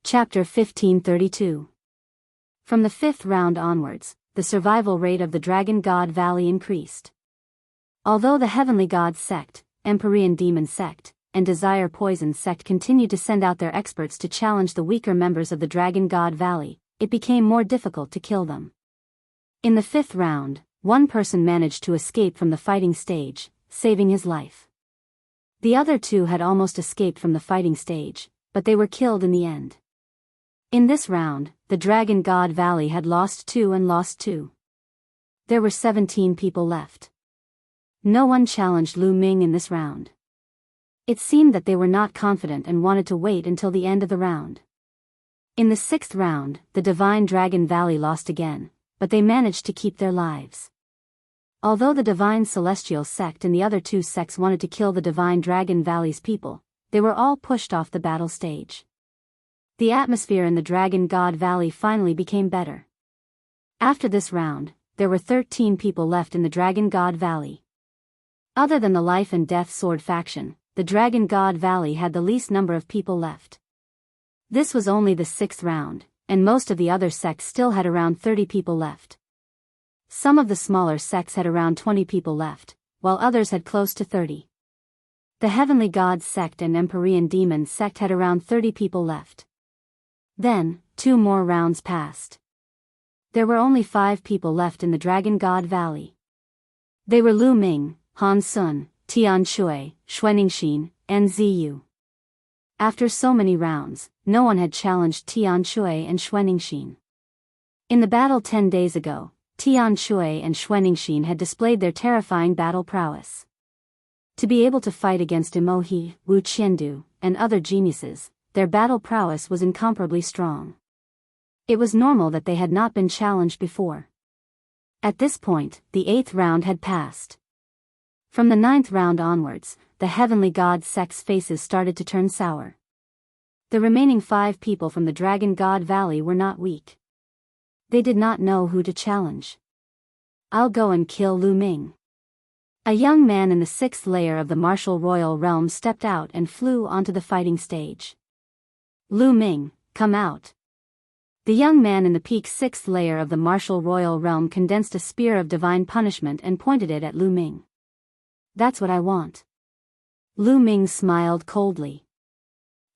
Chapter 1532. From the 5th round onwards, the survival rate of the Dragon God Valley increased. Although the Heavenly God sect, Empyrean Demon sect, and Desire Poison sect continued to send out their experts to challenge the weaker members of the Dragon God Valley, it became more difficult to kill them. In the 5th round, one person managed to escape from the fighting stage, saving his life. The other two had almost escaped from the fighting stage, but they were killed in the end. In this round, the Dragon God Valley had lost 2 and lost 2. There were 17 people left. No one challenged Lu Ming in this round. It seemed that they were not confident and wanted to wait until the end of the round. In the 6th round, the Divine Dragon Valley lost again, but they managed to keep their lives. Although the Divine Celestial sect and the other 2 sects wanted to kill the Divine Dragon Valley's people, they were all pushed off the battle stage. The atmosphere in the Dragon God Valley finally became better. After this round, there were 13 people left in the Dragon God Valley. Other than the Life and Death Sword faction, the Dragon God Valley had the least number of people left. This was only the 6th round, and most of the other sects still had around 30 people left. Some of the smaller sects had around 20 people left, while others had close to 30. The Heavenly God sect and Empyrean Demon sect had around 30 people left. Then, 2 more rounds passed. There were only 5 people left in the Dragon God Valley. They were Lu Ming, Han Sun, Tian Shui, Xuanixin, and Ziyu. After so many rounds, no one had challenged Tian Shui and Xuanixin. In the battle 10 days ago, Tian Shui and Xuanixin had displayed their terrifying battle prowess. To be able to fight against Imohi, Wu Qiandu, and other geniuses, their battle prowess was incomparably strong. It was normal that they had not been challenged before. At this point, the 8th round had passed. From the 9th round onwards, the Heavenly God sect's faces started to turn sour. The remaining 5 people from the Dragon God Valley were not weak. They did not know who to challenge. "I'll go and kill Lu Ming." A young man in the 6th layer of the martial royal realm stepped out and flew onto the fighting stage. "Lu Ming, come out." The young man in the peak 6th layer of the martial royal realm condensed a spear of divine punishment and pointed it at Lu Ming. "That's what I want." Lu Ming smiled coldly.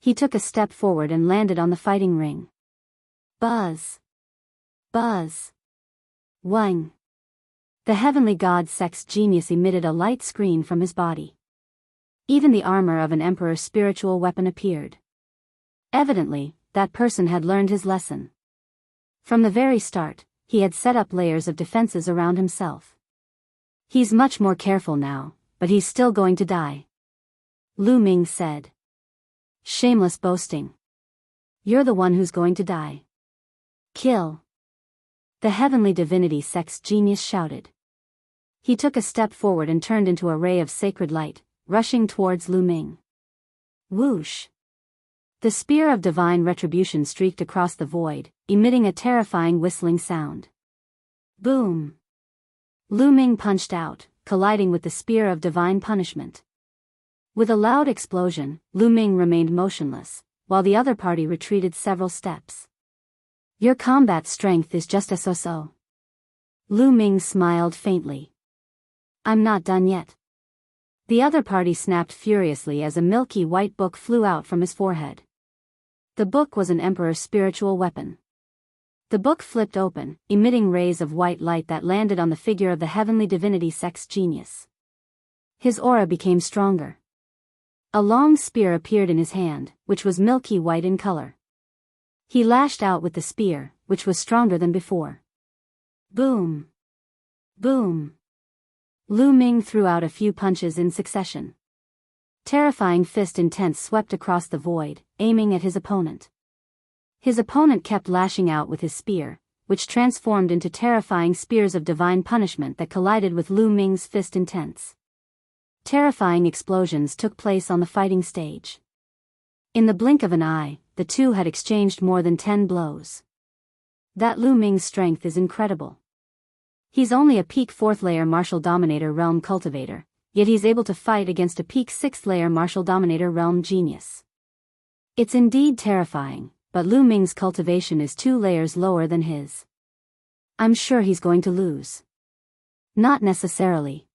He took a step forward and landed on the fighting ring. Buzz. Buzz. Wang. The Heavenly God sect's genius emitted a light screen from his body. Even the armor of an emperor's spiritual weapon appeared. Evidently, that person had learned his lesson. From the very start, he had set up layers of defenses around himself. He's much more careful now, but he's still going to die. Lu Ming said. "Shameless boasting. You're the one who's going to die. Kill." The Heavenly Divinity sect's genius shouted. He took a step forward and turned into a ray of sacred light, rushing towards Lu Ming. Whoosh! The spear of divine retribution streaked across the void, emitting a terrifying whistling sound. Boom! Lu Ming punched out, colliding with the spear of divine punishment. With a loud explosion, Lu Ming remained motionless, while the other party retreated several steps. "Your combat strength is just so-so." Lu Ming smiled faintly. "I'm not done yet." The other party snapped furiously as a milky white book flew out from his forehead. The book was an emperor's spiritual weapon. The book flipped open, emitting rays of white light that landed on the figure of the Heavenly Divinity sect's genius. His aura became stronger. A long spear appeared in his hand, which was milky white in color. He lashed out with the spear, which was stronger than before. Boom! Boom! Lu Ming threw out a few punches in succession. Terrifying fist intense swept across the void, aiming at his opponent. His opponent kept lashing out with his spear, which transformed into terrifying spears of divine punishment that collided with Lu Ming's fist intense. Terrifying explosions took place on the fighting stage. In the blink of an eye, the two had exchanged more than 10 blows. That Lu Ming's strength is incredible. He's only a peak 4th layer martial dominator realm cultivator, yet he's able to fight against a peak 6th layer martial dominator realm genius. It's indeed terrifying, but Lu Ming's cultivation is 2 layers lower than his. I'm sure he's going to lose. Not necessarily.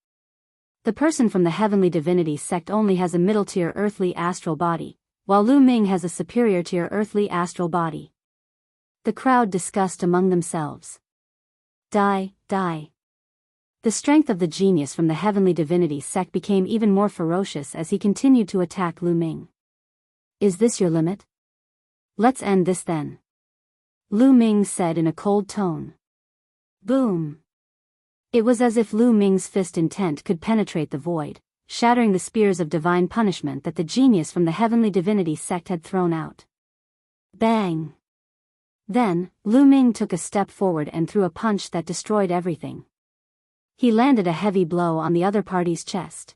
The person from the Heavenly Divinity sect only has a middle-tier earthly astral body, while Lu Ming has a superior-tier earthly astral body. The crowd discussed among themselves. Die. The strength of the genius from the Heavenly Divinity sect became even more ferocious as he continued to attack Lu Ming. Is this your limit? Let's end this then. Lu Ming said in a cold tone. Boom. It was as if Lu Ming's fist intent could penetrate the void, shattering the spears of divine punishment that the genius from the Heavenly Divinity sect had thrown out. Bang! Then, Lu Ming took a step forward and threw a punch that destroyed everything. He landed a heavy blow on the other party's chest.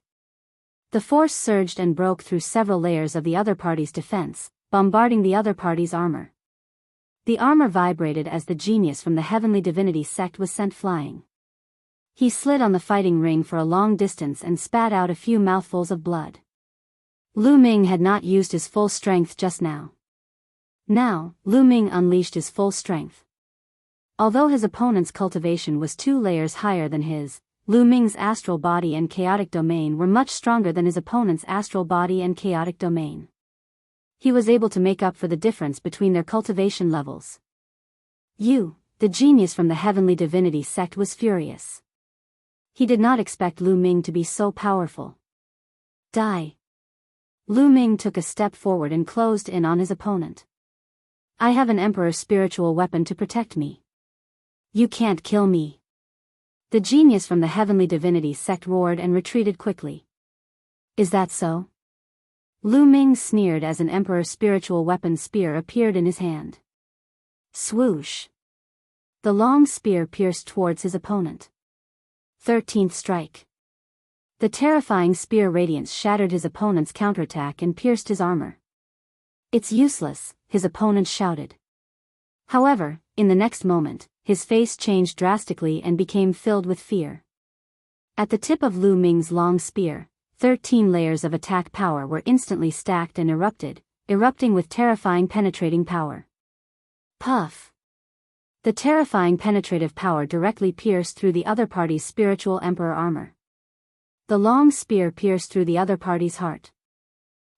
The force surged and broke through several layers of the other party's defense, bombarding the other party's armor. The armor vibrated as the genius from the Heavenly Divinity sect was sent flying. He slid on the fighting ring for a long distance and spat out a few mouthfuls of blood. Lu Ming had not used his full strength just now. Now, Lu Ming unleashed his full strength. Although his opponent's cultivation was 2 layers higher than his, Lu Ming's astral body and chaotic domain were much stronger than his opponent's astral body and chaotic domain. He was able to make up for the difference between their cultivation levels. The genius from the Heavenly Divinity sect was furious. He did not expect Lu Ming to be so powerful. Die. Lu Ming took a step forward and closed in on his opponent. I have an Emperor's spiritual weapon to protect me. You can't kill me. The genius from the Heavenly Divinity sect roared and retreated quickly. Is that so? Lu Ming sneered as an Emperor's spiritual weapon spear appeared in his hand. Swoosh. The long spear pierced towards his opponent. 13th strike. The terrifying spear radiance shattered his opponent's counterattack and pierced his armor. It's useless, his opponent shouted. However, in the next moment, his face changed drastically and became filled with fear. At the tip of Lu Ming's long spear, 13 layers of attack power were instantly stacked and erupting with terrifying penetrating power. Puff! The terrifying penetrative power directly pierced through the other party's spiritual emperor armor. The long spear pierced through the other party's heart.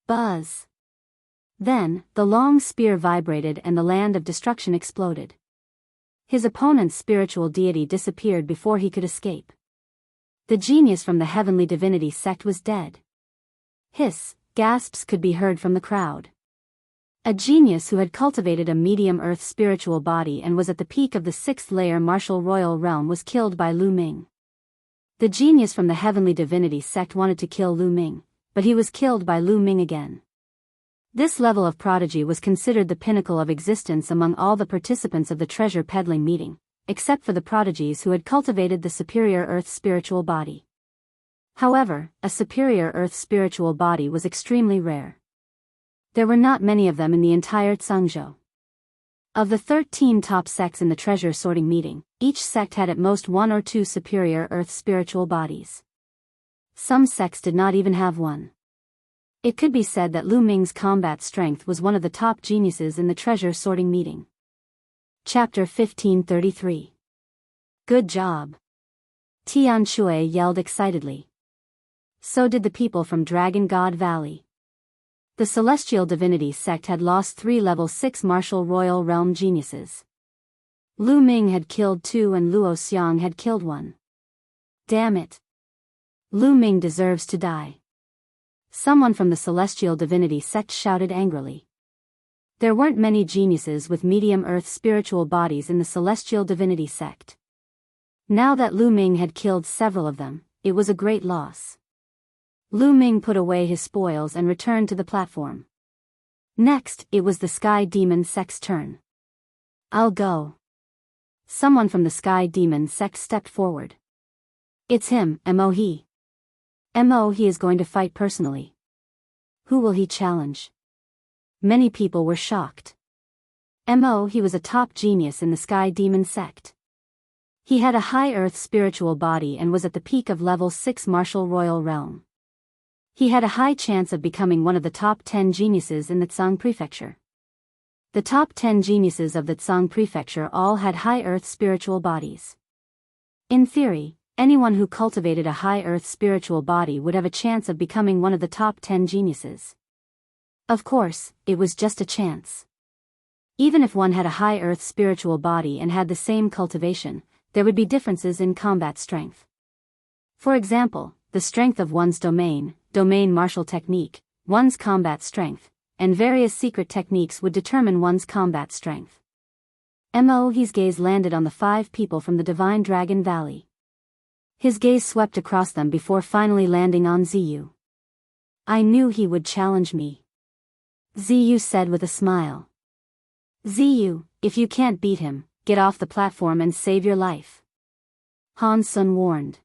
Buzz! Then, the long spear vibrated and the land of destruction exploded. His opponent's spiritual deity disappeared before he could escape. The genius from the Heavenly Divinity sect was dead. Hiss, gasps could be heard from the crowd. A genius who had cultivated a medium earth spiritual body and was at the peak of the 6th layer martial royal realm was killed by Lu Ming. The genius from the Heavenly Divinity sect wanted to kill Lu Ming, but he was killed by Lu Ming again. This level of prodigy was considered the pinnacle of existence among all the participants of the treasure peddling meeting, except for the prodigies who had cultivated the superior earth spiritual body. However, a superior earth spiritual body was extremely rare. There were not many of them in the entire Tsangzhou. Of the 13 top sects in the treasure sorting meeting, each sect had at most 1 or 2 superior earth spiritual bodies. Some sects did not even have one. It could be said that Lu Ming's combat strength was one of the top geniuses in the treasure sorting meeting. Chapter 1533. Good job. Tian Shui yelled excitedly. So did the people from Dragon God Valley. The Celestial Divinity sect had lost 3 level 6 martial royal realm geniuses. Lu Ming had killed 2 and Luo Xiang had killed 1. Damn it. Lu Ming deserves to die. Someone from the Celestial Divinity sect shouted angrily. There weren't many geniuses with medium earth spiritual bodies in the Celestial Divinity sect. Now that Lu Ming had killed several of them, it was a great loss. Lu Ming put away his spoils and returned to the platform. Next, it was the Sky Demon sect's turn. I'll go. Someone from the Sky Demon sect stepped forward. It's him, He. He is going to fight personally. Who will he challenge? Many people were shocked. He was a top genius in the Sky Demon sect. He had a high earth spiritual body and was at the peak of level 6 martial royal realm. He had a high chance of becoming one of the top 10 geniuses in the Tsang prefecture. The top 10 geniuses of the Tsang Prefecture all had high earth spiritual bodies. In theory, anyone who cultivated a high earth spiritual body would have a chance of becoming one of the top 10 geniuses. Of course, it was just a chance. Even if one had a high earth spiritual body and had the same cultivation, there would be differences in combat strength. For example, the strength of one's domain martial technique, one's combat strength, and various secret techniques would determine one's combat strength. Mo's gaze landed on the 5 people from the Divine Dragon Valley. His gaze swept across them before finally landing on Ziyu. I knew he would challenge me, Ziyu said with a smile. Ziyu, if you can't beat him, get off the platform and save your life, Han Sun warned.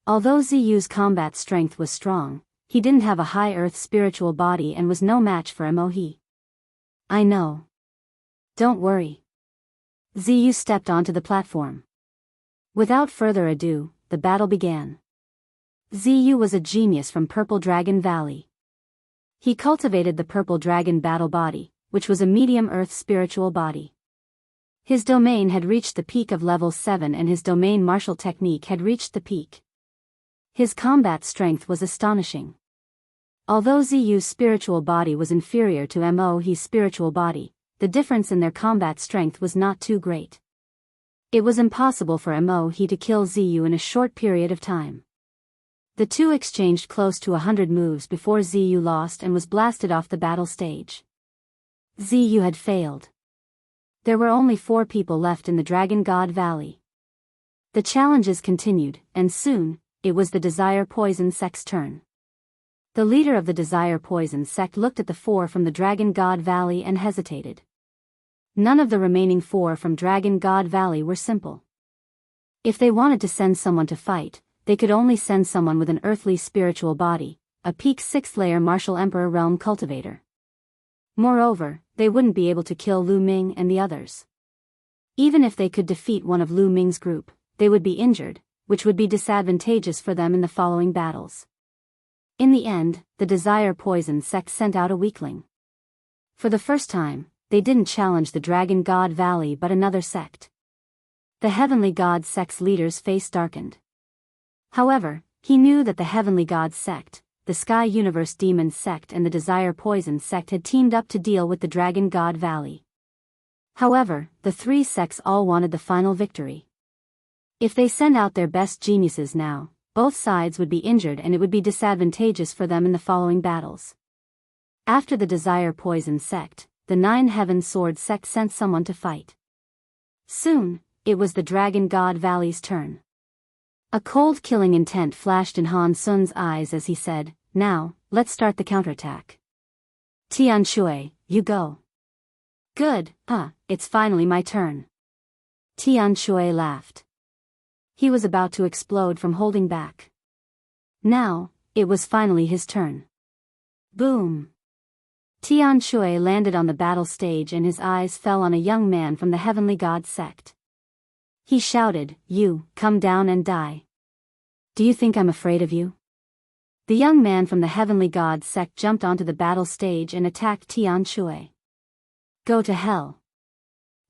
Although Ziyu's combat strength was strong, he didn't have a high earth spiritual body and was no match for Mohe. I know. Don't worry. Ziyu stepped onto the platform. Without further ado, the battle began. Ziyu was a genius from Purple Dragon Valley. He cultivated the Purple Dragon battle body, which was a medium earth spiritual body. His domain had reached the peak of level 7 and his domain martial technique had reached the peak. His combat strength was astonishing. Although Ziyu's spiritual body was inferior to Mohe's spiritual body, the difference in their combat strength was not too great. It was impossible for Mohe to kill Ziyu in a short period of time. The two exchanged close to 100 moves before Ziyu lost and was blasted off the battle stage. Ziyu had failed. There were only 4 people left in the Dragon God Valley. The challenges continued, and soon, it was the Desire Poison sect's turn. The leader of the Desire Poison sect looked at the 4 from the Dragon God Valley and hesitated. None of the remaining 4 from Dragon God Valley were simple. If they wanted to send someone to fight, they could only send someone with an earthly spiritual body, a peak 6th layer martial emperor realm cultivator. Moreover, they wouldn't be able to kill Lu Ming and the others. Even if they could defeat one of Lu Ming's group, they would be injured, which would be disadvantageous for them in the following battles. In the end, the Desire Poison sect sent out a weakling. For the first time, they didn't challenge the Dragon God Valley but another sect. The Heavenly God sect's leader's face darkened. However, he knew that the Heavenly God sect, the Sky Universe Demon sect and the Desire Poison sect had teamed up to deal with the Dragon God Valley. However, the 3 sects all wanted the final victory. If they send out their best geniuses now, both sides would be injured and it would be disadvantageous for them in the following battles. After the Desire Poison sect, the 9 Heaven Sword sect sent someone to fight. Soon, it was the Dragon God Valley's turn. A cold killing intent flashed in Han Sun's eyes as he said, now, let's start the counterattack. Tian Shui, you go. Good, it's finally my turn. Tian Shui laughed. He was about to explode from holding back. Now, it was finally his turn. Boom. Tian Shui landed on the battle stage and his eyes fell on a young man from the Heavenly God sect. He shouted, you, come down and die. Do you think I'm afraid of you? The young man from the Heavenly God sect jumped onto the battle stage and attacked Tian Shui. Go to hell.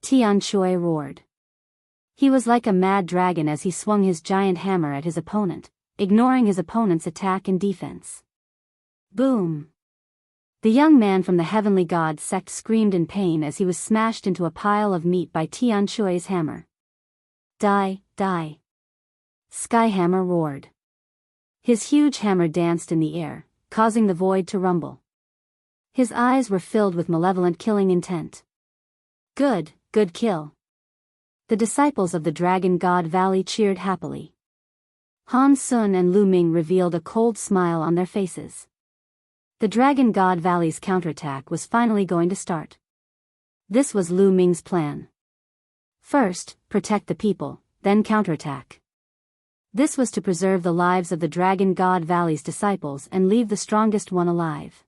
Tian Shui roared. He was like a mad dragon as he swung his giant hammer at his opponent, ignoring his opponent's attack and defense. Boom. The young man from the Heavenly God sect screamed in pain as he was smashed into a pile of meat by Tian Shui's hammer. Die, die. Skyhammer roared. His huge hammer danced in the air, causing the void to rumble. His eyes were filled with malevolent killing intent. Good kill. The disciples of the Dragon God Valley cheered happily. Han Sun and Lu Ming revealed a cold smile on their faces. The Dragon God Valley's counterattack was finally going to start. This was Lu Ming's plan. First, protect the people, then counterattack. This was to preserve the lives of the Dragon God Valley's disciples and leave the strongest one alive.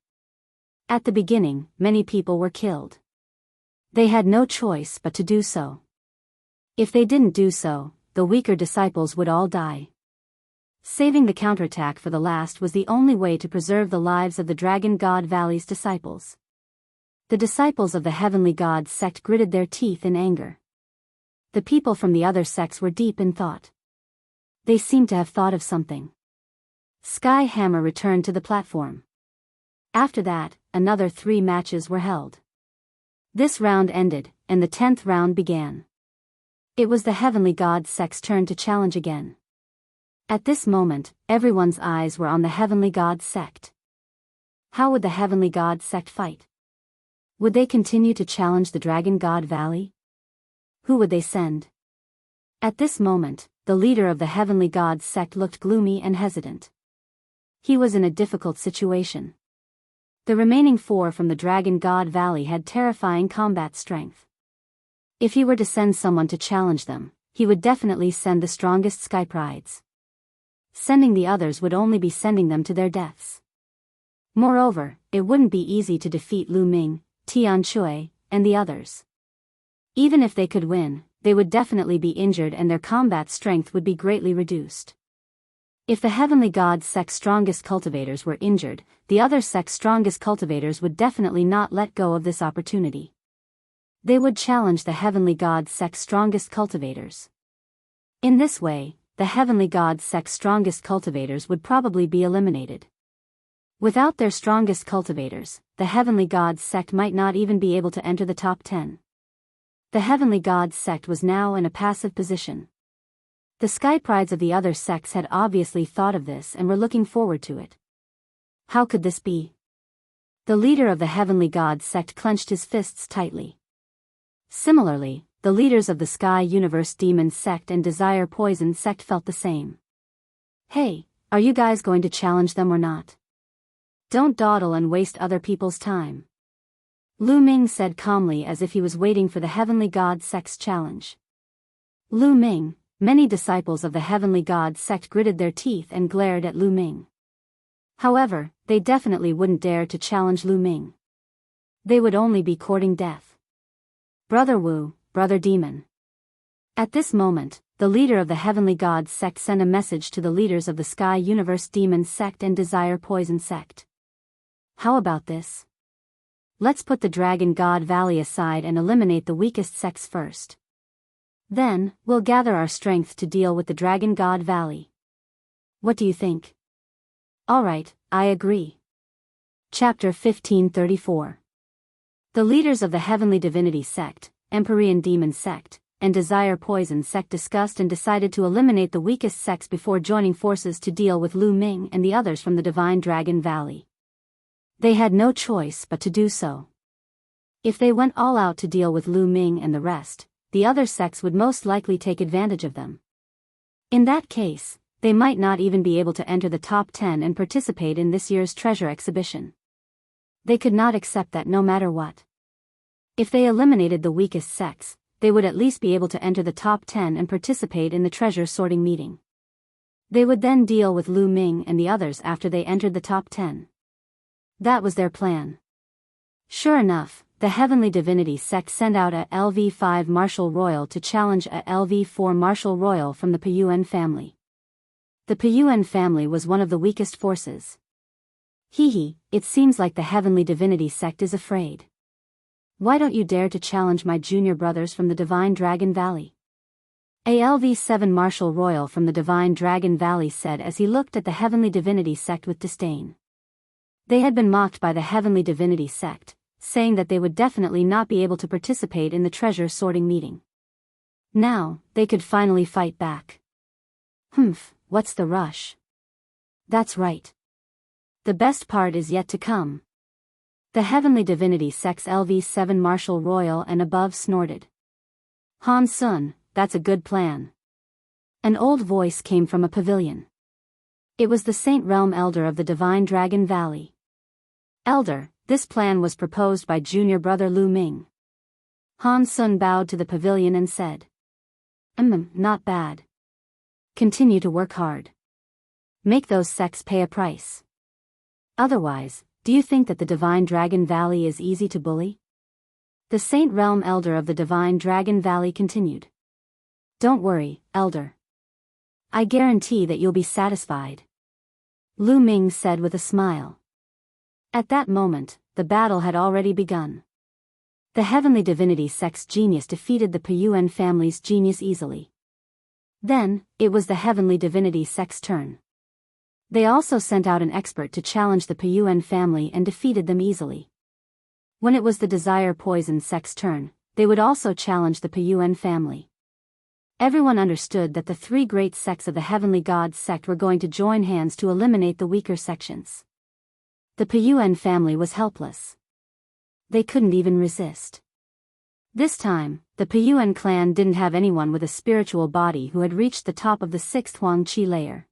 At the beginning, many people were killed. They had no choice but to do so. If they didn't do so, the weaker disciples would all die. Saving the counterattack for the last was the only way to preserve the lives of the Dragon God Valley's disciples. The disciples of the heavenly god sect gritted their teeth in anger. The people from the other sects were deep in thought. They seemed to have thought of something. Sky Hammer returned to the platform. After that, another 3 matches were held. This round ended, and the 10th round began. It was the heavenly god sect's turn to challenge again. At this moment, everyone's eyes were on the heavenly god sect. How would the heavenly god sect fight? Would they continue to challenge the Dragon God Valley? Who would they send? At this moment, the leader of the heavenly god sect looked gloomy and hesitant. He was in a difficult situation. The remaining 4 from the Dragon God Valley had terrifying combat strength. If he were to send someone to challenge them, he would definitely send the strongest Sky Prides. Sending the others would only be sending them to their deaths. Moreover, it wouldn't be easy to defeat Lu Ming, Tian Shui, and the others. Even if they could win, they would definitely be injured and their combat strength would be greatly reduced. If the heavenly god sect's strongest cultivators were injured, the other sect's strongest cultivators would definitely not let go of this opportunity. They would challenge the heavenly god sect's strongest cultivators. In this way, the heavenly god sect's strongest cultivators would probably be eliminated. Without their strongest cultivators, the heavenly god sect might not even be able to enter the top 10. The heavenly god sect was now in a passive position. The Sky Prides of the other sects had obviously thought of this and were looking forward to it. How could this be? The leader of the heavenly god sect clenched his fists tightly. Similarly, the leaders of the Sky Universe Demon sect and Desire Poison sect felt the same. Hey, are you guys going to challenge them or not? Don't dawdle and waste other people's time. Lu Ming said calmly as if he was waiting for the heavenly god sect's challenge. Lu Ming. Many disciples of the heavenly god sect gritted their teeth and glared at Lu Ming. However, they definitely wouldn't dare to challenge Lu Ming. They would only be courting death. Brother Wu, Brother Demon. At this moment, the leader of the heavenly god sect sent a message to the leaders of the Sky Universe Demon sect and Desire Poison sect. How about this? Let's put the Dragon God Valley aside and eliminate the weakest sects first. Then, we'll gather our strength to deal with the Dragon God Valley. What do you think? Alright, I agree. Chapter 1534. The leaders of the Heavenly Divinity sect, Empyrean Demon sect, and Desire Poison sect discussed and decided to eliminate the weakest sects before joining forces to deal with Lu Ming and the others from the Divine Dragon Valley. They had no choice but to do so. If they went all out to deal with Lu Ming and the rest, the other sects would most likely take advantage of them. In that case, they might not even be able to enter the top 10 and participate in this year's treasure exhibition. They could not accept that no matter what. If they eliminated the weakest sects, they would at least be able to enter the top 10 and participate in the treasure sorting meeting. They would then deal with Lu Ming and the others after they entered the top 10. That was their plan. Sure enough, the Heavenly Divinity sect sent out a LV5 Marshal Royal to challenge a LV4 Marshal Royal from the Piyuan family. The Piyuan family was one of the weakest forces. Hee, it seems like the Heavenly Divinity sect is afraid. Why don't you dare to challenge my junior brothers from the Divine Dragon Valley? A LV7 Marshal Royal from the Divine Dragon Valley said as he looked at the Heavenly Divinity sect with disdain. They had been mocked by the Heavenly Divinity sect, saying that they would definitely not be able to participate in the treasure sorting meeting. Now, they could finally fight back. What's the rush? That's right. The best part is yet to come. The Heavenly Divinity sect's LV7 Marshal Royal and above snorted. Han Sun, that's a good plan. An old voice came from a pavilion. It was the Saint Realm Elder of the Divine Dragon Valley. Elder, this plan was proposed by junior brother Lu Ming. Han Sun bowed to the pavilion and said. Not bad. Continue to work hard. Make those sects pay a price. Otherwise, do you think that the Divine Dragon Valley is easy to bully? The Saint Realm Elder of the Divine Dragon Valley continued. Don't worry, Elder. I guarantee that you'll be satisfied. Lu Ming said with a smile. At that moment, the battle had already begun. The Heavenly Divinity sect's genius defeated the Puyuan family's genius easily. Then, it was the Heavenly Divinity sect's turn. They also sent out an expert to challenge the Puyuan family and defeated them easily. When it was the Desire Poison sect's turn, they would also challenge the Puyuan family. Everyone understood that the three great sects of the Heavenly God sect were going to join hands to eliminate the weaker sections. The Puyuan family was helpless. They couldn't even resist. This time, the Puyuan clan didn't have anyone with a spiritual body who had reached the top of the sixth Huang Qi layer.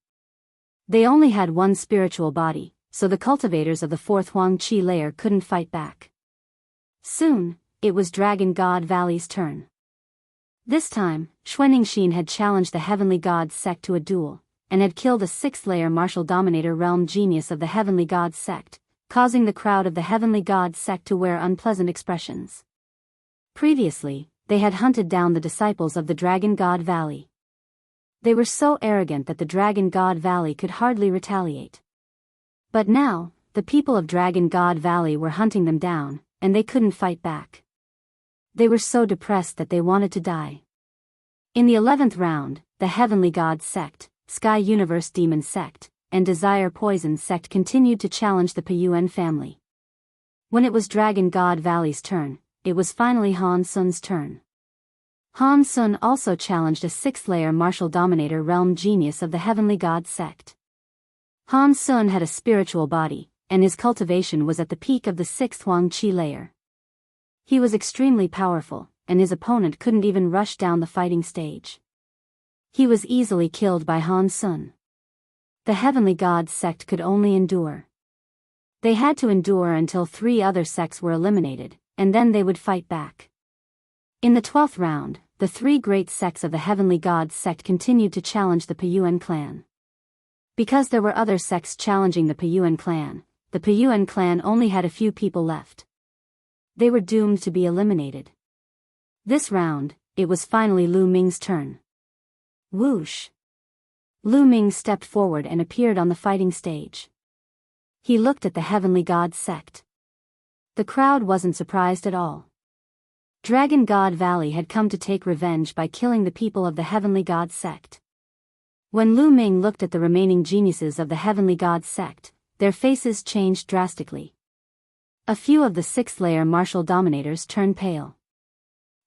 They only had one spiritual body, so the cultivators of the fourth Huang Qi layer couldn't fight back. Soon, it was Dragon God Valley's turn. This time, Xuaningxin had challenged the Heavenly God sect to a duel, and had killed a sixth-layer martial dominator realm genius of the Heavenly God sect, causing the crowd of the Heavenly God sect to wear unpleasant expressions. Previously, they had hunted down the disciples of the Dragon God Valley. They were so arrogant that the Dragon God Valley could hardly retaliate. But now, the people of Dragon God Valley were hunting them down, and they couldn't fight back. They were so depressed that they wanted to die. In the 11th round, the Heavenly God sect, Sky Universe Demon sect, and Desire Poison sect continued to challenge the Puyuan family. When it was Dragon God Valley's turn, it was finally Han Sun's turn. Han Sun also challenged a sixth-layer martial dominator realm genius of the Heavenly God sect. Han Sun had a spiritual body, and his cultivation was at the peak of the sixth Huang Qi layer. He was extremely powerful, and his opponent couldn't even rush down the fighting stage. He was easily killed by Han Sun. The Heavenly God sect could only endure. They had to endure until 3 other sects were eliminated, and then they would fight back. In the 12th round, the 3 great sects of the Heavenly God sect continued to challenge the Puyuan clan. Because there were other sects challenging the Puyuan clan only had a few people left. They were doomed to be eliminated. This round, it was finally Lu Ming's turn. Whoosh! Lu Ming stepped forward and appeared on the fighting stage. He looked at the Heavenly God sect. The crowd wasn't surprised at all. Dragon God Valley had come to take revenge by killing the people of the Heavenly God sect. When Lu Ming looked at the remaining geniuses of the Heavenly God sect, their faces changed drastically. A few of the sixth-layer martial dominators turned pale.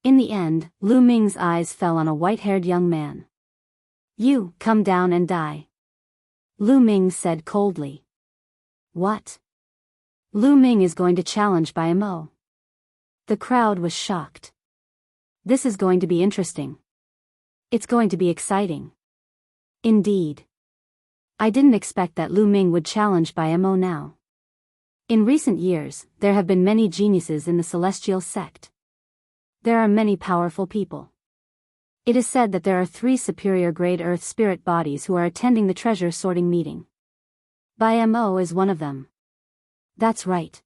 In the end, Lu Ming's eyes fell on a white-haired young man. "You, come down and die," Lu Ming said coldly. "What? Lu Ming is going to challenge by Mo." The crowd was shocked. This is going to be interesting. It's going to be exciting. Indeed. I didn't expect that Lu Ming would challenge by Mo now. In recent years, there have been many geniuses in the Celestial sect. There are many powerful people. It is said that there are 3 superior grade Earth spirit bodies who are attending the treasure sorting meeting. Mo is one of them. That's right.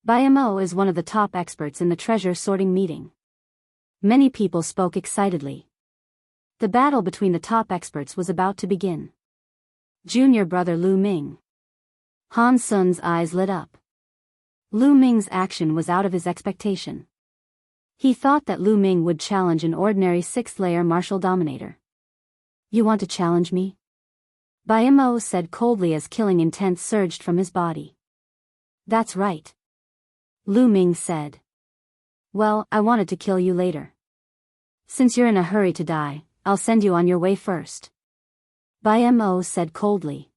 Mo is one of the top experts in the treasure sorting meeting. Many people spoke excitedly. The battle between the top experts was about to begin. Junior brother Lu Ming. Han Sun's eyes lit up. Lu Ming's action was out of his expectation. He thought that Lu Ming would challenge an ordinary 6th-layer martial dominator. "You want to challenge me?" Mo said coldly as killing intent surged from his body. "That's right," Lu Ming said. "Well, I wanted to kill you later. Since you're in a hurry to die, I'll send you on your way first," Mo said coldly.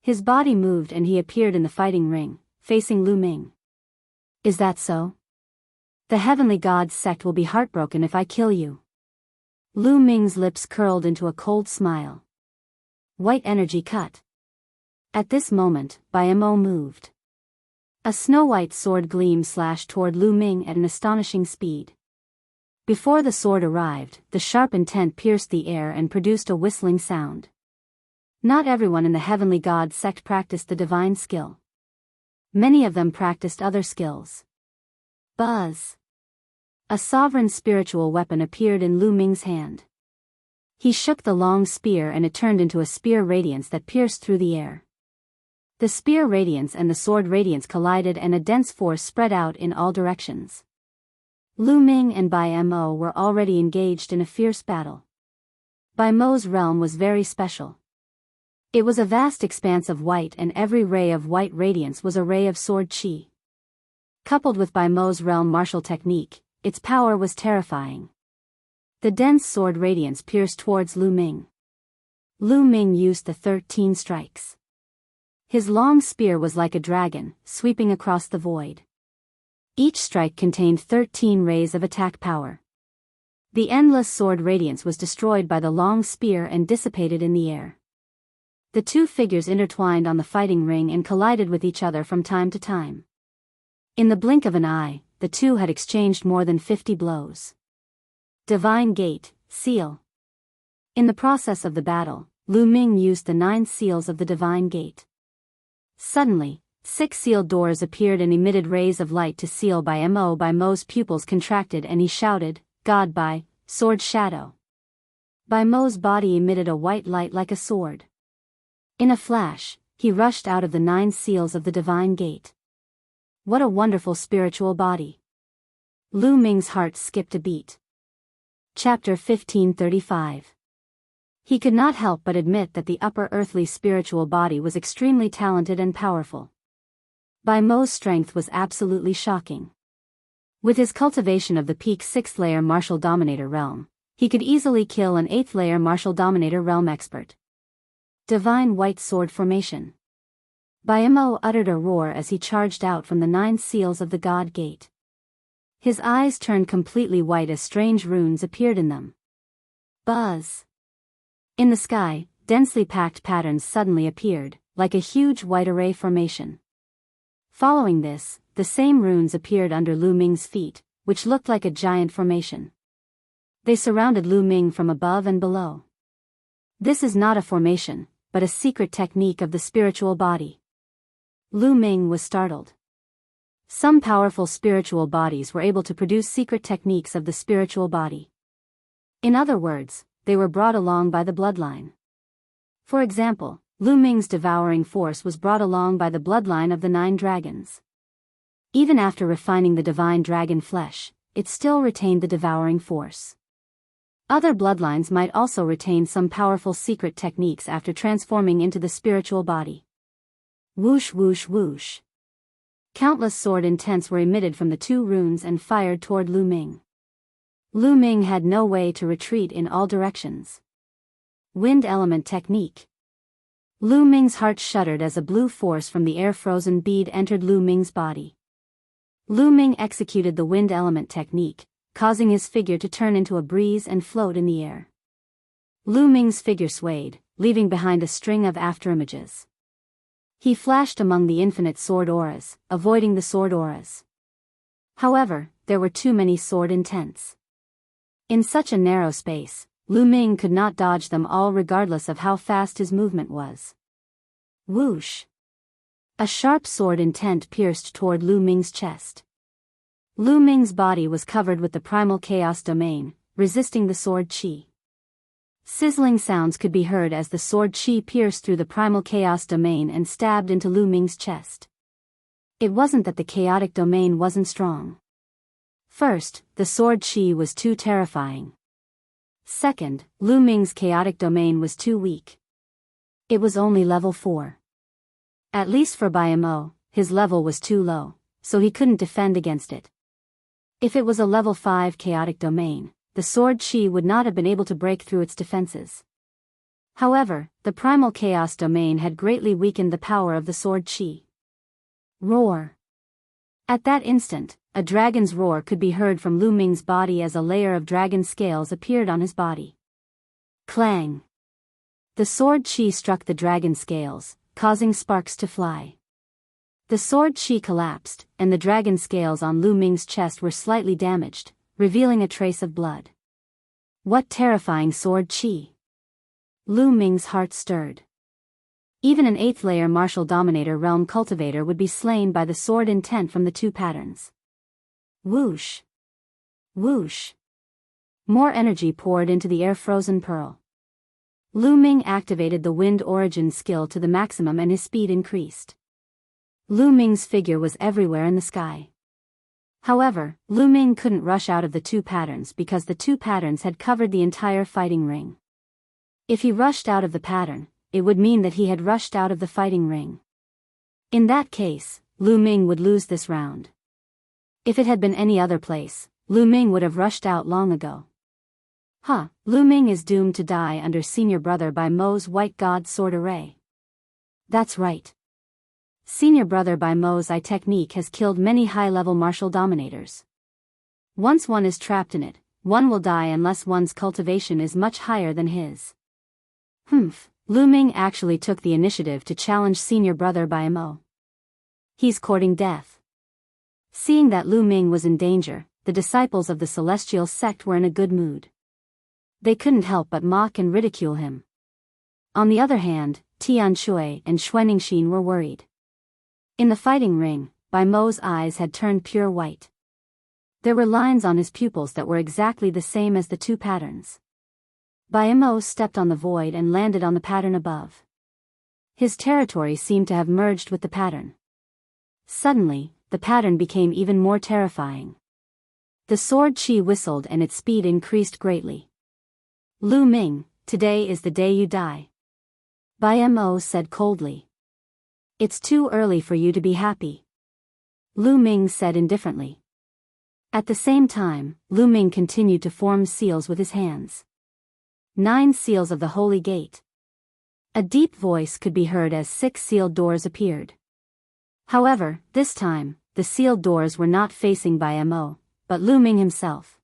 His body moved and he appeared in the fighting ring, facing Lu Ming. "Is that so? The Heavenly God sect will be heartbroken if I kill you." Lu Ming's lips curled into a cold smile. White energy cut. At this moment, Mo moved. A snow-white sword gleam slashed toward Lu Ming at an astonishing speed. Before the sword arrived, the sharp intent pierced the air and produced a whistling sound. Not everyone in the Heavenly God sect practiced the divine skill. Many of them practiced other skills. Buzz! A sovereign spiritual weapon appeared in Lu Ming's hand. He shook the long spear and it turned into a spear radiance that pierced through the air. The spear radiance and the sword radiance collided and a dense force spread out in all directions. Lu Ming and Bai Mo were already engaged in a fierce battle. Bai Mo's realm was very special. It was a vast expanse of white, and every ray of white radiance was a ray of sword chi. Coupled with Bai Mo's realm martial technique, its power was terrifying. The dense sword radiance pierced towards Lu Ming. Lu Ming used the 13 strikes. His long spear was like a dragon, sweeping across the void. Each strike contained 13 rays of attack power. The endless sword radiance was destroyed by the long spear and dissipated in the air. The two figures intertwined on the fighting ring and collided with each other from time to time. In the blink of an eye, the two had exchanged more than 50 blows. Divine Gate, Seal. In the process of the battle, Lu Ming used the 9 seals of the Divine Gate. Suddenly, 6 sealed doors appeared and emitted rays of light to seal Bai Mo. Bai Mo's pupils contracted and he shouted, "God Bai, sword shadow." Bai Mo's body emitted a white light like a sword. In a flash, he rushed out of the 9 seals of the Divine Gate. What a wonderful spiritual body. Lu Ming's heart skipped a beat. Chapter 1535. He could not help but admit that the upper earthly spiritual body was extremely talented and powerful. Bai Mo's strength was absolutely shocking. With his cultivation of the peak 6th layer martial dominator realm, he could easily kill an 8th layer martial dominator realm expert. Divine White Sword Formation. Bai Mo uttered a roar as he charged out from the 9 seals of the God Gate. His eyes turned completely white as strange runes appeared in them. Buzz! In the sky, densely packed patterns suddenly appeared, like a huge white array formation. Following this, the same runes appeared under Lu Ming's feet, which looked like a giant formation. They surrounded Lu Ming from above and below. This is not a formation, but a secret technique of the spiritual body. Lu Ming was startled. Some powerful spiritual bodies were able to produce secret techniques of the spiritual body. In other words, they were brought along by the bloodline. For example, Lu Ming's devouring force was brought along by the bloodline of the 9 dragons. Even after refining the divine dragon flesh, it still retained the devouring force. Other bloodlines might also retain some powerful secret techniques after transforming into the spiritual body. Whoosh whoosh whoosh. Countless sword intents were emitted from the 2 runes and fired toward Lu Ming. Lu Ming had no way to retreat in all directions. Wind element technique. Lu Ming's heart shuddered as a blue force from the air-frozen bead entered Lu Ming's body. Lu Ming executed the wind element technique, causing his figure to turn into a breeze and float in the air. Lu Ming's figure swayed, leaving behind a string of afterimages. He flashed among the infinite sword auras, avoiding the sword auras. However, there were too many sword intents. In such a narrow space, Lu Ming could not dodge them all regardless of how fast his movement was. Whoosh! A sharp sword intent pierced toward Lu Ming's chest. Lu Ming's body was covered with the primal chaos domain, resisting the sword chi. Sizzling sounds could be heard as the sword chi pierced through the primal chaos domain and stabbed into Lu Ming's chest. It wasn't that the chaotic domain wasn't strong. First, the sword chi was too terrifying. Second, Lu Ming's chaotic domain was too weak. It was only level 4. At least for Bai Mo, his level was too low, so he couldn't defend against it. If it was a level 5 chaotic domain, the sword chi would not have been able to break through its defenses. However, the primal chaos domain had greatly weakened the power of the sword chi. Roar! At that instant, a dragon's roar could be heard from Lu Ming's body as a layer of dragon scales appeared on his body. Clang! The sword chi struck the dragon scales, causing sparks to fly. The sword chi collapsed, and the dragon scales on Lu Ming's chest were slightly damaged, revealing a trace of blood. What terrifying sword chi! Lu Ming's heart stirred. Even an 8th layer martial dominator realm cultivator would be slain by the sword intent from the 2 patterns. Whoosh! Whoosh! More energy poured into the air-frozen pearl. Lu Ming activated the wind origin skill to the maximum and his speed increased. Lu Ming's figure was everywhere in the sky. However, Lu Ming couldn't rush out of the two patterns because the two patterns had covered the entire fighting ring. If he rushed out of the pattern, it would mean that he had rushed out of the fighting ring. In that case, Lu Ming would lose this round. If it had been any other place, Lu Ming would have rushed out long ago. Lu Ming is doomed to die under Senior Brother by Mo's White God Sword Array. That's right. Senior Brother by Mo's eye technique has killed many high-level martial dominators. Once one is trapped in it, one will die unless one's cultivation is much higher than his. Lu Ming actually took the initiative to challenge Senior Brother by Mo. He's courting death. Seeing that Lu Ming was in danger, the disciples of the celestial sect were in a good mood. They couldn't help but mock and ridicule him. On the other hand, Tian Shui and Xuaningxin were worried. In the fighting ring, Bai Mo's eyes had turned pure white. There were lines on his pupils that were exactly the same as the two patterns. Bai Mo stepped on the void and landed on the pattern above. His territory seemed to have merged with the pattern. Suddenly, the pattern became even more terrifying. The sword chi whistled and its speed increased greatly. Lu Ming, today is the day you die. Bai Mo said coldly. It's too early for you to be happy. Lu Ming said indifferently. At the same time, Lu Ming continued to form seals with his hands. 9 seals of the Holy Gate. A deep voice could be heard as 6 sealed doors appeared. However, this time, the sealed doors were not facing Bai Mo, but Lu Ming himself.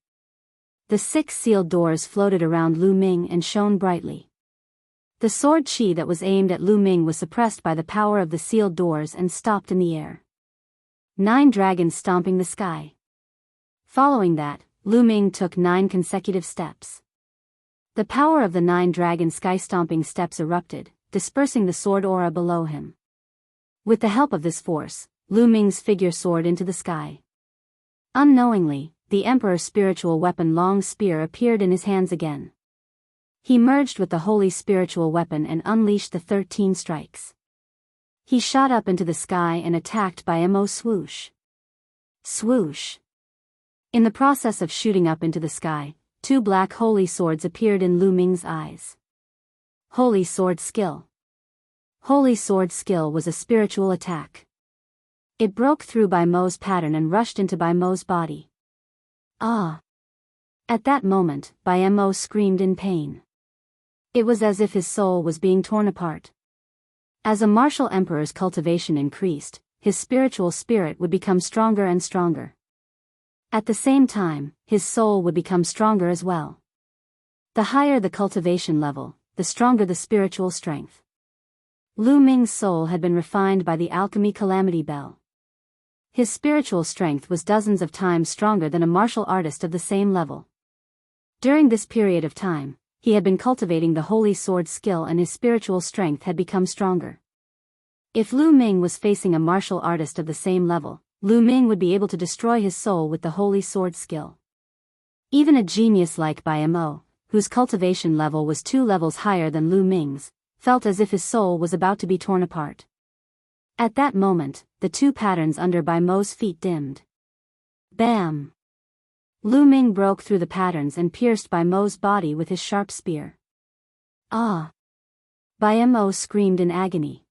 The 6 sealed doors floated around Lu Ming and shone brightly. The sword chi that was aimed at Lu Ming was suppressed by the power of the sealed doors and stopped in the air. 9 dragons stomping the sky. Following that, Lu Ming took 9 consecutive steps. The power of the 9 dragon sky-stomping steps erupted, dispersing the sword aura below him. With the help of this force, Lu Ming's figure soared into the sky. Unknowingly, the Emperor's spiritual weapon Long Spear appeared in his hands again. He merged with the holy spiritual weapon and unleashed the 13 strikes. He shot up into the sky and attacked Bai Mo. Swoosh. Swoosh. In the process of shooting up into the sky, 2 black holy swords appeared in Lu Ming's eyes. Holy Sword Skill. Holy Sword Skill was a spiritual attack. It broke through Bai Mo's pattern and rushed into Bai Mo's body. Ah! At that moment, Bai Mo screamed in pain. It was as if his soul was being torn apart. As a martial emperor's cultivation increased, his spiritual spirit would become stronger and stronger. At the same time, his soul would become stronger as well. The higher the cultivation level, the stronger the spiritual strength. Lu Ming's soul had been refined by the alchemy Calamity Bell. His spiritual strength was dozens of times stronger than a martial artist of the same level. During this period of time, he had been cultivating the holy sword skill and his spiritual strength had become stronger. If Lu Ming was facing a martial artist of the same level, Lu Ming would be able to destroy his soul with the holy sword skill. Even a genius like Bai Mo, whose cultivation level was 2 levels higher than Lu Ming's, felt as if his soul was about to be torn apart. At that moment, the 2 patterns under Bai Mo's feet dimmed. Bam! Lu Ming broke through the patterns and pierced Bai Mo's body with his sharp spear. Ah! Bai Mo screamed in agony.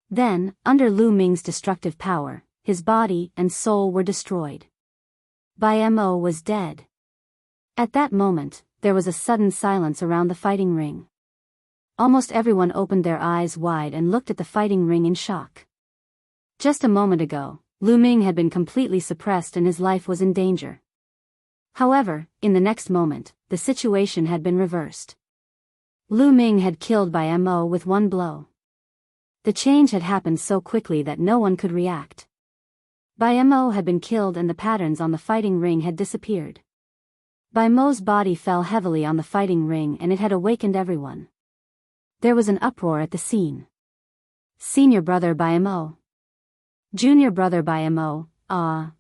Then, under Lu Ming's destructive power, his body and soul were destroyed. Bai Mo was dead. At that moment, there was a sudden silence around the fighting ring. Almost everyone opened their eyes wide and looked at the fighting ring in shock. Just a moment ago, Lu Ming had been completely suppressed and his life was in danger. However, in the next moment, the situation had been reversed. Lu Ming had killed Bai Mo with 1 blow. The change had happened so quickly that no one could react. Bai Mo had been killed and the patterns on the fighting ring had disappeared. Bai Mo's body fell heavily on the fighting ring and it had awakened everyone. There was an uproar at the scene. Senior Brother Bai Mo. Junior Brother Bai Mo,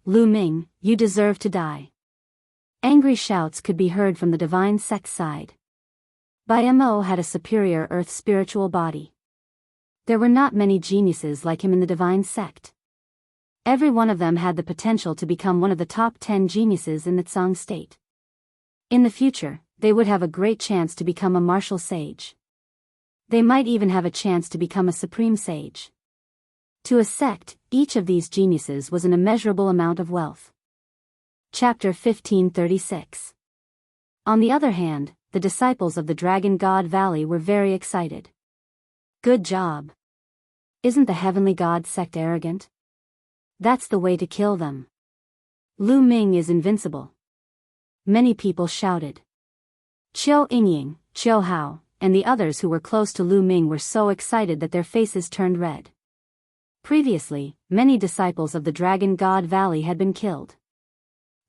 Lu Ming, you deserve to die. Angry shouts could be heard from the divine sect side. Bai Mo had a superior earth spiritual body. There were not many geniuses like him in the divine sect. Every one of them had the potential to become one of the top 10 geniuses in the Tsang state. In the future, they would have a great chance to become a martial sage. They might even have a chance to become a supreme sage. To a sect, each of these geniuses was an immeasurable amount of wealth. Chapter 1536. On the other hand, the disciples of the Dragon God Valley were very excited. Good job. Isn't the Heavenly God sect arrogant? That's the way to kill them. Lu Ming is invincible. Many people shouted. Qiu Yingying, Qiu Hao, and the others who were close to Lu Ming were so excited that their faces turned red. Previously, many disciples of the Dragon God Valley had been killed.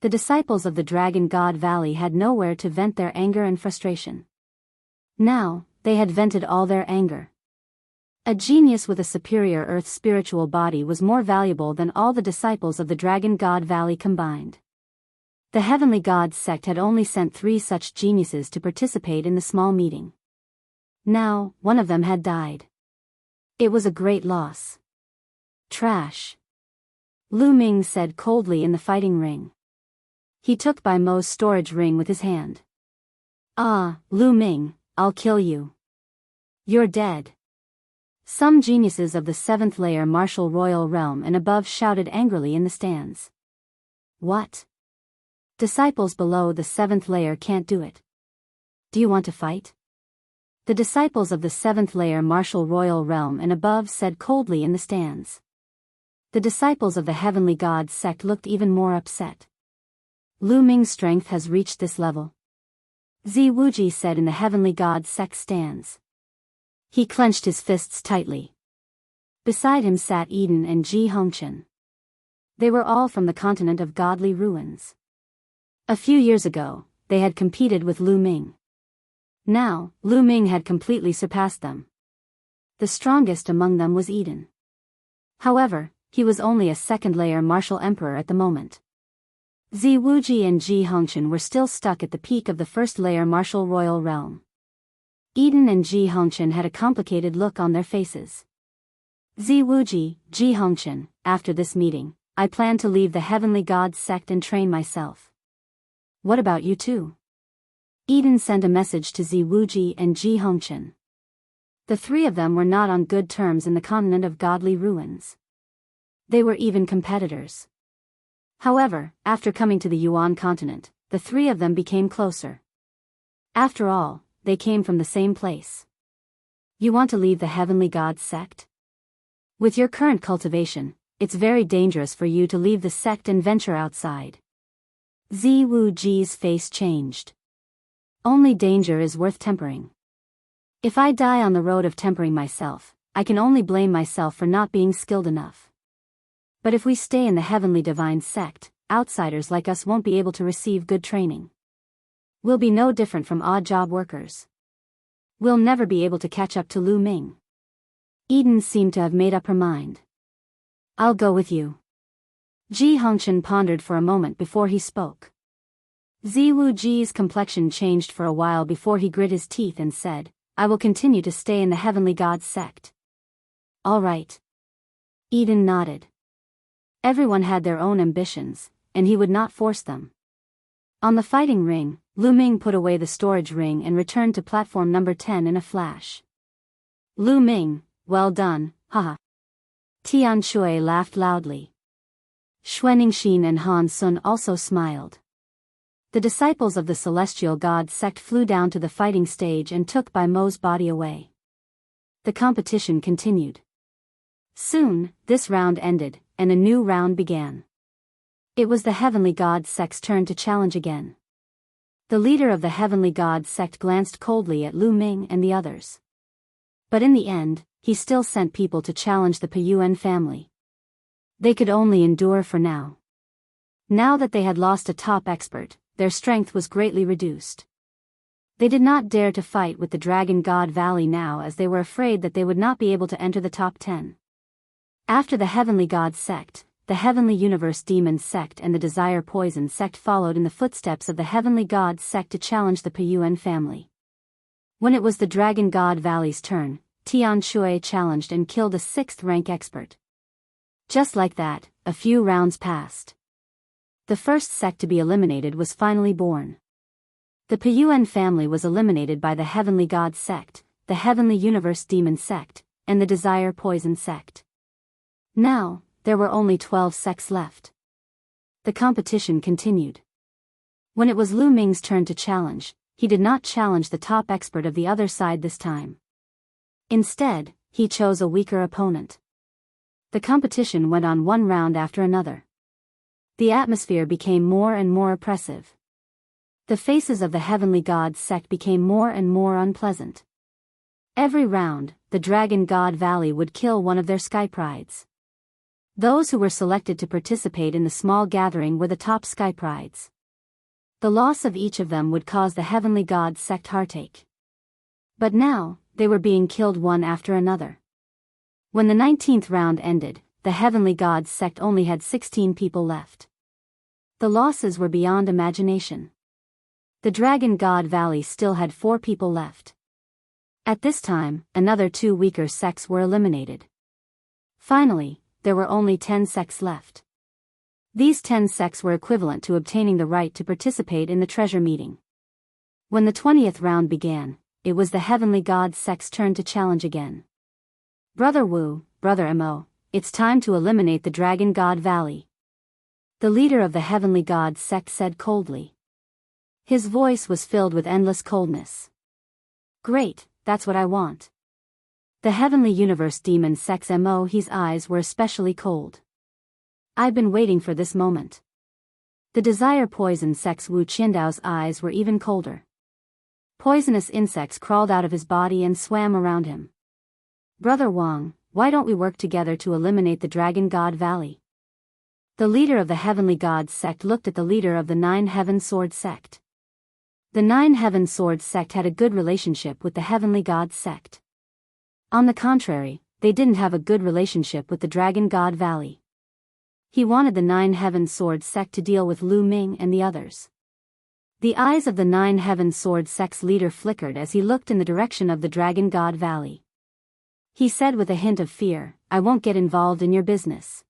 The disciples of the Dragon God Valley had nowhere to vent their anger and frustration. Now, they had vented all their anger. A genius with a superior earth spiritual body was more valuable than all the disciples of the Dragon God Valley combined. The Heavenly God sect had only sent 3 such geniuses to participate in the small meeting. Now, one of them had died. It was a great loss. Trash. Lu Ming said coldly in the fighting ring. He took Bai Mo's storage ring with his hand. Ah, Lu Ming, I'll kill you. You're dead. Some geniuses of the 7th layer martial royal realm and above shouted angrily in the stands. What? Disciples below the 7th layer can't do it. Do you want to fight? The disciples of the 7th layer martial royal realm and above said coldly in the stands. The disciples of the Heavenly God sect looked even more upset. Lu Ming's strength has reached this level. Zi Wuji said in the Heavenly God sect stands. He clenched his fists tightly. Beside him sat Eden and Ji Hongchen. They were all from the continent of godly ruins. A few years ago, they had competed with Lu Ming. Now, Lu Ming had completely surpassed them. The strongest among them was Eden. However, he was only a 2nd layer martial emperor at the moment. Zi Wuji and Ji Hongchen were still stuck at the peak of the 1st layer martial royal realm. Eden and Ji Hongchen had a complicated look on their faces. Zi Wuji, Ji Hongchen, after this meeting, I plan to leave the Heavenly God sect and train myself. What about you two? Eden sent a message to Zi Wuji and Ji Hongchen. The 3 of them were not on good terms in the continent of godly ruins. They were even competitors. However, after coming to the Yuan continent, the 3 of them became closer. After all, they came from the same place. You want to leave the Heavenly God sect? With your current cultivation, it's very dangerous for you to leave the sect and venture outside. Zi Wuji's face changed. Only danger is worth tempering. If I die on the road of tempering myself, I can only blame myself for not being skilled enough. But if we stay in the Heavenly Divine sect, outsiders like us won't be able to receive good training. We'll be no different from odd job workers. We'll never be able to catch up to Lu Ming. Eden seemed to have made up her mind. I'll go with you. Ji Hongchen pondered for a moment before he spoke. Zi Wuji's complexion changed for a while before he grit his teeth and said, I will continue to stay in the Heavenly God sect. All right. Eden nodded. Everyone had their own ambitions, and he would not force them. On the fighting ring, Lu Ming put away the storage ring and returned to platform number 10 in a flash. Lu Ming, well done, haha. Tian Shui laughed loudly. Xuaningxin and Han Sun also smiled. The disciples of the Celestial God sect flew down to the fighting stage and took Bai Mo's body away. The competition continued. Soon, this round ended, and a new round began. It was the Heavenly God sect's turn to challenge again. The leader of the Heavenly God sect glanced coldly at Lu Ming and the others. But in the end, he still sent people to challenge the Peyuan family. They could only endure for now. Now that they had lost a top expert, their strength was greatly reduced. They did not dare to fight with the Dragon God Valley now as they were afraid that they would not be able to enter the top 10. After the Heavenly God sect, the Heavenly Universe Demon sect and the Desire Poison sect followed in the footsteps of the Heavenly God sect to challenge the Peyuan family. When it was the Dragon God Valley's turn, Tian Shui challenged and killed a 6th rank expert. Just like that, a few rounds passed. The first sect to be eliminated was finally born. The Payuan family was eliminated by the Heavenly God sect, the Heavenly Universe Demon sect, and the Desire Poison sect. Now, there were only 12 sects left. The competition continued. When it was Lu Ming's turn to challenge, he did not challenge the top expert of the other side this time. Instead, he chose a weaker opponent. The competition went on one round after another. The atmosphere became more and more oppressive. The faces of the Heavenly God sect became more and more unpleasant. Every round, the Dragon God Valley would kill one of their sky prides. Those who were selected to participate in the small gathering were the top sky prides. The loss of each of them would cause the Heavenly God sect heartache. But now, they were being killed one after another. When the 19th round ended, the Heavenly God sect only had 16 people left. The losses were beyond imagination. The Dragon God Valley still had 4 people left. At this time, another 2 weaker sects were eliminated. Finally, there were only 10 sects left. These 10 sects were equivalent to obtaining the right to participate in the treasure meeting. When the 20th round began, it was the Heavenly God sect's turn to challenge again. Brother Wu, Brother Mo, it's time to eliminate the Dragon God Valley. The leader of the Heavenly God sect said coldly. His voice was filled with endless coldness. Great, that's what I want. The Heavenly Universe Demon sect's Mo, his eyes were especially cold. I've been waiting for this moment. The Desire Poison sect's Wu Qindao's eyes were even colder. Poisonous insects crawled out of his body and swam around him. Brother Wang, why don't we work together to eliminate the Dragon God Valley? The leader of the Heavenly God sect looked at the leader of the 9 Heaven Sword sect. The 9 Heaven Sword sect had a good relationship with the Heavenly God sect. On the contrary, they didn't have a good relationship with the Dragon God Valley. He wanted the 9 Heaven Sword sect to deal with Lu Ming and the others. The eyes of the 9 Heaven Sword sect's leader flickered as he looked in the direction of the Dragon God Valley. He said with a hint of fear, I won't get involved in your business.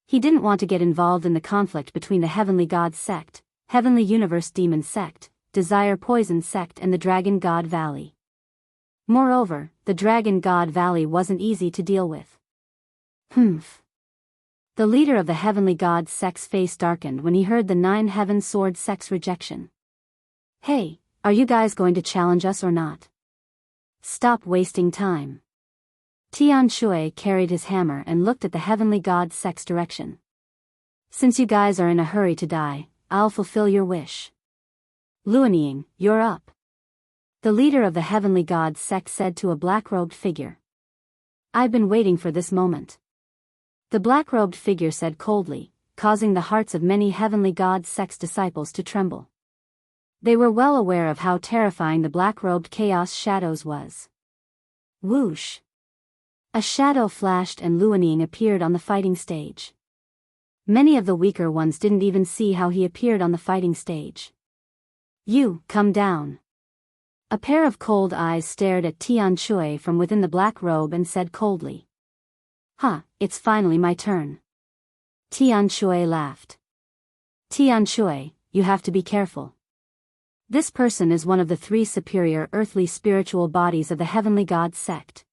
He didn't want to get involved in the conflict between the Heavenly God sect, Heavenly Universe Demon sect, Desire Poison sect and the Dragon God Valley. Moreover, the Dragon God Valley wasn't easy to deal with. Humph. The leader of the Heavenly God sect's face darkened when he heard the 9 Heaven Sword sect's rejection. Hey, are you guys going to challenge us or not? Stop wasting time. Tian Shui carried his hammer and looked at the Heavenly God sect's direction. Since you guys are in a hurry to die, I'll fulfill your wish. Luanying, you're up. The leader of the Heavenly God sect said to a black-robed figure. I've been waiting for this moment. The black-robed figure said coldly, causing the hearts of many Heavenly God sect's disciples to tremble. They were well aware of how terrifying the black-robed chaos shadows was. Whoosh! A shadow flashed and Luanying appeared on the fighting stage. Many of the weaker ones didn't even see how he appeared on the fighting stage. You, come down. A pair of cold eyes stared at Tian Shui from within the black robe and said coldly. It's finally my turn. Tian Shui laughed. Tian Shui, you have to be careful. This person is one of the 3 superior earthly spiritual bodies of the Heavenly God sect.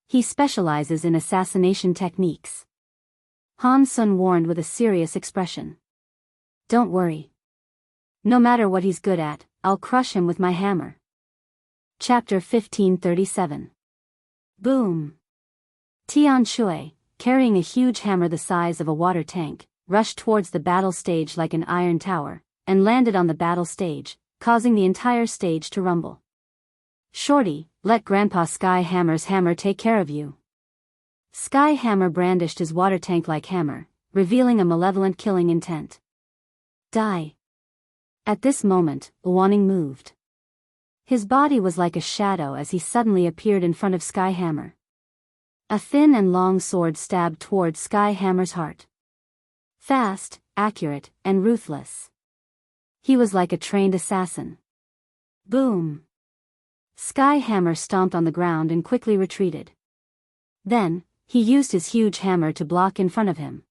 He specializes in assassination techniques. Han Sun warned with a serious expression. Don't worry. No matter what he's good at, I'll crush him with my hammer. Chapter 1537. Boom! Tian Shui, carrying a huge hammer the size of a water tank, rushed towards the battle stage like an iron tower, and landed on the battle stage, causing the entire stage to rumble. Shorty, let Grandpa Sky Hammer's hammer take care of you. Sky Hammer brandished his water tank-like hammer, revealing a malevolent killing intent. Die. At this moment, Luanying moved. His body was like a shadow as he suddenly appeared in front of Sky Hammer. A thin and long sword stabbed towards Sky Hammer's heart. Fast, accurate, and ruthless. He was like a trained assassin. Boom! Sky Hammer stomped on the ground and quickly retreated. Then, he used his huge hammer to block in front of him.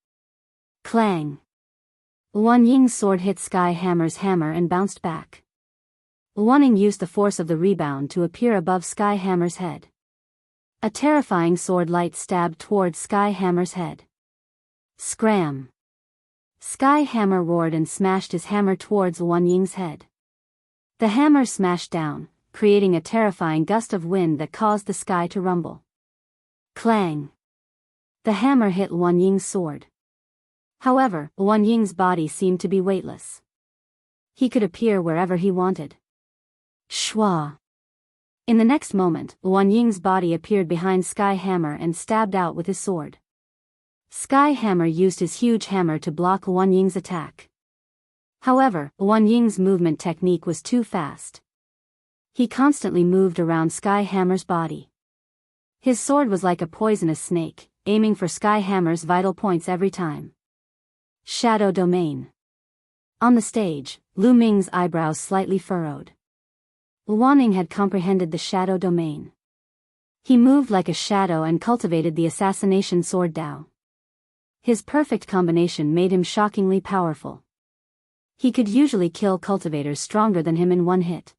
Clang! Wan Ying's sword hit Sky Hammer's hammer and bounced back. Wan Ying used the force of the rebound to appear above Sky Hammer's head. A terrifying sword light stabbed towards Sky Hammer's head. Scram! Sky Hammer roared and smashed his hammer towards Wan Ying's head. The hammer smashed down, creating a terrifying gust of wind that caused the sky to rumble. Clang! The hammer hit Wan Ying's sword. However, Wan Ying's body seemed to be weightless. He could appear wherever he wanted. Shwa! In the next moment, Wan Ying's body appeared behind Sky Hammer and stabbed out with his sword. Sky Hammer used his huge hammer to block Wan Ying's attack. However, Wan Ying's movement technique was too fast. He constantly moved around Sky Hammer's body. His sword was like a poisonous snake, aiming for Sky Hammer's vital points every time. Shadow Domain. On the stage, Lu Ming's eyebrows slightly furrowed. Wan Ying had comprehended the Shadow Domain. He moved like a shadow and cultivated the assassination sword Dao. His perfect combination made him shockingly powerful. He could usually kill cultivators stronger than him in one hit.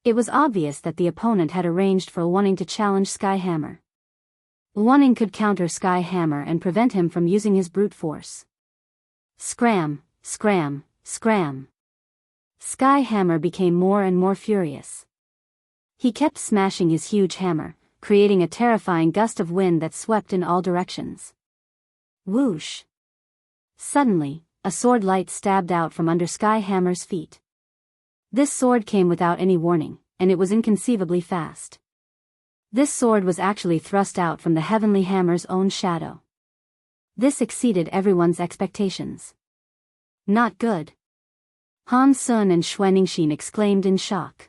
It was obvious that the opponent had arranged for Wan Ying to challenge Sky Hammer. Wan Ying could counter Sky Hammer and prevent him from using his brute force. Scram, scram, scram. Sky Hammer became more and more furious. He kept smashing his huge hammer, creating a terrifying gust of wind that swept in all directions. Whoosh! Suddenly, a sword light stabbed out from under Sky Hammer's feet. This sword came without any warning, and it was inconceivably fast. This sword was actually thrust out from the Heavenly Hammer's own shadow. This exceeded everyone's expectations. Not good. Han Sun and Xue Ningxin exclaimed in shock.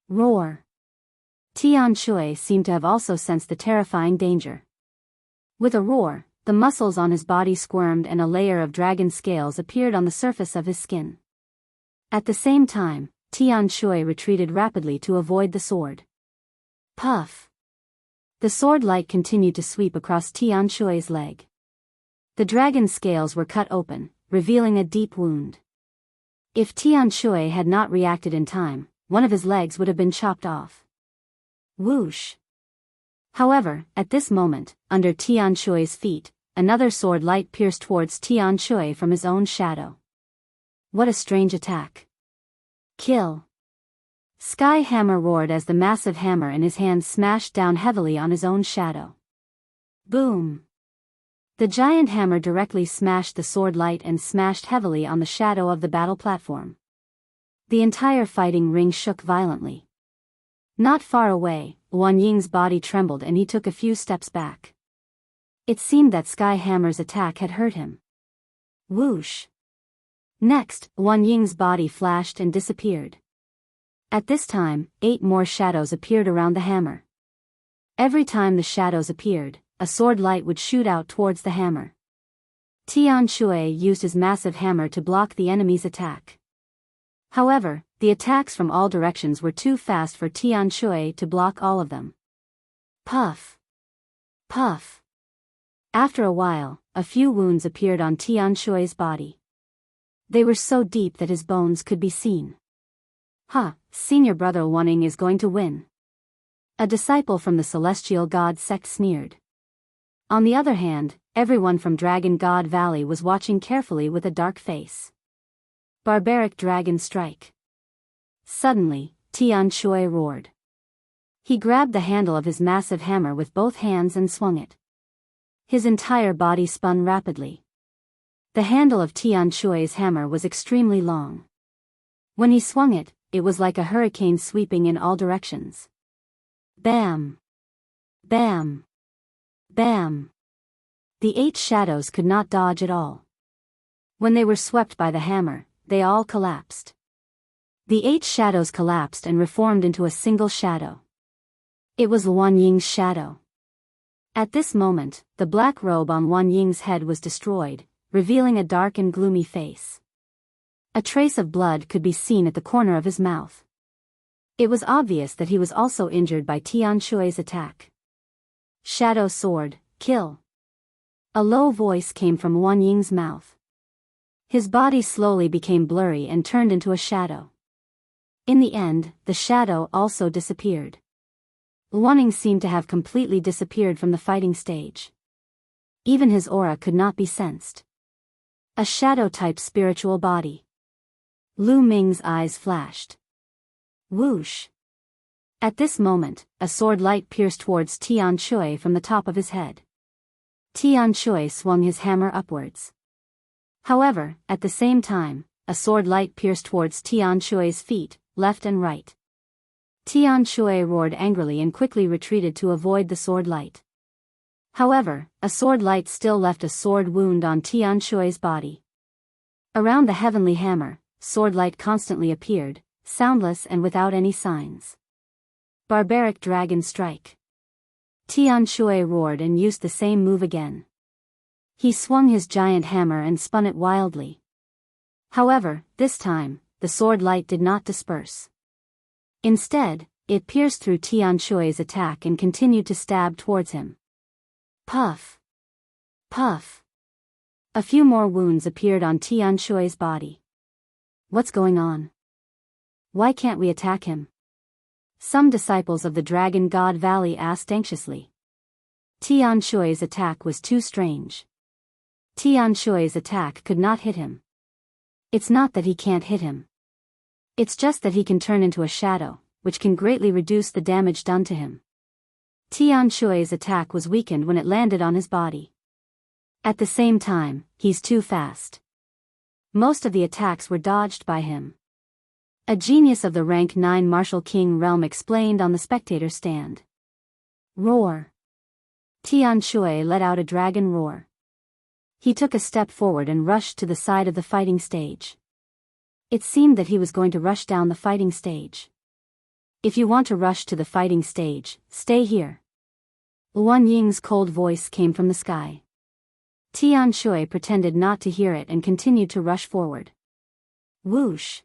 Roar! Tian Shui seemed to have also sensed the terrifying danger. With a roar, the muscles on his body squirmed and a layer of dragon scales appeared on the surface of his skin. At the same time, Tian Shui retreated rapidly to avoid the sword. Puff! The sword light continued to sweep across Tian Shui's leg. The dragon scales were cut open, revealing a deep wound. If Tian Shui had not reacted in time, one of his legs would have been chopped off. Whoosh! However, at this moment, under Tian Shui's feet, another sword light pierced towards Tian Shui from his own shadow. What a strange attack. Kill! Sky Hammer roared as the massive hammer in his hand smashed down heavily on his own shadow. Boom! The giant hammer directly smashed the sword light and smashed heavily on the shadow of the battle platform. The entire fighting ring shook violently. Not far away, Wan Ying's body trembled and he took a few steps back. It seemed that Sky Hammer's attack had hurt him. Whoosh! Next, Wan Ying's body flashed and disappeared. At this time, 8 more shadows appeared around the hammer. Every time the shadows appeared, a sword light would shoot out towards the hammer. Tian Shui used his massive hammer to block the enemy's attack. However, the attacks from all directions were too fast for Tian Shui to block all of them. Puff! Puff! After a while, a few wounds appeared on Tian Shui's body. They were so deep that his bones could be seen. Senior brother Wan Ying is going to win. A disciple from the Celestial God sect sneered. On the other hand, everyone from Dragon God Valley was watching carefully with a dark face. Barbaric Dragon Strike. Suddenly, Tian Shui roared. He grabbed the handle of his massive hammer with both hands and swung it. His entire body spun rapidly. The handle of Tian Shui's hammer was extremely long. When he swung it, it was like a hurricane sweeping in all directions. Bam! Bam! Bam! The 8 shadows could not dodge at all. When they were swept by the hammer, they all collapsed. The 8 shadows collapsed and reformed into a single shadow. It was Wan Ying's shadow. At this moment, the black robe on Wan Ying's head was destroyed, revealing a dark and gloomy face. A trace of blood could be seen at the corner of his mouth. It was obvious that he was also injured by Tian Shui's attack. Shadow Sword, kill! A low voice came from Wan Ying's mouth. His body slowly became blurry and turned into a shadow. In the end, the shadow also disappeared. Wan Ying seemed to have completely disappeared from the fighting stage. Even his aura could not be sensed. A shadow-type spiritual body. Lu Ming's eyes flashed. Whoosh! At this moment, a sword light pierced towards Tian Shui from the top of his head. Tian Shui swung his hammer upwards. However, at the same time, a sword light pierced towards Tian Shui's feet, left and right. Tian Shui roared angrily and quickly retreated to avoid the sword light. However, a sword light still left a sword wound on Tian Shui's body. Around the heavenly hammer, sword light constantly appeared, soundless and without any signs. Barbaric Dragon Strike. Tian Shui roared and used the same move again. He swung his giant hammer and spun it wildly. However, this time, the sword light did not disperse. Instead, it pierced through Tian Shui's attack and continued to stab towards him. Puff! Puff! A few more wounds appeared on Tian Shui's body. What's going on? Why can't we attack him? Some disciples of the Dragon God Valley asked anxiously. Tian Shui's attack was too strange. Tian Shui's attack could not hit him. It's not that he can't hit him. It's just that he can turn into a shadow, which can greatly reduce the damage done to him. Tian Shui's attack was weakened when it landed on his body. At the same time, he's too fast. Most of the attacks were dodged by him. A genius of the rank 9 Martial King realm explained on the spectator stand. Roar! Tian Shui let out a dragon roar. He took a step forward and rushed to the side of the fighting stage. It seemed that he was going to rush down the fighting stage. If you want to rush to the fighting stage, stay here. Wan Ying's cold voice came from the sky. Tian Shui pretended not to hear it and continued to rush forward. Whoosh!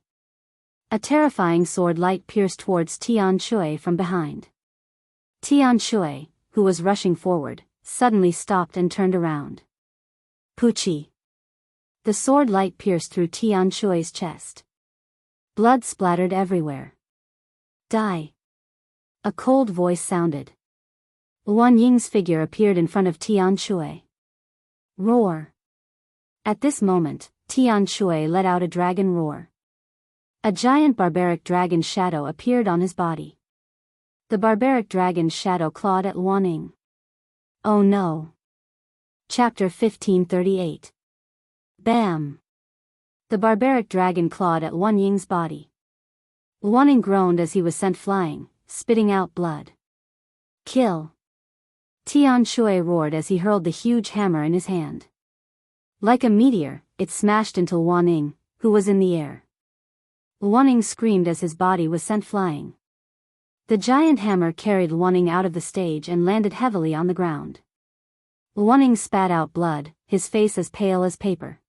A terrifying sword light pierced towards Tian Shui from behind. Tian Shui, who was rushing forward, suddenly stopped and turned around. Puchi! The sword light pierced through Tian Shui's chest. Blood splattered everywhere. Die! A cold voice sounded. Wan Ying's figure appeared in front of Tian Shui. Roar! At this moment, Tian Shui let out a dragon roar. A giant barbaric dragon shadow appeared on his body. The barbaric dragon's shadow clawed at Wan Ying. Oh no! Chapter 1538. Bam! The barbaric dragon clawed at Wan Ying's body. Wan Ying groaned as he was sent flying, spitting out blood. Kill! Tian Shui roared as he hurled the huge hammer in his hand. Like a meteor, it smashed into Wan Ying, who was in the air. Wan Ying screamed as his body was sent flying. The giant hammer carried Wan Ying out of the stage and landed heavily on the ground. Wan Ying spat out blood, his face as pale as paper.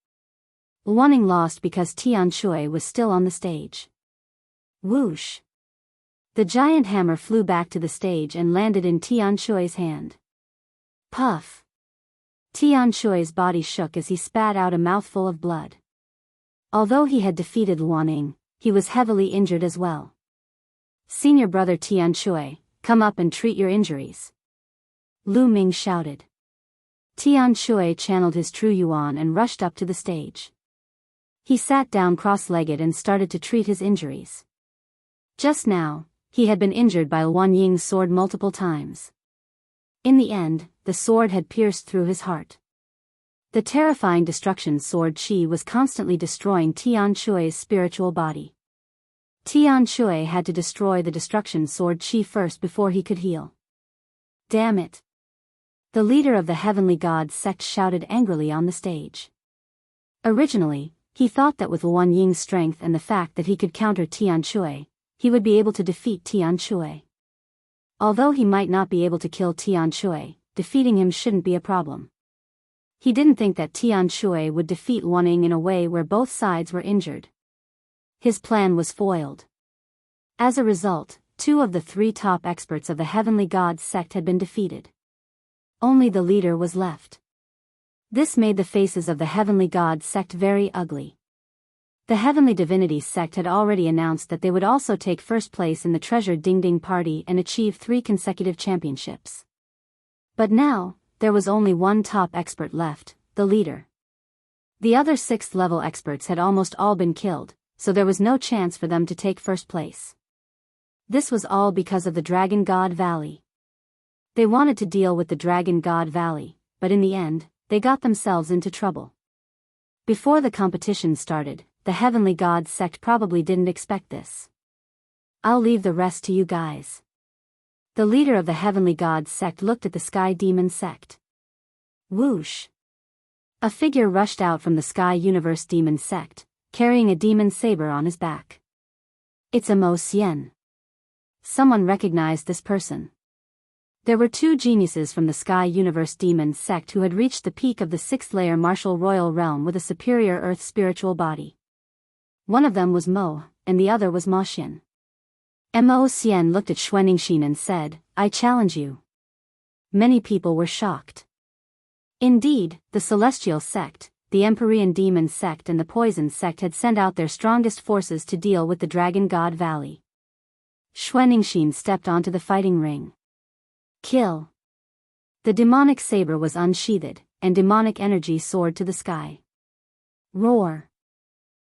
Wan Ying lost because Tian Shui was still on the stage. Whoosh! The giant hammer flew back to the stage and landed in Tian Shui's hand. Puff! Tian Shui's body shook as he spat out a mouthful of blood. Although he had defeated Wan Ying, he was heavily injured as well. Senior brother Tian Shui, come up and treat your injuries. Lu Ming shouted. Tian Shui channeled his true yuan and rushed up to the stage. He sat down cross-legged and started to treat his injuries. Just now, he had been injured by Wan Ying's sword multiple times. In the end, the sword had pierced through his heart. The terrifying destruction sword Qi was constantly destroying Tian Shui's spiritual body. Tian Shui had to destroy the destruction sword Qi first before he could heal. Damn it! The leader of the heavenly gods sect shouted angrily on the stage. Originally, he thought that with Wan Ying's strength and the fact that he could counter Tian Shui, he would be able to defeat Tian Shui. Although he might not be able to kill Tian Shui, defeating him shouldn't be a problem. He didn't think that Tian Shui would defeat Wan Ying in a way where both sides were injured. His plan was foiled. As a result, 2 of the 3 top experts of the Heavenly Gods sect had been defeated. Only the leader was left. This made the faces of the Heavenly God sect very ugly. The Heavenly Divinities sect had already announced that they would also take first place in the Treasure Ding Ding Party and achieve 3 consecutive championships. But now, there was only one top expert left, the leader. The other 6th level experts had almost all been killed, so there was no chance for them to take first place. This was all because of the Dragon God Valley. They wanted to deal with the Dragon God Valley, but in the end, they got themselves into trouble. Before the competition started, the Heavenly God sect probably didn't expect this. I'll leave the rest to you guys. The leader of the Heavenly God sect looked at the Sky Demon sect. Whoosh! A figure rushed out from the Sky Universe Demon sect, carrying a demon saber on his back. It's Immerse. Someone recognized this person. There were 2 geniuses from the Sky Universe Demon sect who had reached the peak of the 6th layer martial royal realm with a superior earth spiritual body. One of them was Mo, and the other was Ma Xin. Mo looked at Xuanixin and said, I challenge you. Many people were shocked. Indeed, the Celestial sect, the Empyrean Demon sect and the Poison sect had sent out their strongest forces to deal with the Dragon God Valley. Xuanixin stepped onto the fighting ring. Kill. The demonic saber was unsheathed, and demonic energy soared to the sky. Roar.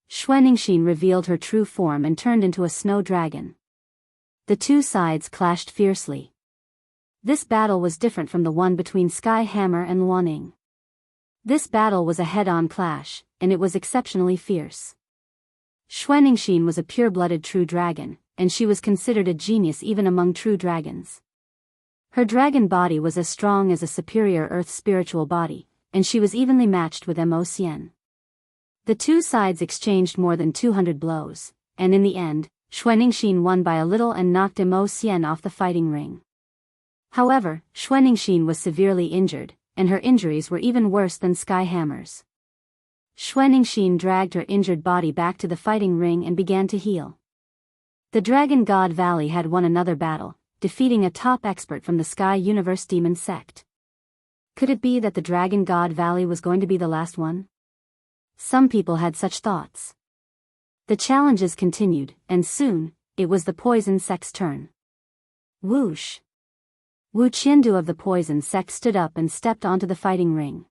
Xuanixin revealed her true form and turned into a snow dragon. The 2 sides clashed fiercely. This battle was different from the one between Sky Hammer and Luaning. This battle was a head-on clash, and it was exceptionally fierce. Xuanixin was a pure-blooded true dragon, and she was considered a genius even among true dragons. Her dragon body was as strong as a superior earth spiritual body, and she was evenly matched with Mo. The 2 sides exchanged more than 200 blows, and in the end, Xuanixin won by a little and knocked Mo off the fighting ring. However, Xuanixin was severely injured, and her injuries were even worse than Sky Hammer's. Xuanixin dragged her injured body back to the fighting ring and began to heal. The Dragon God Valley had won another battle, defeating a top expert from the Sky Universe Demon sect. Could it be that the Dragon God Valley was going to be the last one? Some people had such thoughts. The challenges continued, and soon, it was the Poison sect's turn. Whoosh! Wu Qiandu of the Poison sect stood up and stepped onto the fighting ring.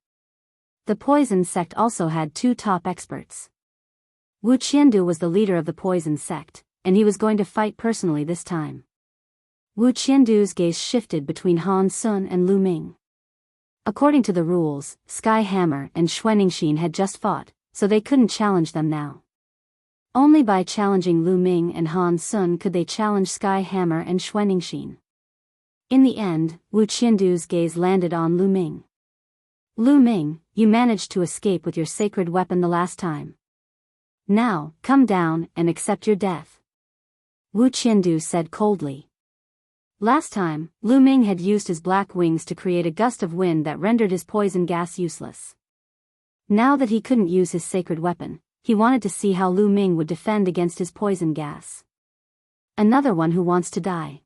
The Poison sect also had 2 top experts. Wu Qiandu was the leader of the Poison sect, and he was going to fight personally this time. Wu Qiandu's gaze shifted between Han Sun and Lu Ming. According to the rules, Sky Hammer and Xuanixin had just fought, so they couldn't challenge them now. Only by challenging Lu Ming and Han Sun could they challenge Sky Hammer and Xuanixin. In the end, Wu Qiandu's gaze landed on Lu Ming. Lu Ming, you managed to escape with your sacred weapon the last time. Now, come down and accept your death. Wu Qiandu said coldly. Last time, Lu Ming had used his black wings to create a gust of wind that rendered his poison gas useless. Now that he couldn't use his sacred weapon, he wanted to see how Lu Ming would defend against his poison gas. Another one who wants to die.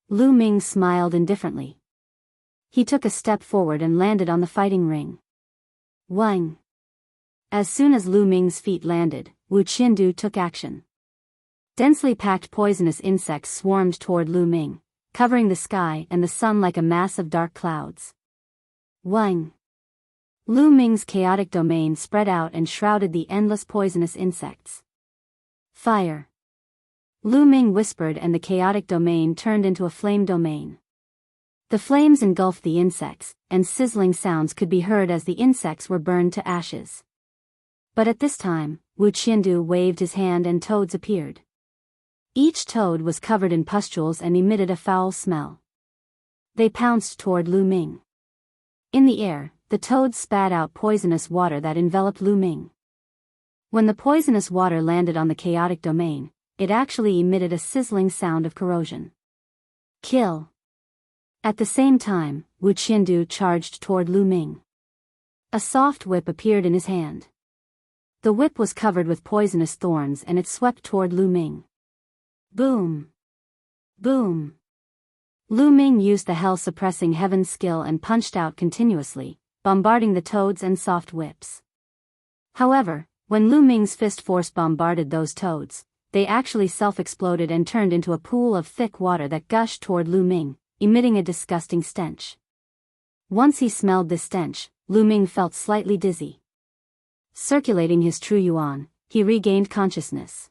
Lu Ming smiled indifferently. He took a step forward and landed on the fighting ring. Wang! As soon as Lu Ming's feet landed, Wu Qiandu took action. Densely packed poisonous insects swarmed toward Lu Ming, covering the sky and the sun like a mass of dark clouds. Wang! Lu Ming's chaotic domain spread out and shrouded the endless poisonous insects. Fire! Lu Ming whispered and the chaotic domain turned into a flame domain. The flames engulfed the insects, and sizzling sounds could be heard as the insects were burned to ashes. But at this time, Wu Qiandu waved his hand and toads appeared. Each toad was covered in pustules and emitted a foul smell. They pounced toward Lu Ming. In the air, the toads spat out poisonous water that enveloped Lu Ming. When the poisonous water landed on the chaotic domain, it actually emitted a sizzling sound of corrosion. Kill! At the same time, Wu Qiandu charged toward Lu Ming. A soft whip appeared in his hand. The whip was covered with poisonous thorns and it swept toward Lu Ming. Boom! Boom! Lu Ming used the hell-suppressing heaven skill and punched out continuously, bombarding the toads and soft whips. However, when Lu Ming's fist force bombarded those toads, they actually self-exploded and turned into a pool of thick water that gushed toward Lu Ming, emitting a disgusting stench. Once he smelled this stench, Lu Ming felt slightly dizzy. Circulating his true yuan, he regained consciousness.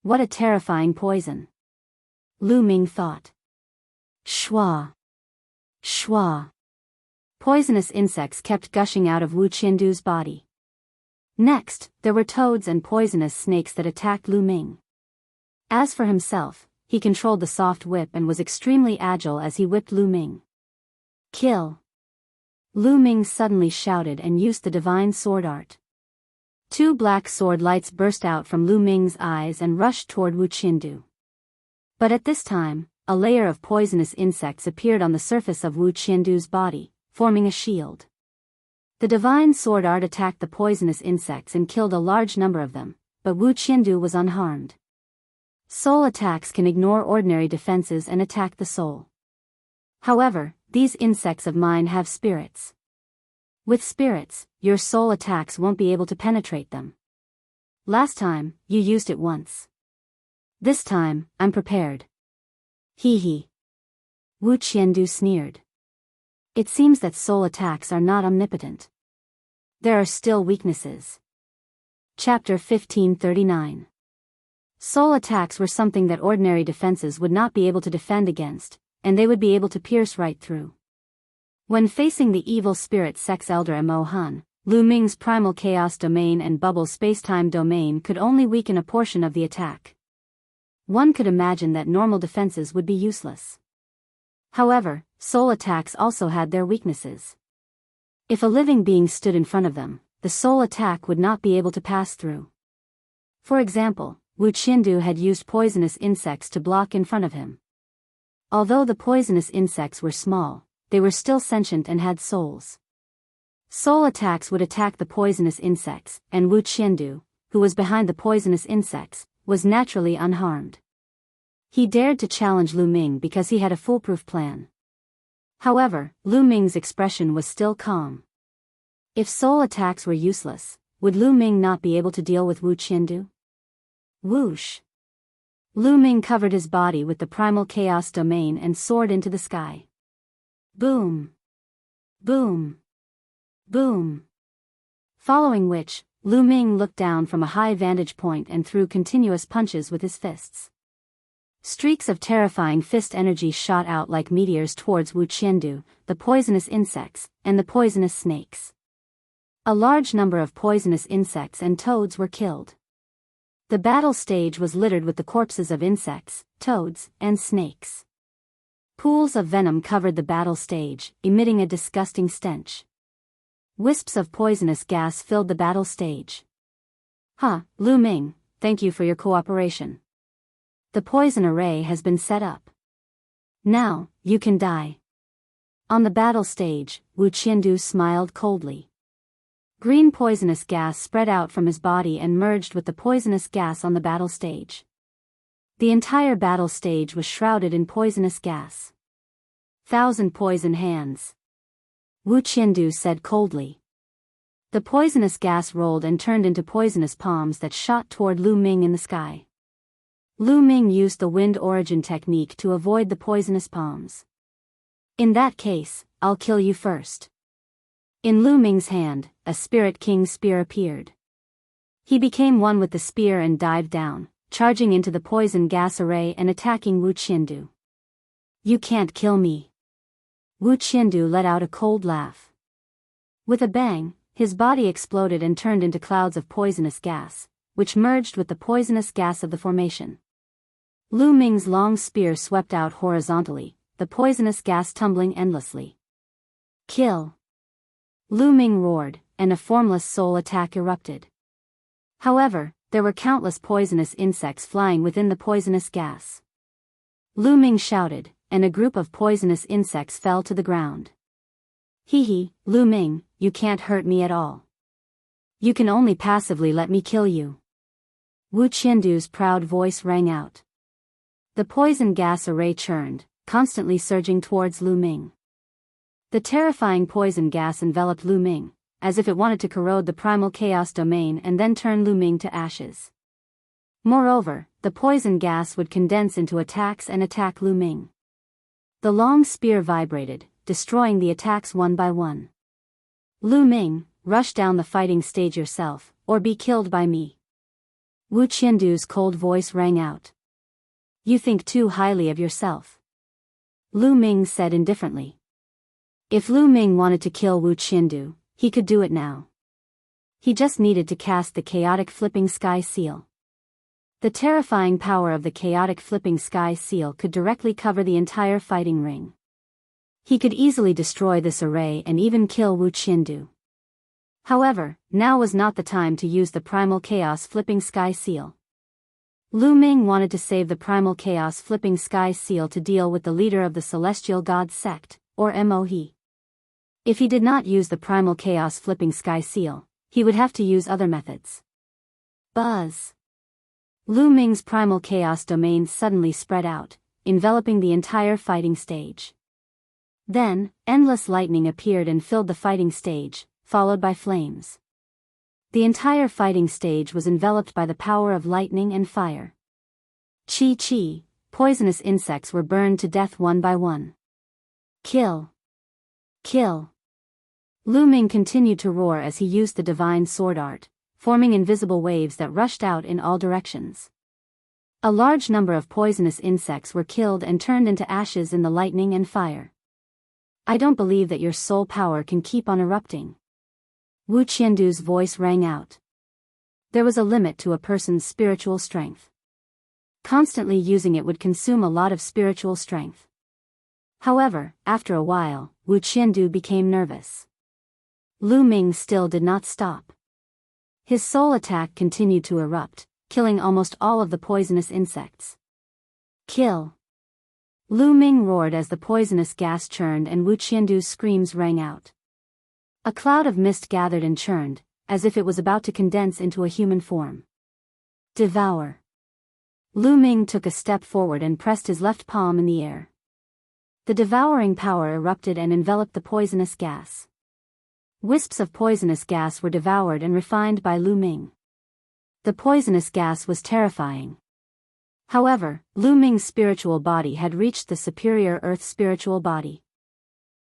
What a terrifying poison! Lu Ming thought. Shwa! Shwa! Poisonous insects kept gushing out of Wu Qiandu's body. Next, there were toads and poisonous snakes that attacked Lu Ming. As for himself, he controlled the soft whip and was extremely agile as he whipped Lu Ming. Kill! Lu Ming suddenly shouted and used the divine sword art. 2 black sword lights burst out from Lu Ming's eyes and rushed toward Wu Qiandu. But at this time, a layer of poisonous insects appeared on the surface of Wu Qiandu's body, forming a shield. The divine sword art attacked the poisonous insects and killed a large number of them, but Wu Qiandu was unharmed. Soul attacks can ignore ordinary defenses and attack the soul. However, these insects of mine have spirits. With spirits, your soul attacks won't be able to penetrate them. Last time, you used it once. This time, I'm prepared. Hee hee. Wu Qiandu sneered. It seems that soul attacks are not omnipotent. There are still weaknesses. Chapter 1539. Soul attacks were something that ordinary defenses would not be able to defend against, and they would be able to pierce right through. When facing the evil spirit sex elder Mo Han, Lu Ming's primal chaos domain and bubble spacetime domain could only weaken a portion of the attack. One could imagine that normal defenses would be useless. However, soul attacks also had their weaknesses. If a living being stood in front of them, the soul attack would not be able to pass through. For example, Wu Qiandu had used poisonous insects to block in front of him. Although the poisonous insects were small, they were still sentient and had souls. Soul attacks would attack the poisonous insects, and Wu Qiandu, who was behind the poisonous insects, was naturally unharmed. He dared to challenge Lu Ming because he had a foolproof plan. However, Lu Ming's expression was still calm. If soul attacks were useless, would Lu Ming not be able to deal with Wu Qiandu? Whoosh! Lu Ming covered his body with the primal chaos domain and soared into the sky. Boom! Boom! Boom! Following which, Lu Ming looked down from a high vantage point and threw continuous punches with his fists. Streaks of terrifying fist energy shot out like meteors towards Wu Qiandu, the poisonous insects, and the poisonous snakes. A large number of poisonous insects and toads were killed. The battle stage was littered with the corpses of insects, toads, and snakes. Pools of venom covered the battle stage, emitting a disgusting stench. Wisps of poisonous gas filled the battle stage. Lu Ming, thank you for your cooperation. The poison array has been set up. Now, you can die. On the battle stage, Wu Qiandu smiled coldly. Green poisonous gas spread out from his body and merged with the poisonous gas on the battle stage. The entire battle stage was shrouded in poisonous gas. 1,000 poison hands. Wu Qiandu said coldly. The poisonous gas rolled and turned into poisonous palms that shot toward Lu Ming in the sky. Lu Ming used the wind origin technique to avoid the poisonous palms. In that case, I'll kill you first. In Lu Ming's hand, a Spirit King spear appeared. He became one with the spear and dived down, charging into the poison gas array and attacking Wu Qiandu. You can't kill me. Wu Qiandu let out a cold laugh. With a bang, his body exploded and turned into clouds of poisonous gas, which merged with the poisonous gas of the formation. Lu Ming's long spear swept out horizontally, the poisonous gas tumbling endlessly. Kill! Lu Ming roared, and a formless soul attack erupted. However, there were countless poisonous insects flying within the poisonous gas. Lu Ming shouted, and a group of poisonous insects fell to the ground. Hee hee, Lu Ming, you can't hurt me at all. You can only passively let me kill you. Wu Qiandu's proud voice rang out. The poison gas array churned, constantly surging towards Lu Ming. The terrifying poison gas enveloped Lu Ming, as if it wanted to corrode the primal chaos domain and then turn Lu Ming to ashes. Moreover, the poison gas would condense into attacks and attack Lu Ming. The long spear vibrated, destroying the attacks one by one. Lu Ming, rush down the fighting stage yourself, or be killed by me. Wu Qiandu's cold voice rang out. You think too highly of yourself. Lu Ming said indifferently. If Lu Ming wanted to kill Wu Qiandu, he could do it now. He just needed to cast the chaotic flipping sky seal. The terrifying power of the chaotic flipping sky seal could directly cover the entire fighting ring. He could easily destroy this array and even kill Wu Qiandu. However, now was not the time to use the primal chaos flipping sky seal. Lu Ming wanted to save the primal chaos flipping sky seal to deal with the leader of the celestial god sect, or Mohe. If he did not use the primal chaos flipping sky seal, he would have to use other methods. Buzz. Lu Ming's primal chaos domain suddenly spread out, enveloping the entire fighting stage. Then, endless lightning appeared and filled the fighting stage, followed by flames. The entire fighting stage was enveloped by the power of lightning and fire. Chi, poisonous insects were burned to death one by one. Kill! Kill! Lu Ming continued to roar as he used the divine sword art, forming invisible waves that rushed out in all directions. A large number of poisonous insects were killed and turned into ashes in the lightning and fire. I don't believe that your soul power can keep on erupting. Wu Qiandu's voice rang out. There was a limit to a person's spiritual strength. Constantly using it would consume a lot of spiritual strength. However, after a while, Wu Qiandu became nervous. Lu Ming still did not stop. His soul attack continued to erupt, killing almost all of the poisonous insects. Kill! Lu Ming roared as the poisonous gas churned and Wu Qiandu's screams rang out. A cloud of mist gathered and churned, as if it was about to condense into a human form. Devour! Lu Ming took a step forward and pressed his left palm in the air. The devouring power erupted and enveloped the poisonous gas. Wisps of poisonous gas were devoured and refined by Lu Ming. The poisonous gas was terrifying. However, Lu Ming's spiritual body had reached the superior earth spiritual body.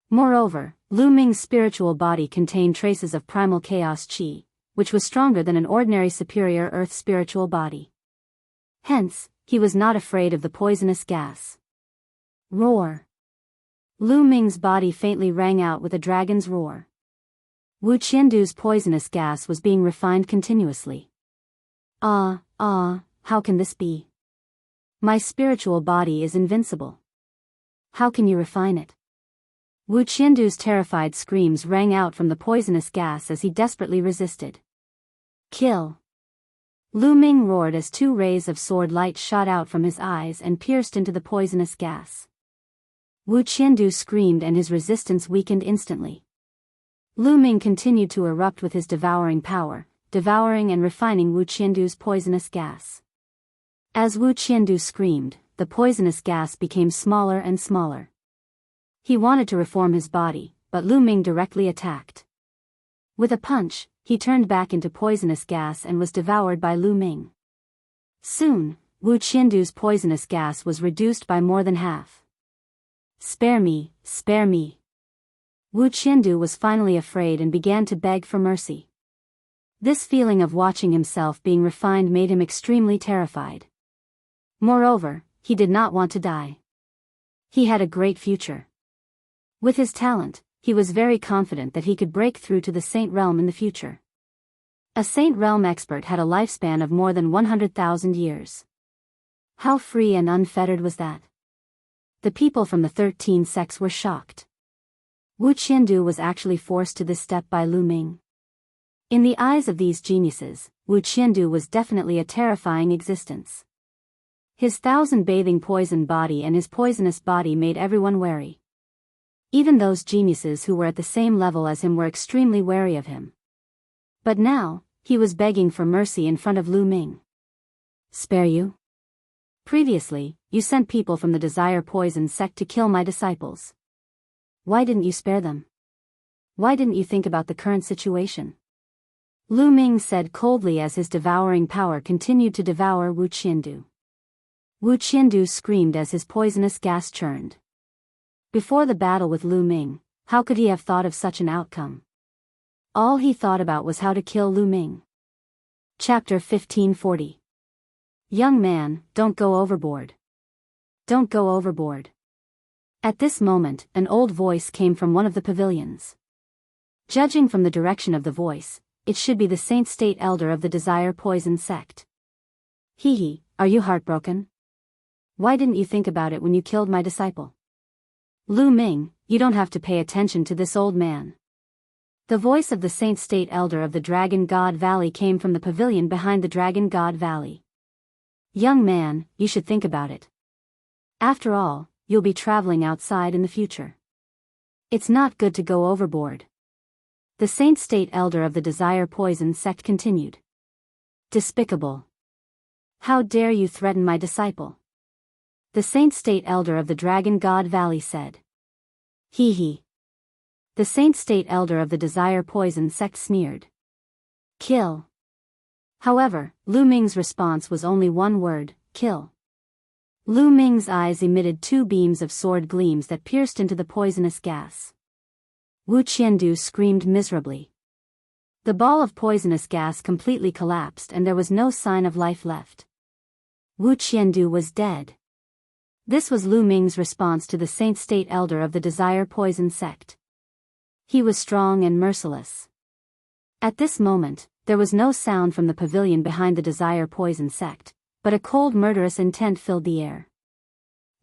Moreover, Lu Ming's spiritual body contained traces of primal chaos chi, which was stronger than an ordinary superior earth spiritual body. Hence, he was not afraid of the poisonous gas. Roar! Lu Ming's body faintly rang out with a dragon's roar. Wu Qiandu's poisonous gas was being refined continuously. How can this be? My spiritual body is invincible. How can you refine it? Wu Qiandu's terrified screams rang out from the poisonous gas as he desperately resisted. Kill! Lu Ming roared as two rays of sword light shot out from his eyes and pierced into the poisonous gas. Wu Qiandu screamed and his resistance weakened instantly. Lu Ming continued to erupt with his devouring power, devouring and refining Wu Qiandu's poisonous gas. As Wu Qiandu screamed, the poisonous gas became smaller and smaller. He wanted to reform his body, but Lu Ming directly attacked. With a punch, he turned back into poisonous gas and was devoured by Lu Ming. Soon, Wu Qiandu's poisonous gas was reduced by more than half. Spare me, spare me. Wu Qiandu was finally afraid and began to beg for mercy. This feeling of watching himself being refined made him extremely terrified. Moreover, he did not want to die. He had a great future. With his talent, he was very confident that he could break through to the Saint Realm in the future. A Saint Realm expert had a lifespan of more than 100,000 years. How free and unfettered was that? The people from the 13 sects were shocked. Wu Qiandu was actually forced to this step by Lu Ming. In the eyes of these geniuses, Wu Qiandu was definitely a terrifying existence. His thousand-bathing poison body and his poisonous body made everyone wary. Even those geniuses who were at the same level as him were extremely wary of him. But now, he was begging for mercy in front of Lu Ming. Spare you? Previously, you sent people from the Desire Poison sect to kill my disciples. Why didn't you spare them? Why didn't you think about the current situation? Lu Ming said coldly as his devouring power continued to devour Wu Qiandu. Wu Qiandu screamed as his poisonous gas churned. Before the battle with Lu Ming, how could he have thought of such an outcome? All he thought about was how to kill Lu Ming. Chapter 1540. Young man, don't go overboard. Don't go overboard. At this moment, an old voice came from one of the pavilions. Judging from the direction of the voice, it should be the Saint State Elder of the Desire Poison sect. Hee, are you heartbroken? Why didn't you think about it when you killed my disciple? Lu Ming, you don't have to pay attention to this old man. The voice of the Saint State Elder of the Dragon God Valley came from the pavilion behind the Dragon God Valley. Young man, you should think about it. After all, you'll be traveling outside in the future. It's not good to go overboard. The Saint State Elder of the Desire Poison sect continued. Despicable. How dare you threaten my disciple? The Saint State Elder of the Dragon God Valley said. Hee. The Saint State Elder of the Desire Poison sect sneered. Kill. However, Lu Ming's response was only one word, kill. Lu Ming's eyes emitted two beams of sword gleams that pierced into the poisonous gas. Wu Qiandu screamed miserably. The ball of poisonous gas completely collapsed and there was no sign of life left. Wu Qiandu was dead. This was Lu Ming's response to the Saint State Elder of the Desire Poison sect. He was strong and merciless. At this moment, there was no sound from the pavilion behind the Desire Poison sect, but a cold murderous intent filled the air.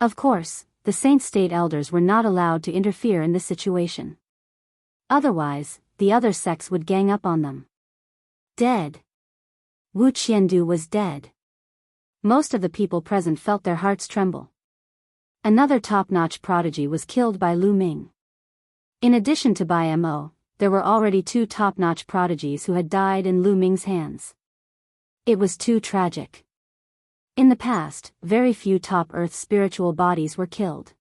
Of course, the Saint State Elders were not allowed to interfere in this situation. Otherwise, the other sects would gang up on them. Dead. Wu Qiandu was dead. Most of the people present felt their hearts tremble. Another top-notch prodigy was killed by Lu Ming. In addition to Bai Mo, there were already two top-notch prodigies who had died in Lu Ming's hands. It was too tragic. In the past, very few top Earth spiritual bodies were killed.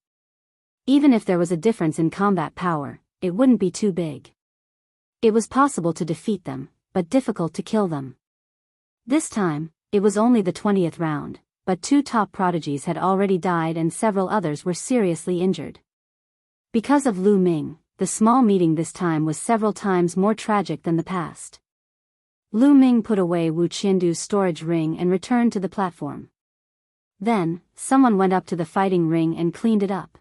Even if there was a difference in combat power, it wouldn't be too big. It was possible to defeat them, but difficult to kill them. This time, it was only the 20th round, but two top prodigies had already died and several others were seriously injured. Because of Lu Ming, the small meeting this time was several times more tragic than the past. Lu Ming put away Wu Qiandu's storage ring and returned to the platform. Then, someone went up to the fighting ring and cleaned it up.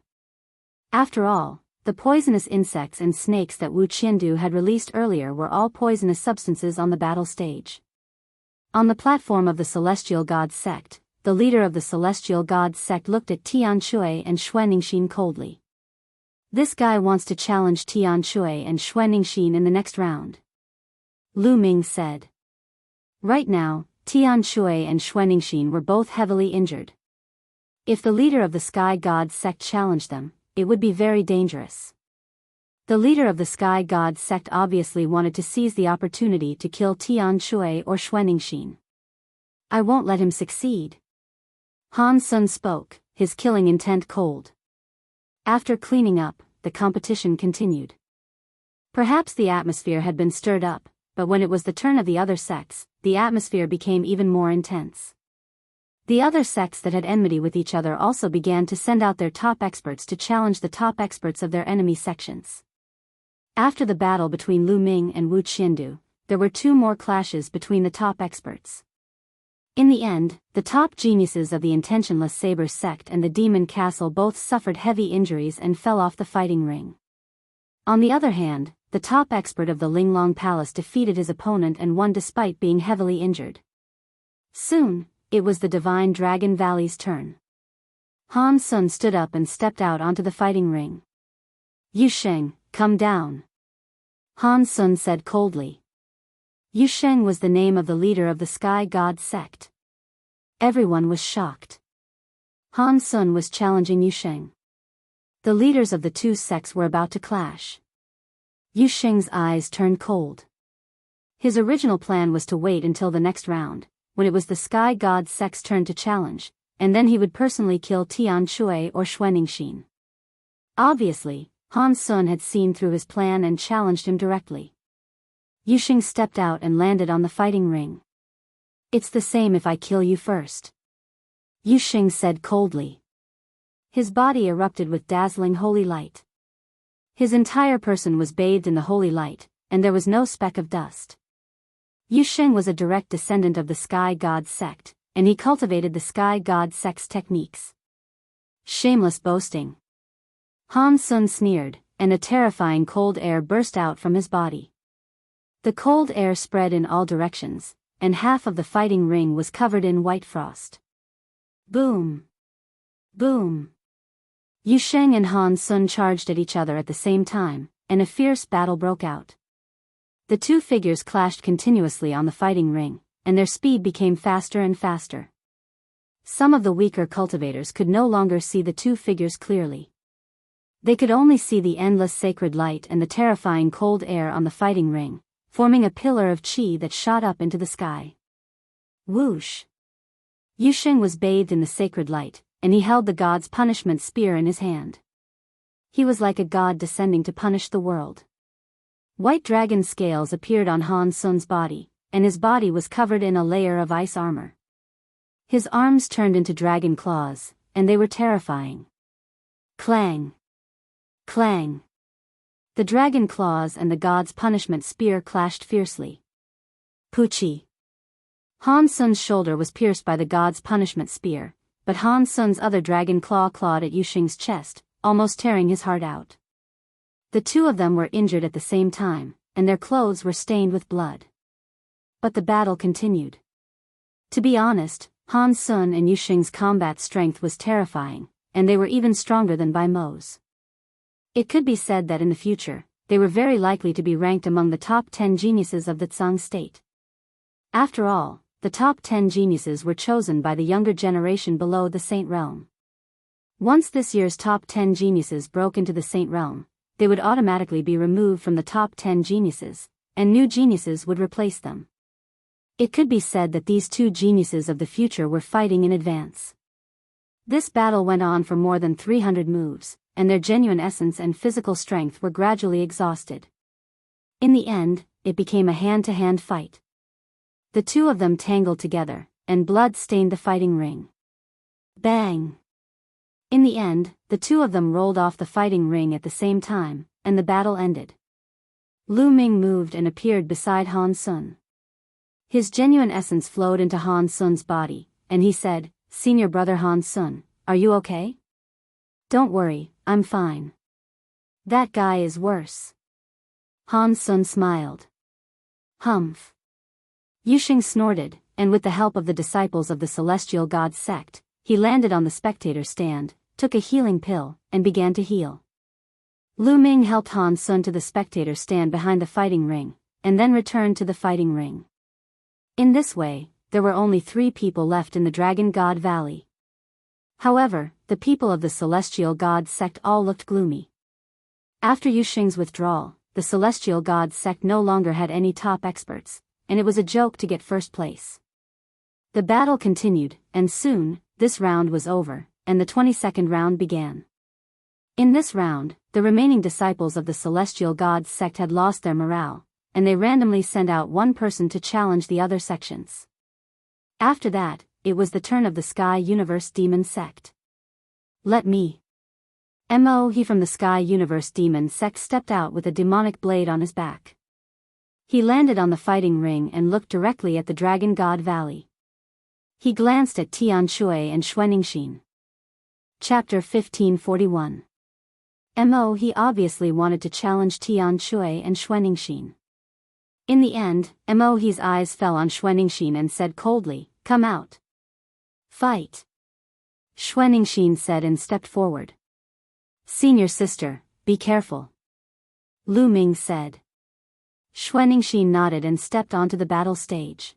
After all, the poisonous insects and snakes that Wu Qiandu had released earlier were all poisonous substances on the battle stage. On the platform of the Celestial God sect, the leader of the Celestial God sect looked at Tian Shui and Xue Ningxin coldly. This guy wants to challenge Tian Shui and Xue Ningxin in the next round. Lu Ming said. Right now, Tian Shui and Xue Ningxin were both heavily injured. If the leader of the Sky God sect challenged them, it would be very dangerous. The leader of the Sky God sect obviously wanted to seize the opportunity to kill Tian Shui or Xue Ningxin. I won't let him succeed. Han Sun spoke, his killing intent cold. After cleaning up, the competition continued. Perhaps the atmosphere had been stirred up, but when it was the turn of the other sects, the atmosphere became even more intense. The other sects that had enmity with each other also began to send out their top experts to challenge the top experts of their enemy sections. After the battle between Lu Ming and Wu Qiandu, there were two more clashes between the top experts. In the end, the top geniuses of the Intentionless Saber sect and the Demon Castle both suffered heavy injuries and fell off the fighting ring. On the other hand, the top expert of the Linglong Palace defeated his opponent and won despite being heavily injured. Soon, it was the Divine Dragon Valley's turn. Han Sun stood up and stepped out onto the fighting ring. Yu Sheng, come down. Han Sun said coldly. Yu Sheng was the name of the leader of the Sky God sect. Everyone was shocked. Han Sun was challenging Yu Sheng. The leaders of the two sects were about to clash. Yu Sheng's eyes turned cold. His original plan was to wait until the next round, when it was the Sky God sect's turn to challenge, and then he would personally kill Tian Shui or Xue Ningxin. Obviously, Han Sun had seen through his plan and challenged him directly. Yusheng stepped out and landed on the fighting ring. "It's the same if I kill you first," Yusheng said coldly. His body erupted with dazzling holy light. His entire person was bathed in the holy light, and there was no speck of dust. Yusheng was a direct descendant of the Sky God sect, and he cultivated the Sky God sect's techniques. Shameless boasting. Han Sun sneered, and a terrifying cold air burst out from his body. The cold air spread in all directions, and half of the fighting ring was covered in white frost. Boom! Boom! Yusheng and Han Sun charged at each other at the same time, and a fierce battle broke out. The two figures clashed continuously on the fighting ring, and their speed became faster and faster. Some of the weaker cultivators could no longer see the two figures clearly. They could only see the endless sacred light and the terrifying cold air on the fighting ring, forming a pillar of qi that shot up into the sky. Whoosh! Yusheng was bathed in the sacred light, and he held the god's punishment spear in his hand. He was like a god descending to punish the world. White dragon scales appeared on Han Sun's body, and his body was covered in a layer of ice armor. His arms turned into dragon claws, and they were terrifying. Clang! Clang! The dragon claws and the god's punishment spear clashed fiercely. Puchi! Han Sun's shoulder was pierced by the god's punishment spear, but Han Sun's other dragon claw clawed at Yusheng's chest, almost tearing his heart out. The two of them were injured at the same time, and their clothes were stained with blood. But the battle continued. To be honest, Han Sun and Yusheng's combat strength was terrifying, and they were even stronger than Bai Mo's. It could be said that in the future, they were very likely to be ranked among the top 10 geniuses of the Tsang state. After all, the top 10 geniuses were chosen by the younger generation below the Saint Realm. Once this year's top 10 geniuses broke into the Saint Realm, they would automatically be removed from the top 10 geniuses, and new geniuses would replace them. It could be said that these two geniuses of the future were fighting in advance. This battle went on for more than 300 moves, and their genuine essence and physical strength were gradually exhausted. In the end, it became a hand-to-hand fight. The two of them tangled together, and blood stained the fighting ring. Bang! In the end, the two of them rolled off the fighting ring at the same time, and the battle ended. Lu Ming moved and appeared beside Han Sun. His genuine essence flowed into Han Sun's body, and he said, "Senior brother Han Sun, are you okay?" "Don't worry, I'm fine." "That guy is worse." Han Sun smiled. "Humph." Yusheng snorted, and with the help of the disciples of the Celestial God sect, he landed on the spectator stand, took a healing pill, and began to heal. Lu Ming helped Han Sun to the spectator stand behind the fighting ring, and then returned to the fighting ring. In this way, there were only 3 people left in the Dragon God Valley. However, the people of the Celestial God sect all looked gloomy. After Yusheng's withdrawal, the Celestial God sect no longer had any top experts, and it was a joke to get first place. The battle continued, and soon, this round was over, and the 22nd round began. In this round, the remaining disciples of the Celestial God sect had lost their morale, and they randomly sent out one person to challenge the other sections. After that, it was the turn of the Sky Universe Demon sect. "Let me." He from the Sky Universe Demon sect stepped out with a demonic blade on his back. He landed on the fighting ring and looked directly at the Dragon God Valley. He glanced at Tian Shui and Xuanixin. Chapter 1541. He obviously wanted to challenge Tian Shui and Xuanixin. In the end, He's eyes fell on Xuanixin and said coldly, "Come out. Fight." Xuanixin said and stepped forward. "Senior sister, be careful," Lu Ming said. Xuanixin nodded and stepped onto the battle stage.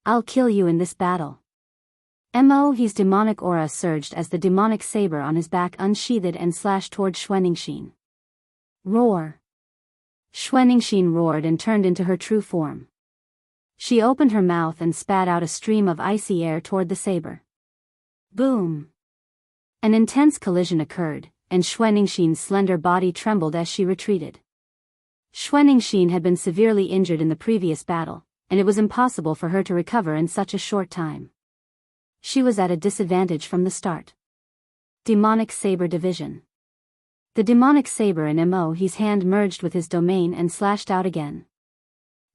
"I'll kill you in this battle." He's demonic aura surged as the demonic saber on his back unsheathed and slashed toward Xuanixin. Roar! Xuanixin roared and turned into her true form. She opened her mouth and spat out a stream of icy air toward the saber. Boom! An intense collision occurred, and Xuanningsin's slender body trembled as she retreated. Xuanningsin had been severely injured in the previous battle, and it was impossible for her to recover in such a short time. She was at a disadvantage from the start. Demonic Saber Division. The demonic saber in Immerse's hand merged with his domain and slashed out again.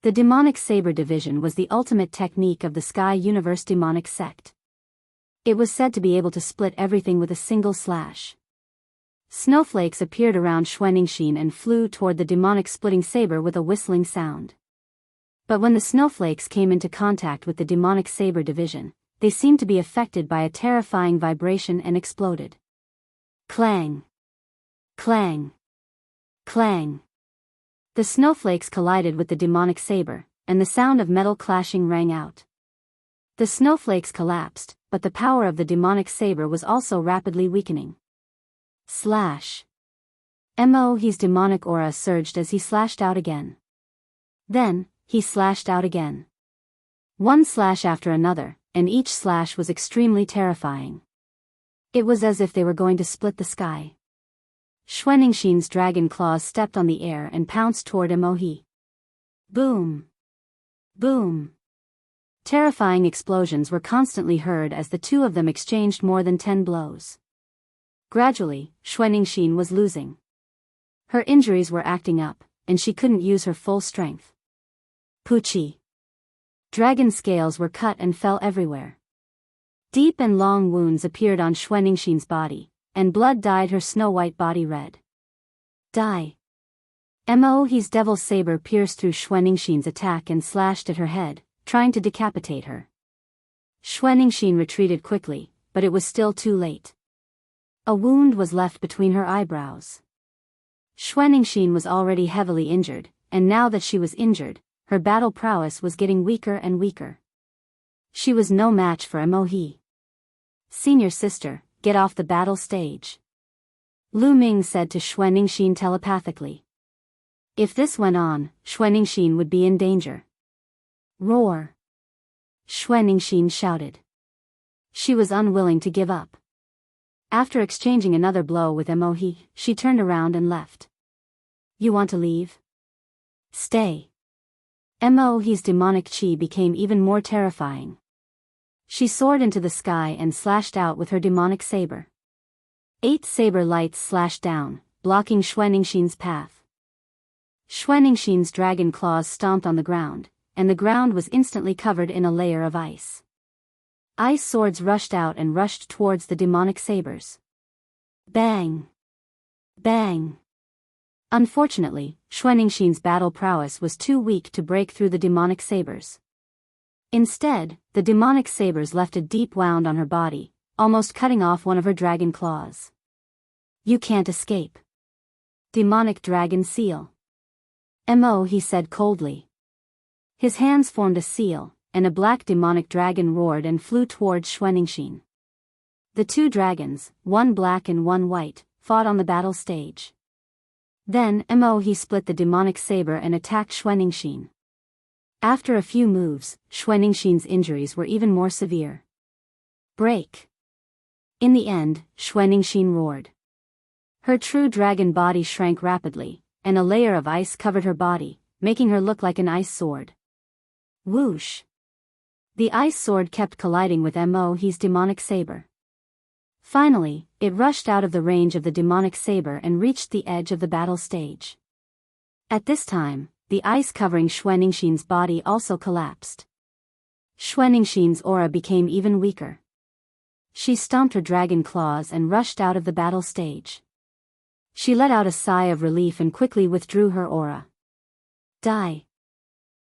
The demonic saber division was the ultimate technique of the Sky Universe demonic sect. It was said to be able to split everything with a single slash. Snowflakes appeared around Xuanningsin and flew toward the demonic splitting saber with a whistling sound. But when the snowflakes came into contact with the demonic saber division, they seemed to be affected by a terrifying vibration and exploded. Clang! Clang! Clang! The snowflakes collided with the demonic saber, and the sound of metal clashing rang out. The snowflakes collapsed, but the power of the demonic saber was also rapidly weakening. Slash! Immerse's demonic aura surged as he slashed out again. Then, he slashed out again. One slash after another, and each slash was extremely terrifying. It was as if they were going to split the sky. Xuanningsin's dragon claws stepped on the air and pounced toward Immerse. Boom! Boom! Terrifying explosions were constantly heard as the two of them exchanged more than 10 blows. Gradually, Xuanningsin was losing. Her injuries were acting up, and she couldn't use her full strength. Poochie! Dragon scales were cut and fell everywhere. Deep and long wounds appeared on Xuanningsin's body, and blood dyed her snow-white body red. Die! Immerse's devil saber pierced through Xuanningsin's attack and slashed at her head, trying to decapitate her. Xuanningsin retreated quickly, but it was still too late. A wound was left between her eyebrows. Xuanningsin was already heavily injured, and now that she was injured, her battle prowess was getting weaker and weaker. She was no match for Immerse. Senior sister, get off the battle stage. Lu Ming said to Xuanningsin telepathically. If this went on, Xuanningsin would be in danger. Roar! Xuanningsin shouted. She was unwilling to give up. After exchanging another blow with Immerse, she turned around and left. You want to leave? Stay. Immerse's demonic chi became even more terrifying. She soared into the sky and slashed out with her demonic saber. 8 saber lights slashed down, blocking Xuanningsin's path. Xuanningsin's dragon claws stomped on the ground, and the ground was instantly covered in a layer of ice. Ice swords rushed out and rushed towards the demonic sabers. Bang! Bang! Unfortunately, Xuanningsin's battle prowess was too weak to break through the demonic sabers. Instead, the demonic sabers left a deep wound on her body, almost cutting off one of her dragon claws. You can't escape. Demonic dragon seal. Immerse said coldly. His hands formed a seal, and a black demonic dragon roared and flew towards Xuanningsin. The two dragons, one black and one white, fought on the battle stage. Then Immerse split the demonic saber and attacked Xuanningsin. After a few moves, Xuanningsin's injuries were even more severe. Break! In the end, Xuanningsin roared. Her true dragon body shrank rapidly, and a layer of ice covered her body, making her look like an ice sword. Whoosh! The ice sword kept colliding with Immerse's demonic saber. Finally, it rushed out of the range of the demonic saber and reached the edge of the battle stage. At this time, the ice covering Xuanningsin's body also collapsed. Xuanningsin's aura became even weaker. She stomped her dragon claws and rushed out of the battle stage. She let out a sigh of relief and quickly withdrew her aura. Die!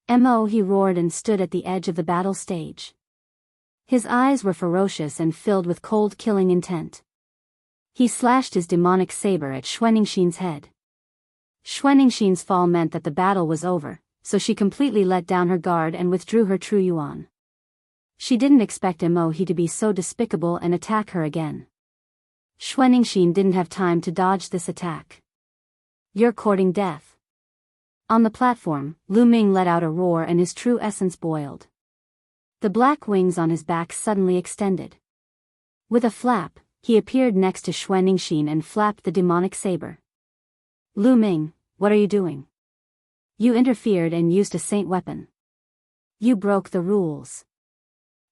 Immerse roared and stood at the edge of the battle stage. His eyes were ferocious and filled with cold killing intent. He slashed his demonic saber at Xuanningsin's head. Xuanningsin's fall meant that the battle was over, so she completely let down her guard and withdrew her true yuan. She didn't expect Immerse to be so despicable and attack her again. Xuanningsin didn't have time to dodge this attack. You're courting death. On the platform, Lu Ming let out a roar and his true essence boiled. The black wings on his back suddenly extended. With a flap, he appeared next to Xuanixin and flapped the demonic saber. Lu Ming, what are you doing? You interfered and used a saint weapon. You broke the rules.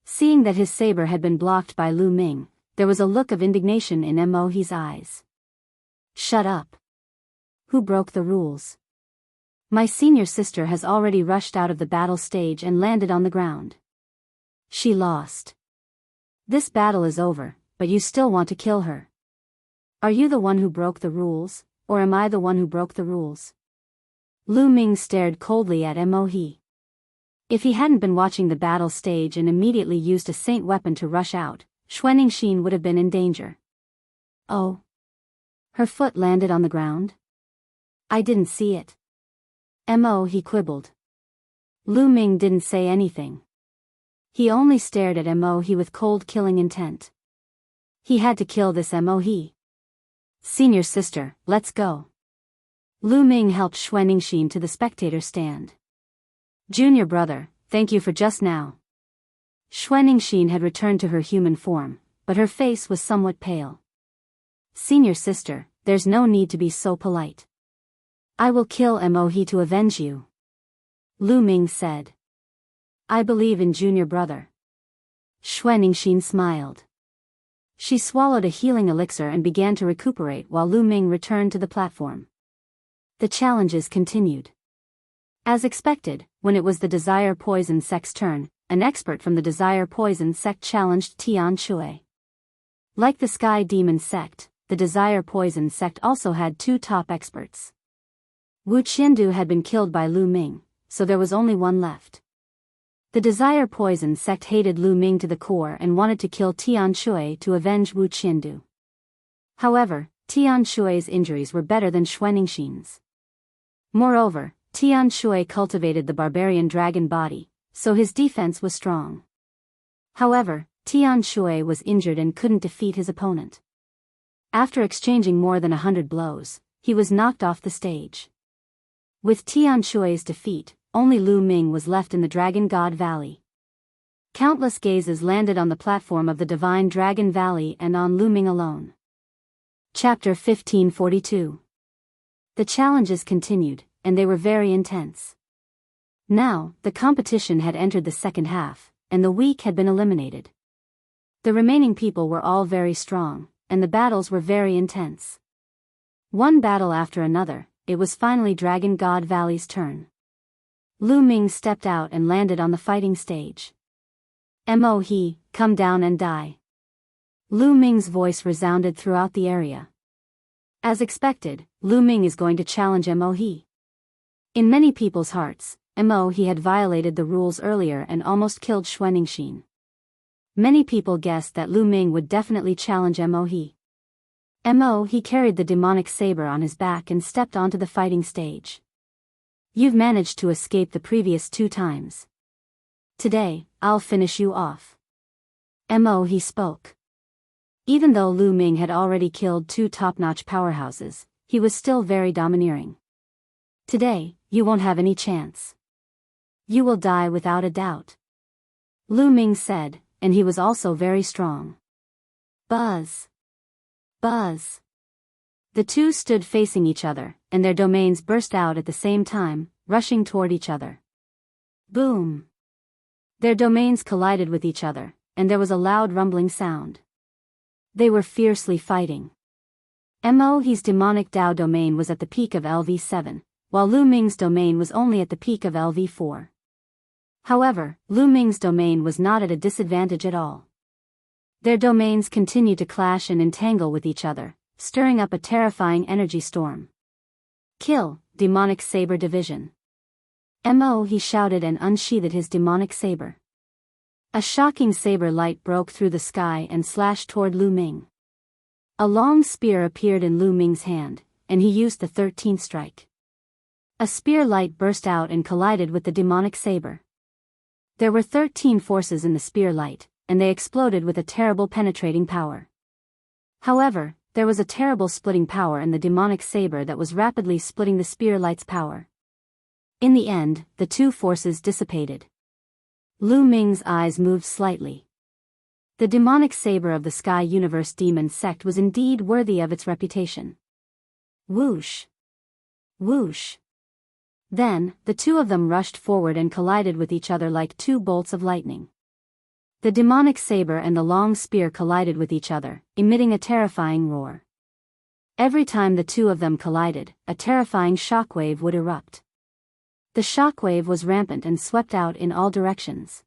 Seeing that his saber had been blocked by Lu Ming, there was a look of indignation in Mohe's eyes. Shut up. Who broke the rules? My senior sister has already rushed out of the battle stage and landed on the ground. She lost. This battle is over, but you still want to kill her. Are you the one who broke the rules, or am I the one who broke the rules? Lu Ming stared coldly at Mohe. If he hadn't been watching the battle stage and immediately used a saint weapon to rush out, Xuanixin would have been in danger. Oh. Her foot landed on the ground? I didn't see it. Mohe quibbled. Lu Ming didn't say anything. He only stared at Mohe with cold killing intent. He had to kill this Mohe. Senior sister, let's go. Lu Ming helped Xuanixin to the spectator stand. Junior brother, thank you for just now. Xuanixin had returned to her human form, but her face was somewhat pale. Senior sister, there's no need to be so polite. I will kill Mohe to avenge you. Lu Ming said. I believe in junior brother. Xuanixin smiled. She swallowed a healing elixir and began to recuperate while Lu Ming returned to the platform. The challenges continued. As expected, when it was the Desire Poison sect's turn, an expert from the Desire Poison sect challenged Tian Shui. Like the Sky Demon sect, the Desire Poison sect also had two top experts. Wu Qiandu had been killed by Lu Ming, so there was only one left. The Desire Poison sect hated Lu Ming to the core and wanted to kill Tian Shui to avenge Wu Qiandu. However, Tian Shui's injuries were better than Xuanixin's. Moreover, Tian Shui cultivated the barbarian dragon body, so his defense was strong. However, Tian Shui was injured and couldn't defeat his opponent. After exchanging more than 100 blows, he was knocked off the stage. With Tian Shui's defeat, only Lu Ming was left in the Dragon God Valley. Countless gazes landed on the platform of the Divine Dragon Valley and on Lu Ming alone. Chapter 1542. The challenges continued, and they were very intense. Now, the competition had entered the second half, and the weak had been eliminated. The remaining people were all very strong, and the battles were very intense. One battle after another, it was finally Dragon God Valley's turn. Lu Ming stepped out and landed on the fighting stage. Mohe, come down and die. Lu Ming's voice resounded throughout the area. As expected, Lu Ming is going to challenge Mohe. In many people's hearts, Mohe had violated the rules earlier and almost killed Xuanixin. Many people guessed that Lu Ming would definitely challenge Mohe. Mohe carried the demonic saber on his back and stepped onto the fighting stage. You've managed to escape the previous 2 times. Today, I'll finish you off. Mohe spoke. Even though Lu Ming had already killed 2 top-notch powerhouses, he was still very domineering. Today, you won't have any chance. You will die without a doubt. Lu Ming said, and he was also very strong. Buzz. Buzz. The two stood facing each other, and their domains burst out at the same time, rushing toward each other. Boom. Their domains collided with each other, and there was a loud rumbling sound. They were fiercely fighting. Mohe's demonic Dao domain was at the peak of LV7, while Lu Ming's domain was only at the peak of LV4. However, Lu Ming's domain was not at a disadvantage at all. Their domains continued to clash and entangle with each other, stirring up a terrifying energy storm. Kill, demonic saber division. Mohe shouted and unsheathed his demonic saber. A shocking saber light broke through the sky and slashed toward Lu Ming. A long spear appeared in Lu Ming's hand, and he used the 13th strike. A spear light burst out and collided with the demonic saber. There were 13 forces in the spear light, and they exploded with a terrible penetrating power. However, there was a terrible splitting power in the demonic saber that was rapidly splitting the spear light's power. In the end, the 2 forces dissipated. Lu Ming's eyes moved slightly. The demonic saber of the Sky Universe Demon sect was indeed worthy of its reputation. Whoosh! Whoosh! Then, the two of them rushed forward and collided with each other like two bolts of lightning. The demonic saber and the long spear collided with each other, emitting a terrifying roar. Every time the two of them collided, a terrifying shockwave would erupt. The shockwave was rampant and swept out in all directions.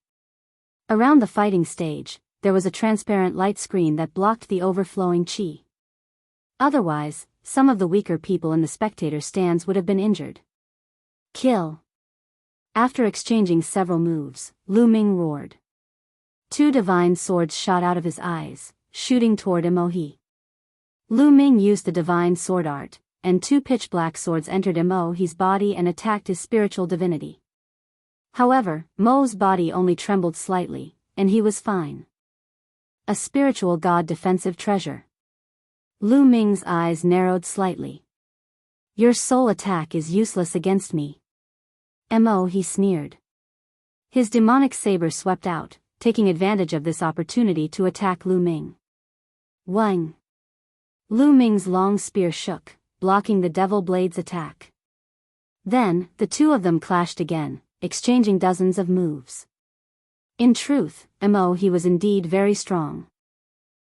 Around the fighting stage, there was a transparent light screen that blocked the overflowing chi. Otherwise, some of the weaker people in the spectator stands would have been injured. Kill! After exchanging several moves, Lu Ming roared. Two divine swords shot out of his eyes, shooting toward Emohi. Lu Ming used the divine sword art, and two pitch-black swords entered Emohi's body and attacked his spiritual divinity. However, Mo's body only trembled slightly, and he was fine. A spiritual god defensive treasure. Lu Ming's eyes narrowed slightly. Your soul attack is useless against me. Emohi sneered. His demonic saber swept out, taking advantage of this opportunity to attack Lu Ming. Wang! Lu Ming's long spear shook, blocking the Devil Blade's attack. Then, the two of them clashed again, exchanging dozens of moves. In truth, Emohi was indeed very strong.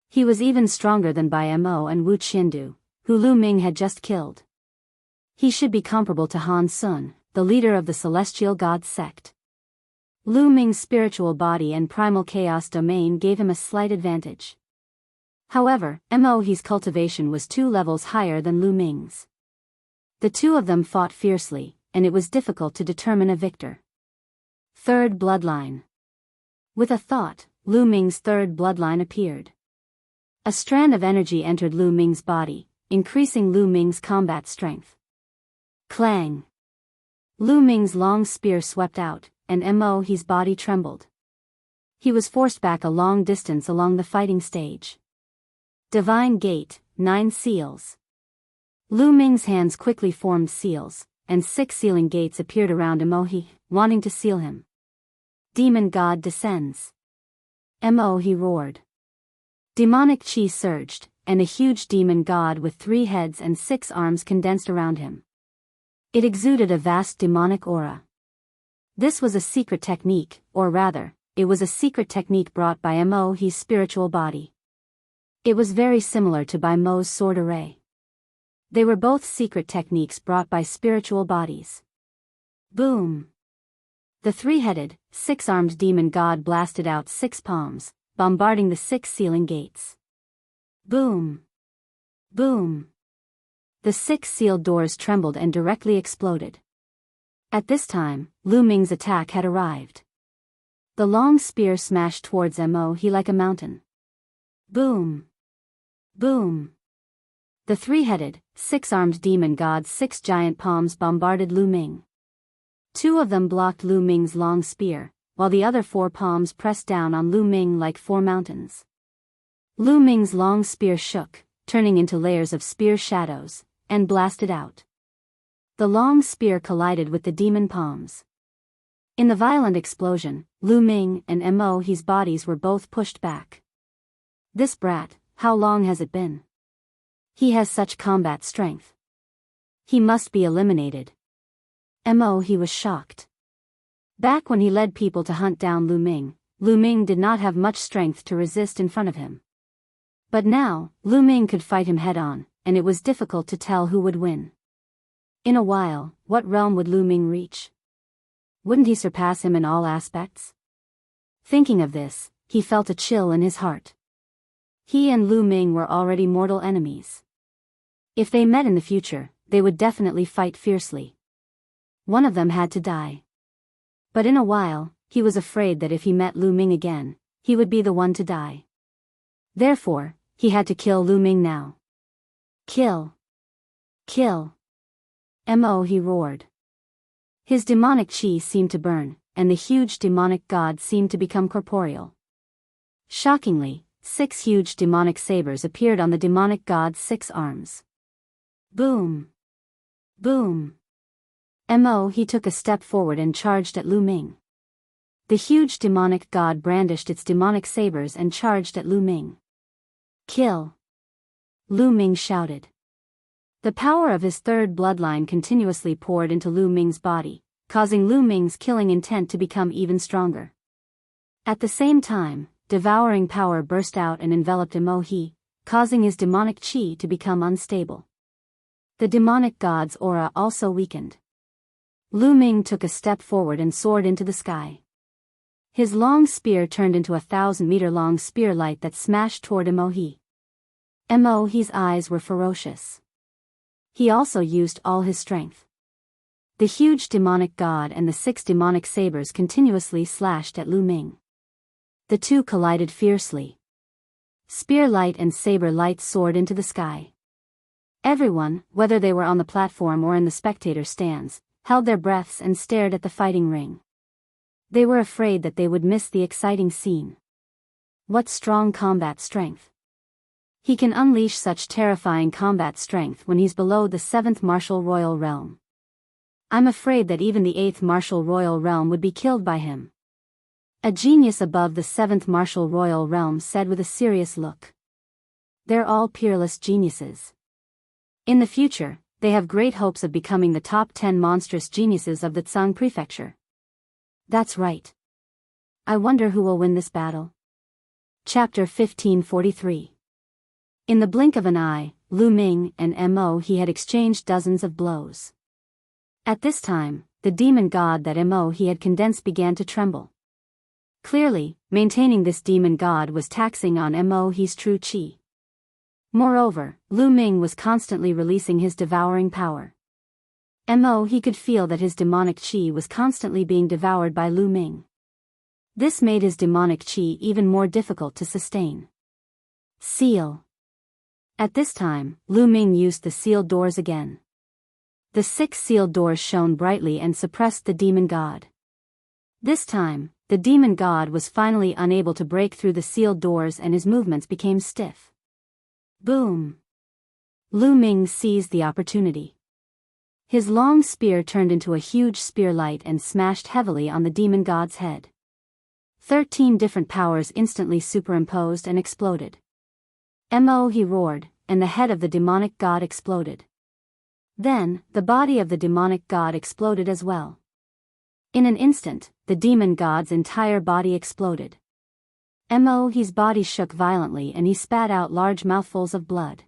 He was even stronger than Bai Mo and Wu Qiandu, who Lu Ming had just killed. He should be comparable to Han Sun, the leader of the Celestial God sect. Lu Ming's spiritual body and primal chaos domain gave him a slight advantage. However, Emohi's cultivation was 2 levels higher than Lu Ming's. The two of them fought fiercely, and it was difficult to determine a victor. Third bloodline. With a thought, Lu Ming's third bloodline appeared. A strand of energy entered Lu Ming's body, increasing Lu Ming's combat strength. Clang! Lu Ming's long spear swept out, and Emohi's body trembled. He was forced back a long distance along the fighting stage. Divine Gate, 9 seals. Lu Ming's hands quickly formed seals, and 6 sealing gates appeared around Emohi, wanting to seal him. Demon God descends. Emohi roared. Demonic chi surged, and a huge demon god with 3 heads and 6 arms condensed around him. It exuded a vast demonic aura. This was a secret technique, or rather, it was a secret technique brought by Emohi's spiritual body. It was very similar to Bai Mo's sword array. They were both secret techniques brought by spiritual bodies. Boom! The 3-headed, 6-armed demon god blasted out 6 palms, bombarding the 6 sealing gates. Boom! Boom! The 6 sealed doors trembled and directly exploded. At this time, Lu Ming's attack had arrived. The long spear smashed towards Emohi like a mountain. Boom! Boom! The 3-headed, 6-armed demon god's 6 giant palms bombarded Lu Ming. 2 of them blocked Lu Ming's long spear, while the other 4 palms pressed down on Lu Ming like 4 mountains. Lu Ming's long spear shook, turning into layers of spear shadows, and blasted out. The long spear collided with the demon palms. In the violent explosion, Lu Ming and Emohi's bodies were both pushed back. This brat, how long has it been? He has such combat strength. He must be eliminated. Emohi was shocked. Back when he led people to hunt down Lu Ming did not have much strength to resist in front of him. But now, Lu Ming could fight him head-on, and it was difficult to tell who would win. In a while, what realm would Lu Ming reach? Wouldn't he surpass him in all aspects? Thinking of this, he felt a chill in his heart. He and Lu Ming were already mortal enemies. If they met in the future, they would definitely fight fiercely. One of them had to die. But in a while, he was afraid that if he met Lu Ming again, he would be the one to die. Therefore, he had to kill Lu Ming now. Kill! Kill! Emohi roared. His demonic chi seemed to burn, and the huge demonic god seemed to become corporeal. Shockingly, 6 huge demonic sabers appeared on the demonic god's 6 arms. Boom! Boom! Emohi took a step forward and charged at Lu Ming. The huge demonic god brandished its demonic sabers and charged at Lu Ming. Kill! Lu Ming shouted. The power of his third bloodline continuously poured into Lu Ming's body, causing Lu Ming's killing intent to become even stronger. At the same time, devouring power burst out and enveloped Immerse, causing his demonic chi to become unstable. The demonic god's aura also weakened. Lu Ming took a step forward and soared into the sky. His long spear turned into a 1,000-meter-long spear light that smashed toward Immerse. Immerse's eyes were ferocious. He also used all his strength. The huge demonic god and the 6 demonic sabers continuously slashed at Lu Ming. The two collided fiercely. Spear light and saber light soared into the sky. Everyone, whether they were on the platform or in the spectator stands, held their breaths and stared at the fighting ring. They were afraid that they would miss the exciting scene. What strong combat strength! He can unleash such terrifying combat strength when he's below the 7th martial royal realm. I'm afraid that even the 8th martial royal realm would be killed by him. A genius above the 7th martial royal realm said with a serious look. They're all peerless geniuses. In the future, they have great hopes of becoming the top 10 monstrous geniuses of the Tsang prefecture. That's right. I wonder who will win this battle. Chapter 1543. In the blink of an eye, Lu Ming and Immerse had exchanged dozens of blows. At this time, the demon god that Immerse had condensed began to tremble. Clearly, maintaining this demon god was taxing on Immerse's true chi. Moreover, Lu Ming was constantly releasing his devouring power. Immerse could feel that his demonic chi was constantly being devoured by Lu Ming. This made his demonic chi even more difficult to sustain. Seal. At this time, Lu Ming used the sealed doors again. The 6 sealed doors shone brightly and suppressed the demon god. This time, the demon god was finally unable to break through the sealed doors and his movements became stiff. Boom! Lu Ming seized the opportunity. His long spear turned into a huge spear light and smashed heavily on the demon god's head. 13 different powers instantly superimposed and exploded. Immerse roared, and the head of the demonic god exploded. Then, the body of the demonic god exploded as well. In an instant, the demon god's entire body exploded. Immerse's body shook violently and he spat out large mouthfuls of blood.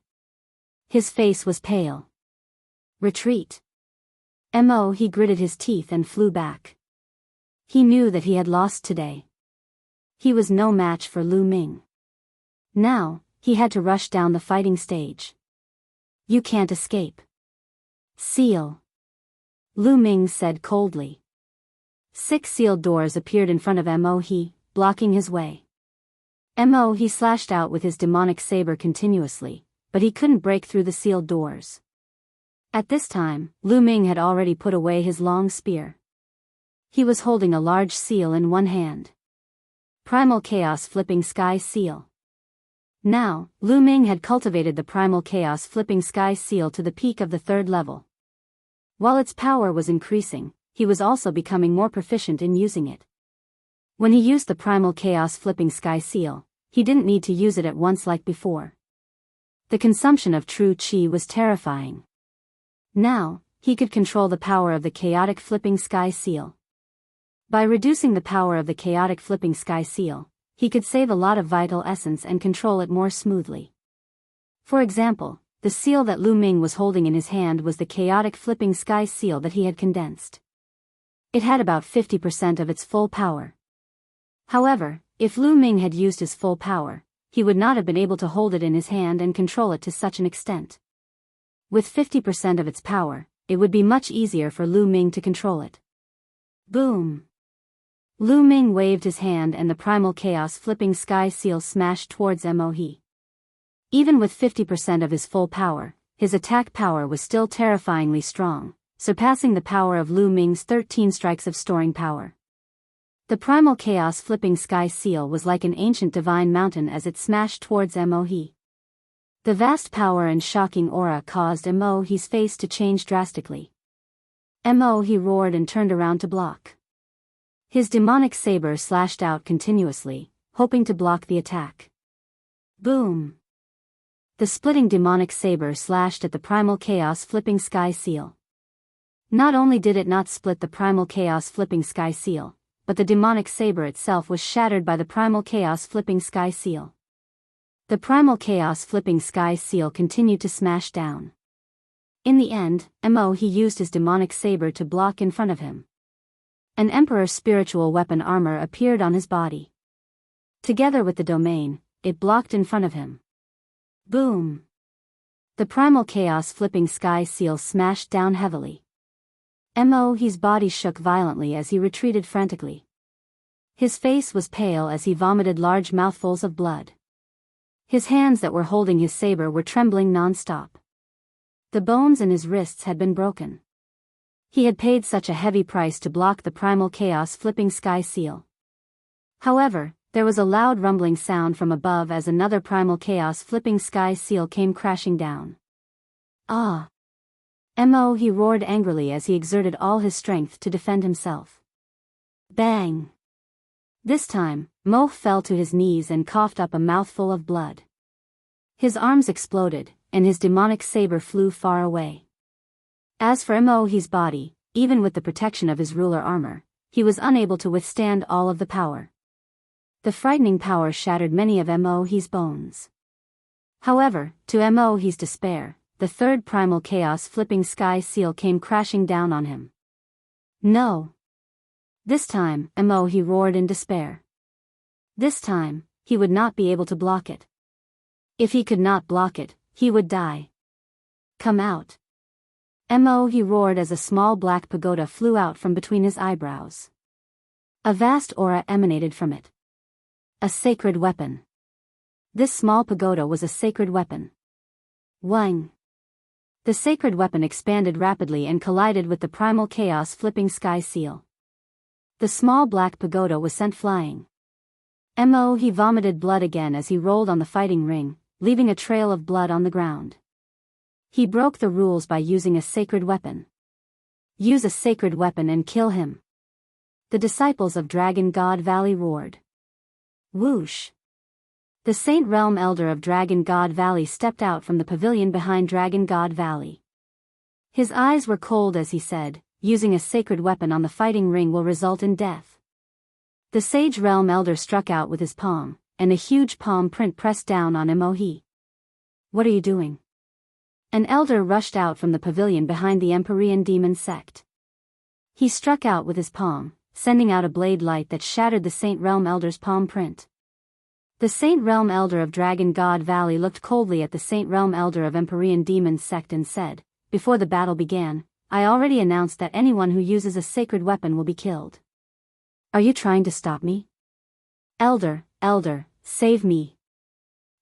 His face was pale. Retreat. Immerse gritted his teeth and flew back. He knew that he had lost today. He was no match for Lu Ming. Now, he had to rush down the fighting stage. You can't escape. Seal. Lu Ming said coldly. 6 sealed doors appeared in front of Immerse, blocking his way. Immerse slashed out with his demonic saber continuously, but he couldn't break through the sealed doors. At this time, Lu Ming had already put away his long spear. He was holding a large seal in one hand. Primal Chaos Flipping Sky Seal. Now, Lu Ming had cultivated the Primal Chaos Flipping Sky Seal to the peak of the 3rd level. While its power was increasing, he was also becoming more proficient in using it. When he used the Primal Chaos Flipping Sky Seal, he didn't need to use it at once like before. The consumption of true chi was terrifying. Now, he could control the power of the Chaotic Flipping Sky Seal. By reducing the power of the Chaotic Flipping Sky Seal, he could save a lot of vital essence and control it more smoothly. For example, the seal that Lu Ming was holding in his hand was the Chaotic Flipping Sky Seal that he had condensed. It had about 50% of its full power. However, if Lu Ming had used his full power, he would not have been able to hold it in his hand and control it to such an extent. With 50% of its power, it would be much easier for Lu Ming to control it. Boom! Lu Ming waved his hand and the Primal Chaos Flipping Sky Seal smashed towards Immerse. Even with 50% of his full power, his attack power was still terrifyingly strong, surpassing the power of Lu Ming's 13 strikes of storing power. The Primal Chaos Flipping Sky Seal was like an ancient divine mountain as it smashed towards Immerse. The vast power and shocking aura caused Immerse's face to change drastically. Immerse roared and turned around to block. His demonic saber slashed out continuously, hoping to block the attack. Boom! The splitting demonic saber slashed at the primal chaos flipping sky seal. Not only did it not split the primal chaos flipping sky seal, but the demonic saber itself was shattered by the primal chaos flipping sky seal. The primal chaos flipping sky seal continued to smash down. In the end, he used his demonic saber to block in front of him. An emperor's spiritual weapon armor appeared on his body. Together with the domain, it blocked in front of him. Boom! The primal chaos flipping sky seal smashed down heavily. His body shook violently as he retreated frantically. His face was pale as he vomited large mouthfuls of blood. His hands that were holding his saber were trembling non-stop. The bones in his wrists had been broken. He had paid such a heavy price to block the primal chaos flipping sky seal. However, there was a loud rumbling sound from above as another primal chaos flipping sky seal came crashing down. Ah! He roared angrily as he exerted all his strength to defend himself. Bang! This time, Mo fell to his knees and coughed up a mouthful of blood. His arms exploded, and his demonic saber flew far away. As for Mo's body, even with the protection of his ruler armor, he was unable to withstand all of the power. The frightening power shattered many of Mo's bones. However, to Mo's despair, the third primal chaos flipping sky seal came crashing down on him. No! This time, he roared in despair. This time, he would not be able to block it. If he could not block it, he would die. Come out! He roared as a small black pagoda flew out from between his eyebrows. A vast aura emanated from it. A sacred weapon. This small pagoda was a sacred weapon. Wang! The sacred weapon expanded rapidly and collided with the primal chaos flipping sky seal. The small black pagoda was sent flying. He vomited blood again as he rolled on the fighting ring, leaving a trail of blood on the ground. He broke the rules by using a sacred weapon. Use a sacred weapon and kill him. The disciples of Dragon God Valley roared. Whoosh! The Saint Realm Elder of Dragon God Valley stepped out from the pavilion behind Dragon God Valley. His eyes were cold as he said, using a sacred weapon on the fighting ring will result in death. The Sage Realm Elder struck out with his palm, and a huge palm print pressed down on Mohi. What are you doing? An elder rushed out from the pavilion behind the Empyrean demon sect. He struck out with his palm, sending out a blade light that shattered the Saint Realm Elder's palm print. The Saint Realm Elder of Dragon God Valley looked coldly at the Saint Realm Elder of Empyrean demon sect and said, "Before the battle began, I already announced that anyone who uses a sacred weapon will be killed. Are you trying to stop me? Elder, save me."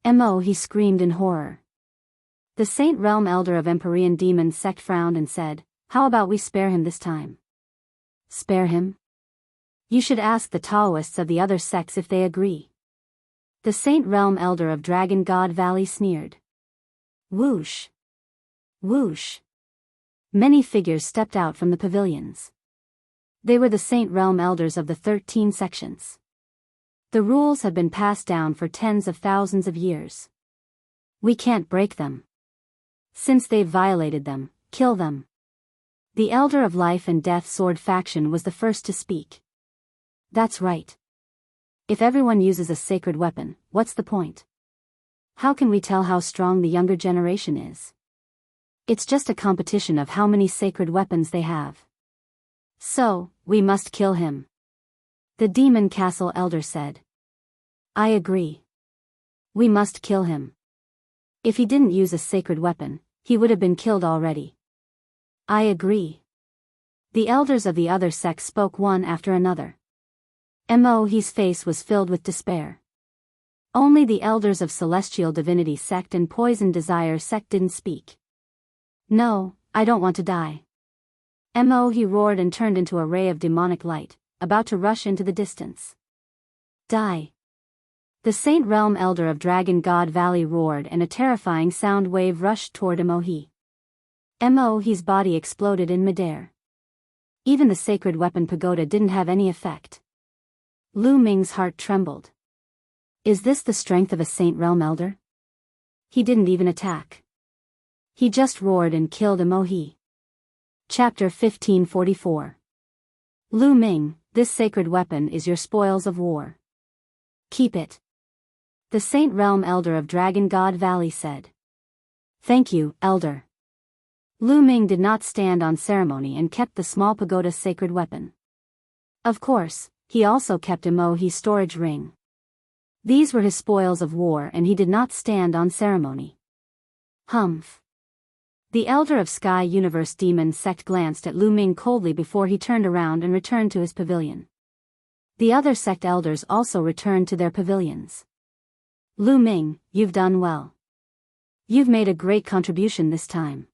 He screamed in horror. The Saint Realm Elder of Empyrean demon sect frowned and said, "How about we spare him this time?" Spare him? You should ask the Taoists of the other sects if they agree. The Saint Realm Elder of Dragon God Valley sneered. Whoosh! Whoosh! Many figures stepped out from the pavilions. They were the Saint Realm Elders of the 13 sections. The rules have been passed down for tens of thousands of years. We can't break them. Since they've violated them, kill them. The Elder of Life and Death Sword faction was the first to speak. That's right. If everyone uses a sacred weapon, what's the point? How can we tell how strong the younger generation is? It's just a competition of how many sacred weapons they have. So, we must kill him. The Demon Castle Elder said. I agree. We must kill him. If he didn't use a sacred weapon, he would have been killed already. I agree. The elders of the other sects spoke one after another. Mohi's face was filled with despair. Only the elders of Celestial Divinity sect and Poison Desire sect didn't speak. No, I don't want to die. Mohi roared and turned into a ray of demonic light, about to rush into the distance. Die. The Saint Realm Elder of Dragon God Valley roared and a terrifying sound wave rushed toward Mohi. Mohi's body exploded in midair. Even the sacred weapon pagoda didn't have any effect. Lu Ming's heart trembled. Is this the strength of a Saint Realm Elder? He didn't even attack. He just roared and killed Emohi. Chapter 1544. Lu Ming, this sacred weapon is your spoils of war. Keep it. The Saint Realm Elder of Dragon God Valley said. Thank you, Elder. Lu Ming did not stand on ceremony and kept the small pagoda's sacred weapon. Of course, he also kept Emohi's storage ring. These were his spoils of war and he did not stand on ceremony. Humph. The Elder of Sky Universe Demon Sect glanced at Lu Ming coldly before he turned around and returned to his pavilion. The other sect elders also returned to their pavilions. Lu Ming, you've done well. You've made a great contribution this time.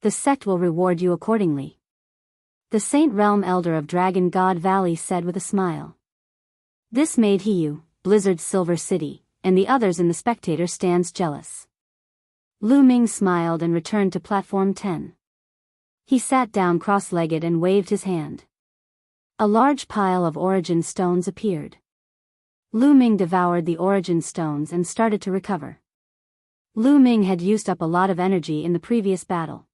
The sect will reward you accordingly. The Saint Realm Elder of Dragon God Valley said with a smile. This made Hiyu, Blizzard's Silver City, and the others in the spectator stands jealous. Lu Ming smiled and returned to platform 10. He sat down cross-legged and waved his hand. A large pile of origin stones appeared. Lu Ming devoured the origin stones and started to recover. Lu Ming had used up a lot of energy in the previous battle.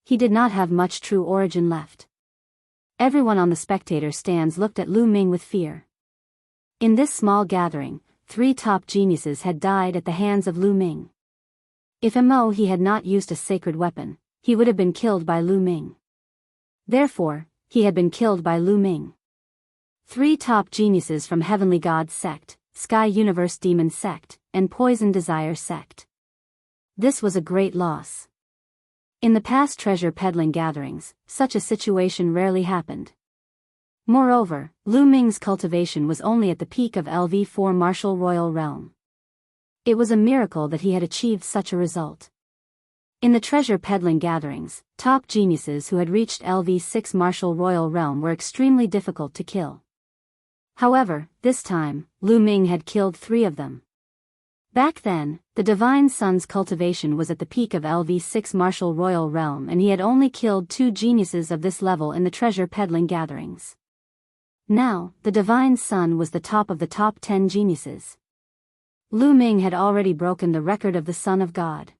He did not have much true origin left. Everyone on the spectator stands looked at Lu Ming with fear. In this small gathering, 3 top geniuses had died at the hands of Lu Ming. If Emohi had not used a sacred weapon, he would have been killed by Lu Ming. Therefore, he had been killed by Lu Ming. 3 top geniuses from Heavenly God Sect, Sky Universe Demon Sect, and Poison Desire Sect. This was a great loss. In the past treasure peddling gatherings, such a situation rarely happened. Moreover, Lu Ming's cultivation was only at the peak of LV4 Martial Royal Realm. It was a miracle that he had achieved such a result. In the treasure peddling gatherings, top geniuses who had reached LV6 Martial Royal Realm were extremely difficult to kill. However, this time, Lu Ming had killed 3 of them. Back then, the Divine Sun's cultivation was at the peak of LV6 Martial Royal Realm and he had only killed 2 geniuses of this level in the treasure peddling gatherings. Now, the Divine Sun was the top of the top 10 geniuses. Lu Ming had already broken the record of the Son of God.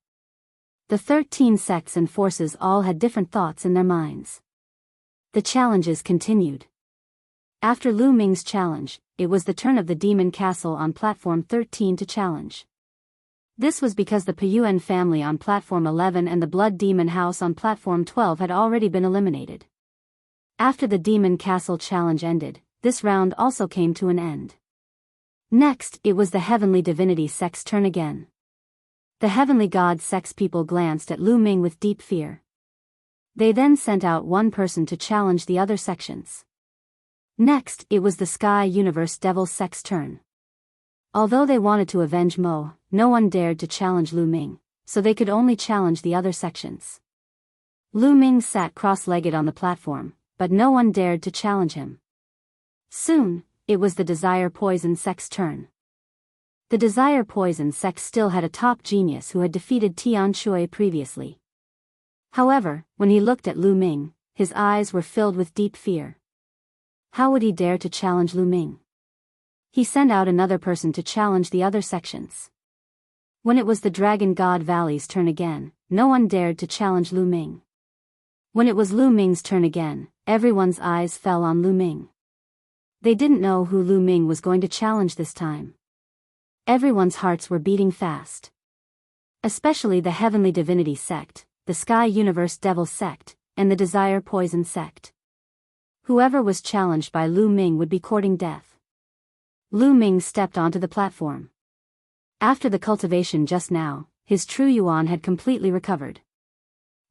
The 13 sects and forces all had different thoughts in their minds. The challenges continued. After Lu Ming's challenge, it was the turn of the Demon Castle on Platform 13 to challenge. This was because the Payuan family on Platform 11 and the Blood Demon House on Platform 12 had already been eliminated. After the Demon Castle challenge ended, this round also came to an end. Next, it was the Heavenly Divinity Sect's turn again. The Heavenly God Sect's people glanced at Lu Ming with deep fear. They then sent out one person to challenge the other sections. Next, it was the Sky Universe Devil Sect's turn. Although they wanted to avenge Mo, no one dared to challenge Lu Ming, so they could only challenge the other sections. Lu Ming sat cross-legged on the platform, but no one dared to challenge him. Soon, it was the Desire Poison Sect's turn. The Desire Poison Sect still had a top genius who had defeated Tian Shui previously. However, when he looked at Lu Ming, his eyes were filled with deep fear. How would he dare to challenge Lu Ming? He sent out another person to challenge the other sections. When it was the Dragon God Valley's turn again, no one dared to challenge Lu Ming. When it was Lu Ming's turn again, everyone's eyes fell on Lu Ming. They didn't know who Lu Ming was going to challenge this time. Everyone's hearts were beating fast. Especially the Heavenly Divinity Sect, the Sky Universe Devil Sect, and the Desire Poison Sect. Whoever was challenged by Lu Ming would be courting death. Lu Ming stepped onto the platform. After the cultivation just now, his true yuan had completely recovered.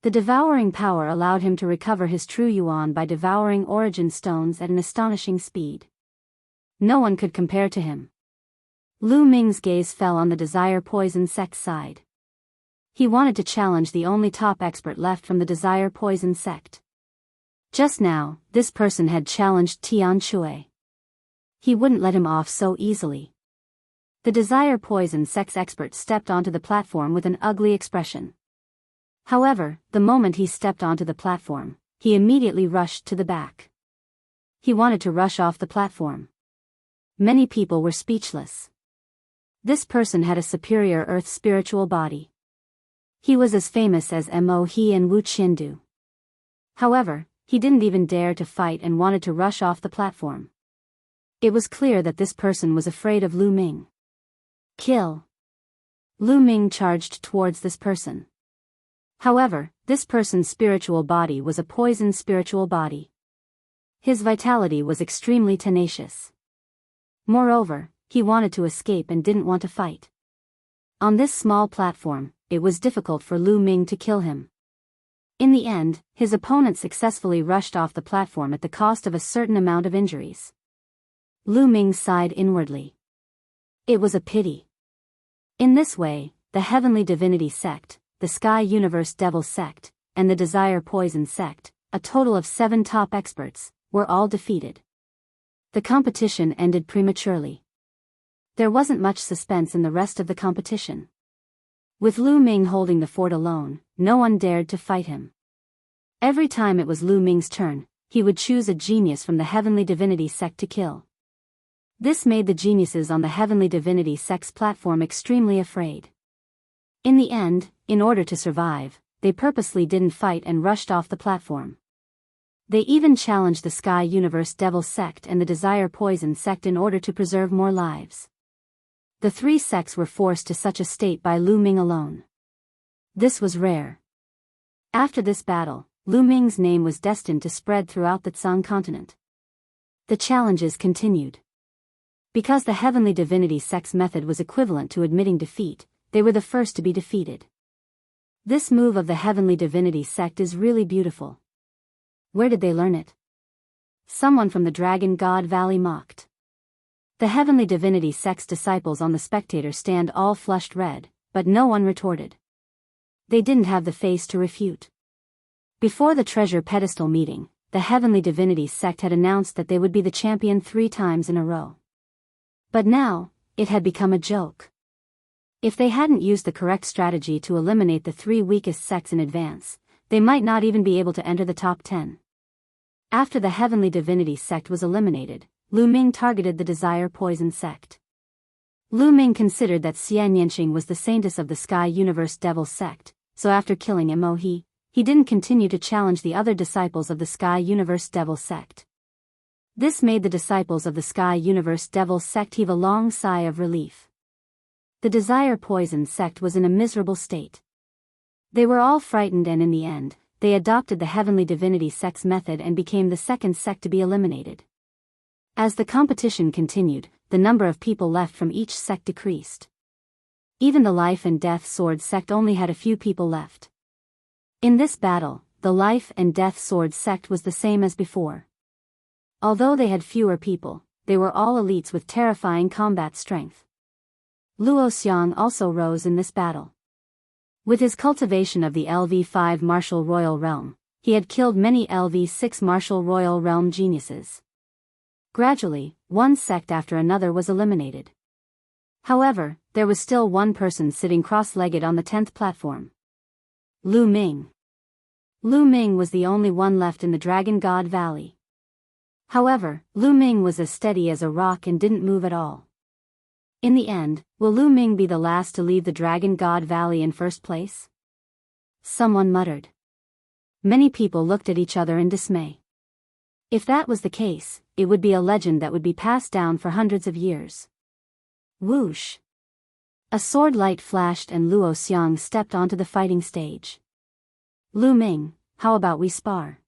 The devouring power allowed him to recover his true yuan by devouring origin stones at an astonishing speed. No one could compare to him. Lu Ming's gaze fell on the Desire Poison Sect side. He wanted to challenge the only top expert left from the Desire Poison Sect. Just now, this person had challenged Tian Shui. He wouldn't let him off so easily. The Desire Poison Sect's expert stepped onto the platform with an ugly expression. However, the moment he stepped onto the platform, he immediately rushed to the back. He wanted to rush off the platform. Many people were speechless. This person had a superior earth spiritual body. He was as famous as Mo He and Wu Qiandu. However, he didn't even dare to fight and wanted to rush off the platform. It was clear that this person was afraid of Lu Ming. Kill! Lu Ming charged towards this person. However, this person's spiritual body was a poisoned spiritual body. His vitality was extremely tenacious. Moreover, he wanted to escape and didn't want to fight. On this small platform, it was difficult for Lu Ming to kill him. In the end, his opponent successfully rushed off the platform at the cost of a certain amount of injuries. Lu Ming sighed inwardly. It was a pity. In this way, the Heavenly Divinity Sect, the Sky Universe Devil Sect, and the Desire Poison Sect, a total of 7 top experts, were all defeated. The competition ended prematurely. There wasn't much suspense in the rest of the competition. With Lu Ming holding the fort alone, no one dared to fight him. Every time it was Lu Ming's turn, he would choose a genius from the Heavenly Divinity Sect to kill. This made the geniuses on the Heavenly Divinity Sect's platform extremely afraid. In the end, in order to survive, they purposely didn't fight and rushed off the platform. They even challenged the Sky Universe Devil Sect and the Desire Poison Sect in order to preserve more lives. The 3 sects were forced to such a state by Lu Ming alone. This was rare. After this battle, Lu Ming's name was destined to spread throughout the Tsang continent. The challenges continued. Because the Heavenly Divinity Sect's method was equivalent to admitting defeat, they were the first to be defeated. This move of the Heavenly Divinity Sect is really beautiful. Where did they learn it? Someone from the Dragon God Valley mocked. The Heavenly Divinity Sect's disciples on the spectator stand all flushed red, but no one retorted. They didn't have the face to refute. Before the treasure pedestal meeting, the Heavenly Divinity Sect had announced that they would be the champion 3 times in a row. But now, it had become a joke. If they hadn't used the correct strategy to eliminate the 3 weakest sects in advance, they might not even be able to enter the top 10. After the Heavenly Divinity Sect was eliminated, Lu Ming targeted the Desire Poison Sect. Lu Ming considered that Xian Yanqing was the saintess of the Sky Universe Devil Sect, so after killing Mo He didn't continue to challenge the other disciples of the Sky Universe Devil Sect. This made the disciples of the Sky Universe Devil Sect heave a long sigh of relief. The Desire Poison Sect was in a miserable state. They were all frightened and in the end, they adopted the Heavenly Divinity Sect's method and became the second sect to be eliminated. As the competition continued, the number of people left from each sect decreased. Even the Life and Death Sword Sect only had a few people left. In this battle, the Life and Death Sword Sect was the same as before. Although they had fewer people, they were all elites with terrifying combat strength. Luo Xiang also rose in this battle. With his cultivation of the LV5 Martial Royal Realm, he had killed many LV6 Martial Royal Realm geniuses. Gradually, one sect after another was eliminated. However, there was still one person sitting cross-legged on the 10th platform. Lu Ming. Lu Ming was the only one left in the Dragon God Valley. However, Lu Ming was as steady as a rock and didn't move at all. In the end, will Lu Ming be the last to leave the Dragon God Valley in first place? Someone muttered. Many people looked at each other in dismay. If that was the case, it would be a legend that would be passed down for hundreds of years. Whoosh! A sword light flashed and Luo Xiang stepped onto the fighting stage. Lu Ming, how about we spar?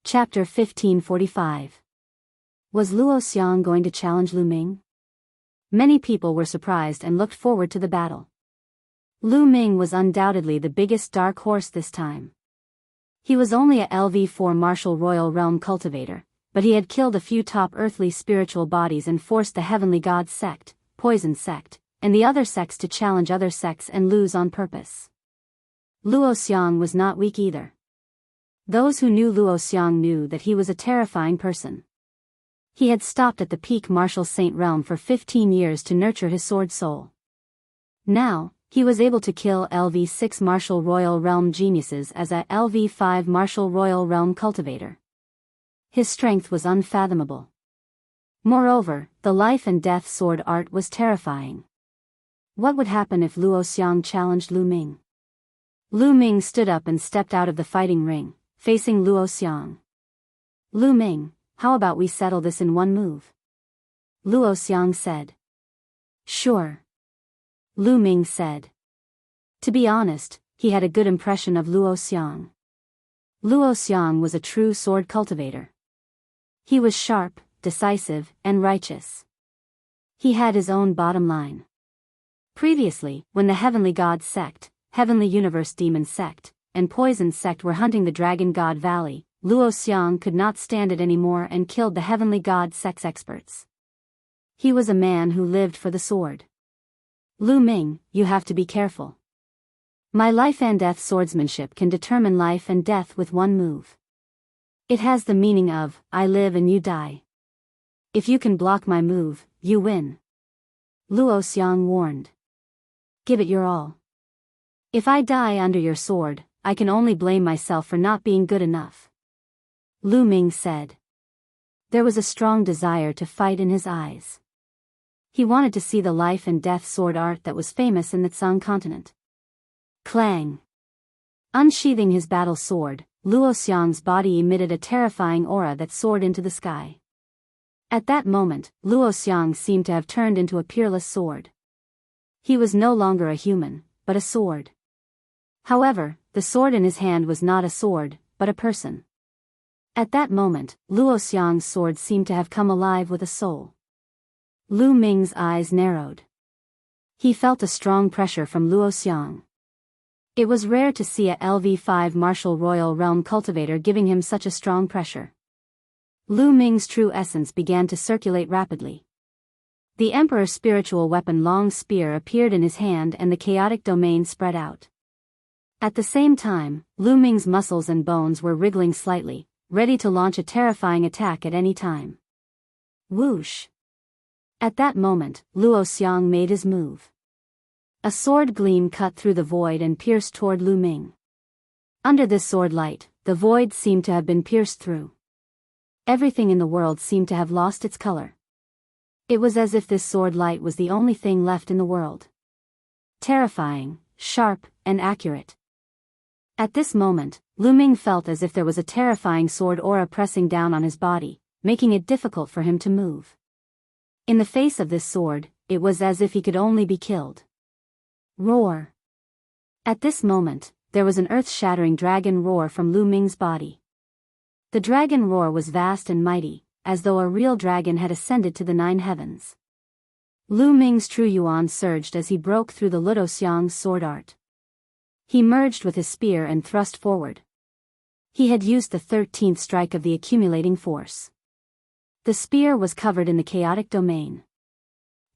Chapter 1545. Was Luo Xiang going to challenge Lu Ming? Many people were surprised and looked forward to the battle. Lu Ming was undoubtedly the biggest dark horse this time. He was only a LV4 Martial Royal Realm cultivator, but he had killed a few top earthly spiritual bodies and forced the Heavenly God Sect, Poison Sect, and the other sects to challenge other sects and lose on purpose. Luo Xiang was not weak either. Those who knew Luo Xiang knew that he was a terrifying person. He had stopped at the peak Martial Saint realm for 15 years to nurture his sword soul. Now, He was able to kill LV6 Martial Royal Realm geniuses as a LV5 Martial Royal Realm cultivator. His strength was unfathomable. Moreover, the life and death sword art was terrifying. What would happen if Luo Xiang challenged Lu Ming? Lu Ming stood up and stepped out of the fighting ring, facing Luo Xiang. Lu Ming, how about we settle this in one move? Luo Xiang said. Sure. Lu Ming said. To be honest, he had a good impression of Luo Xiang. Luo Xiang was a true sword cultivator. He was sharp, decisive, and righteous. He had his own bottom line. Previously, when the Heavenly God sect, Heavenly Universe Demon sect, and Poison sect were hunting the Dragon God Valley, Luo Xiang could not stand it anymore and killed the Heavenly God sect's experts. He was a man who lived for the sword. Lu Ming, you have to be careful. My life and death swordsmanship can determine life and death with one move. It has the meaning of, I live and you die. If you can block my move, you win. Luo Xiang warned. Give it your all. If I die under your sword, I can only blame myself for not being good enough. Lu Ming said. There was a strong desire to fight in his eyes. He wanted to see the life and death sword art that was famous in the Tsang continent. Clang! Unsheathing his battle sword, Luo Xiang's body emitted a terrifying aura that soared into the sky. At that moment, Luo Xiang seemed to have turned into a peerless sword. He was no longer a human, but a sword. However, the sword in his hand was not a sword, but a person. At that moment, Luo Xiang's sword seemed to have come alive with a soul. Lu Ming's eyes narrowed. He felt a strong pressure from Luo Xiang. It was rare to see a LV5 Martial Royal Realm cultivator giving him such a strong pressure. Lu Ming's true essence began to circulate rapidly. The Emperor's spiritual weapon Long Spear appeared in his hand and the chaotic domain spread out. At the same time, Lu Ming's muscles and bones were wriggling slightly, ready to launch a terrifying attack at any time. Whoosh! At that moment, Luo Xiang made his move. A sword gleam cut through the void and pierced toward Lu Ming. Under this sword light, the void seemed to have been pierced through. Everything in the world seemed to have lost its color. It was as if this sword light was the only thing left in the world. Terrifying, sharp, and accurate. At this moment, Lu Ming felt as if there was a terrifying sword aura pressing down on his body, making it difficult for him to move. In the face of this sword, it was as if he could only be killed. Roar! At this moment, there was an earth-shattering dragon roar from Lu Ming's body. The dragon roar was vast and mighty, as though a real dragon had ascended to the 9 heavens. Lu Ming's true yuan surged as he broke through the Luo Xiang's sword art. He merged with his spear and thrust forward. He had used the 13th strike of the accumulating force. The spear was covered in the chaotic domain.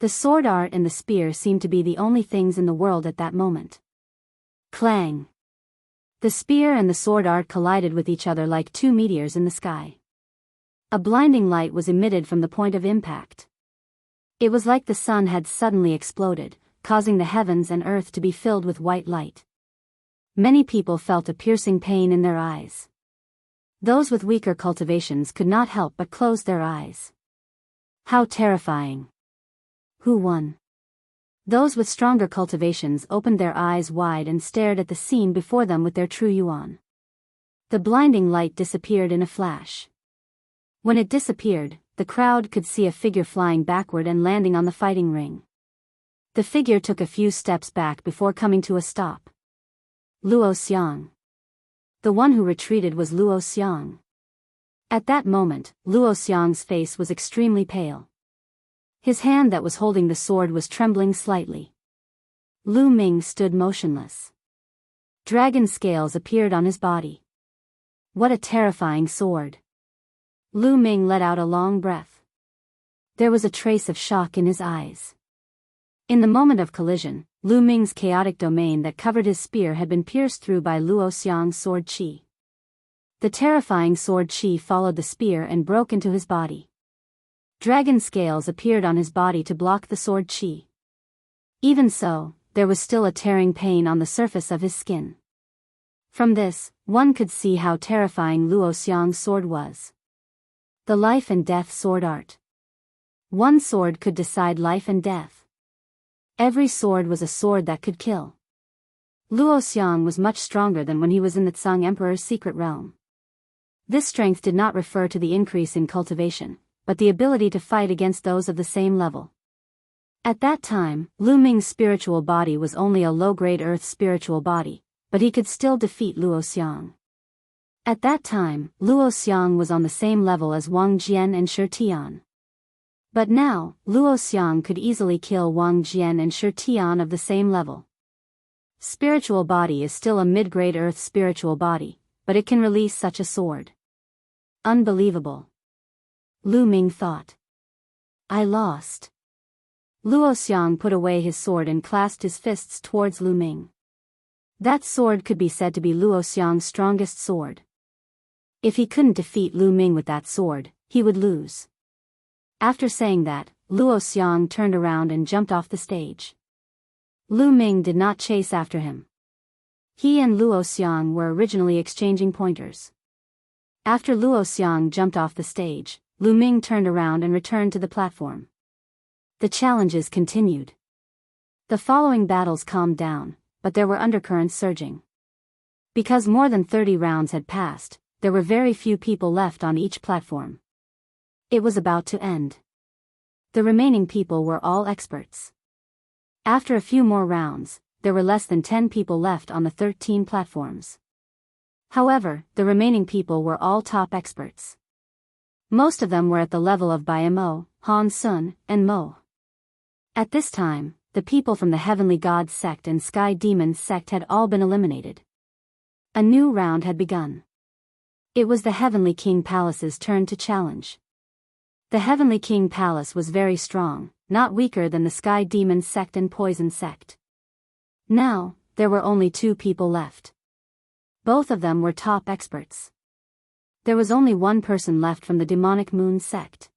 The sword art and the spear seemed to be the only things in the world at that moment. Clang! The spear and the sword art collided with each other like two meteors in the sky. A blinding light was emitted from the point of impact. It was like the sun had suddenly exploded, causing the heavens and earth to be filled with white light. Many people felt a piercing pain in their eyes. Those with weaker cultivations could not help but close their eyes. How terrifying! Who won? Those with stronger cultivations opened their eyes wide and stared at the scene before them with their true yuan. The blinding light disappeared in a flash. When it disappeared, the crowd could see a figure flying backward and landing on the fighting ring. The figure took a few steps back before coming to a stop. Luo Xiang. The one who retreated was Luo Xiang. At that moment, Luo Xiang's face was extremely pale. His hand that was holding the sword was trembling slightly. Lu Ming stood motionless. Dragon scales appeared on his body. What a terrifying sword! Lu Ming let out a long breath. There was a trace of shock in his eyes. In the moment of collision, Lu Ming's chaotic domain that covered his spear had been pierced through by Luo Xiang's sword qi. The terrifying sword qi followed the spear and broke into his body. Dragon scales appeared on his body to block the sword qi. Even so, there was still a tearing pain on the surface of his skin. From this, one could see how terrifying Luo Xiang's sword was. The life and death sword art. One sword could decide life and death. Every sword was a sword that could kill. Luo Xiang was much stronger than when he was in the Tsang Emperor's secret realm. This strength did not refer to the increase in cultivation, but the ability to fight against those of the same level. At that time, Lu Ming's spiritual body was only a low-grade earth spiritual body, but he could still defeat Luo Xiang. At that time, Luo Xiang was on the same level as Wang Jian and Shi Tian. But now, Luo Xiang could easily kill Wang Jian and Shi Tian of the same level. Spiritual body is still a mid-grade earth spiritual body, but it can release such a sword. Unbelievable. Lu Ming thought. I lost. Luo Xiang put away his sword and clasped his fists towards Lu Ming. That sword could be said to be Luo Xiang's strongest sword. If he couldn't defeat Lu Ming with that sword, he would lose. After saying that, Luo Xiang turned around and jumped off the stage. Lu Ming did not chase after him. He and Luo Xiang were originally exchanging pointers. After Luo Xiang jumped off the stage, Lu Ming turned around and returned to the platform. The challenges continued. The following battles calmed down, but there were undercurrents surging. Because more than 30 rounds had passed, there were very few people left on each platform. It was about to end. The remaining people were all experts. After a few more rounds, there were less than 10 people left on the 13 platforms. However, the remaining people were all top experts. Most of them were at the level of Bai Mo, Han Sun, and Mo. At this time, the people from the Heavenly Gods sect and Sky Demons sect had all been eliminated. A new round had begun. It was the Heavenly King Palace's turn to challenge. The Heavenly King Palace was very strong, not weaker than the Sky Demons sect and Poison sect. Now, there were only 2 people left. Both of them were top experts. There was only one person left from the Demonic Moon sect.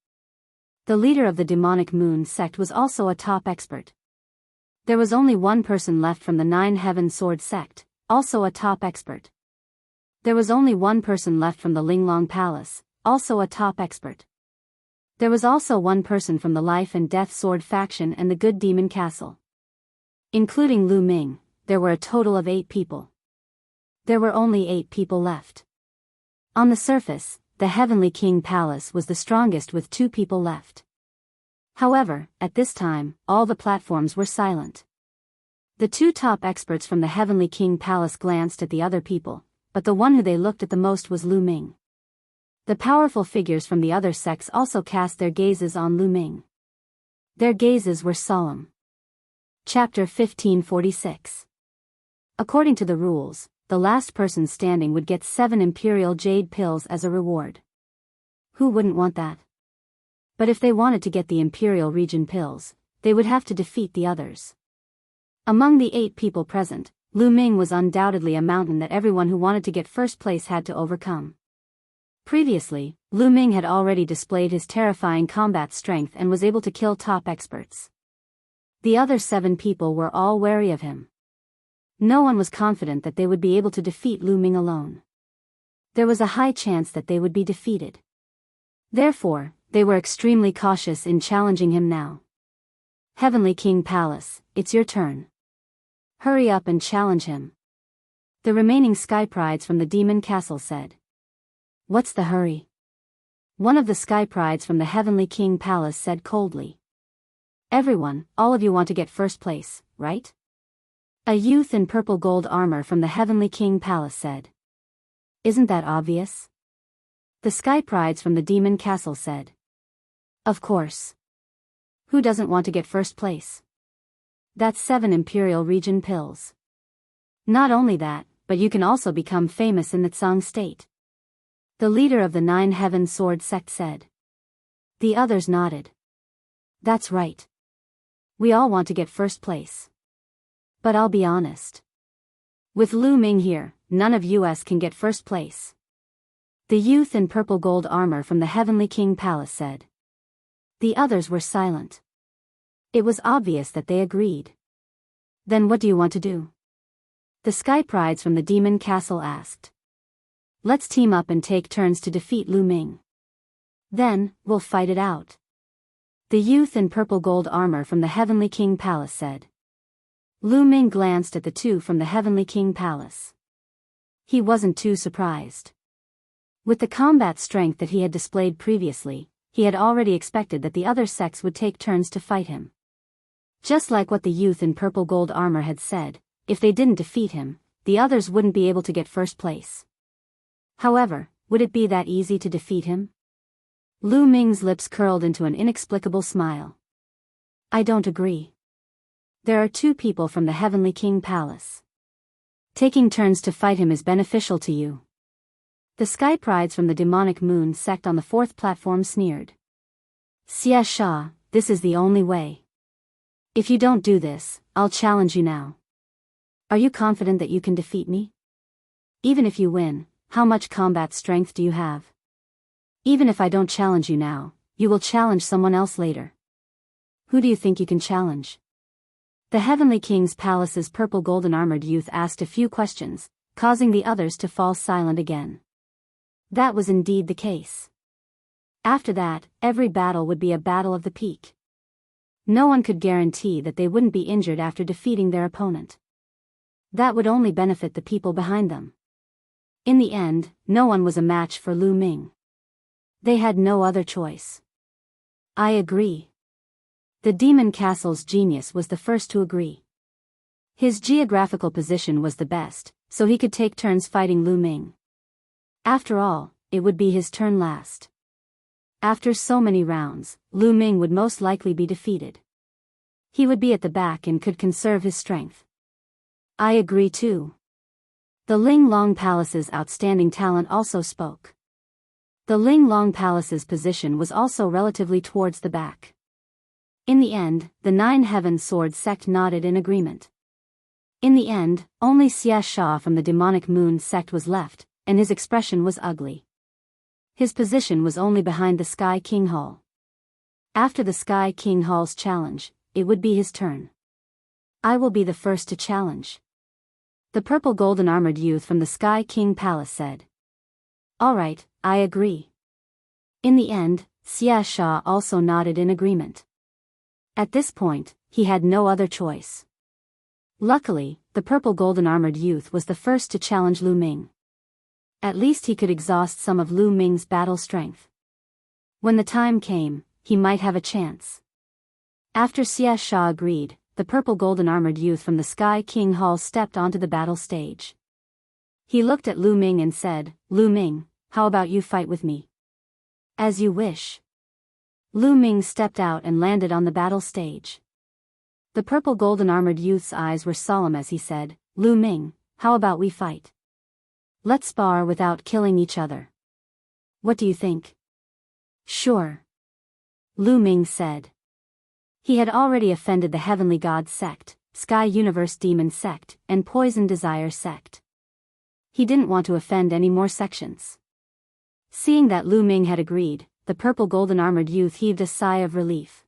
The leader of the Demonic Moon sect was also a top expert. There was only one person left from the 9 Heaven Sword sect, also a top expert. There was only one person left from the Linglong Palace, also a top expert. There was also one person from the Life and Death Sword faction and the Good Demon Castle. Including Lu Ming, there were a total of 8 people. There were only 8 people left. On the surface, the Heavenly King Palace was the strongest with 2 people left. However, at this time, all the platforms were silent. The 2 top experts from the Heavenly King Palace glanced at the other people, but the one who they looked at the most was Lu Ming. The powerful figures from the other sects also cast their gazes on Lu Ming. Their gazes were solemn. Chapter 1546. According to the rules, the last person standing would get 7 Imperial Jade Pills as a reward. Who wouldn't want that? But if they wanted to get the Imperial Region Pills, they would have to defeat the others. Among the 8 people present, Lu Ming was undoubtedly a mountain that everyone who wanted to get first place had to overcome. Previously, Lu Ming had already displayed his terrifying combat strength and was able to kill top experts. The other 7 people were all wary of him. No one was confident that they would be able to defeat Lu Ming alone. There was a high chance that they would be defeated. Therefore, they were extremely cautious in challenging him now. Heavenly King Palace, it's your turn. Hurry up and challenge him. The remaining Sky Prides from the Demon Castle said. What's the hurry? One of the Sky Prides from the Heavenly King Palace said coldly. Everyone, all of you want to get first place, right? A youth in purple gold armor from the Heavenly King Palace said. Isn't that obvious? The Sky Prides from the Demon Castle said. Of course. Who doesn't want to get first place? That's 7 Imperial Region Pills. Not only that, but you can also become famous in the Tsang state. The leader of the 9 Heaven Sword sect said. The others nodded. That's right. We all want to get first place. But I'll be honest. With Lu Ming here, none of us can get first place. The youth in purple gold armor from the Heavenly King Palace said. The others were silent. It was obvious that they agreed. Then what do you want to do? The Sky Prides from the Demon Castle asked. Let's team up and take turns to defeat Lu Ming. Then, we'll fight it out. The youth in purple gold armor from the Heavenly King Palace said. Lu Ming glanced at the two from the Heavenly King Palace. He wasn't too surprised. With the combat strength that he had displayed previously, he had already expected that the other sects would take turns to fight him. Just like what the youth in purple gold armor had said, if they didn't defeat him, the others wouldn't be able to get first place. However, would it be that easy to defeat him? Lu Ming's lips curled into an inexplicable smile. I don't agree. There are two people from the Heavenly King Palace. Taking turns to fight him is beneficial to you. The Sky Prides from the Demonic Moon sect on the fourth platform sneered. Xia Sha, this is the only way. If you don't do this, I'll challenge you now. Are you confident that you can defeat me? Even if you win, how much combat strength do you have? Even if I don't challenge you now, you will challenge someone else later. Who do you think you can challenge? The Heavenly King's Palace's purple golden armored youth asked a few questions, causing the others to fall silent again. That was indeed the case. After that, every battle would be a battle of the peak. No one could guarantee that they wouldn't be injured after defeating their opponent. That would only benefit the people behind them. In the end, no one was a match for Lu Ming. They had no other choice. I agree. The Demon Castle's genius was the first to agree. His geographical position was the best, so he could take turns fighting Lu Ming. After all, it would be his turn last. After so many rounds, Lu Ming would most likely be defeated. He would be at the back and could conserve his strength. I agree too. The Ling Long Palace's outstanding talent also spoke. The Ling Long Palace's position was also relatively towards the back. In the end, the Nine Heaven Sword sect nodded in agreement. In the end, only Xia Sha from the Demonic Moon sect was left, and his expression was ugly. His position was only behind the Sky King Hall. After the Sky King Hall's challenge, it would be his turn. I will be the first to challenge. The purple golden armored youth from the Sky King Palace said. Alright, I agree. In the end, Xia Sha also nodded in agreement. At this point, he had no other choice. Luckily, the purple golden armored youth was the first to challenge Lu Ming. At least he could exhaust some of Lu Ming's battle strength. When the time came, he might have a chance. After Xia Sha agreed, the purple golden armored youth from the Sky King Hall stepped onto the battle stage. He looked at Lu Ming and said, Lu Ming, how about you fight with me? As you wish. Lu Ming stepped out and landed on the battle stage. The purple golden armored youth's eyes were solemn as he said, Lu Ming, how about we fight? Let's spar without killing each other. What do you think? Sure. Lu Ming said. He had already offended the Heavenly God sect, Sky Universe Demon sect, and Poison Desire sect. He didn't want to offend any more sections. Seeing that Lu Ming had agreed, the purple golden armored youth heaved a sigh of relief.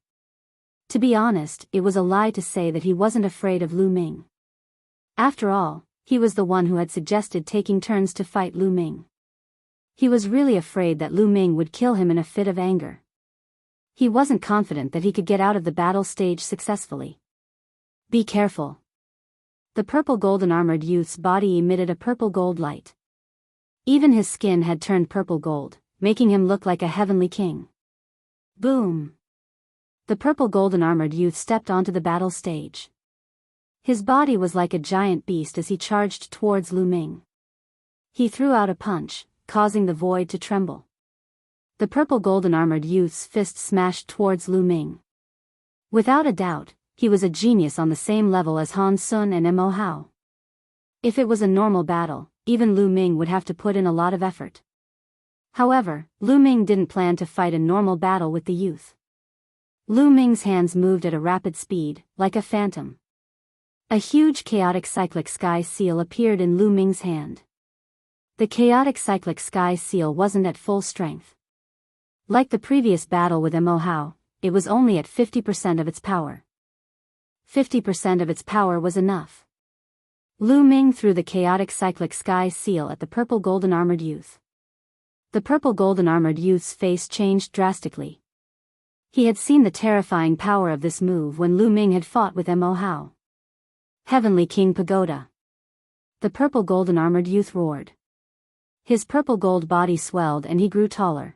To be honest, it was a lie to say that he wasn't afraid of Lu Ming. After all, he was the one who had suggested taking turns to fight Lu Ming. He was really afraid that Lu Ming would kill him in a fit of anger. He wasn't confident that he could get out of the battle stage successfully. Be careful. The purple golden armored youth's body emitted a purple gold light. Even his skin had turned purple gold, making him look like a heavenly king. Boom! The purple golden armored youth stepped onto the battle stage. His body was like a giant beast as he charged towards Lu Ming. He threw out a punch, causing the void to tremble. The purple golden armored youth's fist smashed towards Lu Ming. Without a doubt, he was a genius on the same level as Han Sun and Mo Hao. If it was a normal battle, even Lu Ming would have to put in a lot of effort. However, Lu Ming didn't plan to fight a normal battle with the youth. Lu Ming's hands moved at a rapid speed, like a phantom. A huge chaotic cyclic sky seal appeared in Lu Ming's hand. The chaotic cyclic sky seal wasn't at full strength. Like the previous battle with Mo Hao, it was only at 50% of its power. 50% of its power was enough. Lu Ming threw the chaotic cyclic sky seal at the purple golden armored youth. The purple golden armored youth's face changed drastically. He had seen the terrifying power of this move when Lu Ming had fought with Mo Hao. Heavenly King Pagoda. The purple golden armored youth roared. His purple gold body swelled and he grew taller.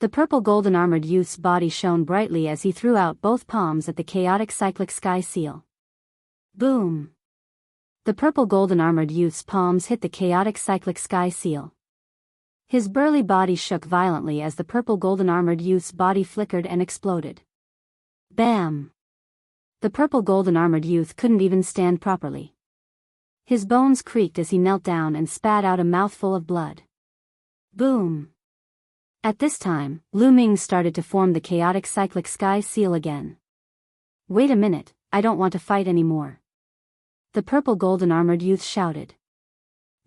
The purple golden armored youth's body shone brightly as he threw out both palms at the chaotic cyclic sky seal. Boom! The purple golden armored youth's palms hit the chaotic cyclic sky seal. His burly body shook violently as the purple golden armored youth's body flickered and exploded. Bam! The purple golden armored youth couldn't even stand properly. His bones creaked as he knelt down and spat out a mouthful of blood. Boom! At this time, Lu Ming started to form the chaotic cyclic sky seal again. Wait a minute, I don't want to fight anymore. The purple golden armored youth shouted.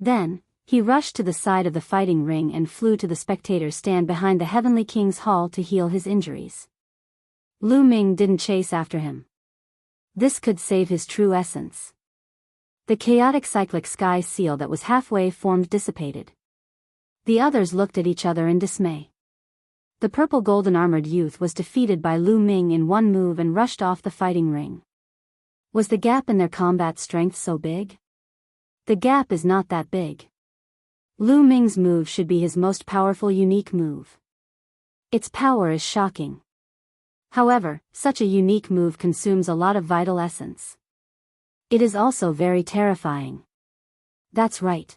Then, he rushed to the side of the fighting ring and flew to the spectator's stand behind the Heavenly King's hall to heal his injuries. Lu Ming didn't chase after him. This could save his true essence. The chaotic cyclic sky seal that was halfway formed dissipated. The others looked at each other in dismay. The purple golden armored youth was defeated by Lu Ming in one move and rushed off the fighting ring. Was the gap in their combat strength so big? The gap is not that big. Lu Ming's move should be his most powerful unique move. Its power is shocking. However, such a unique move consumes a lot of vital essence. It is also very terrifying. That's right.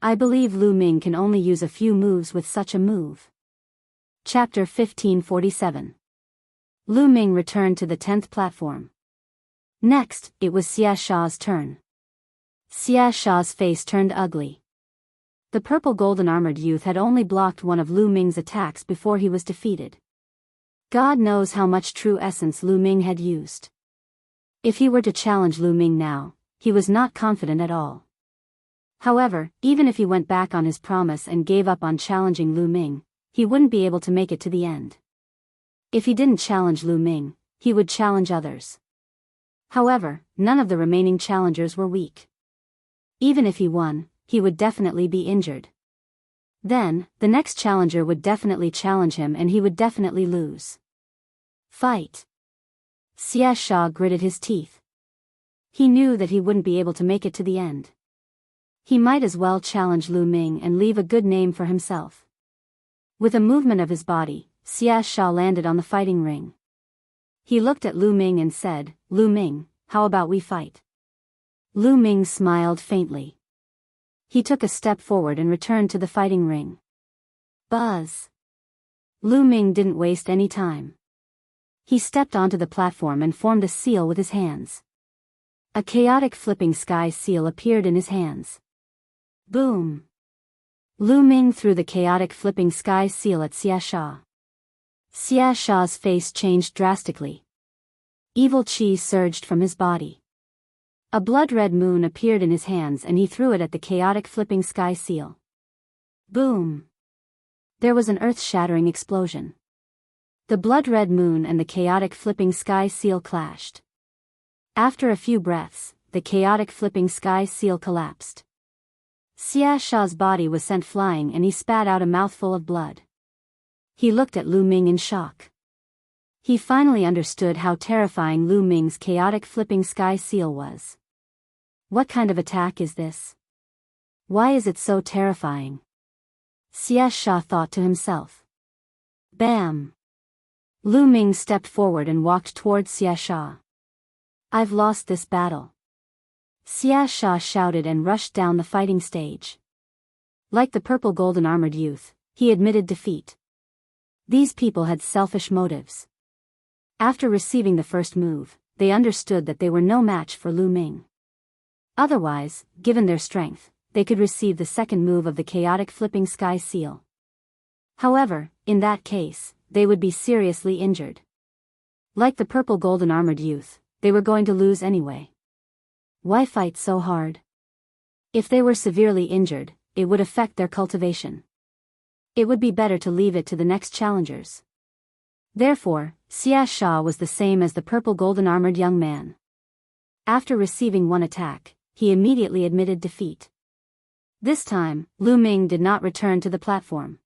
I believe Lu Ming can only use a few moves with such a move. Chapter 1547. Lu Ming returned to the 10th platform. Next, it was Xia Sha's turn. Xia Sha's face turned ugly. The purple golden armored youth had only blocked one of Lu Ming's attacks before he was defeated. God knows how much true essence Lu Ming had used. If he were to challenge Lu Ming now, he was not confident at all. However, even if he went back on his promise and gave up on challenging Lu Ming, he wouldn't be able to make it to the end. If he didn't challenge Lu Ming, he would challenge others. However, none of the remaining challengers were weak. Even if he won, he would definitely be injured. Then, the next challenger would definitely challenge him and he would definitely lose. Fight! Xia Sha gritted his teeth. He knew that he wouldn't be able to make it to the end. He might as well challenge Lu Ming and leave a good name for himself. With a movement of his body, Xia Sha landed on the fighting ring. He looked at Lu Ming and said, "Lu Ming, how about we fight?" Lu Ming smiled faintly. He took a step forward and returned to the fighting ring. Buzz! Lu Ming didn't waste any time. He stepped onto the platform and formed a seal with his hands. A chaotic flipping sky seal appeared in his hands. Boom! Lu Ming threw the chaotic flipping sky seal at Xia Sha. Xia Sha's face changed drastically. Evil chi surged from his body. A blood-red moon appeared in his hands and he threw it at the chaotic flipping sky seal. Boom! There was an earth-shattering explosion. The blood-red moon and the chaotic flipping sky seal clashed. After a few breaths, the chaotic flipping sky seal collapsed. Xia Sha's body was sent flying and he spat out a mouthful of blood. He looked at Lu Ming in shock. He finally understood how terrifying Lu Ming's chaotic flipping sky seal was. What kind of attack is this? Why is it so terrifying? Xia Sha thought to himself. Bam! Lu Ming stepped forward and walked towards Xia Sha. I've lost this battle. Xia Sha shouted and rushed down the fighting stage. Like the purple golden armored youth, he admitted defeat. These people had selfish motives. After receiving the first move, they understood that they were no match for Lu Ming. Otherwise, given their strength, they could receive the second move of the chaotic flipping sky seal. However, in that case, they would be seriously injured. Like the purple golden armored youth, they were going to lose anyway. Why fight so hard? If they were severely injured, it would affect their cultivation. It would be better to leave it to the next challengers. Therefore, Xia Sha was the same as the purple golden-armored young man. After receiving one attack, he immediately admitted defeat. This time, Lu Ming did not return to the platform.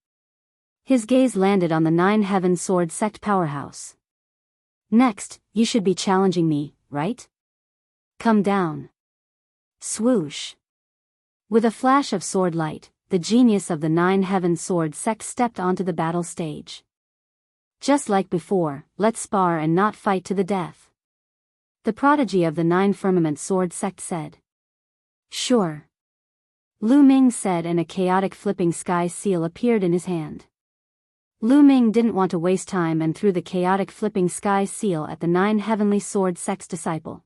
His gaze landed on the Nine Heaven Sword Sect powerhouse. Next, you should be challenging me, right? Come down. Swoosh. With a flash of sword light, the genius of the Nine Heaven Sword Sect stepped onto the battle stage. Just like before, let's spar and not fight to the death. The prodigy of the Nine Firmament Sword Sect said. Sure. Lu Ming said, and a chaotic flipping sky seal appeared in his hand. Lu Ming didn't want to waste time and threw the chaotic flipping sky seal at the Nine Heavenly Sword Sect's disciple.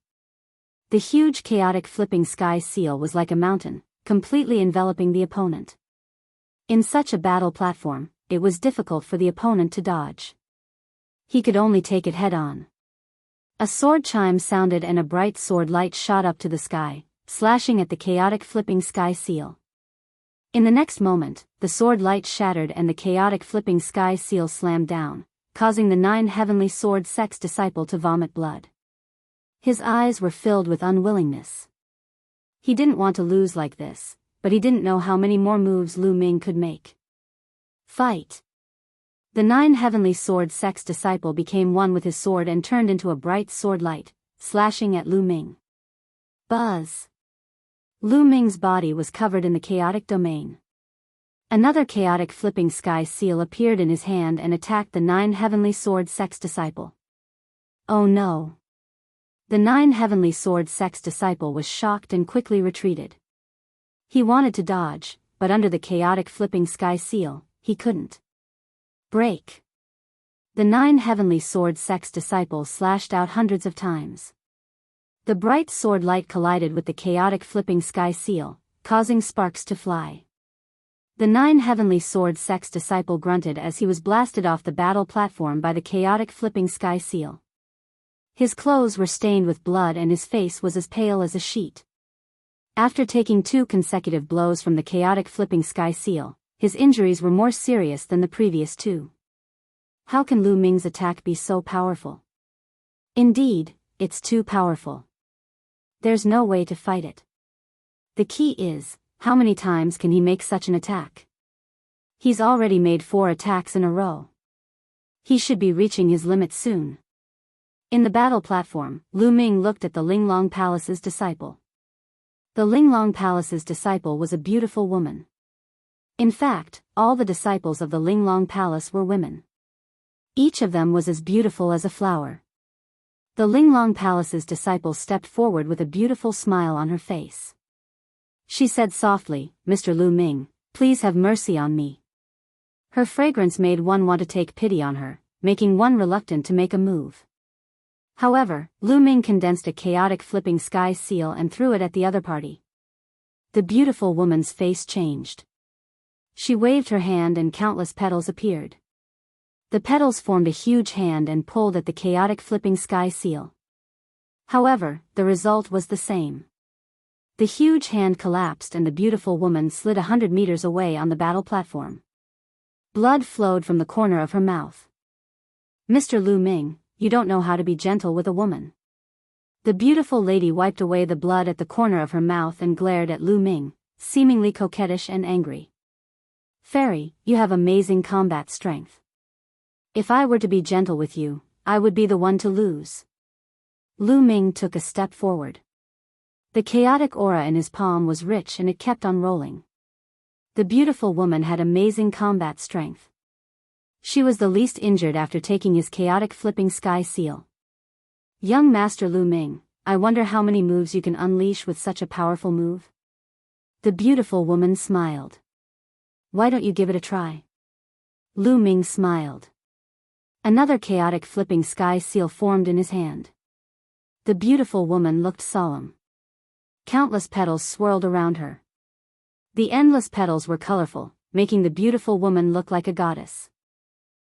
The huge chaotic flipping sky seal was like a mountain, completely enveloping the opponent. In such a battle platform, it was difficult for the opponent to dodge. He could only take it head-on. A sword chime sounded and a bright sword light shot up to the sky, slashing at the chaotic flipping sky seal. In the next moment, the sword light shattered and the chaotic flipping sky seal slammed down, causing the Nine Heavenly Sword Sect's disciple to vomit blood. His eyes were filled with unwillingness. He didn't want to lose like this, but he didn't know how many more moves Lu Ming could make. Fight! The Nine Heavenly Sword Sect's disciple became one with his sword and turned into a bright sword light, slashing at Lu Ming. Buzz! Lu Ming's body was covered in the chaotic domain. Another chaotic flipping sky seal appeared in his hand and attacked the Nine Heavenly Sword Sect's disciple. Oh no! The Nine Heavenly Sword Sect's disciple was shocked and quickly retreated. He wanted to dodge, but under the chaotic flipping sky seal, he couldn't. Break! The Nine Heavenly Sword Sect's disciple slashed out hundreds of times. The bright sword light collided with the chaotic flipping sky seal, causing sparks to fly. The Nine Heavenly Sword Sect's disciple grunted as he was blasted off the battle platform by the chaotic flipping sky seal. His clothes were stained with blood and his face was as pale as a sheet. After taking 2 consecutive blows from the chaotic flipping sky seal, his injuries were more serious than the previous 2. How can Lu Ming's attack be so powerful? Indeed, it's too powerful. There's no way to fight it. The key is, how many times can he make such an attack? He's already made 4 attacks in a row. He should be reaching his limit soon. In the battle platform, Lu Ming looked at the Linglong Palace's disciple. The Linglong Palace's disciple was a beautiful woman. In fact, all the disciples of the Linglong Palace were women. Each of them was as beautiful as a flower. The Linglong Palace's disciple stepped forward with a beautiful smile on her face. She said softly, "Mr. Lu Ming, please have mercy on me." Her fragrance made one want to take pity on her, making one reluctant to make a move. However, Lu Ming condensed a chaotic flipping sky seal and threw it at the other party. The beautiful woman's face changed. She waved her hand and countless petals appeared. The petals formed a huge hand and pulled at the chaotic flipping sky seal. However, the result was the same. The huge hand collapsed and the beautiful woman slid 100 meters away on the battle platform. Blood flowed from the corner of her mouth. "Mr. Lu Ming, you don't know how to be gentle with a woman." The beautiful lady wiped away the blood at the corner of her mouth and glared at Lu Ming, seemingly coquettish and angry. "Fairy, you have amazing combat strength. If I were to be gentle with you, I would be the one to lose." Lu Ming took a step forward. The chaotic aura in his palm was rich and it kept on rolling. The beautiful woman had amazing combat strength. She was the least injured after taking his chaotic flipping sky seal. "Young Master Lu Ming, I wonder how many moves you can unleash with such a powerful move?" The beautiful woman smiled. "Why don't you give it a try?" Lu Ming smiled. Another chaotic flipping sky seal formed in his hand. The beautiful woman looked solemn. Countless petals swirled around her. The endless petals were colorful, making the beautiful woman look like a goddess.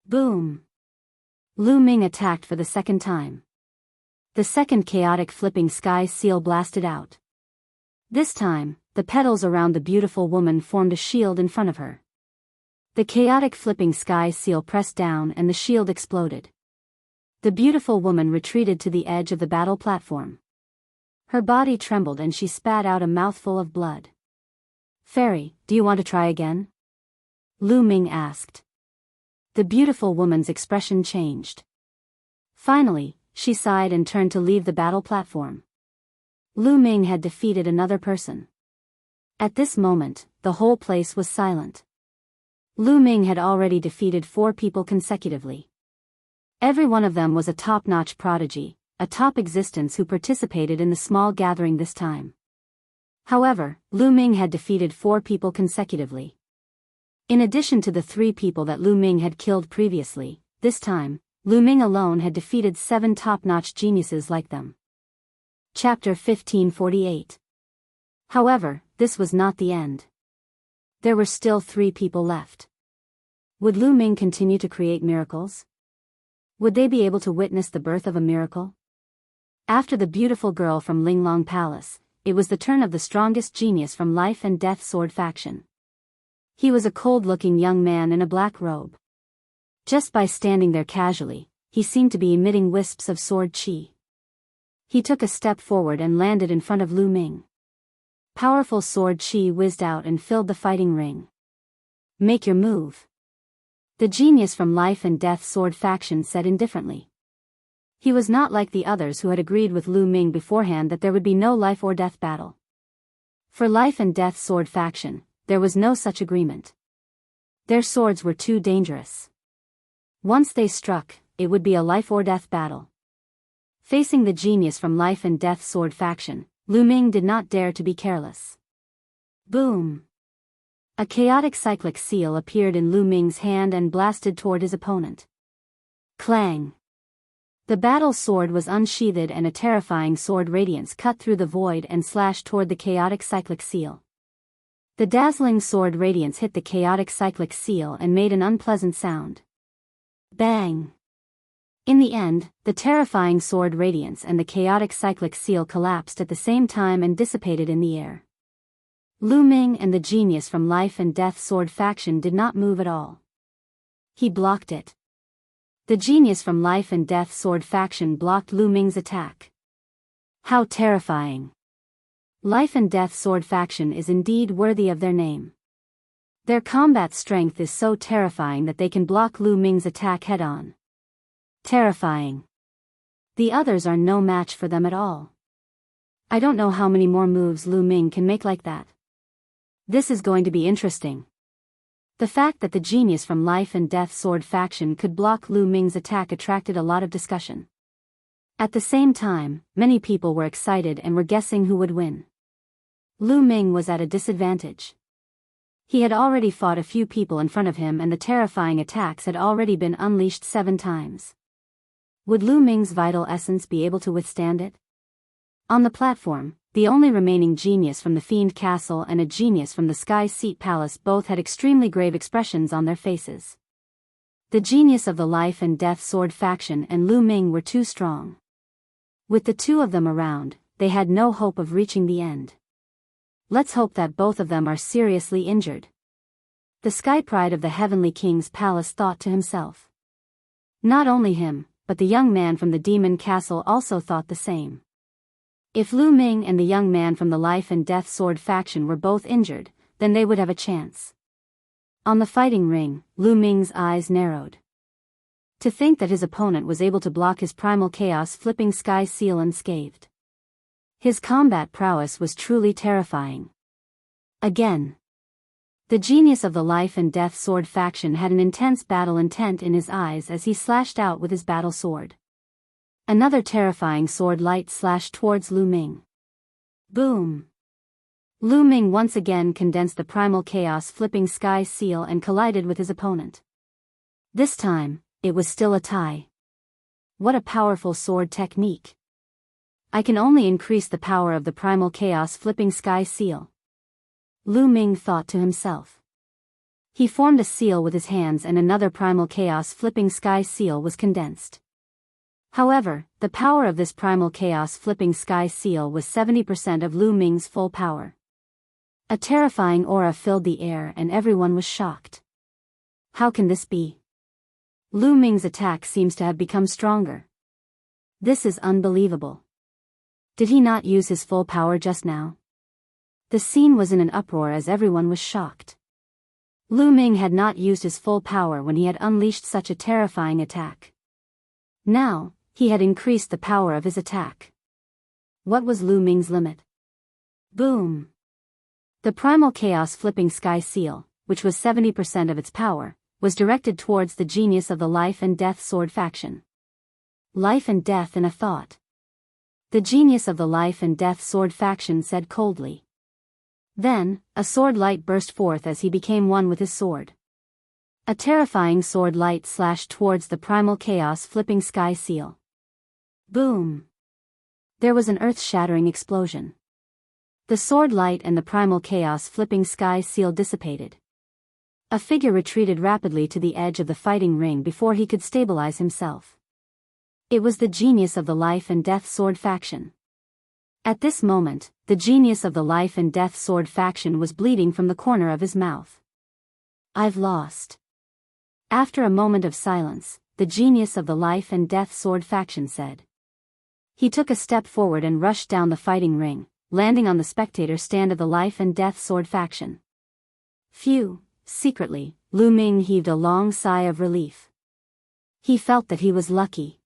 Boom! Lu Ming attacked for the second time. The second chaotic flipping sky seal blasted out. This time, the petals around the beautiful woman formed a shield in front of her. The chaotic flipping sky seal pressed down and the shield exploded, The beautiful woman retreated to the edge of the battle platform. Her body trembled and she spat out a mouthful of blood. "Fairy, do you want to try again?" Lu Ming asked. The beautiful woman's expression changed. Finally, she sighed and turned to leave the battle platform. Lu Ming had defeated another person. At this moment, the whole place was silent. Lu Ming had already defeated 4 people consecutively. Every one of them was a top-notch prodigy, a top existence who participated in the small gathering this time. However, Lu Ming had defeated 4 people consecutively. In addition to the 3 people that Lu Ming had killed previously, this time, Lu Ming alone had defeated 7 top-notch geniuses like them. Chapter 1548. However, this was not the end. There were still 3 people left. Would Lu Ming continue to create miracles? Would they be able to witness the birth of a miracle? After the beautiful girl from Linglong Palace, it was the turn of the strongest genius from Life and Death Sword faction. He was a cold-looking young man in a black robe. Just by standing there casually, he seemed to be emitting wisps of sword chi. He took a step forward and landed in front of Lu Ming. Powerful sword chi whizzed out and filled the fighting ring. "Make your move," the genius from Life and Death Sword faction said indifferently. He was not like the others who had agreed with Lu Ming beforehand that there would be no life or death battle. For Life and Death Sword faction, there was no such agreement. Their swords were too dangerous. Once they struck, it would be a life or death battle. Facing the genius from Life and Death Sword faction, Lu Ming did not dare to be careless. Boom! A chaotic cyclic seal appeared in Lu Ming's hand and blasted toward his opponent. Clang! The battle sword was unsheathed and a terrifying sword radiance cut through the void and slashed toward the chaotic cyclic seal. The dazzling sword radiance hit the chaotic cyclic seal and made an unpleasant sound. Bang! In the end, the terrifying sword radiance and the chaotic cyclic seal collapsed at the same time and dissipated in the air. Lu Ming and the genius from Life and Death Sword faction did not move at all. He blocked it. The genius from Life and Death Sword faction blocked Lu Ming's attack. How terrifying! Life and Death Sword faction is indeed worthy of their name. Their combat strength is so terrifying that they can block Lu Ming's attack head-on. Terrifying. The others are no match for them at all. I don't know how many more moves Lu Ming can make like that. This is going to be interesting. The fact that the genius from Life and Death Sword faction could block Lu Ming's attack attracted a lot of discussion. At the same time, many people were excited and were guessing who would win. Lu Ming was at a disadvantage. He had already fought a few people in front of him and the terrifying attacks had already been unleashed 7 times. Would Lu Ming's vital essence be able to withstand it? On the platform, the only remaining genius from the Fiend Castle and a genius from the Sky Seat Palace both had extremely grave expressions on their faces. The genius of the Life and Death Sword faction and Lu Ming were too strong. With the 2 of them around, they had no hope of reaching the end. Let's hope that both of them are seriously injured. The Sky Pride of the Heavenly King's Palace thought to himself. Not only him, but the young man from the Demon Castle also thought the same. If Lu Ming and the young man from the Life and Death Sword faction were both injured, then they would have a chance. On the fighting ring, Lu Ming's eyes narrowed. To think that his opponent was able to block his primal chaos flipping sky seal unscathed. His combat prowess was truly terrifying. Again. The genius of the Life and Death Sword faction had an intense battle intent in his eyes as he slashed out with his battle sword. Another terrifying sword light slashed towards Lu Ming. Boom! Lu Ming once again condensed the primal chaos flipping sky seal and collided with his opponent. This time, it was still a tie. What a powerful sword technique. I can only increase the power of the primal chaos flipping sky seal. Lu Ming thought to himself. He formed a seal with his hands and another primal chaos flipping sky seal was condensed. However, the power of this primal chaos flipping sky seal was 70% of Lu Ming's full power. A terrifying aura filled the air and everyone was shocked. How can this be? Lu Ming's attack seems to have become stronger. This is unbelievable. Did he not use his full power just now? The scene was in an uproar as everyone was shocked. Lu Ming had not used his full power when he had unleashed such a terrifying attack. Now, he had increased the power of his attack. What was Lu Ming's limit? Boom! The primal chaos flipping sky seal, which was 70% of its power, was directed towards the genius of the life and death sword faction. Life and death in a thought. The genius of the life and death sword faction said coldly. Then, a sword light burst forth as he became one with his sword. A terrifying sword light slashed towards the primal chaos flipping sky seal. Boom! There was an earth-shattering explosion. The sword light and the primal chaos flipping sky seal dissipated. A figure retreated rapidly to the edge of the fighting ring before he could stabilize himself. It was the genius of the life and death sword faction. At this moment, the genius of the life and death sword faction was bleeding from the corner of his mouth. I've lost. After a moment of silence, the genius of the life and death sword faction said. He took a step forward and rushed down the fighting ring, landing on the spectator stand of the life and death sword faction. Phew! Secretly, Lu Ming heaved a long sigh of relief. He felt that he was lucky.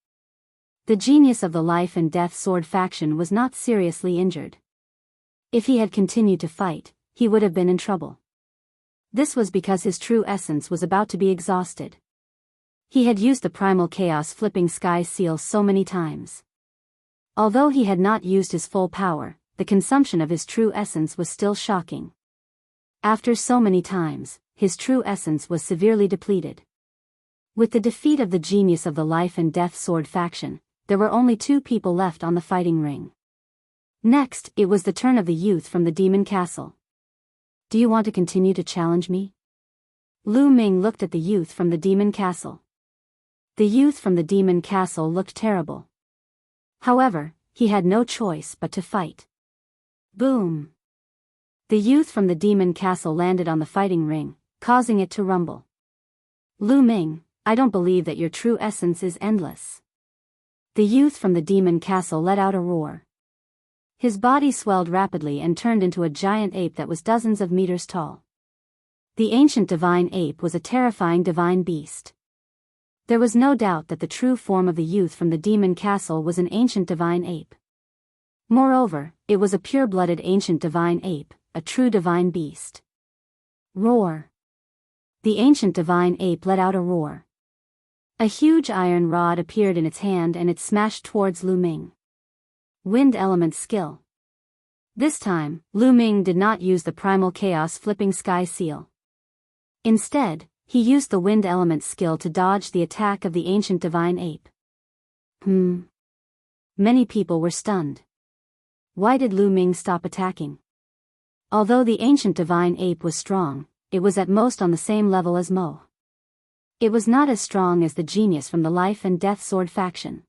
The genius of the life and death sword faction was not seriously injured. If he had continued to fight, he would have been in trouble. This was because his true essence was about to be exhausted. He had used the primal chaos flipping sky seal so many times. Although he had not used his full power, the consumption of his true essence was still shocking. After so many times, his true essence was severely depleted. With the defeat of the genius of the life and death sword faction, there were only 2 people left on the fighting ring. Next, it was the turn of the youth from the demon castle. Do you want to continue to challenge me? Lu Ming looked at the youth from the demon castle. The youth from the demon castle looked terrible. However, he had no choice but to fight. Boom! The youth from the demon castle landed on the fighting ring, causing it to rumble. Lu Ming, I don't believe that your true essence is endless. The youth from the demon castle let out a roar. His body swelled rapidly and turned into a giant ape that was dozens of meters tall. The ancient divine ape was a terrifying divine beast. There was no doubt that the true form of the youth from the demon castle was an ancient divine ape. Moreover, it was a pure-blooded ancient divine ape, a true divine beast. Roar! The ancient divine ape let out a roar. A huge iron rod appeared in its hand and it smashed towards Lu Ming. Wind element skill. This time, Lu Ming did not use the primal chaos flipping sky seal. Instead, he used the wind element skill to dodge the attack of the ancient divine ape. Many people were stunned. Why did Lu Ming stop attacking? Although the ancient divine ape was strong, it was at most on the same level as Mo. It was not as strong as the genius from the life and death sword faction.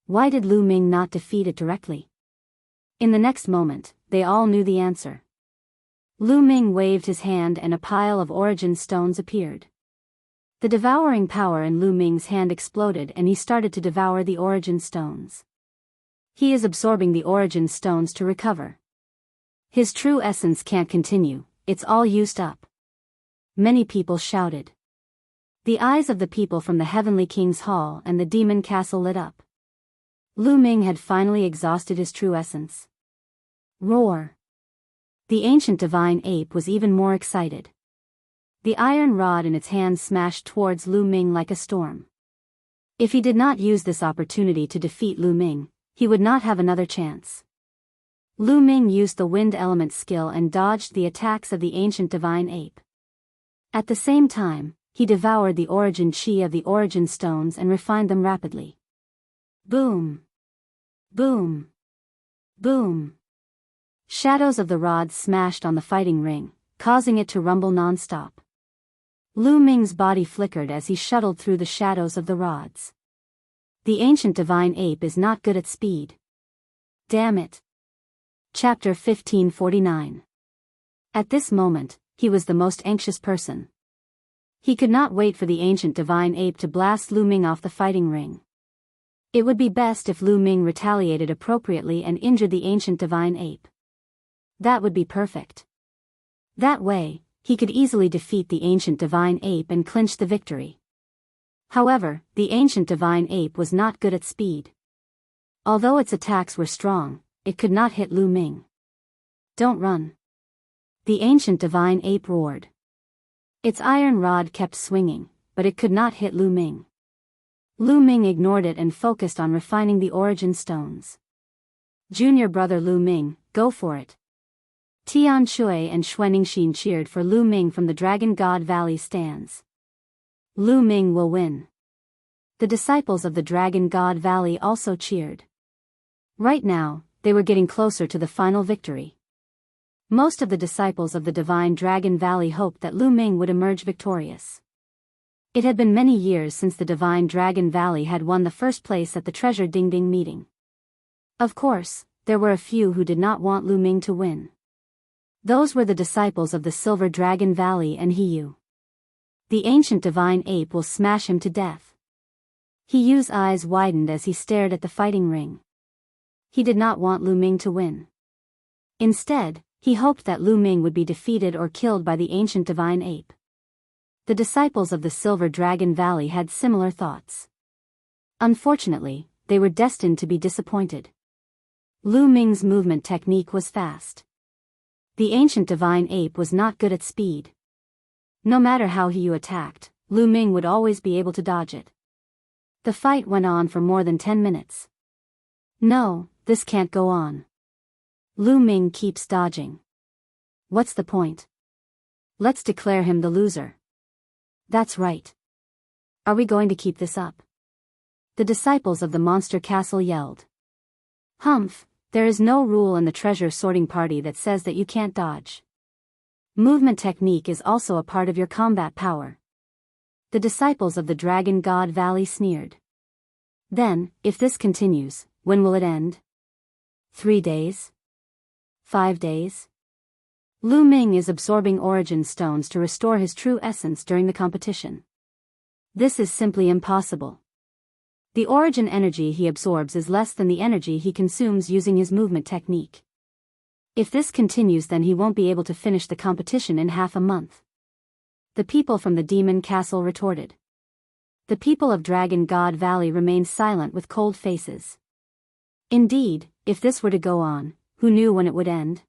Why did Lu Ming not defeat it directly? In the next moment, they all knew the answer. Lu Ming waved his hand and a pile of origin stones appeared. The devouring power in Lu Ming's hand exploded and he started to devour the origin stones. He is absorbing the origin stones to recover. His true essence can't continue, it's all used up. Many people shouted. The eyes of the people from the Heavenly King's Hall and the Demon Castle lit up. Lu Ming had finally exhausted his true essence. Roar! The ancient divine ape was even more excited. The iron rod in its hand smashed towards Lu Ming like a storm. If he did not use this opportunity to defeat Lu Ming, he would not have another chance. Lu Ming used the wind element skill and dodged the attacks of the ancient divine ape. At the same time, he devoured the origin chi of the origin stones and refined them rapidly. Boom! Boom! Boom! Shadows of the rods smashed on the fighting ring, causing it to rumble non-stop. Lu Ming's body flickered as he shuttled through the shadows of the rods. The ancient divine ape is not good at speed. Damn it! Chapter 1549. At this moment, he was the most anxious person. He could not wait for the ancient divine ape to blast Lu Ming off the fighting ring. It would be best if Lu Ming retaliated appropriately and injured the ancient divine ape. That would be perfect. That way, he could easily defeat the ancient divine ape and clinch the victory. However, the ancient divine ape was not good at speed. Although its attacks were strong, it could not hit Lu Ming. "Don't run!" the ancient divine ape roared. Its iron rod kept swinging, but it could not hit Lu Ming. Lu Ming ignored it and focused on refining the origin stones. "Junior brother Lu Ming, go for it." Tian Shui and Xuaningxin cheered for Lu Ming from the Dragon God Valley stands. "Lu Ming will win." The disciples of the Dragon God Valley also cheered. Right now, they were getting closer to the final victory. Most of the disciples of the Divine Dragon Valley hoped that Lu Ming would emerge victorious. It had been many years since the Divine Dragon Valley had won the first place at the Treasure Ding Ding meeting. Of course, there were a few who did not want Lu Ming to win. Those were the disciples of the Silver Dragon Valley and Hiyu. The ancient divine ape will smash him to death. Hiyu's eyes widened as he stared at the fighting ring. He did not want Lu Ming to win. Instead, he hoped that Lu Ming would be defeated or killed by the ancient divine ape. The disciples of the Silver Dragon Valley had similar thoughts. Unfortunately, they were destined to be disappointed. Lu Ming's movement technique was fast. The ancient divine ape was not good at speed. No matter how Hiyu attacked, Lu Ming would always be able to dodge it. The fight went on for more than 10 minutes. "No, this can't go on. Lu Ming keeps dodging. What's the point? Let's declare him the loser." "That's right. Are we going to keep this up?" the disciples of the Monster Castle yelled. "Humph, there is no rule in the treasure sorting party that says that you can't dodge. Movement technique is also a part of your combat power." The disciples of the Dragon God Valley sneered. "Then, if this continues, when will it end? 3 days? 5 days? Lu Ming is absorbing origin stones to restore his true essence during the competition. This is simply impossible. The origin energy he absorbs is less than the energy he consumes using his movement technique. If this continues, then he won't be able to finish the competition in half a month." The people from the Demon Castle retorted. The people of Dragon God Valley remained silent with cold faces. Indeed, if this were to go on, who knew when it would end?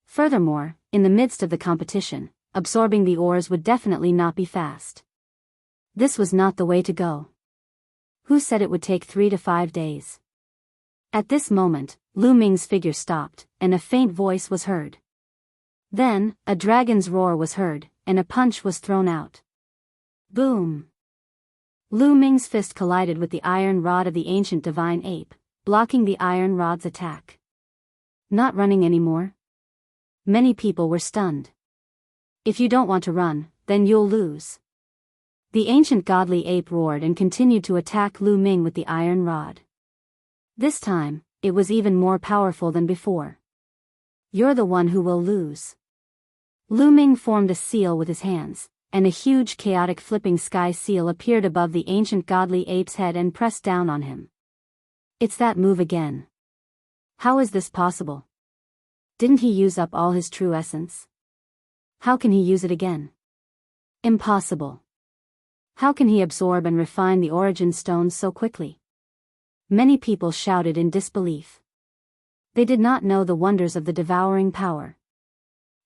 Furthermore, in the midst of the competition, absorbing the ores would definitely not be fast. This was not the way to go. Who said it would take 3 to 5 days? At this moment, Lu Ming's figure stopped, and a faint voice was heard. Then, a dragon's roar was heard, and a punch was thrown out. Boom! Lu Ming's fist collided with the iron rod of the ancient divine ape, blocking the iron rod's attack. Not running anymore? Many people were stunned. "If you don't want to run, then you'll lose." The ancient godly ape roared and continued to attack Lu Ming with the iron rod. This time, it was even more powerful than before. "You're the one who will lose." Lu Ming formed a seal with his hands, and a huge chaotic flipping sky seal appeared above the ancient godly ape's head and pressed down on him. "It's that move again. How is this possible? Didn't he use up all his true essence? How can he use it again? Impossible. How can he absorb and refine the origin stones so quickly?" Many people shouted in disbelief. They did not know the wonders of the devouring power.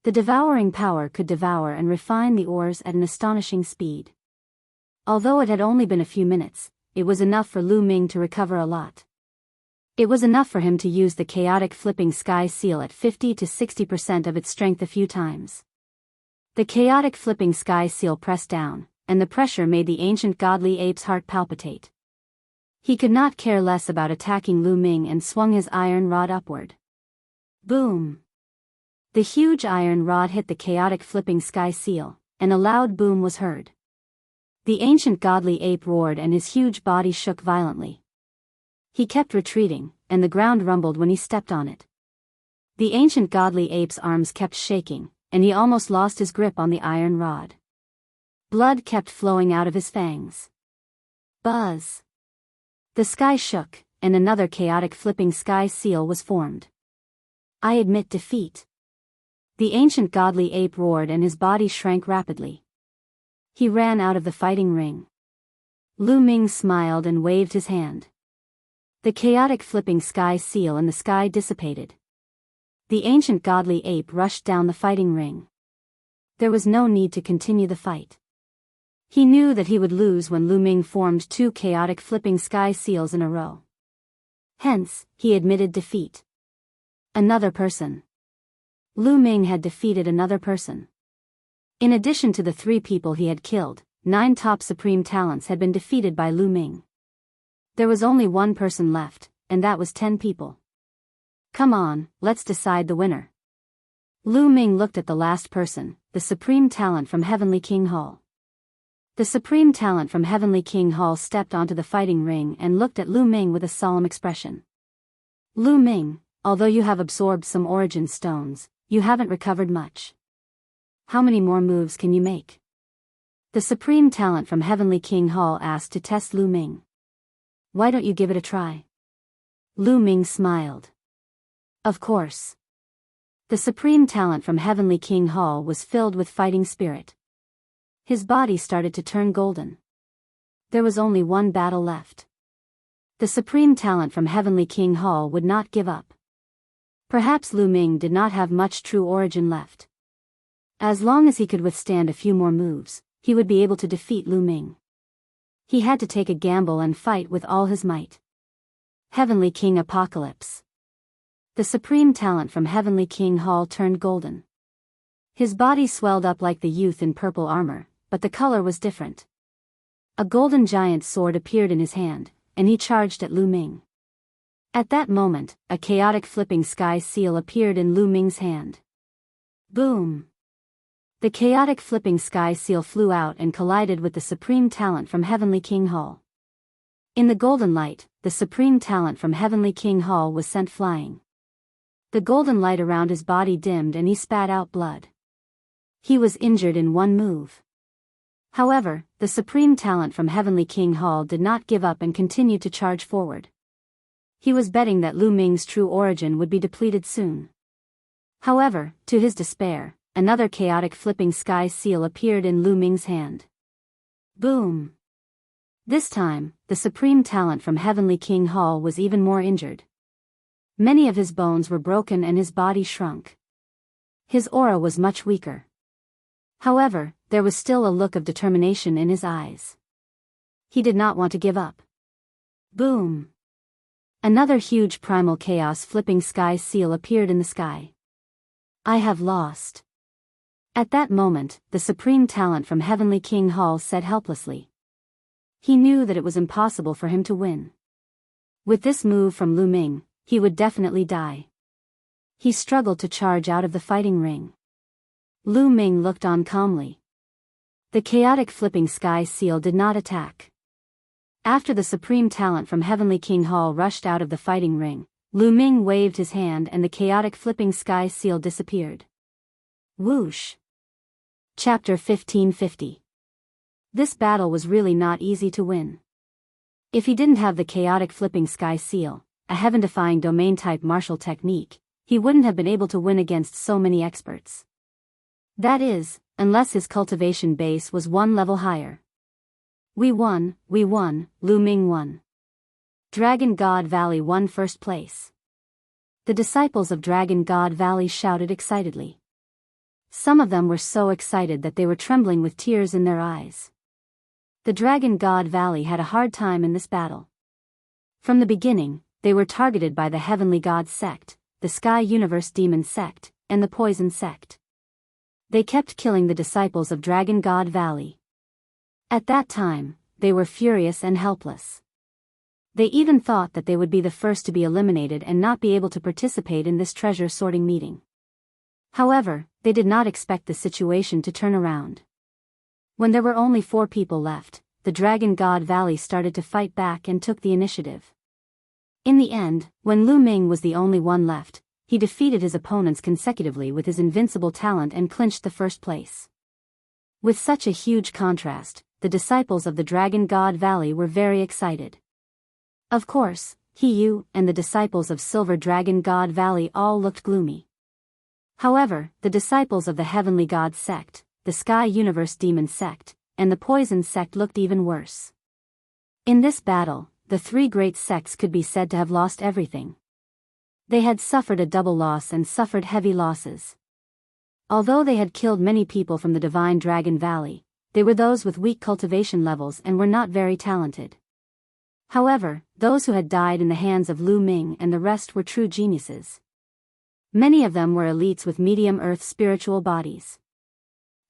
The devouring power could devour and refine the ores at an astonishing speed. Although it had only been a few minutes, it was enough for Lu Ming to recover a lot. It was enough for him to use the chaotic flipping sky seal at 50 to 60% of its strength a few times. The chaotic flipping sky seal pressed down, and the pressure made the ancient godly ape's heart palpitate. He could not care less about attacking Lu Ming and swung his iron rod upward. Boom! The huge iron rod hit the chaotic flipping sky seal, and a loud boom was heard. The ancient godly ape roared and his huge body shook violently. He kept retreating, and the ground rumbled when he stepped on it. The ancient godly ape's arms kept shaking, and he almost lost his grip on the iron rod. Blood kept flowing out of his fangs. Buzz! The sky shook, and another chaotic flipping sky seal was formed. I admit defeat. The ancient godly ape roared and his body shrank rapidly. He ran out of the fighting ring. Lu Ming smiled and waved his hand. The chaotic flipping sky seal in the sky dissipated. The ancient godly ape rushed down the fighting ring. There was no need to continue the fight. He knew that he would lose when Lu Ming formed two chaotic flipping sky seals in a row. Hence, he admitted defeat. Another person. Lu Ming had defeated another person. In addition to the 3 people he had killed, 9 top supreme talents had been defeated by Lu Ming. There was only one person left, and that was 10 people. Come on, let's decide the winner. Lu Ming looked at the last person, the supreme talent from Heavenly King Hall. The supreme talent from Heavenly King Hall stepped onto the fighting ring and looked at Lu Ming with a solemn expression. Lu Ming, although you have absorbed some origin stones, you haven't recovered much. How many more moves can you make? The supreme talent from Heavenly King Hall asked to test Lu Ming. Why don't you give it a try? Lu Ming smiled. Of course. The supreme talent from Heavenly King Hall was filled with fighting spirit. His body started to turn golden. There was only one battle left. The supreme talent from Heavenly King Hall would not give up. Perhaps Lu Ming did not have much true origin left. As long as he could withstand a few more moves, he would be able to defeat Lu Ming. He had to take a gamble and fight with all his might. Heavenly King Apocalypse. The supreme talent from Heavenly King Hall turned golden. His body swelled up like the youth in purple armor, but the color was different. A golden giant sword appeared in his hand, and he charged at Lu Ming. At that moment, a chaotic flipping sky seal appeared in Lu Ming's hand. Boom! The chaotic flipping sky seal flew out and collided with the supreme talent from Heavenly King Hall. In the golden light, the supreme talent from Heavenly King Hall was sent flying. The golden light around his body dimmed and he spat out blood. He was injured in one move. However, the supreme talent from Heavenly King Hall did not give up and continued to charge forward. He was betting that Lu Ming's true origin would be depleted soon. However, to his despair, another chaotic flipping sky seal appeared in Lu Ming's hand. Boom! This time, the supreme talent from Heavenly King Hall was even more injured. Many of his bones were broken and his body shrunk. His aura was much weaker. However, there was still a look of determination in his eyes. He did not want to give up. Boom! Another huge primal chaos flipping sky seal appeared in the sky. I have lost. At that moment, the supreme talent from Heavenly King Hall said helplessly. He knew that it was impossible for him to win. With this move from Lu Ming, he would definitely die. He struggled to charge out of the fighting ring. Lu Ming looked on calmly. The chaotic flipping sky seal did not attack. After the supreme talent from Heavenly King Hall rushed out of the fighting ring, Lu Ming waved his hand and the chaotic flipping sky seal disappeared. Whoosh! Chapter 1550. This battle was really not easy to win. If he didn't have the chaotic flipping sky seal, a heaven-defying domain-type martial technique, he wouldn't have been able to win against so many experts. That is, unless his cultivation base was one level higher. We won, Lu Ming won. Dragon God Valley won first place. The disciples of Dragon God Valley shouted excitedly. Some of them were so excited that they were trembling with tears in their eyes. The Dragon God Valley had a hard time in this battle. From the beginning, they were targeted by the Heavenly God sect, the Sky Universe Demon sect, and the Poison sect. They kept killing the disciples of Dragon God Valley. At that time, they were furious and helpless. They even thought that they would be the first to be eliminated and not be able to participate in this treasure sorting meeting. However, they did not expect the situation to turn around. When there were only 4 people left, the Dragon God Valley started to fight back and took the initiative. In the end, when Lu Ming was the only one left, he defeated his opponents consecutively with his invincible talent and clinched the first place. With such a huge contrast, the disciples of the Dragon God Valley were very excited. Of course, He Yu and the disciples of Silver Dragon God Valley all looked gloomy. However, the disciples of the Heavenly God sect, the Sky Universe Demon sect, and the Poison sect looked even worse. In this battle, the three great sects could be said to have lost everything. They had suffered a double loss and suffered heavy losses. Although they had killed many people from the Divine Dragon Valley, they were those with weak cultivation levels and were not very talented. However, those who had died in the hands of Lu Ming and the rest were true geniuses. Many of them were elites with medium earth spiritual bodies.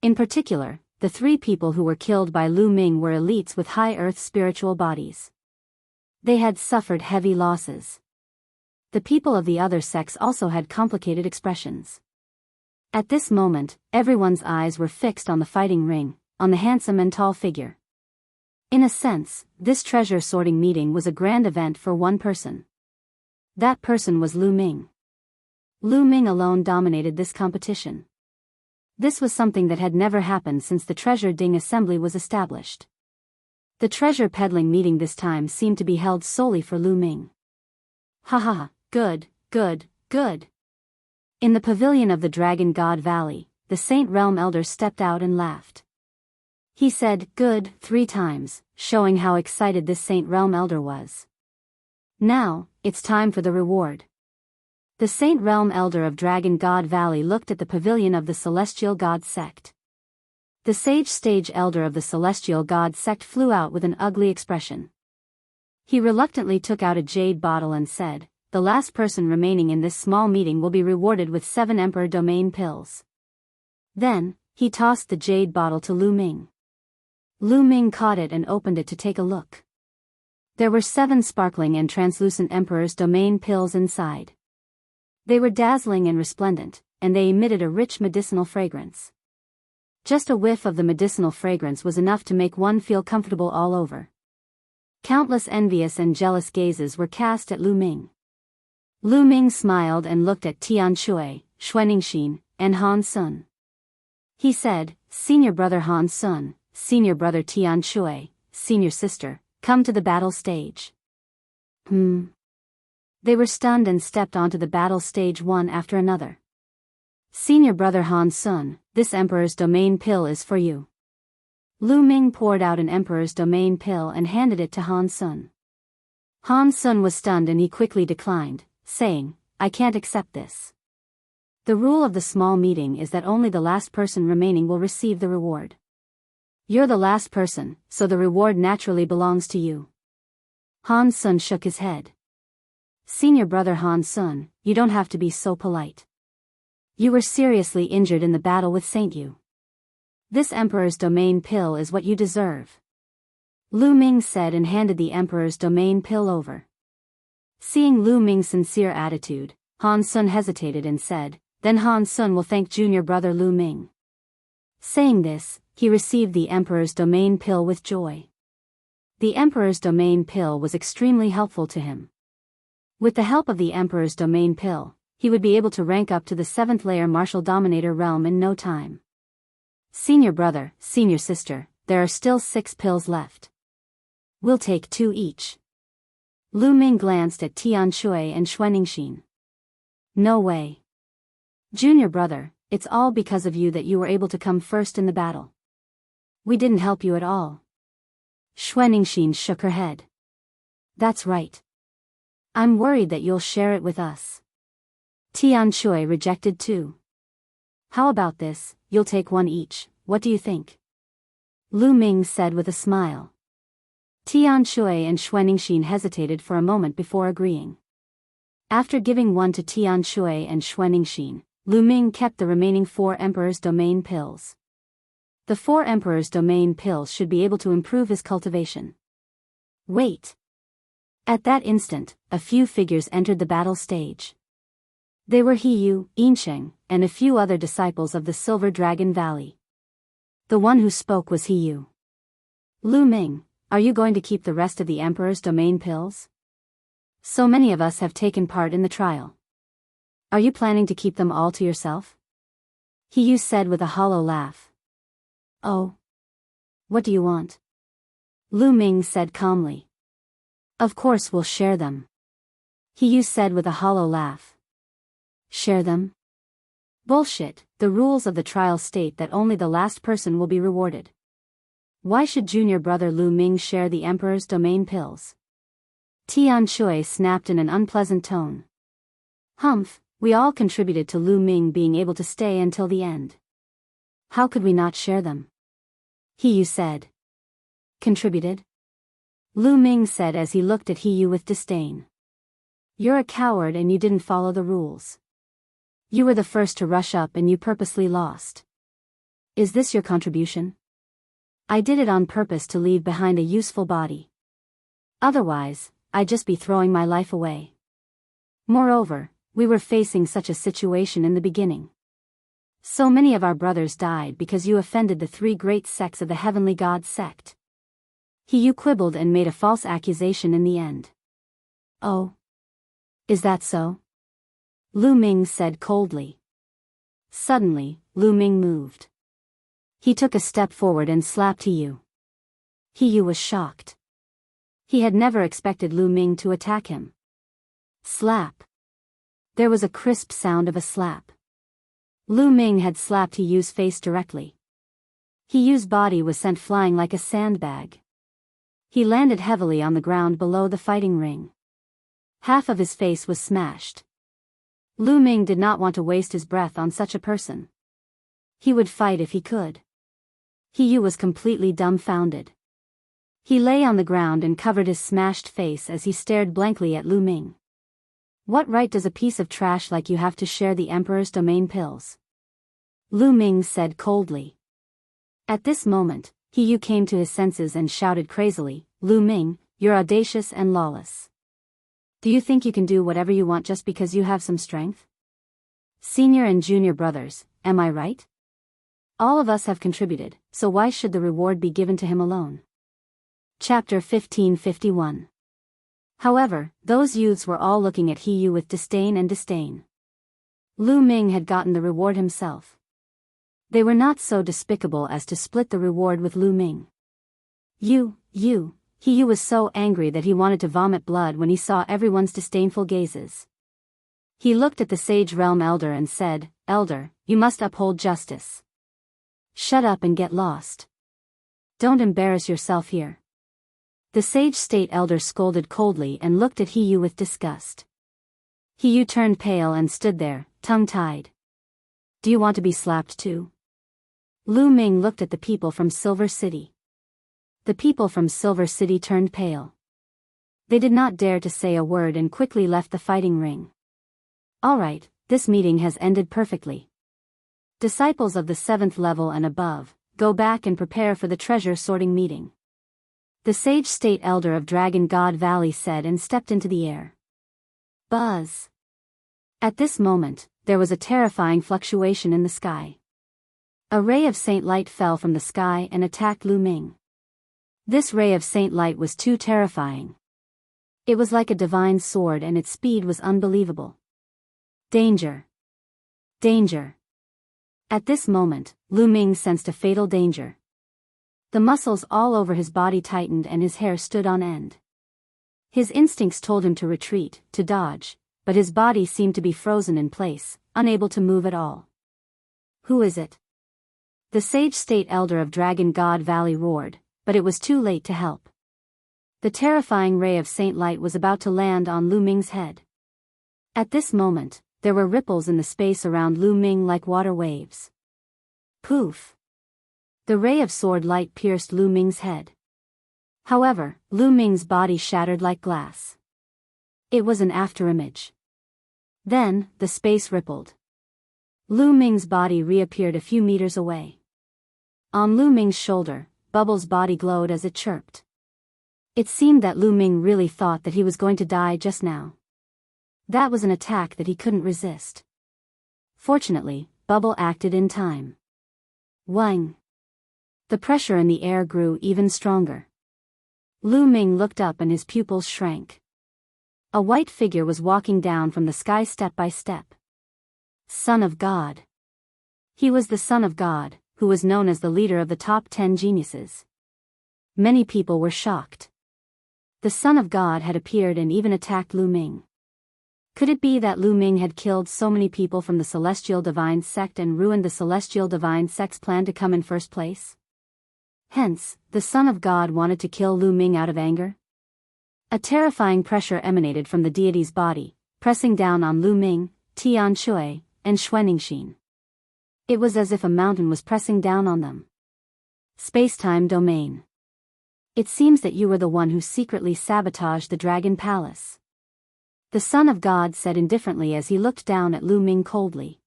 In particular, the three people who were killed by Lu Ming were elites with high earth spiritual bodies. They had suffered heavy losses. The people of the other sects also had complicated expressions. At this moment, everyone's eyes were fixed on the fighting ring, on the handsome and tall figure. In a sense, this treasure sorting meeting was a grand event for one person. That person was Lu Ming. Lu Ming alone dominated this competition. This was something that had never happened since the treasure ding assembly was established. The treasure peddling meeting this time seemed to be held solely for Lu Ming. Haha, good, good, good. In the pavilion of the Dragon God Valley, the Saint Realm Elder stepped out and laughed. He said, "Good," 3 times, showing how excited this Saint Realm Elder was. Now, it's time for the reward. The Saint Realm Elder of Dragon God Valley looked at the pavilion of the Celestial God sect. The Sage Stage Elder of the Celestial God sect flew out with an ugly expression. He reluctantly took out a jade bottle and said, "The last person remaining in this small meeting will be rewarded with 7 Emperor Domain pills." Then, he tossed the jade bottle to Lu Ming. Lu Ming caught it and opened it to take a look. There were 7 sparkling and translucent Emperor's Domain pills inside. They were dazzling and resplendent, and they emitted a rich medicinal fragrance. Just a whiff of the medicinal fragrance was enough to make one feel comfortable all over. Countless envious and jealous gazes were cast at Lu Ming. Lu Ming smiled and looked at Tian Shui, Xuanixin, and Han Sun. He said, "Senior brother Han Sun, senior brother Tian Shui, senior sister, come to the battle stage." They were stunned and stepped onto the battle stage one after another. "Senior brother Han Sun, this Emperor's Domain pill is for you." Lu Ming poured out an Emperor's Domain pill and handed it to Han Sun. Han Sun was stunned and he quickly declined, saying, "I can't accept this. The rule of the small meeting is that only the last person remaining will receive the reward. You're the last person, so the reward naturally belongs to you." Han Sun shook his head. "Senior brother Han Sun, you don't have to be so polite. You were seriously injured in the battle with Saint Yu. This Emperor's Domain pill is what you deserve." Lu Ming said and handed the Emperor's Domain pill over. Seeing Lu Ming's sincere attitude, Han Sun hesitated and said, "Then Han Sun will thank junior brother Lu Ming." Saying this, he received the Emperor's Domain pill with joy. The Emperor's Domain pill was extremely helpful to him. With the help of the Emperor's Domain pill, he would be able to rank up to the 7th layer Martial Dominator realm in no time. "Senior brother, senior sister, there are still 6 pills left. We'll take 2 each." Lu Ming glanced at Tian Shui and Xuanixin. "No way. Junior brother, it's all because of you that you were able to come first in the battle. We didn't help you at all." Xuanixin shook her head. "That's right. I'm worried that you'll share it with us." Tian Shui rejected too. "How about this, you'll take 1 each, what do you think?" Lu Ming said with a smile. Tian Shui and Xuanixin hesitated for a moment before agreeing. After giving 1 to Tian Shui and Xuanixin, Lu Ming kept the remaining 4 Emperor's Domain pills. The 4 Emperor's Domain pills should be able to improve his cultivation. Wait! At that instant, a few figures entered the battle stage. They were He Yu, Enchanting, and a few other disciples of the Silver Dragon Valley. The one who spoke was He Yu. "Lu Ming, are you going to keep the rest of the Emperor's Domain pills? So many of us have taken part in the trial. Are you planning to keep them all to yourself?" He Yu said with a hollow laugh. "Oh. What do you want?" Lu Ming said calmly. Of course we'll share them. He said with a hollow laugh. Share them? Bullshit, the rules of the trial state that only the last person will be rewarded. Why should junior brother Lu Ming share the Emperor's domain pills? Tian Shui snapped in an unpleasant tone. Humph, we all contributed to Lu Ming being able to stay until the end. How could we not share them? He said. Contributed? Lu Ming said as he looked at He with disdain. You're a coward and you didn't follow the rules. You were the first to rush up and you purposely lost. Is this your contribution? I did it on purpose to leave behind a useful body. Otherwise, I'd just be throwing my life away. Moreover, we were facing such a situation in the beginning. So many of our brothers died because you offended the three great sects of the Heavenly God sect. He quibbled and made a false accusation in the end. Oh. Is that so? Lu Ming said coldly. Suddenly, Lu Ming moved. He took a step forward and slapped He was shocked. He had never expected Lu Ming to attack him. Slap. There was a crisp sound of a slap. Lu Ming had slapped He's face directly. He's body was sent flying like a sandbag. He landed heavily on the ground below the fighting ring. Half of his face was smashed. Lu Ming did not want to waste his breath on such a person. He would fight if he could. He was completely dumbfounded. He lay on the ground and covered his smashed face as he stared blankly at Lu Ming. What right does a piece of trash like you have to share the Emperor's domain pills? Lu Ming said coldly. At this moment, He came to his senses and shouted crazily, Lu Ming, you're audacious and lawless. Do you think you can do whatever you want just because you have some strength? Senior and junior brothers, am I right? All of us have contributed, so why should the reward be given to him alone? Chapter 1551. However, those youths were all looking at He with disdain and disdain. Lu Ming had gotten the reward himself. They were not so despicable as to split the reward with Lu Ming. He was so angry that he wanted to vomit blood when he saw everyone's disdainful gazes. He looked at the Sage Realm Elder and said, Elder, you must uphold justice. Shut up and get lost. Don't embarrass yourself here. The Sage State Elder scolded coldly and looked at He with disgust. He turned pale and stood there, tongue-tied. Do you want to be slapped too? Lu Ming looked at the people from Silver City. The people from Silver City turned pale. They did not dare to say a word and quickly left the fighting ring. All right, this meeting has ended perfectly. Disciples of the 7th level and above, go back and prepare for the treasure sorting meeting. The Sage State Elder of Dragon God Valley said and stepped into the air. Buzz. At this moment, there was a terrifying fluctuation in the sky. A ray of Saint Light fell from the sky and attacked Lu Ming. This ray of Saint Light was too terrifying. It was like a divine sword and its speed was unbelievable. Danger. Danger. At this moment, Lu Ming sensed a fatal danger. The muscles all over his body tightened and his hair stood on end. His instincts told him to retreat, to dodge, but his body seemed to be frozen in place, unable to move at all. Who is it? The Sage State Elder of Dragon God Valley roared, but it was too late to help. The terrifying ray of Saint Light was about to land on Lu Ming's head. At this moment, there were ripples in the space around Lu Ming like water waves. Poof! The ray of sword light pierced Lu Ming's head. However, Lu Ming's body shattered like glass. It was an afterimage. Then, the space rippled. Lu Ming's body reappeared a few meters away. On Lu Ming's shoulder, Bubble's body glowed as it chirped. It seemed that Lu Ming really thought that he was going to die just now. That was an attack that he couldn't resist. Fortunately, Bubble acted in time. Wang! The pressure in the air grew even stronger. Lu Ming looked up and his pupils shrank. A white figure was walking down from the sky step by step. Son of God. He was the Son of God, who was known as the leader of the top 10 geniuses. Many people were shocked. The Son of God had appeared and even attacked Lu Ming. Could it be that Lu Ming had killed so many people from the Celestial Divine Sect and ruined the Celestial Divine Sect's plan to come in first place? Hence, the Son of God wanted to kill Lu Ming out of anger? A terrifying pressure emanated from the deity's body, pressing down on Lu Ming, Tian Shui, and Xuanixin. It was as if a mountain was pressing down on them. Space-time domain. It seems that you were the one who secretly sabotaged the Dragon Palace. The Son of God said indifferently as he looked down at Lu Ming coldly.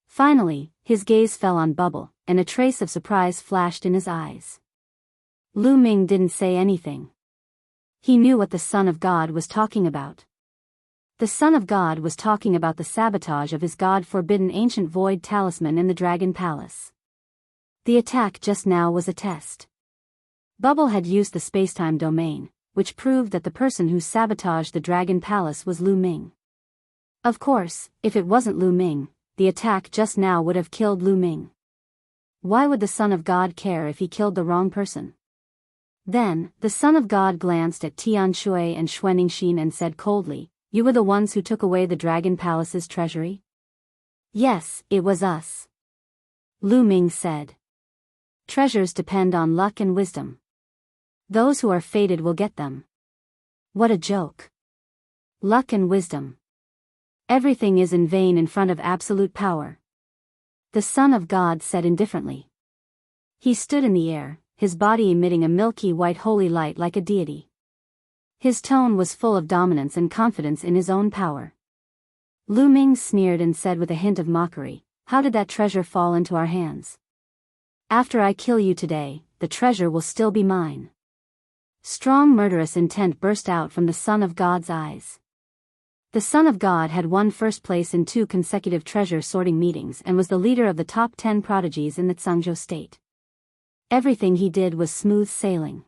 Finally, his gaze fell on Bubble, and a trace of surprise flashed in his eyes. Lu Ming didn't say anything. He knew what the Son of God was talking about. The Son of God was talking about the sabotage of his God-forbidden ancient void talisman in the Dragon Palace. The attack just now was a test. Bubble had used the spacetime domain, which proved that the person who sabotaged the Dragon Palace was Lu Ming. Of course, if it wasn't Lu Ming, the attack just now would have killed Lu Ming. Why would the Son of God care if he killed the wrong person? Then, the Son of God glanced at Tian Shui and Xuanixin and said coldly, "You were the ones who took away the Dragon Palace's treasury?" "Yes, it was us," Lu Ming said. "Treasures depend on luck and wisdom. Those who are fated will get them." What a joke. Luck and wisdom. Everything is in vain in front of absolute power. The Son of God said indifferently. He stood in the air, his body emitting a milky white holy light like a deity. His tone was full of dominance and confidence in his own power. Lu Ming sneered and said with a hint of mockery, "How did that treasure fall into our hands? After I kill you today, the treasure will still be mine." Strong murderous intent burst out from the Son of God's eyes. The Son of God had won first place in 2 consecutive treasure sorting meetings and was the leader of the top 10 prodigies in the Zhangzhou state. Everything he did was smooth sailing.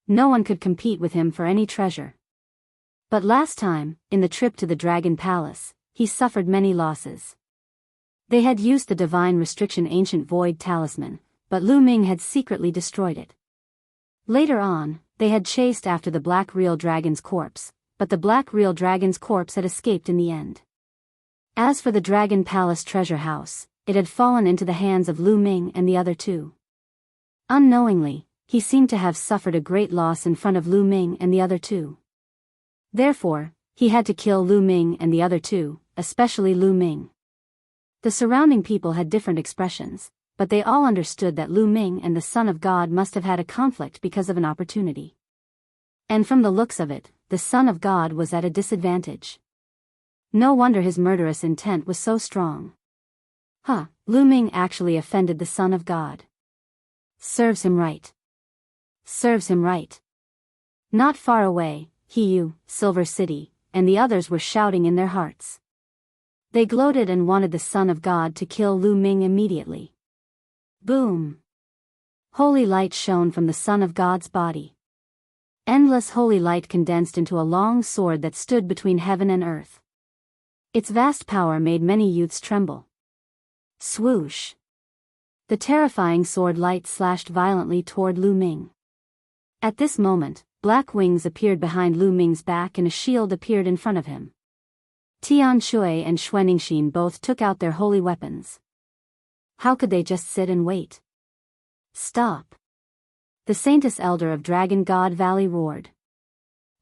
No one could compete with him for any treasure. But last time, in the trip to the Dragon Palace, he suffered many losses. They had used the Divine Restriction Ancient Void Talisman, but Lu Ming had secretly destroyed it. Later on, they had chased after the Black Real Dragon's corpse, but the Black Real Dragon's corpse had escaped in the end. As for the Dragon Palace treasure house, it had fallen into the hands of Lu Ming and the other 2. Unknowingly, he seemed to have suffered a great loss in front of Lu Ming and the other 2. Therefore, he had to kill Lu Ming and the other 2, especially Lu Ming. The surrounding people had different expressions, but they all understood that Lu Ming and the Son of God must have had a conflict because of an opportunity. And from the looks of it, the Son of God was at a disadvantage. No wonder his murderous intent was so strong. Lu Ming actually offended the Son of God. Serves him right. Serves him right. Not far away, Hiyu, Silver City, and the others were shouting in their hearts. They gloated and wanted the Son of God to kill Lu Ming immediately. Boom! Holy light shone from the Son of God's body. Endless holy light condensed into a long sword that stood between heaven and earth. Its vast power made many youths tremble. Swoosh! The terrifying sword light slashed violently toward Lu Ming. At this moment, black wings appeared behind Lu Ming's back and a shield appeared in front of him. Tian Shui and Xuanixin both took out their holy weapons. How could they just sit and wait? Stop! The Saintess Elder of Dragon God Valley roared.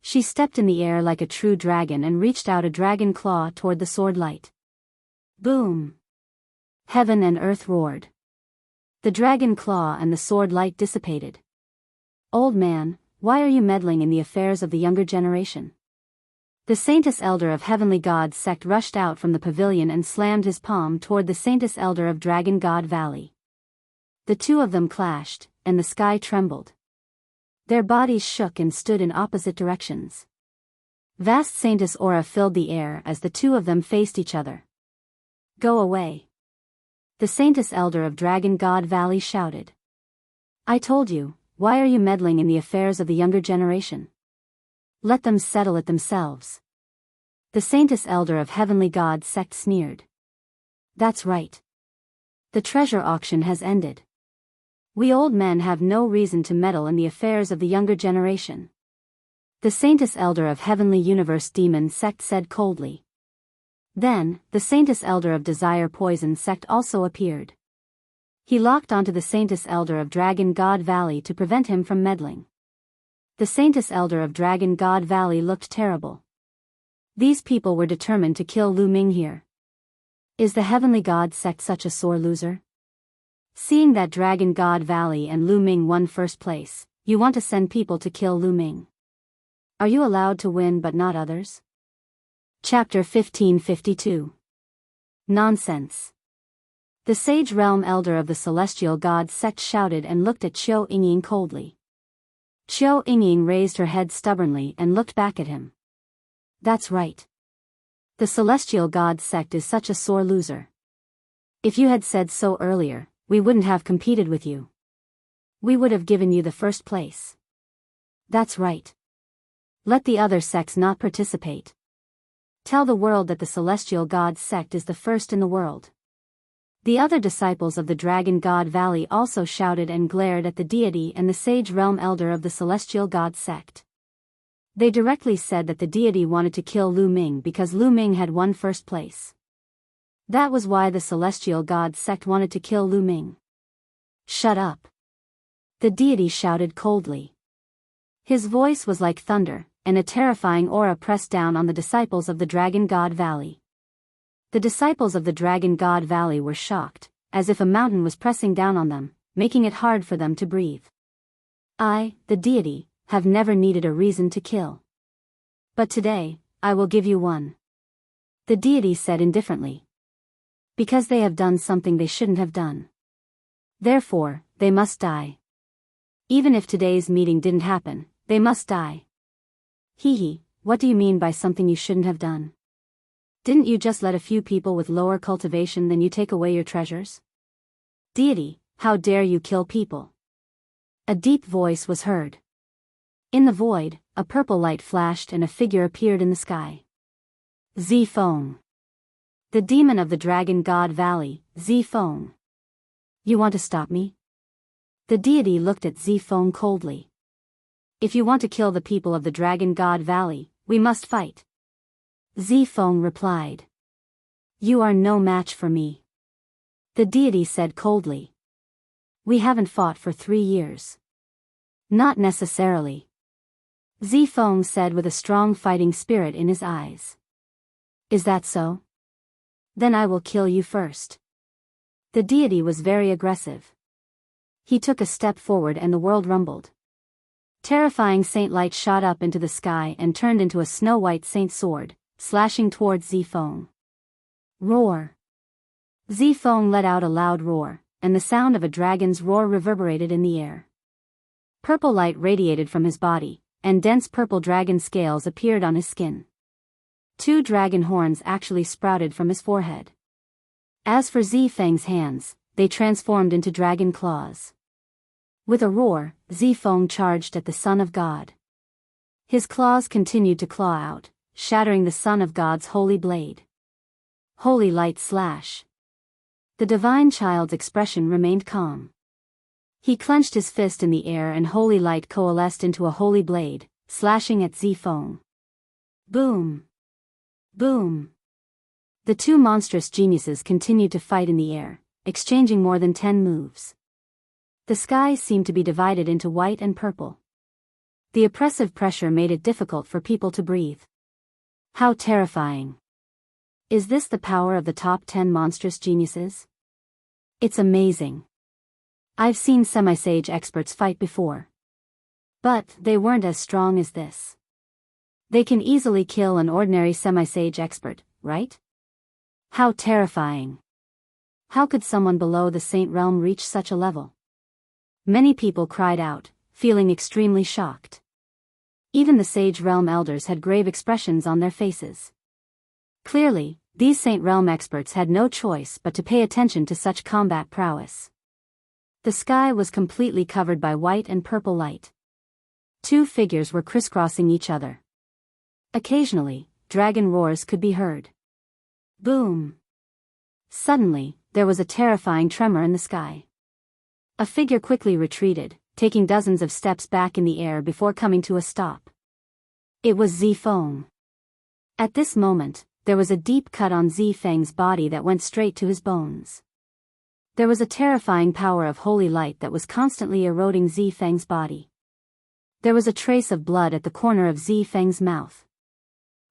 She stepped in the air like a true dragon and reached out a dragon claw toward the sword light. Boom! Heaven and earth roared. The dragon claw and the sword light dissipated. "Old man, why are you meddling in the affairs of the younger generation?" The Saintess Elder of Heavenly God's sect rushed out from the pavilion and slammed his palm toward the Saintess Elder of Dragon God Valley. The 2 of them clashed, and the sky trembled. Their bodies shook and stood in opposite directions. Vast Saintess aura filled the air as the 2 of them faced each other. "Go away!" The Saintess Elder of Dragon God Valley shouted. "I told you, why are you meddling in the affairs of the younger generation? Let them settle it themselves." The Saintess Elder of Heavenly God's sect sneered. "That's right. The treasure auction has ended. We old men have no reason to meddle in the affairs of the younger generation." The Saintess Elder of Heavenly Universe Demon Sect said coldly. Then, the Saintess Elder of Desire Poison Sect also appeared. He locked onto the Saintess Elder of Dragon God Valley to prevent him from meddling. The Saintess Elder of Dragon God Valley looked terrible. These people were determined to kill Lu Ming here. Is the Heavenly God Sect such a sore loser? Seeing that Dragon God Valley and Lu Ming won first place, you want to send people to kill Lu Ming. Are you allowed to win but not others? Chapter 1552. Nonsense. The Sage Realm Elder of the Celestial God Sect shouted and looked at Qiu Yingying coldly. Qiu Yingying raised her head stubbornly and looked back at him. That's right. The Celestial God Sect is such a sore loser. If you had said so earlier, we wouldn't have competed with you. We would have given you the first place. That's right. Let the other sects not participate. Tell the world that the Celestial God Sect is the first in the world. The other disciples of the Dragon God Valley also shouted and glared at the deity and the Sage Realm Elder of the Celestial God Sect. They directly said that the deity wanted to kill Lu Ming because Lu Ming had won first place. That was why the Celestial God Sect wanted to kill Lu Ming. Shut up. The deity shouted coldly. His voice was like thunder, and a terrifying aura pressed down on the disciples of the Dragon God Valley. The disciples of the Dragon God Valley were shocked, as if a mountain was pressing down on them, making it hard for them to breathe. I, the deity, have never needed a reason to kill. But today, I will give you one. The deity said indifferently. Because they have done something they shouldn't have done. Therefore, they must die. Even if today's meeting didn't happen, they must die. Hee, what do you mean by something you shouldn't have done? Didn't you just let a few people with lower cultivation than you take away your treasures? Deity, how dare you kill people? A deep voice was heard. In the void, a purple light flashed and a figure appeared in the sky. Zifeng. The demon of the Dragon God Valley, Zifeng. You want to stop me? The deity looked at Zifeng coldly. If you want to kill the people of the Dragon God Valley, we must fight. Zifeng replied. You are no match for me. The deity said coldly. We haven't fought for 3 years. Not necessarily. Zifeng said with a strong fighting spirit in his eyes. Is that so? Then I will kill you first. The deity was very aggressive. He took a step forward and the world rumbled. Terrifying saint light shot up into the sky and turned into a snow-white saint sword, slashing towards Zifeng. Roar. Zifeng let out a loud roar, and the sound of a dragon's roar reverberated in the air. Purple light radiated from his body, and dense purple dragon scales appeared on his skin. 2 dragon horns actually sprouted from his forehead. As for Zifeng's hands, they transformed into dragon claws. With a roar, Zifeng charged at the Son of God. His claws continued to claw out, shattering the Son of God's holy blade. Holy light slash. The divine child's expression remained calm. He clenched his fist in the air and holy light coalesced into a holy blade, slashing at Zifeng. Boom! Boom! The 2 monstrous geniuses continued to fight in the air, exchanging more than 10 moves. The sky seemed to be divided into white and purple. The oppressive pressure made it difficult for people to breathe. How terrifying! Is this the power of the top 10 monstrous geniuses? It's amazing. I've seen semi-sage experts fight before. But they weren't as strong as this. They can easily kill an ordinary semi-sage expert, right? How terrifying! How could someone below the Saint Realm reach such a level? Many people cried out, feeling extremely shocked. Even the Sage Realm elders had grave expressions on their faces. Clearly, these Saint Realm experts had no choice but to pay attention to such combat prowess. The sky was completely covered by white and purple light. 2 figures were crisscrossing each other. Occasionally, dragon roars could be heard. Boom! Suddenly, there was a terrifying tremor in the sky. A figure quickly retreated, taking dozens of steps back in the air before coming to a stop. It was Zifeng. At this moment, there was a deep cut on Zifeng's body that went straight to his bones. There was a terrifying power of holy light that was constantly eroding Zifeng's body. There was a trace of blood at the corner of Zifeng's mouth.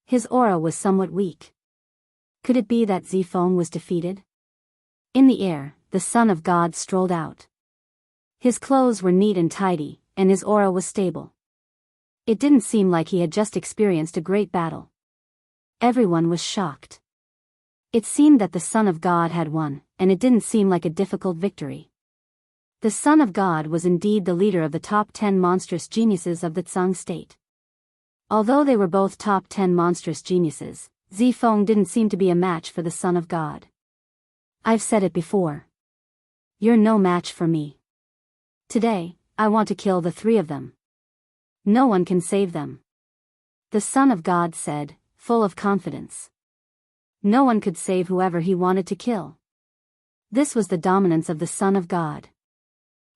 His aura was somewhat weak. Could it be that Zifeng was defeated? In the air, the Son of God strolled out. His clothes were neat and tidy, and his aura was stable. It didn't seem like he had just experienced a great battle. Everyone was shocked. It seemed that the Son of God had won, and it didn't seem like a difficult victory. The Son of God was indeed the leader of the top 10 monstrous geniuses of the Tsang state. Although they were both top 10 monstrous geniuses, Zifeng didn't seem to be a match for the Son of God. I've said it before. You're no match for me. Today, I want to kill the three of them. No one can save them. The Son of God said, full of confidence. No one could save whoever he wanted to kill. This was the dominance of the Son of God.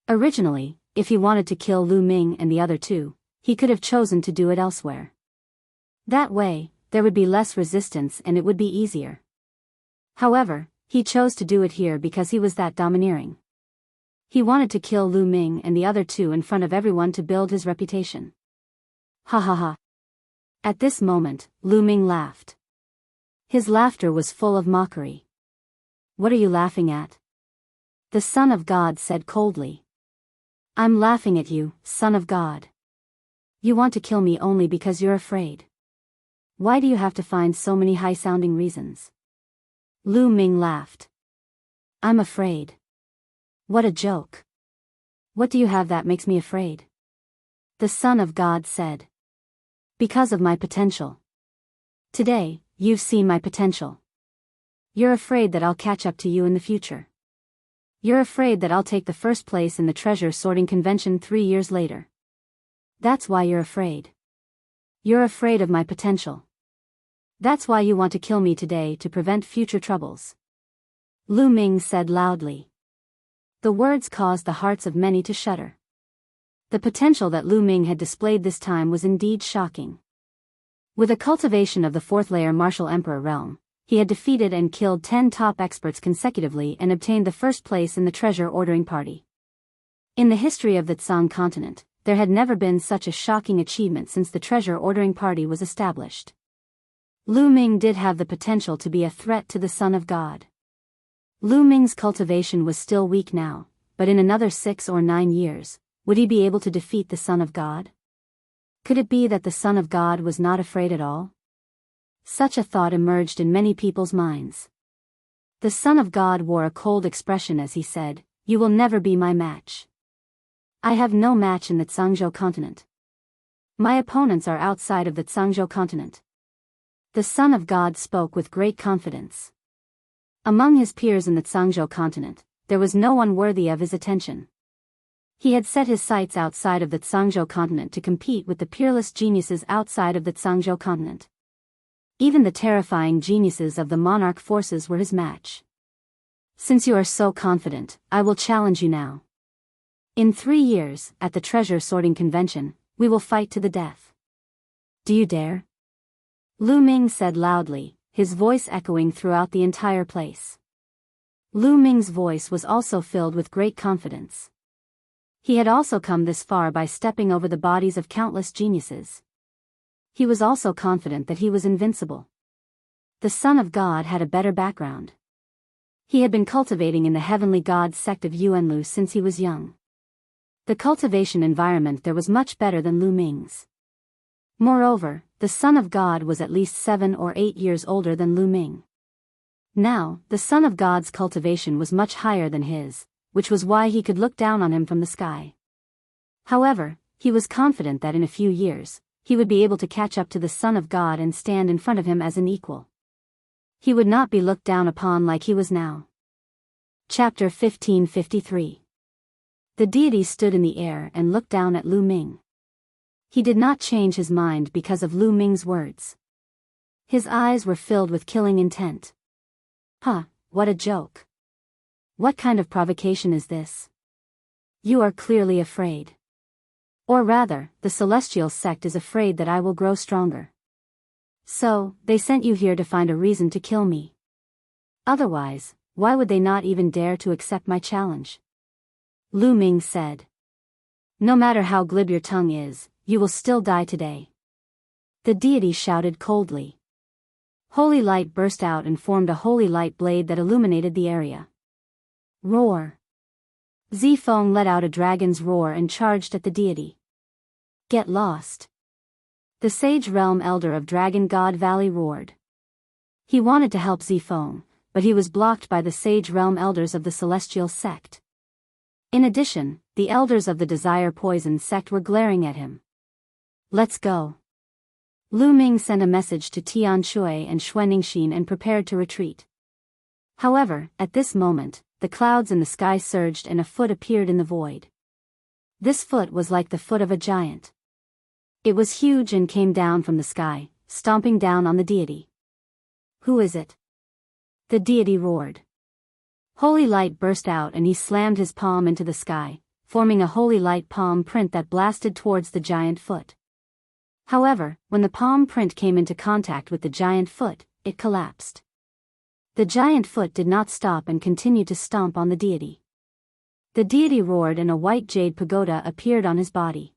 Originally, if he wanted to kill Lu Ming and the other two, he could have chosen to do it elsewhere. That way, there would be less resistance and it would be easier. However, he chose to do it here because he was that domineering. He wanted to kill Lu Ming and the other two in front of everyone to build his reputation. Ha ha ha. At this moment, Lu Ming laughed. His laughter was full of mockery. What are you laughing at? The Son of God said coldly. I'm laughing at you, Son of God. You want to kill me only because you're afraid. Why do you have to find so many high-sounding reasons? Lu Ming laughed. I'm afraid. What a joke. What do you have that makes me afraid? The Son of God said. Because of my potential. Today, you've seen my potential. You're afraid that I'll catch up to you in the future. You're afraid that I'll take the first place in the treasure sorting convention 3 years later. That's why you're afraid. You're afraid of my potential. That's why you want to kill me today to prevent future troubles. Lu Ming said loudly. The words caused the hearts of many to shudder. The potential that Lu Ming had displayed this time was indeed shocking. With a cultivation of the 4th layer Martial Emperor realm, he had defeated and killed 10 top experts consecutively and obtained the first place in the treasure ordering party. In the history of the Tsang continent, there had never been such a shocking achievement since the treasure ordering party was established. Lu Ming did have the potential to be a threat to the Son of God. Lu Ming's cultivation was still weak now, but in another 6 or 9 years, would he be able to defeat the Son of God? Could it be that the Son of God was not afraid at all? Such a thought emerged in many people's minds. The Son of God wore a cold expression as he said, You will never be my match. I have no match in the Tsangzhou continent. My opponents are outside of the Tsangzhou continent. The Son of God spoke with great confidence. Among his peers in the Tsangzhou continent, there was no one worthy of his attention. He had set his sights outside of the Tsangzhou continent to compete with the peerless geniuses outside of the Tsangzhou continent. Even the terrifying geniuses of the monarch forces were his match. Since you are so confident, I will challenge you now. In 3 years, at the treasure sorting convention, we will fight to the death. Do you dare? Lu Ming said loudly, his voice echoing throughout the entire place. Lu Ming's voice was also filled with great confidence. He had also come this far by stepping over the bodies of countless geniuses. He was also confident that he was invincible. The Son of God had a better background. He had been cultivating in the heavenly god sect of Yuanlu since he was young. The cultivation environment there was much better than Lu Ming's. Moreover, the Son of God was at least 7 or 8 years older than Lu Ming. Now, the Son of God's cultivation was much higher than his, which was why he could look down on him from the sky. However, he was confident that in a few years, he would be able to catch up to the Son of God and stand in front of him as an equal. He would not be looked down upon like he was now. Chapter 1553. The deity stood in the air and looked down at Lu Ming. He did not change his mind because of Lu Ming's words. His eyes were filled with killing intent. Huh, what a joke. What kind of provocation is this? You are clearly afraid. Or rather, the celestial sect is afraid that I will grow stronger. So, they sent you here to find a reason to kill me. Otherwise, why would they not even dare to accept my challenge? Lu Ming said. No matter how glib your tongue is, you will still die today. The deity shouted coldly. Holy light burst out and formed a holy light blade that illuminated the area. Roar. Zifeng let out a dragon's roar and charged at the deity. Get lost. The Sage Realm Elder of Dragon God Valley roared. He wanted to help Zifeng, but he was blocked by the Sage Realm Elders of the Celestial Sect. In addition, the Elders of the Desire Poison Sect were glaring at him. Let's go. Lu Ming sent a message to Tian Shui and Xuanixin and prepared to retreat. However, at this moment, the clouds in the sky surged and a foot appeared in the void. This foot was like the foot of a giant. It was huge and came down from the sky, stomping down on the deity. Who is it? The deity roared. Holy light burst out and he slammed his palm into the sky, forming a holy light palm print that blasted towards the giant foot. However, when the palm print came into contact with the giant foot, it collapsed. The giant foot did not stop and continued to stomp on the deity. The deity roared and a white jade pagoda appeared on his body.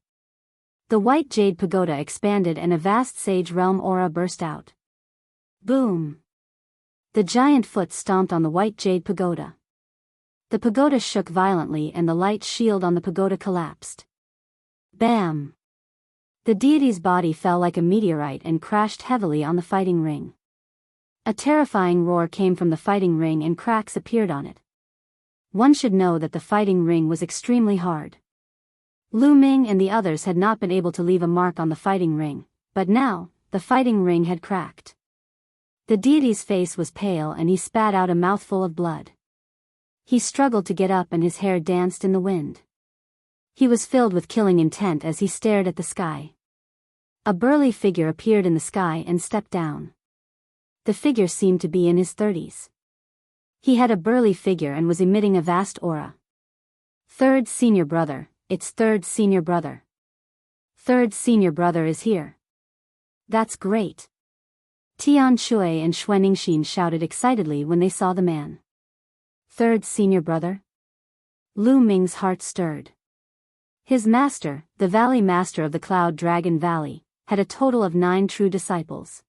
The white jade pagoda expanded and a vast sage realm aura burst out. Boom! The giant foot stomped on the white jade pagoda. The pagoda shook violently and the light shield on the pagoda collapsed. Bam! The deity's body fell like a meteorite and crashed heavily on the fighting ring. A terrifying roar came from the fighting ring and cracks appeared on it. One should know that the fighting ring was extremely hard. Lu Ming and the others had not been able to leave a mark on the fighting ring, but now, the fighting ring had cracked. The deity's face was pale and he spat out a mouthful of blood. He struggled to get up and his hair danced in the wind. He was filled with killing intent as he stared at the sky. A burly figure appeared in the sky and stepped down. The figure seemed to be in his 30s. He had a burly figure and was emitting a vast aura. Third senior brother, it's third senior brother. Third senior brother is here. That's great. Tian Shui and Xuanixin shouted excitedly when they saw the man. Third senior brother? Lu Ming's heart stirred. His master, the Valley Master of the Cloud Dragon Valley, had a total of 9 true disciples.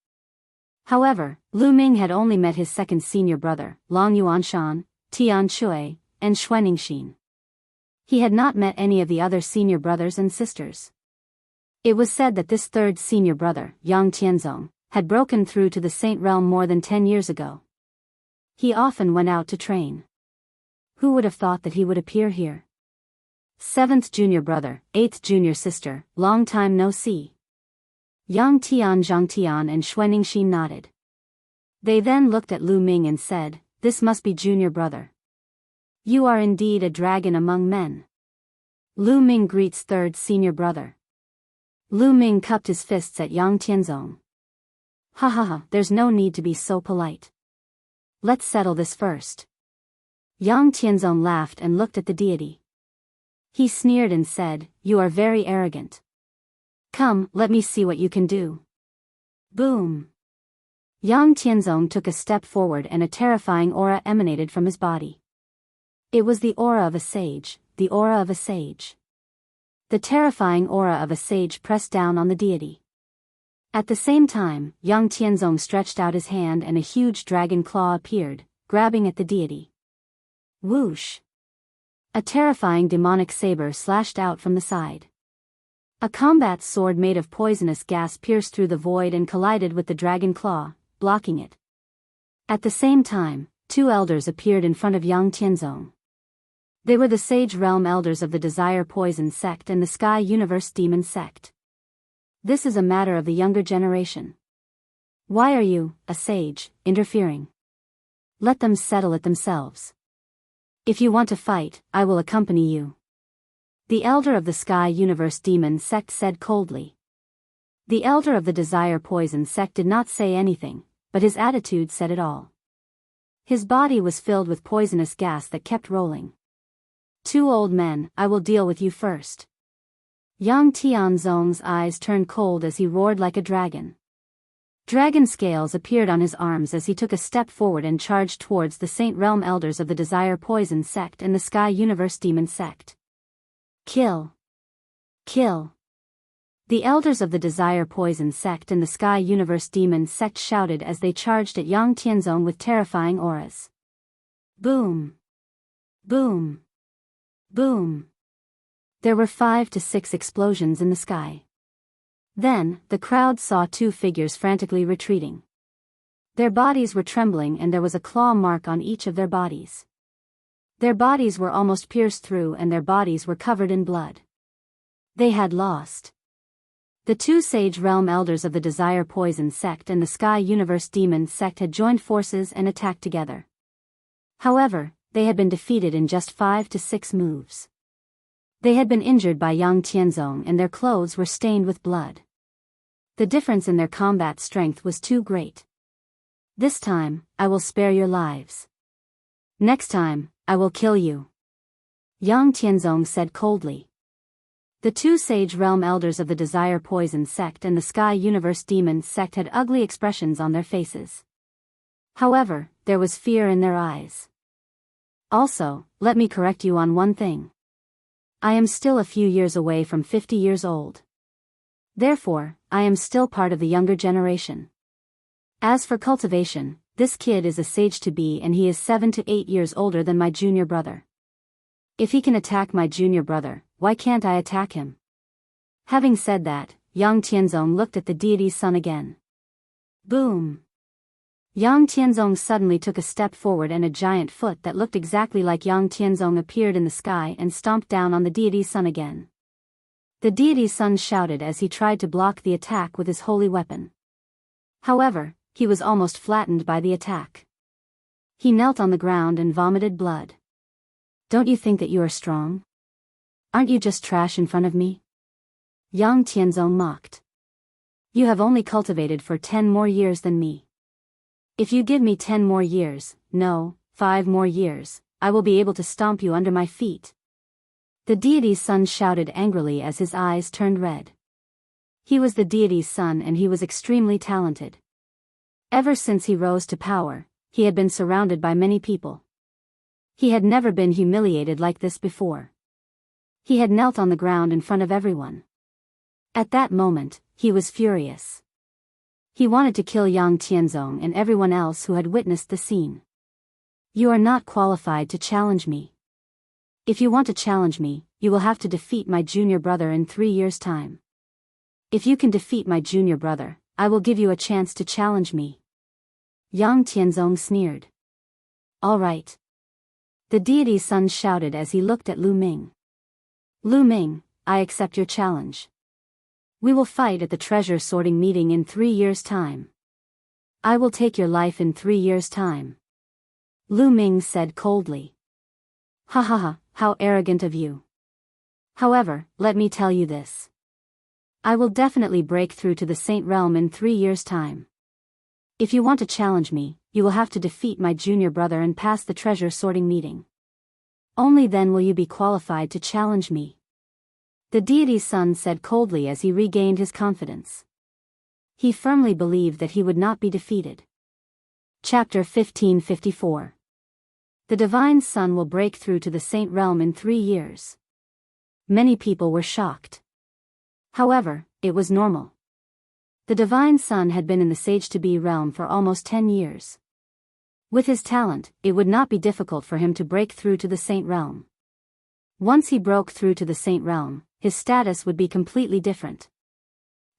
However, Lu Ming had only met his second senior brother, Long Yuanshan, Tian Shui, and Xuanixin. He had not met any of the other senior brothers and sisters. It was said that this third senior brother, Yang Tianzong, had broken through to the Saint Realm more than 10 years ago. He often went out to train. Who would have thought that he would appear here? 7th junior brother, 8th junior sister, long time no see. Yang Tian, Zhang Tian and Xuanixin nodded. They then looked at Lu Ming and said, this must be junior brother. You are indeed a dragon among men. Lu Ming greets third senior brother. Lu Ming cupped his fists at Yang Tianzong. Ha ha ha, there's no need to be so polite. Let's settle this first. Yang Tianzong laughed and looked at the deity. He sneered and said, you are very arrogant. Come, let me see what you can do. Boom. Yang Tianzong took a step forward and a terrifying aura emanated from his body. It was the aura of a sage, the aura of a sage. The terrifying aura of a sage pressed down on the deity. At the same time, Yang Tianzong stretched out his hand and a huge dragon claw appeared, grabbing at the deity. Whoosh! A terrifying demonic saber slashed out from the side. A combat sword made of poisonous gas pierced through the void and collided with the dragon claw, blocking it. At the same time, 2 elders appeared in front of Yang Tianzong. They were the Sage Realm Elders of the Desire Poison Sect and the Sky Universe Demon Sect. This is a matter of the younger generation. Why are you, a sage, interfering? Let them settle it themselves. If you want to fight, I will accompany you. The Elder of the Sky Universe Demon Sect said coldly. The Elder of the Desire Poison Sect did not say anything, but his attitude said it all. His body was filled with poisonous gas that kept rolling. 2 old men, I will deal with you first. Yang Tianzong's eyes turned cold as he roared like a dragon. Dragon scales appeared on his arms as he took a step forward and charged towards the Saint Realm Elders of the Desire Poison Sect and the Sky Universe Demon Sect. Kill! Kill! The Elders of the Desire Poison Sect and the Sky Universe Demon Sect shouted as they charged at Yang Tianzong with terrifying auras. Boom! Boom! Boom! There were 5 to 6 explosions in the sky. Then, the crowd saw 2 figures frantically retreating. Their bodies were trembling and there was a claw mark on each of their bodies. Their bodies were almost pierced through and their bodies were covered in blood. They had lost. The 2 Sage Realm Elders of the Desire Poison Sect and the Sky Universe Demon Sect had joined forces and attacked together. However, they had been defeated in just 5 to 6 moves. They had been injured by Yang Tianzong and their clothes were stained with blood. The difference in their combat strength was too great. This time, I will spare your lives. Next time, I will kill you. Yang Tianzong said coldly. The 2 Sage Realm Elders of the Desire Poison Sect and the Sky Universe Demon Sect had ugly expressions on their faces. However, there was fear in their eyes. Also, let me correct you on one thing. I am still a few years away from 50 years old. Therefore, I am still part of the younger generation. As for cultivation, this kid is a sage to be and he is 7 to 8 years older than my junior brother. If he can attack my junior brother, why can't I attack him? Having said that, Yang Tianzong looked at the deity's son again. Boom! Yang Tianzong suddenly took a step forward and a giant foot that looked exactly like Yang Tianzong appeared in the sky and stomped down on the deity's son again. The deity's son shouted as he tried to block the attack with his holy weapon. However, he was almost flattened by the attack. He knelt on the ground and vomited blood. Don't you think that you are strong? Aren't you just trash in front of me? Yang Tianzong mocked. You have only cultivated for 10 more years than me. If you give me 10 more years, no, 5 more years, I will be able to stomp you under my feet. The deity's son shouted angrily as his eyes turned red. He was the deity's son and he was extremely talented. Ever since he rose to power, he had been surrounded by many people. He had never been humiliated like this before. He had knelt on the ground in front of everyone. At that moment, he was furious. He wanted to kill Yang Tianzong and everyone else who had witnessed the scene. You are not qualified to challenge me. If you want to challenge me, you will have to defeat my junior brother in 3 years' time. If you can defeat my junior brother, I will give you a chance to challenge me. Yang Tianzong sneered. All right. The deity's son shouted as he looked at Lu Ming. Lu Ming, I accept your challenge. We will fight at the treasure sorting meeting in 3 years' time. I will take your life in 3 years' time. Lu Ming said coldly. Ha ha ha, how arrogant of you. However, let me tell you this. I will definitely break through to the Saint Realm in 3 years' time. If you want to challenge me, you will have to defeat my junior brother and pass the treasure sorting meeting. Only then will you be qualified to challenge me. The deity's son said coldly as he regained his confidence. He firmly believed that he would not be defeated. Chapter 1554. The Divine Son will break through to the Saint Realm in 3 years. Many people were shocked. However, it was normal. The Divine Son had been in the Sage-to-Be realm for almost 10 years. With his talent, it would not be difficult for him to break through to the Saint Realm. Once he broke through to the Saint Realm, his status would be completely different.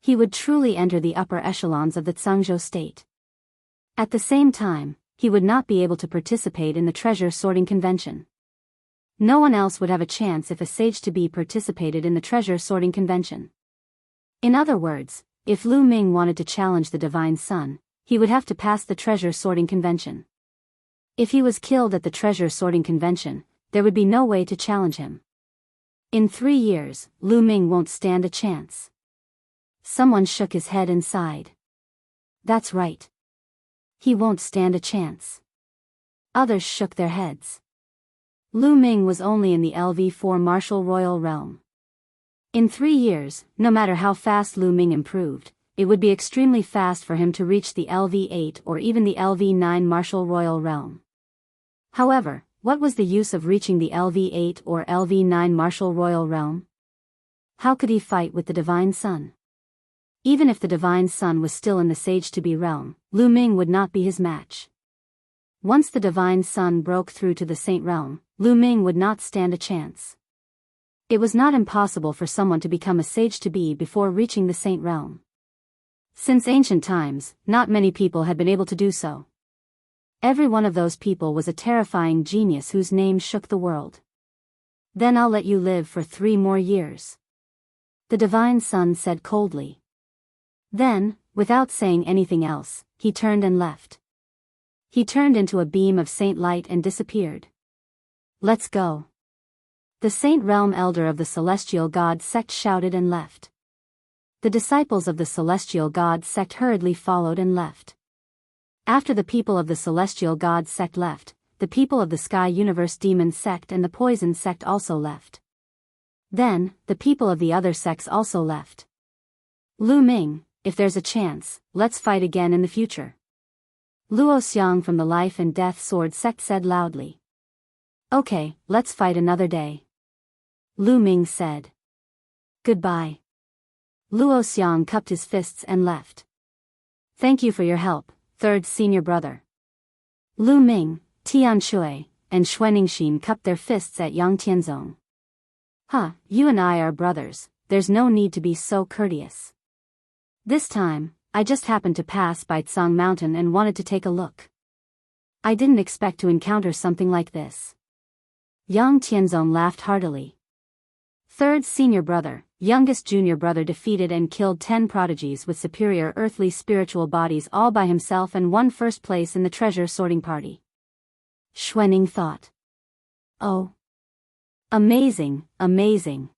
He would truly enter the upper echelons of the Zhangzhou state. At the same time, he would not be able to participate in the treasure sorting convention. No one else would have a chance if a Sage-to-Be participated in the treasure sorting convention. In other words, if Lu Ming wanted to challenge the Divine Son, he would have to pass the treasure sorting convention. If he was killed at the treasure sorting convention, there would be no way to challenge him. In 3 years, Lu Ming won't stand a chance. Someone shook his head and sighed. That's right. He won't stand a chance. Others shook their heads. Lu Ming was only in the LV4 martial royal realm. In 3 years, no matter how fast Lu Ming improved, it would be extremely fast for him to reach the LV8 or even the LV9 martial royal realm. However, what was the use of reaching the LV8 or LV9 martial royal realm? How could he fight with the Divine Sun? Even if the Divine Sun was still in the Sage-to-be realm, Lu Ming would not be his match. Once the Divine Sun broke through to the Saint realm, Lu Ming would not stand a chance. It was not impossible for someone to become a Sage-to-be before reaching the Saint realm. Since ancient times, not many people had been able to do so. Every one of those people was a terrifying genius whose name shook the world. Then I'll let you live for 3 more years. The Divine Sun said coldly. Then, without saying anything else, he turned and left. He turned into a beam of saint light and disappeared. Let's go. The Saint Realm Elder of the Celestial God sect shouted and left. The disciples of the Celestial God sect hurriedly followed and left. After the people of the Celestial God sect left, the people of the Sky Universe Demon sect and the Poison sect also left. Then, the people of the other sects also left. Lu Ming, if there's a chance, let's fight again in the future. Luo Xiang from the Life and Death Sword sect said loudly. Okay, let's fight another day. Lu Ming said. Goodbye. Luo Xiang cupped his fists and left. Thank you for your help, third senior brother. Lu Ming, Tian Shui, and Xuaningxin cupped their fists at Yang Tianzong. You and I are brothers, there's no need to be so courteous. This time, I just happened to pass by Tsang Mountain and wanted to take a look. I didn't expect to encounter something like this. Yang Tianzong laughed heartily. Third senior brother, youngest junior brother defeated and killed 10 prodigies with superior earthly spiritual bodies all by himself and won first place in the treasure sorting party. Xuaning thought. Oh. Amazing, amazing.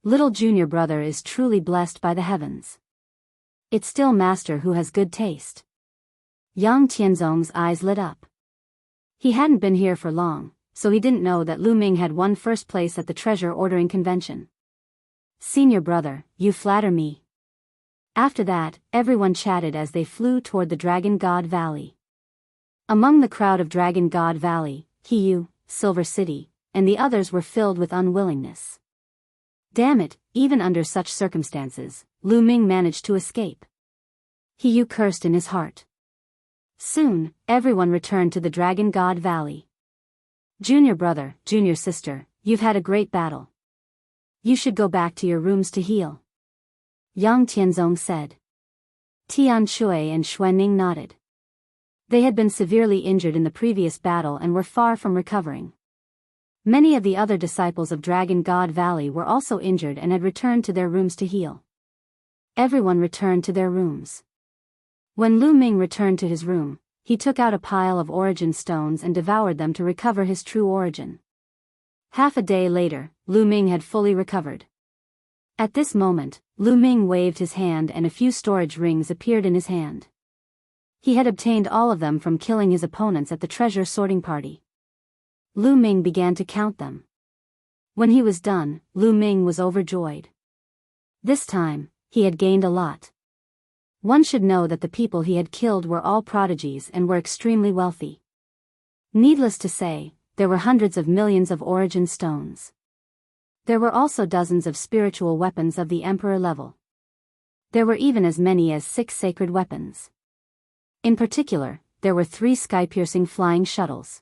Little junior brother is truly blessed by the heavens. It's still master who has good taste. Yang Tianzong's eyes lit up. He hadn't been here for long, so he didn't know that Lu Ming had won first place at the treasure ordering convention. Senior brother, you flatter me. After that, everyone chatted as they flew toward the Dragon God Valley. Among the crowd of Dragon God Valley, Hiyu, Silver City, and the others were filled with unwillingness. Damn it, even under such circumstances, Lu Ming managed to escape. Hiyu cursed in his heart. Soon, everyone returned to the Dragon God Valley. Junior brother, junior sister, you've had a great battle. You should go back to your rooms to heal. Yang Tianzong said. Tian Shui and Xuanning nodded. They had been severely injured in the previous battle and were far from recovering. Many of the other disciples of Dragon God Valley were also injured and had returned to their rooms to heal. Everyone returned to their rooms. When Lu Ming returned to his room, he took out a pile of origin stones and devoured them to recover his true origin. Half a day later, Lu Ming had fully recovered. At this moment, Lu Ming waved his hand and a few storage rings appeared in his hand. He had obtained all of them from killing his opponents at the treasure sorting party. Lu Ming began to count them. When he was done, Lu Ming was overjoyed. This time, he had gained a lot. One should know that the people he had killed were all prodigies and were extremely wealthy. Needless to say, there were hundreds of millions of origin stones. There were also dozens of spiritual weapons of the Emperor level. There were even as many as 6 sacred weapons. In particular, there were 3 sky-piercing flying shuttles.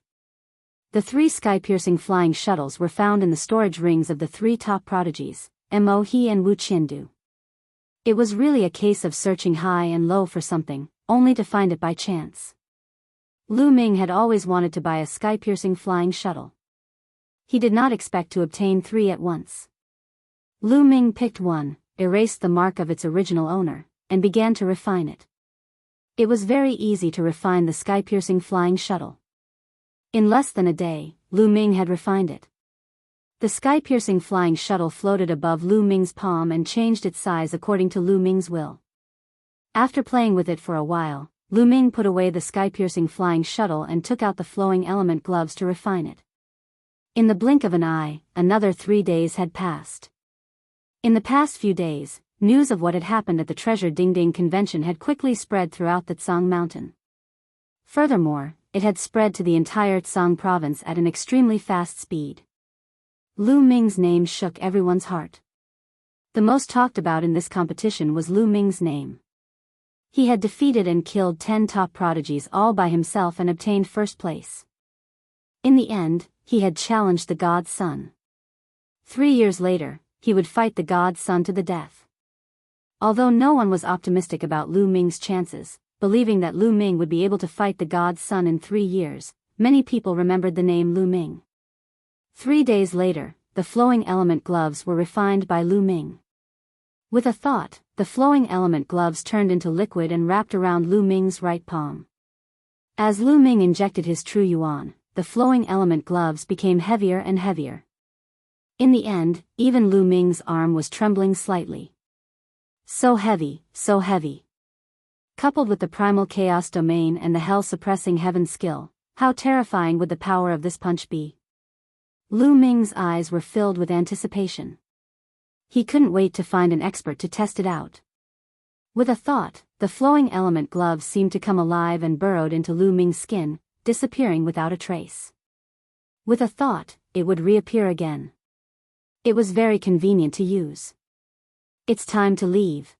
The 3 sky-piercing flying shuttles were found in the storage rings of the 3 top prodigies, Mo He and Wu Qiandu. It was really a case of searching high and low for something, only to find it by chance. Lu Ming had always wanted to buy a sky-piercing flying shuttle. He did not expect to obtain 3 at once. Lu Ming picked one, erased the mark of its original owner, and began to refine it. It was very easy to refine the sky-piercing flying shuttle. In less than a day, Lu Ming had refined it. The sky-piercing flying shuttle floated above Lu Ming's palm and changed its size according to Lu Ming's will. After playing with it for a while, Lu Ming put away the sky-piercing flying shuttle and took out the flowing element gloves to refine it. In the blink of an eye, another 3 days had passed. In the past few days, news of what had happened at the Treasure Ding Ding convention had quickly spread throughout the Tsang Mountain. Furthermore, it had spread to the entire Tsang province at an extremely fast speed. Lu Ming's name shook everyone's heart. The most talked about in this competition was Lu Ming's name. He had defeated and killed 10 top prodigies all by himself and obtained first place. In the end, he had challenged the God's Son. 3 years later, he would fight the God's Son to the death. Although no one was optimistic about Lu Ming's chances, believing that Lu Ming would be able to fight the God's Son in 3 years, many people remembered the name Lu Ming. 3 days later, the flowing element gloves were refined by Lu Ming. With a thought, the flowing element gloves turned into liquid and wrapped around Lu Ming's right palm. As Lu Ming injected his true yuan, the flowing element gloves became heavier and heavier. In the end, even Lu Ming's arm was trembling slightly. So heavy, so heavy. Coupled with the primal chaos domain and the hell-suppressing heaven skill, how terrifying would the power of this punch be? Lu Ming's eyes were filled with anticipation. He couldn't wait to find an expert to test it out. With a thought, the flowing element gloves seemed to come alive and burrowed into Lu Ming's skin, disappearing without a trace. With a thought, it would reappear again. It was very convenient to use. It's time to leave,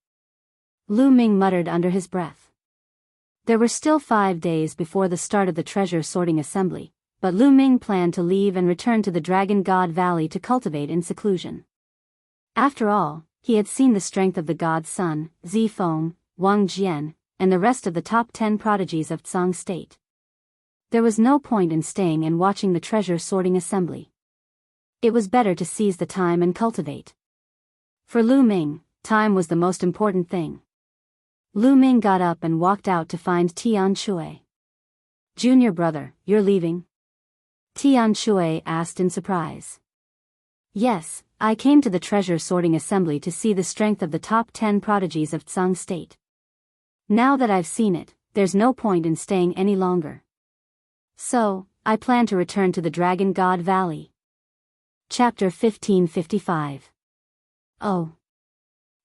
Lu Ming muttered under his breath. There were still 5 days before the start of the treasure sorting assembly, but Lu Ming planned to leave and return to the Dragon God Valley to cultivate in seclusion. After all, he had seen the strength of the God's Son, Zifeng, Wang Jian, and the rest of the top 10 prodigies of Tsang State. There was no point in staying and watching the treasure sorting assembly. It was better to seize the time and cultivate. For Lu Ming, time was the most important thing. Lu Ming got up and walked out to find Tian Shui. "Junior brother, you're leaving?" Tian Shui asked in surprise. "Yes, I came to the treasure sorting assembly to see the strength of the top 10 prodigies of Tsang State. Now that I've seen it, there's no point in staying any longer. So, I plan to return to the Dragon God Valley." Chapter 1555. Oh.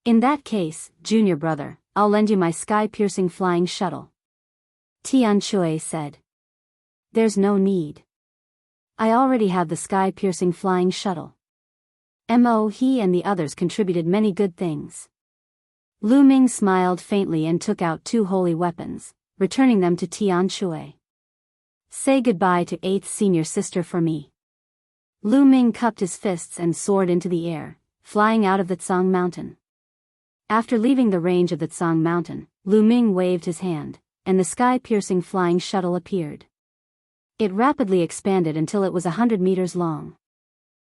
In that case, junior brother, I'll lend you my sky-piercing flying shuttle. Tian Shui said. "There's no need. I already have the sky-piercing flying shuttle." He and the others contributed many good things. Lu Ming smiled faintly and took out 2 holy weapons, returning them to Tian Shui. "Say goodbye to 8th senior sister for me." Lu Ming cupped his fists and soared into the air, flying out of the Tsang Mountain. After leaving the range of the Tsang Mountain, Lu Ming waved his hand, and the sky-piercing flying shuttle appeared. It rapidly expanded until it was 100 meters long.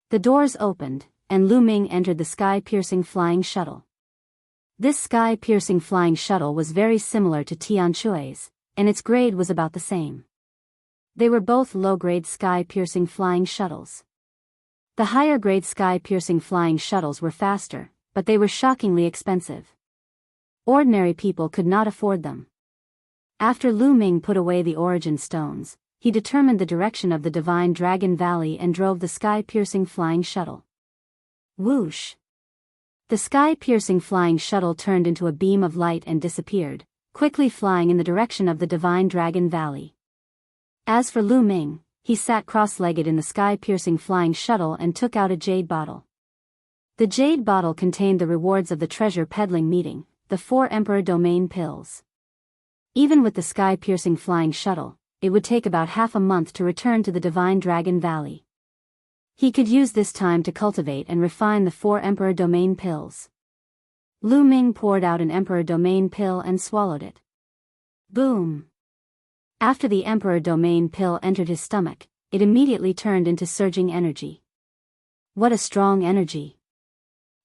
The doors opened, and Lu Ming entered the sky-piercing flying shuttle. This sky-piercing flying shuttle was very similar to Tian Shui's, and its grade was about the same. They were both low-grade sky-piercing flying shuttles. The higher-grade sky-piercing flying shuttles were faster, but they were shockingly expensive. Ordinary people could not afford them. After Lu Ming put away the origin stones, he determined the direction of the Divine Dragon Valley and drove the sky-piercing flying shuttle. Whoosh! The sky-piercing flying shuttle turned into a beam of light and disappeared, quickly flying in the direction of the Divine Dragon Valley. As for Lu Ming, he sat cross-legged in the sky-piercing flying shuttle and took out a jade bottle. The jade bottle contained the rewards of the treasure peddling meeting, the 4 Emperor Domain pills. Even with the sky-piercing flying shuttle, it would take about half a month to return to the Divine Dragon Valley. He could use this time to cultivate and refine the 4 Emperor Domain pills. Lu Ming poured out an Emperor Domain pill and swallowed it. Boom! After the Emperor Domain pill entered his stomach, it immediately turned into surging energy. What a strong energy!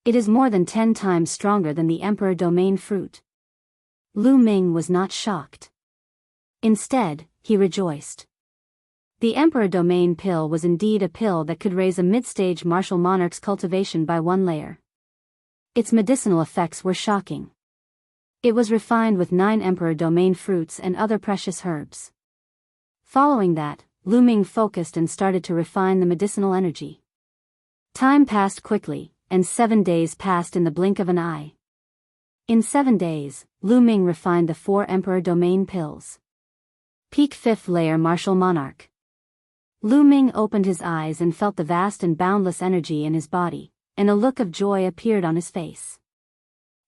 It is more than 10 times stronger than the Emperor Domain fruit. Lu Ming was not shocked. Instead, he rejoiced. The Emperor Domain pill was indeed a pill that could raise a mid-stage martial monarch's cultivation by 1 layer. Its medicinal effects were shocking. It was refined with 9 Emperor Domain fruits and other precious herbs. Following that, Lu Ming focused and started to refine the medicinal energy. Time passed quickly, and 7 days passed in the blink of an eye. In 7 days, Lu Ming refined the 4 Emperor Domain pills. Peak 5th layer Martial Monarch. Lu Ming opened his eyes and felt the vast and boundless energy in his body, and a look of joy appeared on his face.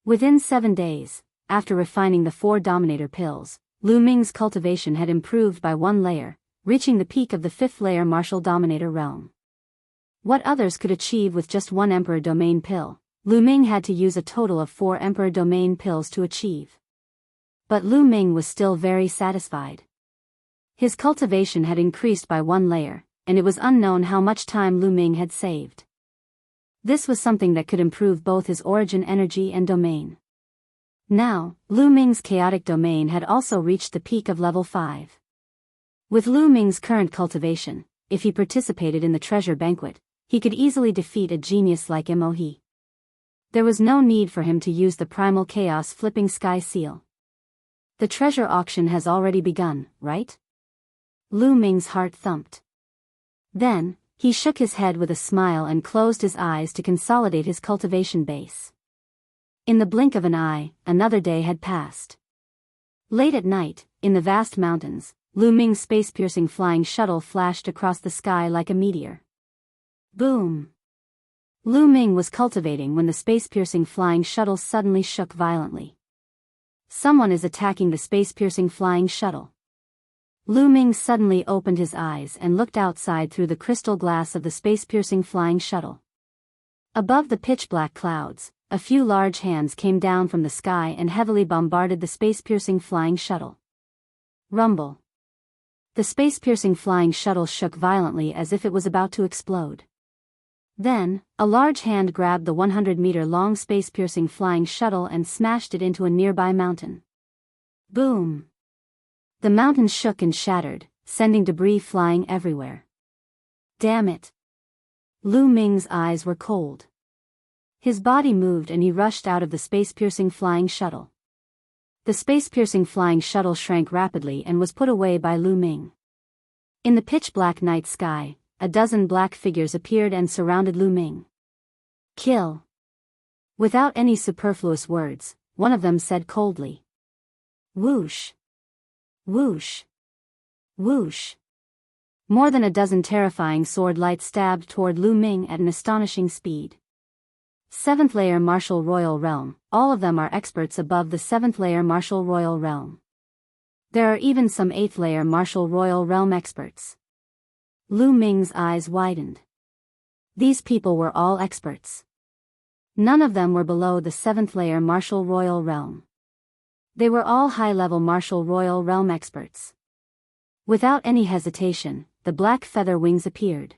Within 7 days, after refining the 4 Dominator pills, Lu Ming's cultivation had improved by 1 layer, reaching the peak of the 5th layer Martial Dominator realm. What others could achieve with just 1 Emperor Domain pill, Lu Ming had to use a total of 4 Emperor Domain pills to achieve. But Lu Ming was still very satisfied. His cultivation had increased by 1 layer, and it was unknown how much time Lu Ming had saved. This was something that could improve both his origin energy and domain. Now, Lu Ming's chaotic domain had also reached the peak of level 5. With Lu Ming's current cultivation, if he participated in the treasure banquet, he could easily defeat a genius like Immerse. There was no need for him to use the primal chaos flipping sky seal. The treasure auction has already begun, right? Lu Ming's heart thumped. Then, he shook his head with a smile and closed his eyes to consolidate his cultivation base. In the blink of an eye, another day had passed. Late at night, in the vast mountains, Lu Ming's space-piercing flying shuttle flashed across the sky like a meteor. Boom! Lu Ming was cultivating when the space-piercing flying shuttle suddenly shook violently. Someone is attacking the space-piercing flying shuttle. Lu Ming suddenly opened his eyes and looked outside through the crystal glass of the space-piercing flying shuttle. Above the pitch-black clouds, a few large hands came down from the sky and heavily bombarded the space-piercing flying shuttle. Rumble. The space-piercing flying shuttle shook violently as if it was about to explode. Then, a large hand grabbed the 100-meter-long space-piercing flying shuttle and smashed it into a nearby mountain. Boom! The mountain shook and shattered, sending debris flying everywhere. Damn it! Lu Ming's eyes were cold. His body moved and he rushed out of the space-piercing flying shuttle. The space-piercing flying shuttle shrank rapidly and was put away by Lu Ming. In the pitch-black night sky, a dozen black figures appeared and surrounded Lu Ming. Kill! Without any superfluous words, one of them said coldly. Whoosh! Whoosh! Whoosh! More than a dozen terrifying sword lights stabbed toward Lu Ming at an astonishing speed. 7th layer Martial Royal Realm, all of them are experts above the 7th layer Martial Royal Realm. There are even some 8th layer Martial Royal Realm experts. Lu Ming's eyes widened. These people were all experts. None of them were below the 7th layer Martial Royal Realm. They were all high-level Martial Royal Realm experts. Without any hesitation, the black feather wings appeared.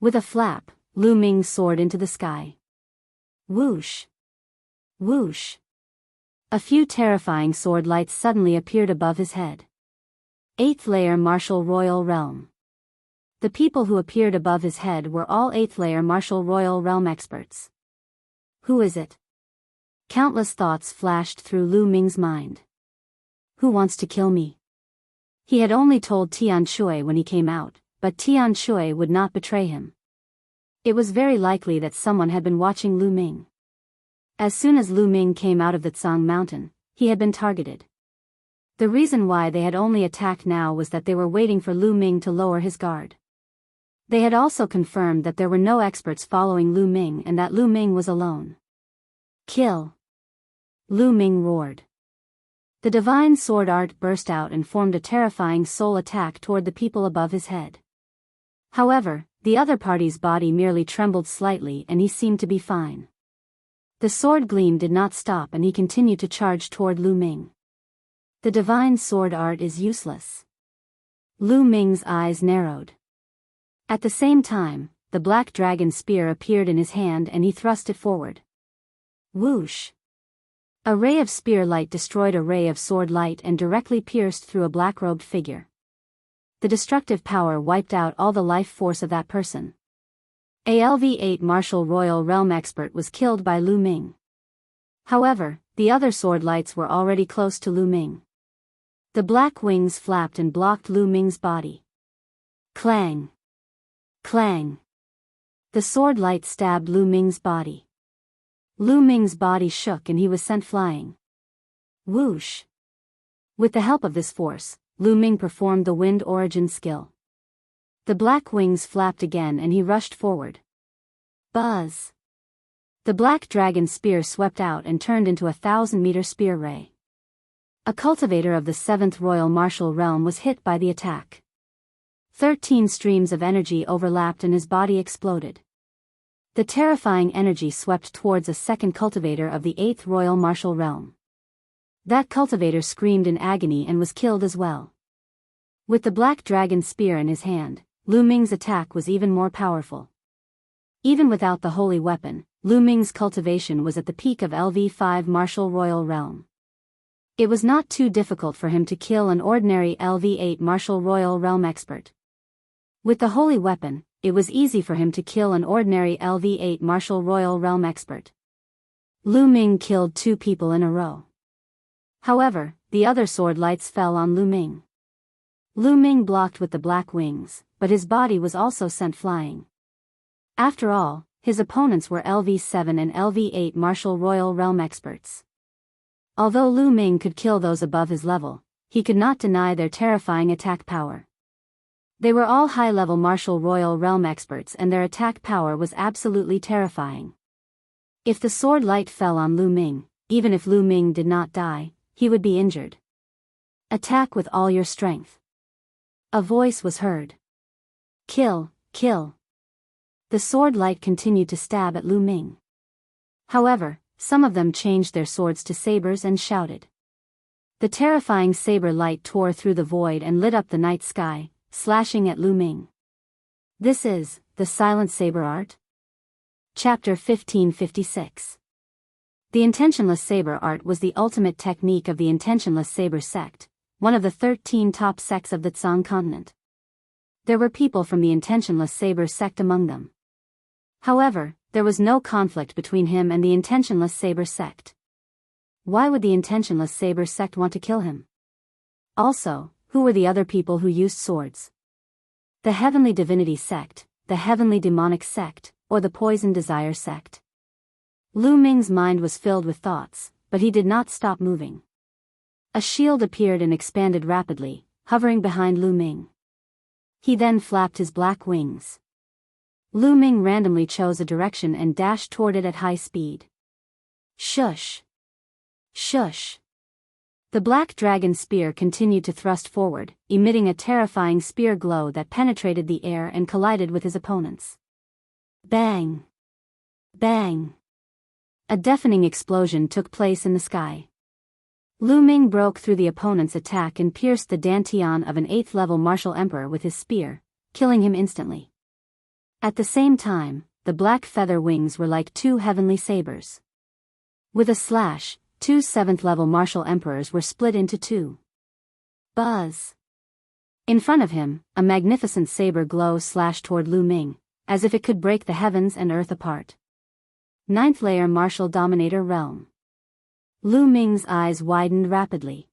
With a flap, Lu Ming soared into the sky. Whoosh! Whoosh! A few terrifying sword lights suddenly appeared above his head. 8th layer Martial Royal Realm. The people who appeared above his head were all 8th layer Martial Royal Realm experts. Who is it? Countless thoughts flashed through Lu Ming's mind. Who wants to kill me? He had only told Tian Shui when he came out, but Tian Shui would not betray him. It was very likely that someone had been watching Lu Ming. As soon as Lu Ming came out of the Tsang mountain, he had been targeted. The reason why they had only attacked now was that they were waiting for Lu Ming to lower his guard. They had also confirmed that there were no experts following Lu Ming and that Lu Ming was alone. Kill! Lu Ming roared. The divine sword art burst out and formed a terrifying soul attack toward the people above his head. However, the other party's body merely trembled slightly and he seemed to be fine. The sword gleam did not stop and he continued to charge toward Lu Ming. The divine sword art is useless. Lu Ming's eyes narrowed. At the same time, the black dragon spear appeared in his hand and he thrust it forward. Whoosh! A ray of spear light destroyed a ray of sword light and directly pierced through a black-robed figure. The destructive power wiped out all the life force of that person. A LV-8 Martial Royal Realm expert was killed by Lu Ming. However, the other sword lights were already close to Lu Ming. The black wings flapped and blocked Lu Ming's body. Clang! Clang! The sword light stabbed Lu Ming's body. Lu Ming's body shook and he was sent flying. Whoosh! With the help of this force, Lu Ming performed the wind origin skill. The black wings flapped again and he rushed forward. Buzz! The black dragon spear swept out and turned into a 1,000-meter spear ray. A cultivator of the 7th Royal Martial Realm was hit by the attack. 13 streams of energy overlapped and his body exploded. The terrifying energy swept towards a second cultivator of the 8th Royal Martial Realm. That cultivator screamed in agony and was killed as well. With the black dragon spear in his hand, Lu Ming's attack was even more powerful. Even without the holy weapon, Lu Ming's cultivation was at the peak of LV5 Martial Royal Realm. It was not too difficult for him to kill an ordinary LV8 Martial Royal Realm expert. With the holy weapon, it was easy for him to kill an ordinary LV8 Martial Royal Realm expert. Lu Ming killed 2 people in a row. However, the other sword lights fell on Lu Ming. Lu Ming blocked with the black wings, but his body was also sent flying. After all, his opponents were LV7 and LV8 Martial Royal Realm experts. Although Lu Ming could kill those above his level, he could not deny their terrifying attack power. They were all high-level Martial Royal Realm experts and their attack power was absolutely terrifying. If the sword light fell on Lu Ming, even if Lu Ming did not die, he would be injured. Attack with all your strength. A voice was heard. Kill, kill. The sword light continued to stab at Lu Ming. However, some of them changed their swords to sabers and shouted. The terrifying saber light tore through the void and lit up the night sky, slashing at Lu Ming. This is the Silent Saber Art. Chapter 1556. The intentionless saber art was the ultimate technique of the intentionless saber sect, one of the 13 top sects of the Tsang continent. There were people from the intentionless saber sect among them. However, there was no conflict between him and the intentionless saber sect. Why would the intentionless saber sect want to kill him? Also, who were the other people who used swords? The Heavenly Divinity sect, the Heavenly Demonic sect, or the Poison Desire sect? Lu Ming's mind was filled with thoughts, but he did not stop moving. A shield appeared and expanded rapidly, hovering behind Lu Ming. He then flapped his black wings. Lu Ming randomly chose a direction and dashed toward it at high speed. Shush! Shush! The black dragon spear continued to thrust forward, emitting a terrifying spear glow that penetrated the air and collided with his opponents. Bang! Bang! A deafening explosion took place in the sky. Lu Ming broke through the opponent's attack and pierced the dantian of an 8th-level martial emperor with his spear, killing him instantly. At the same time, the black feather wings were like 2 heavenly sabers. With a slash, 2 7th-level martial emperors were split into 2. Buzz! In front of him, a magnificent saber glow slashed toward Lu Ming, as if it could break the heavens and earth apart. 9th layer Martial Dominator Realm. Lu Ming's eyes widened rapidly.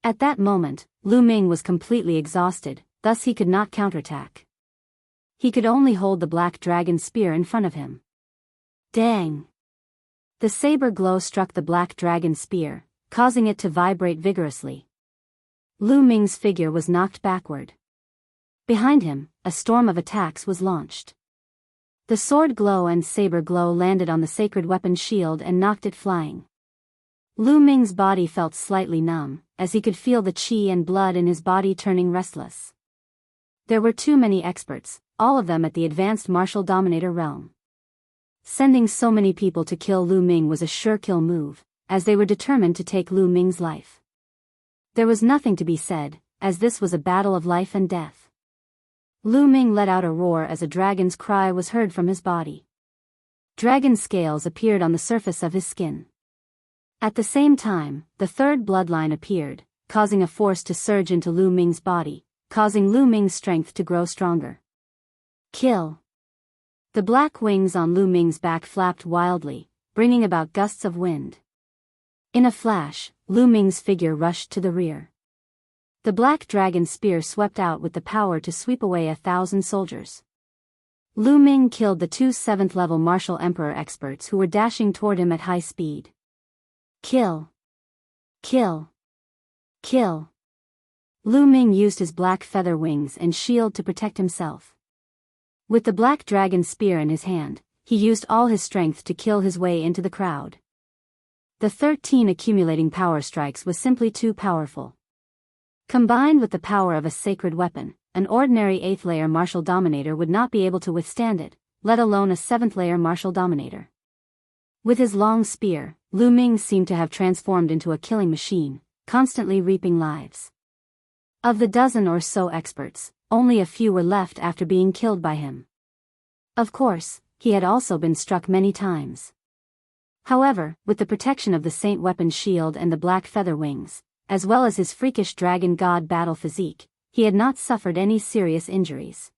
At that moment, Lu Ming was completely exhausted, thus he could not counterattack. He could only hold the black dragon spear in front of him. Dang! The saber glow struck the black dragon spear, causing it to vibrate vigorously. Lu Ming's figure was knocked backward. Behind him, a storm of attacks was launched. The sword glow and saber glow landed on the sacred weapon shield and knocked it flying. Lu Ming's body felt slightly numb, as he could feel the qi and blood in his body turning restless. There were too many experts, all of them at the advanced martial dominator realm. Sending so many people to kill Lu Ming was a sure kill move, as they were determined to take Lu Ming's life. There was nothing to be said, as this was a battle of life and death. Lu Ming let out a roar as a dragon's cry was heard from his body. Dragon scales appeared on the surface of his skin. At the same time, the 3rd bloodline appeared, causing a force to surge into Lu Ming's body, causing Lu Ming's strength to grow stronger. Kill! The black wings on Lu Ming's back flapped wildly, bringing about gusts of wind. In a flash, Lu Ming's figure rushed to the rear. The black dragon spear swept out with the power to sweep away 1,000 soldiers. Lu Ming killed the two 7th-level martial emperor experts who were dashing toward him at high speed. Kill. Kill. Kill. Lu Ming used his black feather wings and shield to protect himself. With the black dragon spear in his hand, he used all his strength to kill his way into the crowd. The 13 accumulating power strikes was simply too powerful. Combined with the power of a sacred weapon, an ordinary 8th-layer martial dominator would not be able to withstand it, let alone a 7th-layer martial dominator. With his long spear, Lu Ming seemed to have transformed into a killing machine, constantly reaping lives. Of the dozen or so experts, only a few were left after being killed by him. Of course, he had also been struck many times. However, with the protection of the Saint Weapon shield and the black feather wings, as well as his freakish dragon god battle physique, he had not suffered any serious injuries.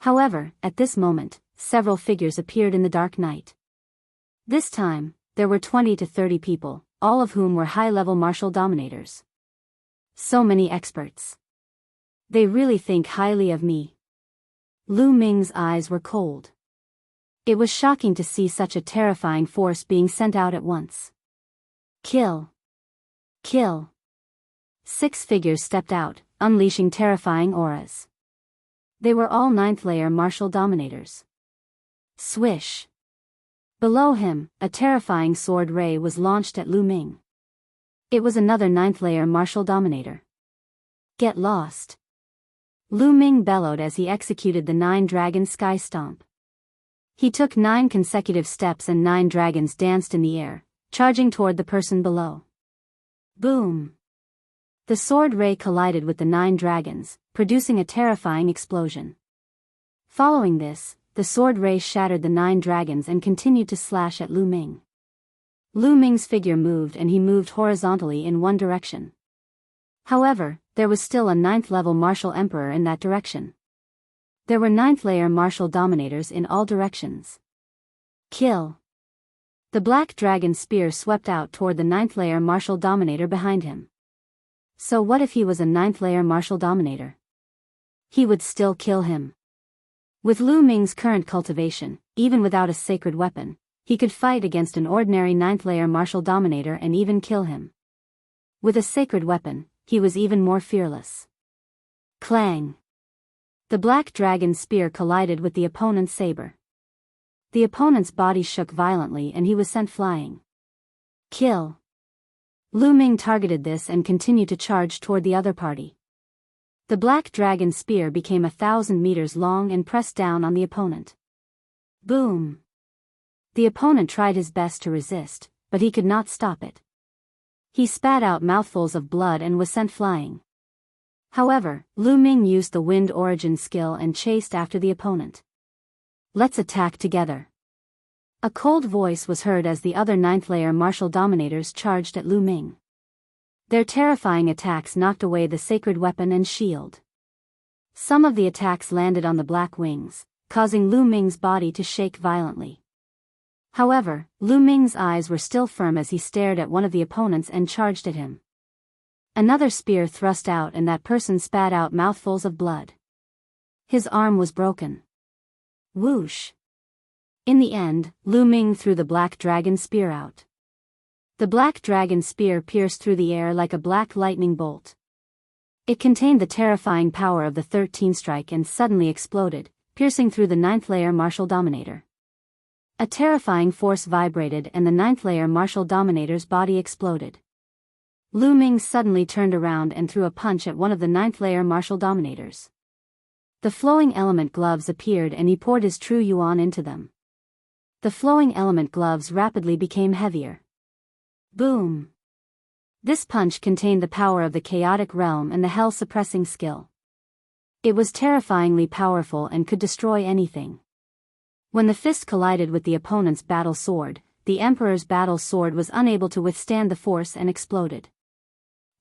However, at this moment, several figures appeared in the dark night. This time, there were 20 to 30 people, all of whom were high-level martial dominators. So many experts. They really think highly of me. Lu Ming's eyes were cold. It was shocking to see such a terrifying force being sent out at once. Kill. Kill. 6 figures stepped out, unleashing terrifying auras. They were all 9th-layer martial dominators. Swish. Below him, a terrifying sword ray was launched at Lu Ming. It was another 9th-layer martial dominator. Get lost. Lu Ming bellowed as he executed the 9-dragon sky stomp. He took 9 consecutive steps and 9 dragons danced in the air, charging toward the person below. Boom! The sword ray collided with the 9 dragons, producing a terrifying explosion. Following this, the sword ray shattered the 9 dragons and continued to slash at Lu Ming. Lu Ming's figure moved and he moved horizontally in one direction. However, there was still a 9th-level martial emperor in that direction. There were 9th-layer martial dominators in all directions. Kill. The black dragon spear swept out toward the 9th-layer martial dominator behind him. So what if he was a 9th-layer martial dominator? He would still kill him. With Lu Ming's current cultivation, even without a sacred weapon, he could fight against an ordinary 9th-layer martial dominator and even kill him. With a sacred weapon, he was even more fearless. Clang! The black dragon spear collided with the opponent's saber. The opponent's body shook violently and he was sent flying. Kill! Lu Ming targeted this and continued to charge toward the other party. The black dragon spear became 1,000 meters long and pressed down on the opponent. Boom! The opponent tried his best to resist, but he could not stop it. He spat out mouthfuls of blood and was sent flying. However, Lu Ming used the wind origin skill and chased after the opponent. Let's attack together. A cold voice was heard as the other 9th-layer martial dominators charged at Lu Ming. Their terrifying attacks knocked away the sacred weapon and shield. Some of the attacks landed on the black wings, causing Lu Ming's body to shake violently. However, Lu Ming's eyes were still firm as he stared at one of the opponents and charged at him. Another spear thrust out and that person spat out mouthfuls of blood. His arm was broken. Whoosh! In the end, Lu Ming threw the black dragon spear out. The black dragon spear pierced through the air like a black lightning bolt. It contained the terrifying power of the 13 strike and suddenly exploded, piercing through the 9th-layer martial dominator. A terrifying force vibrated and the 9th-layer martial dominator's body exploded. Lu Ming suddenly turned around and threw a punch at one of the 9th-layer martial dominators. The flowing element gloves appeared and he poured his true yuan into them. The flowing element gloves rapidly became heavier. Boom! This punch contained the power of the chaotic realm and the hell-suppressing skill. It was terrifyingly powerful and could destroy anything. When the fist collided with the opponent's battle sword, the Emperor's battle sword was unable to withstand the force and exploded.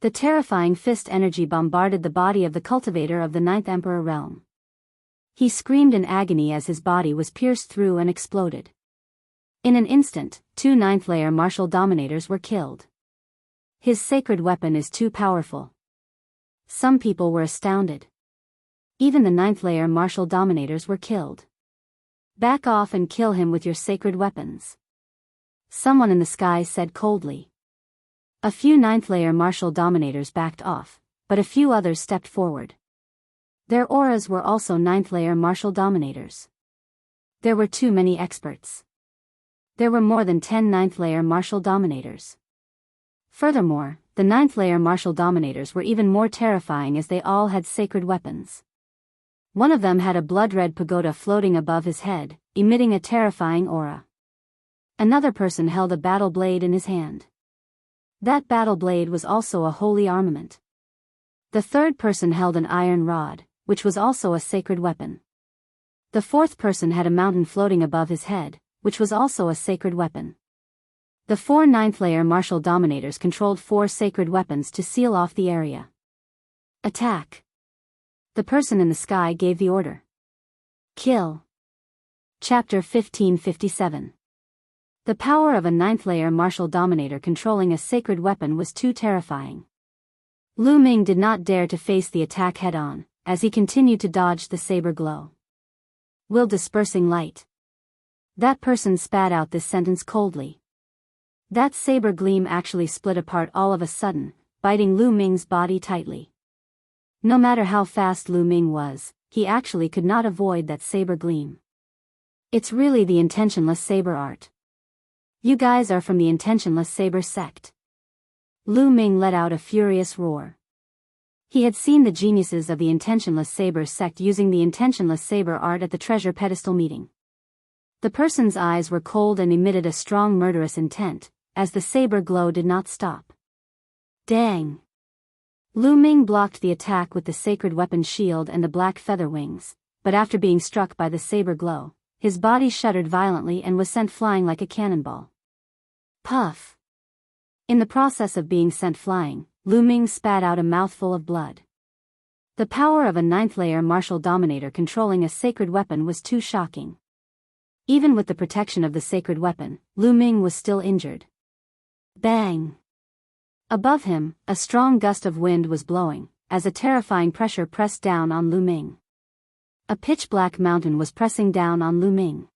The terrifying fist energy bombarded the body of the cultivator of the 9th Emperor realm. He screamed in agony as his body was pierced through and exploded. In an instant, 2 9th-layer martial dominators were killed. His sacred weapon is too powerful. Some people were astounded. Even the 9th-layer martial dominators were killed. Back off and kill him with your sacred weapons. Someone in the sky said coldly. A few ninth-layer martial dominators backed off, but a few others stepped forward. Their auras were also ninth-layer martial dominators. There were too many experts. There were more than 10 ninth-layer martial dominators. Furthermore, the ninth-layer martial dominators were even more terrifying as they all had sacred weapons. One of them had a blood-red pagoda floating above his head, emitting a terrifying aura. Another person held a battle blade in his hand. That battle blade was also a holy armament. The third person held an iron rod, which was also a sacred weapon. The fourth person had a mountain floating above his head, which was also a sacred weapon. The 4 ninth-layer martial dominators controlled 4 sacred weapons to seal off the area. Attack! The person in the sky gave the order. Kill. Chapter 1557. The power of a ninth-layer martial dominator controlling a sacred weapon was too terrifying. Lu Ming did not dare to face the attack head-on, as he continued to dodge the saber glow. Will dispersing light. That person spat out this sentence coldly. That saber gleam actually split apart all of a sudden, biting Lu Ming's body tightly. No matter how fast Lu Ming was, he actually could not avoid that saber gleam. It's really the intentionless saber art. You guys are from the intentionless saber sect. Lu Ming let out a furious roar. He had seen the geniuses of the intentionless saber sect using the intentionless saber art at the treasure pedestal meeting. The person's eyes were cold and emitted a strong murderous intent, as the saber glow did not stop. Dang! Lu Ming blocked the attack with the sacred weapon shield and the black feather wings, but after being struck by the saber glow, his body shuddered violently and was sent flying like a cannonball. Puff! In the process of being sent flying, Lu Ming spat out a mouthful of blood. The power of a ninth-layer martial dominator controlling a sacred weapon was too shocking. Even with the protection of the sacred weapon, Lu Ming was still injured. Bang! Above him, a strong gust of wind was blowing, as a terrifying pressure pressed down on Lu Ming. A pitch-black mountain was pressing down on Lu Ming.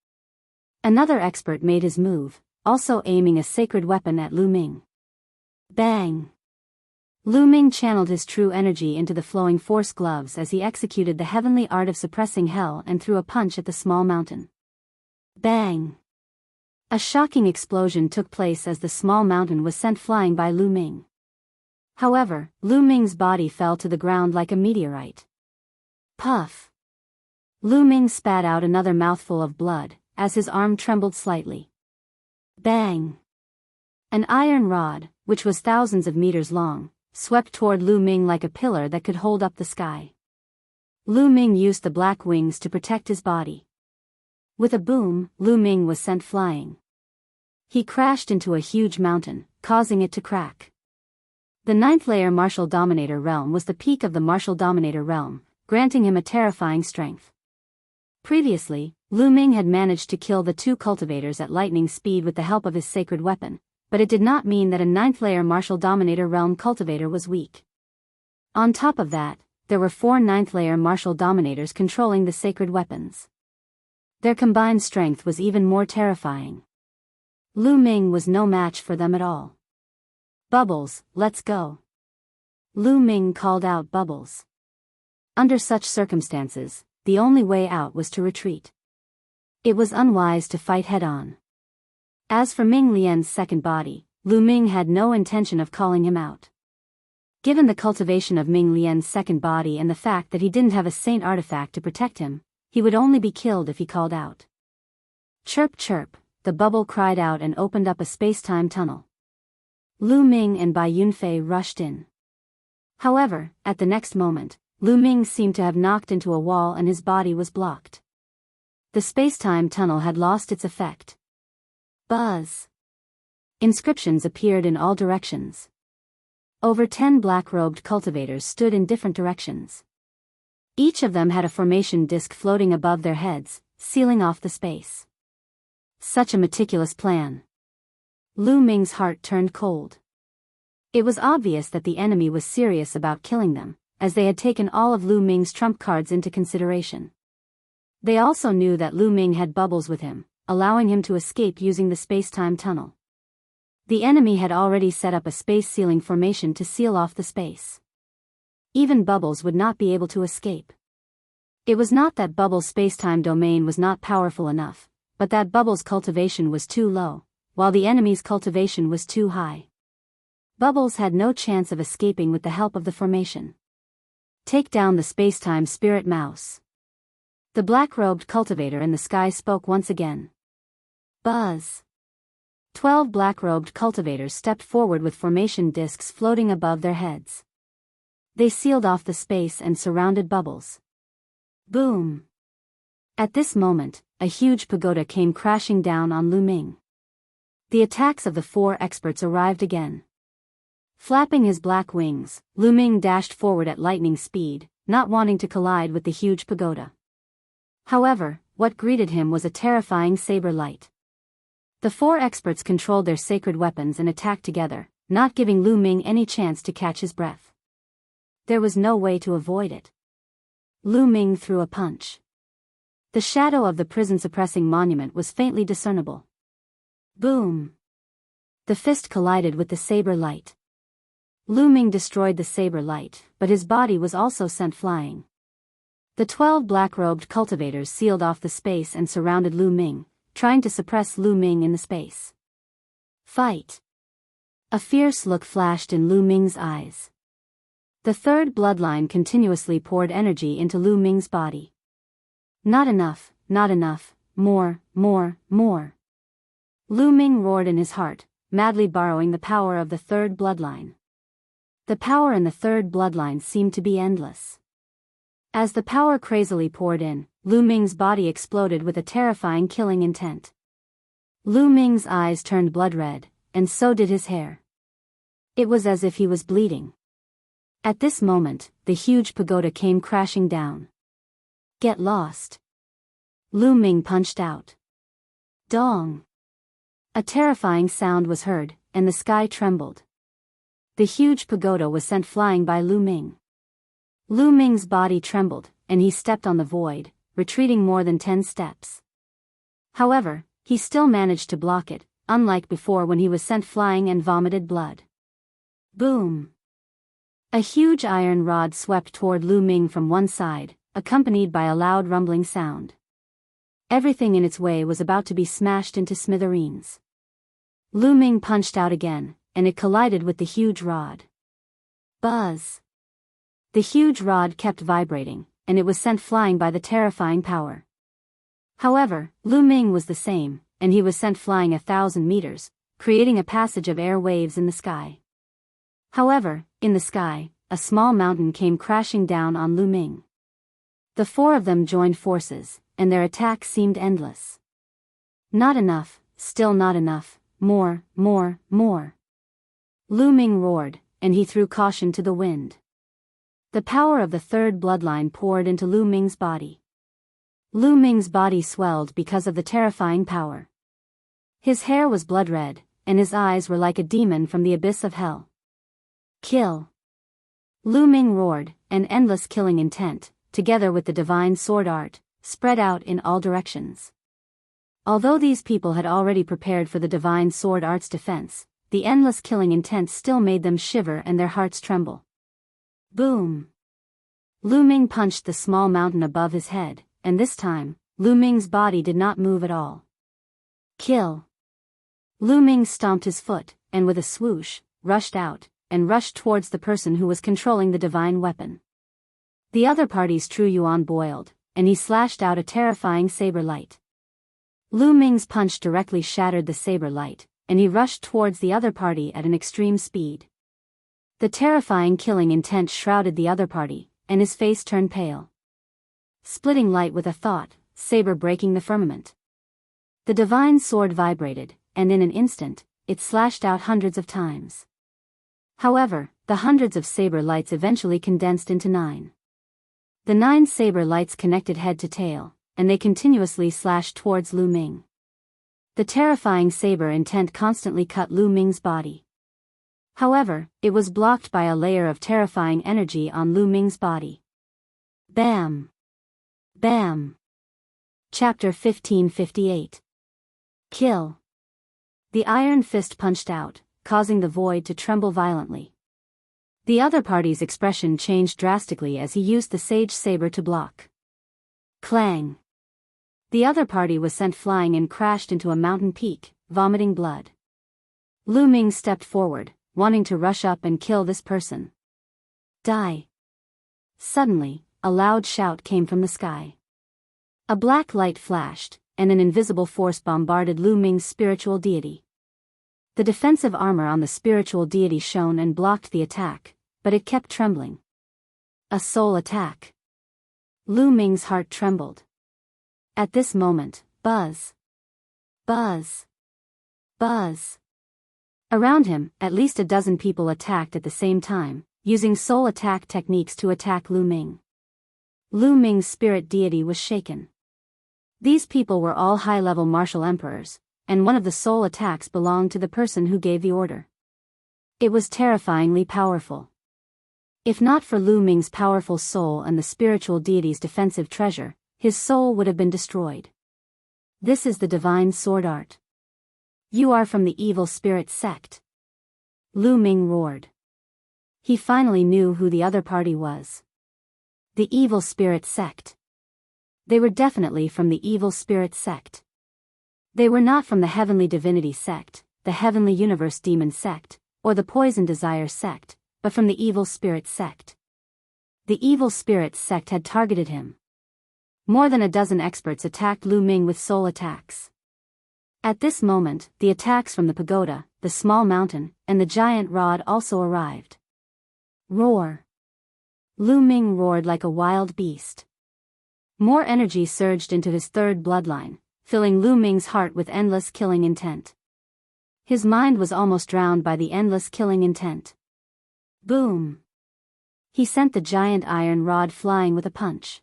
Another expert made his move, also aiming a sacred weapon at Lu Ming. Bang! Lu Ming channeled his true energy into the flowing force gloves as he executed the heavenly art of suppressing hell and threw a punch at the small mountain. Bang! A shocking explosion took place as the small mountain was sent flying by Lu Ming. However, Lu Ming's body fell to the ground like a meteorite. Puff! Lu Ming spat out another mouthful of blood, as his arm trembled slightly. Bang! An iron rod, which was thousands of meters long, swept toward Lu Ming like a pillar that could hold up the sky. Lu Ming used the black wings to protect his body. With a boom, Lu Ming was sent flying. He crashed into a huge mountain, causing it to crack. The ninth-layer martial dominator realm was the peak of the martial dominator realm, granting him a terrifying strength. Previously, Lu Ming had managed to kill the 2 cultivators at lightning speed with the help of his sacred weapon, but it did not mean that a ninth-layer martial dominator realm cultivator was weak. On top of that, there were 4 ninth-layer martial dominators controlling the sacred weapons. Their combined strength was even more terrifying. Lu Ming was no match for them at all. Bubbles, let's go. Lu Ming called out Bubbles. Under such circumstances, the only way out was to retreat. It was unwise to fight head-on. As for Ming Lian's second body, Lu Ming had no intention of calling him out. Given the cultivation of Ming Lian's second body and the fact that he didn't have a saint artifact to protect him, he would only be killed if he called out. Chirp chirp, the bubble cried out and opened up a space-time tunnel. Lu Ming and Bai Yunfei rushed in. However, at the next moment, Lu Ming seemed to have knocked into a wall and his body was blocked. The space-time tunnel had lost its effect. Buzz! Inscriptions appeared in all directions. Over 10 black-robed cultivators stood in different directions. Each of them had a formation disc floating above their heads, sealing off the space. Such a meticulous plan. Lu Ming's heart turned cold. It was obvious that the enemy was serious about killing them, as they had taken all of Lu Ming's trump cards into consideration. They also knew that Lu Ming had bubbles with him, allowing him to escape using the space-time tunnel. The enemy had already set up a space sealing formation to seal off the space. Even Bubbles would not be able to escape. It was not that Bubbles' space-time domain was not powerful enough, but that Bubbles' cultivation was too low, while the enemy's cultivation was too high. Bubbles had no chance of escaping with the help of the formation. Take down the space-time spirit mouse. The black-robed cultivator in the sky spoke once again. Buzz. 12 black-robed cultivators stepped forward with formation discs floating above their heads. They sealed off the space and surrounded Bubbles. Boom! At this moment, a huge pagoda came crashing down on Lu Ming. The attacks of the 4 experts arrived again. Flapping his black wings, Lu Ming dashed forward at lightning speed, not wanting to collide with the huge pagoda. However, what greeted him was a terrifying saber light. The 4 experts controlled their sacred weapons and attacked together, not giving Lu Ming any chance to catch his breath. There was no way to avoid it. Lu Ming threw a punch. The shadow of the prison-suppressing monument was faintly discernible. Boom! The fist collided with the saber light. Lu Ming destroyed the saber light, but his body was also sent flying. The 12 black-robed cultivators sealed off the space and surrounded Lu Ming, trying to suppress Lu Ming in the space. Fight! A fierce look flashed in Lu Ming's eyes. The third bloodline continuously poured energy into Lu Ming's body. Not enough, more. Lu Ming roared in his heart, madly borrowing the power of the third bloodline. The power in the third bloodline seemed to be endless. As the power crazily poured in, Lu Ming's body exploded with a terrifying killing intent. Lu Ming's eyes turned blood red, and so did his hair. It was as if he was bleeding. At this moment, the huge pagoda came crashing down. Get lost. Lu Ming punched out. Dong! A terrifying sound was heard, and the sky trembled. The huge pagoda was sent flying by Lu Ming. Lu Ming's body trembled, and he stepped on the void, retreating more than 10 steps. However, he still managed to block it, unlike before when he was sent flying and vomited blood. Boom! A huge iron rod swept toward Lu Ming from one side, accompanied by a loud rumbling sound. Everything in its way was about to be smashed into smithereens. Lu Ming punched out again, and it collided with the huge rod. Buzz! The huge rod kept vibrating, and it was sent flying by the terrifying power. However, Lu Ming was the same, and he was sent flying 1,000 meters, creating a passage of air waves in the sky. However, in the sky, a small mountain came crashing down on Lu Ming. The 4 of them joined forces, and their attack seemed endless. Not enough, still not enough, more. Lu Ming roared, and he threw caution to the wind. The power of the third bloodline poured into Lu Ming's body. Lu Ming's body swelled because of the terrifying power. His hair was blood red, and his eyes were like a demon from the abyss of hell. Kill! Lu Ming roared, an endless killing intent, together with the divine sword art, spread out in all directions. Although these people had already prepared for the divine sword art's defense, the endless killing intent still made them shiver and their hearts tremble. Boom! Lu Ming punched the small mountain above his head, and this time, Lu Ming's body did not move at all. Kill! Lu Ming stomped his foot, and with a swoosh, rushed out, and rushed towards the person who was controlling the divine weapon. The other party's true yuan boiled, and he slashed out a terrifying saber light. Lu Ming's punch directly shattered the saber light, and he rushed towards the other party at an extreme speed. The terrifying killing intent shrouded the other party, and his face turned pale. Splitting light with a thought, saber breaking the firmament. The divine sword vibrated, and in an instant, it slashed out hundreds of times. However, the hundreds of saber lights eventually condensed into 9. The 9 saber lights connected head to tail, and they continuously slashed towards Lu Ming. The terrifying saber intent constantly cut Lu Ming's body. However, it was blocked by a layer of terrifying energy on Lu Ming's body. Bam! Bam! Chapter 1558. Kill. The iron fist punched out, causing the void to tremble violently. The other party's expression changed drastically as he used the sage saber to block. Clang. The other party was sent flying and crashed into a mountain peak, vomiting blood. Lu Ming stepped forward, wanting to rush up and kill this person. Die. Suddenly, a loud shout came from the sky. A black light flashed, and an invisible force bombarded Lu Ming's spiritual deity. The defensive armor on the spiritual deity shone and blocked the attack, but it kept trembling. A soul attack. Lu Ming's heart trembled. At this moment, buzz. Buzz. Buzz. Around him, at least a dozen people attacked at the same time, using soul attack techniques to attack Lu Ming. Lu Ming's spirit deity was shaken. These people were all high-level martial emperors, and one of the soul attacks belonged to the person who gave the order. It was terrifyingly powerful. If not for Lu Ming's powerful soul and the spiritual deity's defensive treasure, his soul would have been destroyed. This is the divine sword art. You are from the evil spirit sect. Lu Ming roared. He finally knew who the other party was. The evil spirit sect. They were definitely from the evil spirit sect. They were not from the heavenly divinity sect, the heavenly universe demon sect, or the poison desire sect, but from the evil spirit sect. The evil spirit sect had targeted him. More than a dozen experts attacked Lu Ming with soul attacks. At this moment, the attacks from the pagoda, the small mountain, and the giant rod also arrived. Roar. Lu Ming roared like a wild beast. More energy surged into his third bloodline, filling Lu Ming's heart with endless killing intent. His mind was almost drowned by the endless killing intent. Boom! He sent the giant iron rod flying with a punch.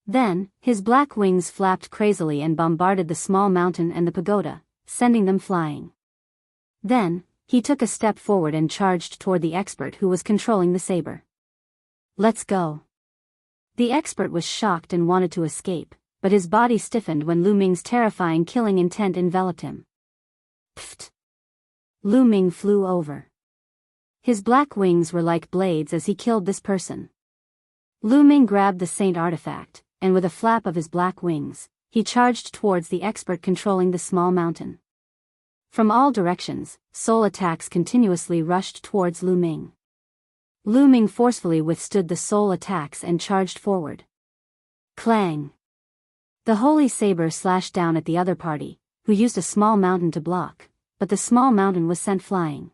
Then, his black wings flapped crazily and bombarded the small mountain and the pagoda, sending them flying. Then, he took a step forward and charged toward the expert who was controlling the saber. Let's go. The expert was shocked and wanted to escape, but his body stiffened when Lu Ming's terrifying killing intent enveloped him. Pfft! Lu Ming flew over. His black wings were like blades as he killed this person. Lu Ming grabbed the saint artifact, and with a flap of his black wings, he charged towards the expert controlling the small mountain. From all directions, soul attacks continuously rushed towards Lu Ming. Lu Ming forcefully withstood the soul attacks and charged forward. Clang! The holy saber slashed down at the other party, who used a small mountain to block, but the small mountain was sent flying.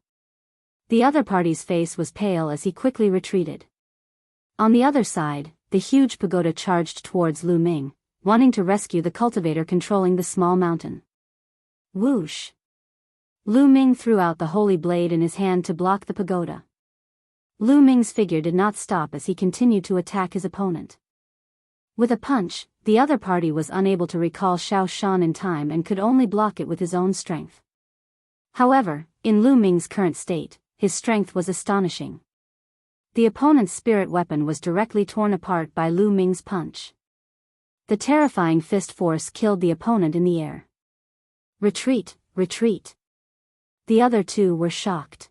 The other party's face was pale as he quickly retreated. On the other side, the huge pagoda charged towards Lu Ming, wanting to rescue the cultivator controlling the small mountain. Whoosh! Lu Ming threw out the holy blade in his hand to block the pagoda. Lu Ming's figure did not stop as he continued to attack his opponent. With a punch, the other party was unable to recall Xiao Shan in time and could only block it with his own strength. However, in Lu Ming's current state, his strength was astonishing. The opponent's spirit weapon was directly torn apart by Lu Ming's punch. The terrifying fist force killed the opponent in the air. Retreat, retreat. The other two were shocked.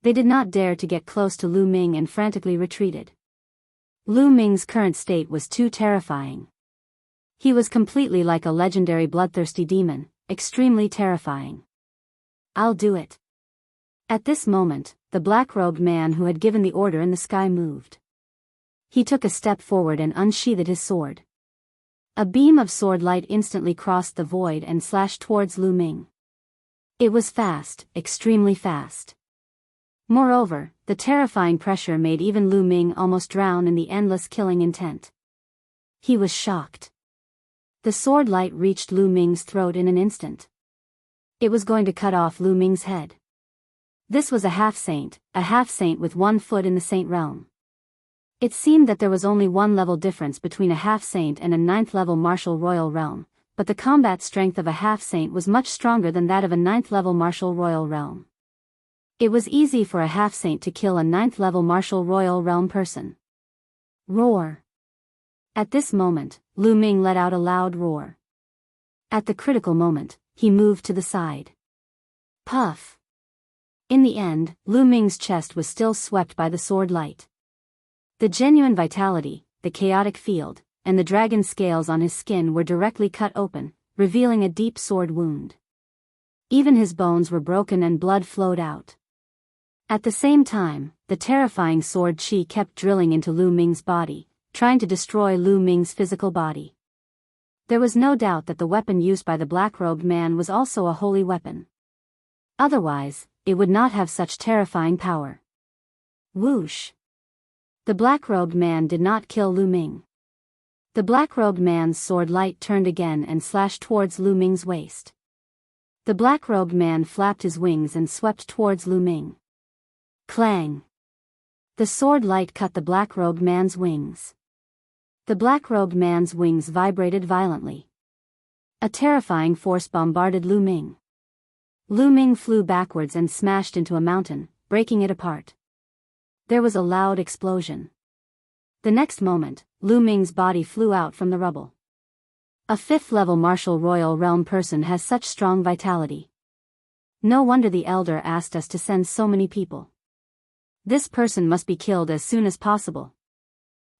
They did not dare to get close to Lu Ming and frantically retreated. Lu Ming's current state was too terrifying. He was completely like a legendary bloodthirsty demon, extremely terrifying. I'll do it. At this moment, the black-robed man who had given the order in the sky moved. He took a step forward and unsheathed his sword. A beam of sword light instantly crossed the void and slashed towards Lu Ming. It was fast, extremely fast. Moreover, the terrifying pressure made even Lu Ming almost drown in the endless killing intent. He was shocked. The sword light reached Lu Ming's throat in an instant. It was going to cut off Lu Ming's head. This was a half-saint with 1 foot in the saint realm. It seemed that there was only 1 level difference between a half-saint and a 9th level martial royal realm, but the combat strength of a half-saint was much stronger than that of a 9th level martial royal realm. It was easy for a half-saint to kill a 9th-level martial royal realm person. Roar! At this moment, Lu Ming let out a loud roar. At the critical moment, he moved to the side. Puff! In the end, Lu Ming's chest was still swept by the sword light. The genuine vitality, the chaotic field, and the dragon scales on his skin were directly cut open, revealing a deep sword wound. Even his bones were broken and blood flowed out. At the same time, the terrifying sword chi kept drilling into Lu Ming's body, trying to destroy Lu Ming's physical body. There was no doubt that the weapon used by the black-robed man was also a holy weapon. Otherwise, it would not have such terrifying power. Whoosh! The black-robed man did not kill Lu Ming. The black-robed man's sword light turned again and slashed towards Lu Ming's waist. The black-robed man flapped his wings and swept towards Lu Ming. Clang! The sword light cut the black-robed man's wings. The black-robed man's wings vibrated violently. A terrifying force bombarded Lu Ming. Lu Ming flew backwards and smashed into a mountain, breaking it apart. There was a loud explosion. The next moment, Lu Ming's body flew out from the rubble. A fifth-level martial royal realm person has such strong vitality. No wonder the elder asked us to send so many people. This person must be killed as soon as possible.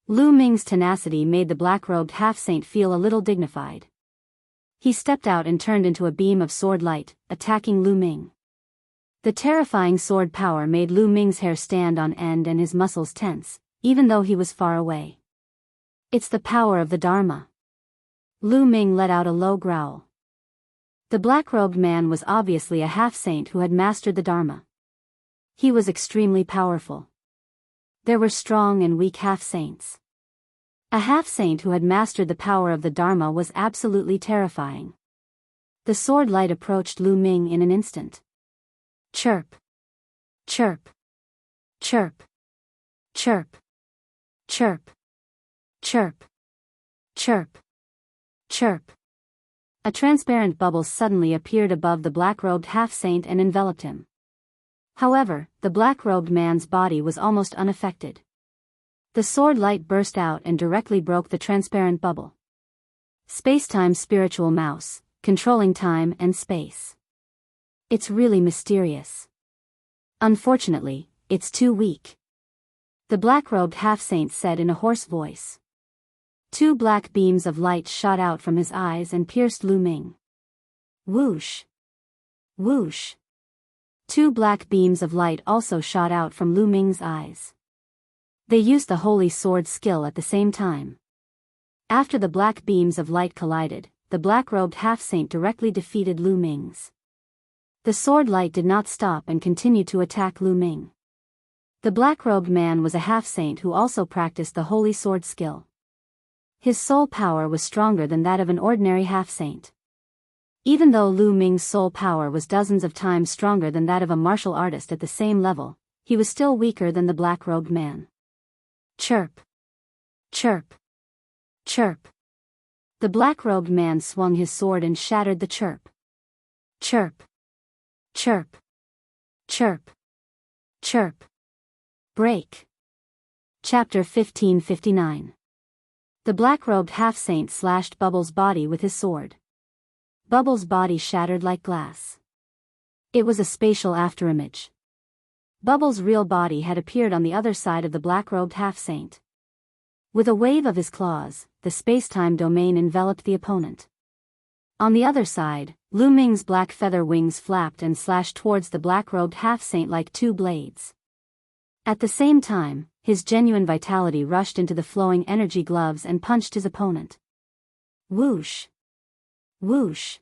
Lu Ming's tenacity made the black-robed half-saint feel a little dignified. He stepped out and turned into a beam of sword light, attacking Lu Ming. The terrifying sword power made Lu Ming's hair stand on end and his muscles tense, even though he was far away. It's the power of the Dharma. Lu Ming let out a low growl. The black-robed man was obviously a half-saint who had mastered the Dharma. He was extremely powerful. There were strong and weak half-saints. A half-saint who had mastered the power of the Dharma was absolutely terrifying. The sword light approached Lu Ming in an instant. Chirp! Chirp! Chirp! Chirp! Chirp! Chirp! Chirp! Chirp! A transparent bubble suddenly appeared above the black-robed half-saint and enveloped him. However, the black-robed man's body was almost unaffected. The sword light burst out and directly broke the transparent bubble. Space-time spiritual mouse, controlling time and space. It's really mysterious. Unfortunately, it's too weak. The black-robed half-saint said in a hoarse voice. Two black beams of light shot out from his eyes and pierced Lu Ming. Whoosh! Whoosh! Two black beams of light also shot out from Lu Ming's eyes. They used the holy sword skill at the same time. After the black beams of light collided, the black-robed half-saint directly defeated Lu Ming's. The sword light did not stop and continued to attack Lu Ming. The black-robed man was a half-saint who also practiced the holy sword skill. His soul power was stronger than that of an ordinary half-saint. Even though Lu Ming's soul power was dozens of times stronger than that of a martial artist at the same level, he was still weaker than the black-robed man. Chirp! Chirp! Chirp! The black-robed man swung his sword and shattered the chirp. Chirp! Chirp! Chirp! Chirp! Break! Chapter 1559. The black-robed half-saint slashed Bubbles' body with his sword. Bubbles' body shattered like glass. It was a spatial afterimage. Bubbles' real body had appeared on the other side of the black-robed half-saint. With a wave of his claws, the space-time domain enveloped the opponent. On the other side, Lu Ming's black feather wings flapped and slashed towards the black-robed half-saint like two blades. At the same time, his genuine vitality rushed into the flowing energy gloves and punched his opponent. Whoosh! Whoosh!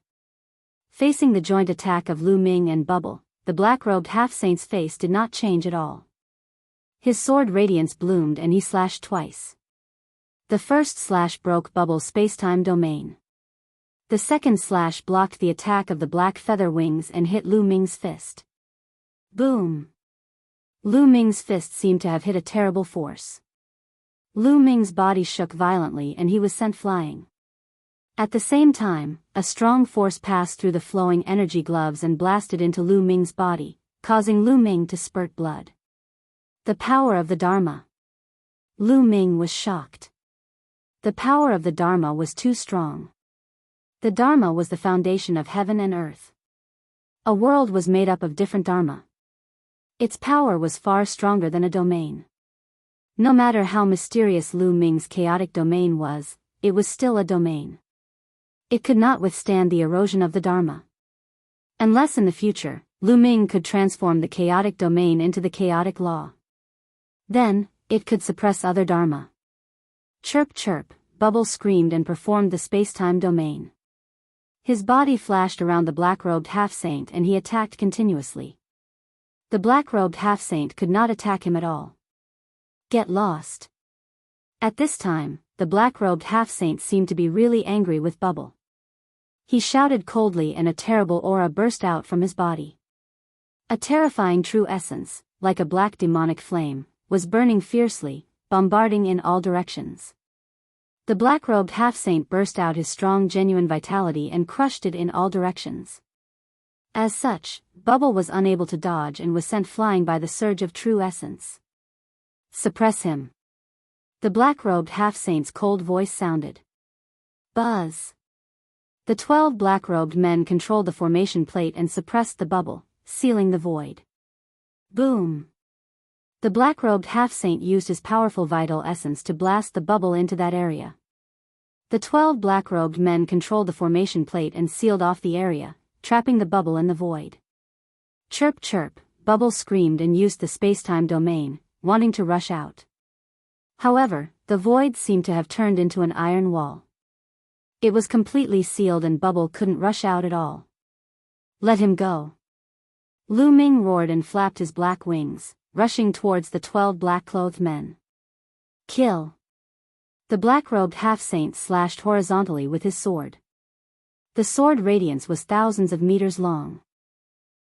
Facing the joint attack of Lu Ming and Bubble, the black-robed half-saint's face did not change at all. His sword radiance bloomed and he slashed twice. The first slash broke Bubble's space-time domain. The second slash blocked the attack of the black feather wings and hit Lu Ming's fist. Boom! Lu Ming's fist seemed to have hit a terrible force. Lu Ming's body shook violently and he was sent flying. At the same time, a strong force passed through the flowing energy gloves and blasted into Lu Ming's body, causing Lu Ming to spurt blood. The power of the Dharma. Lu Ming was shocked. The power of the Dharma was too strong. The Dharma was the foundation of heaven and earth. A world was made up of different Dharma. Its power was far stronger than a domain. No matter how mysterious Lu Ming's chaotic domain was, it was still a domain. It could not withstand the erosion of the Dharma. Unless in the future, Lu Ming could transform the chaotic domain into the chaotic law. Then, it could suppress other Dharma. Chirp chirp, Bubble screamed and performed the space-time domain. His body flashed around the black-robed half-saint and he attacked continuously. The black-robed half-saint could not attack him at all. Get lost. At this time, the black-robed half-saint seemed to be really angry with Bubble. He shouted coldly and a terrible aura burst out from his body. A terrifying true essence, like a black demonic flame, was burning fiercely, bombarding in all directions. The black-robed half-saint burst out his strong genuine vitality and crushed it in all directions. As such, Bubble was unable to dodge and was sent flying by the surge of true essence. Suppress him. The black-robed half-saint's cold voice sounded. Buzz. The 12 black-robed men controlled the formation plate and suppressed the bubble, sealing the void. Boom. The black-robed half-saint used his powerful vital essence to blast the bubble into that area. The 12 black-robed men controlled the formation plate and sealed off the area, trapping the bubble in the void. Chirp chirp, Bubble screamed and used the space-time domain, wanting to rush out. However, the void seemed to have turned into an iron wall. It was completely sealed and Bubble couldn't rush out at all. Let him go. Lu Ming roared and flapped his black wings, rushing towards the 12 black-clothed men. Kill. The black-robed half-saint slashed horizontally with his sword. The sword radiance was thousands of meters long.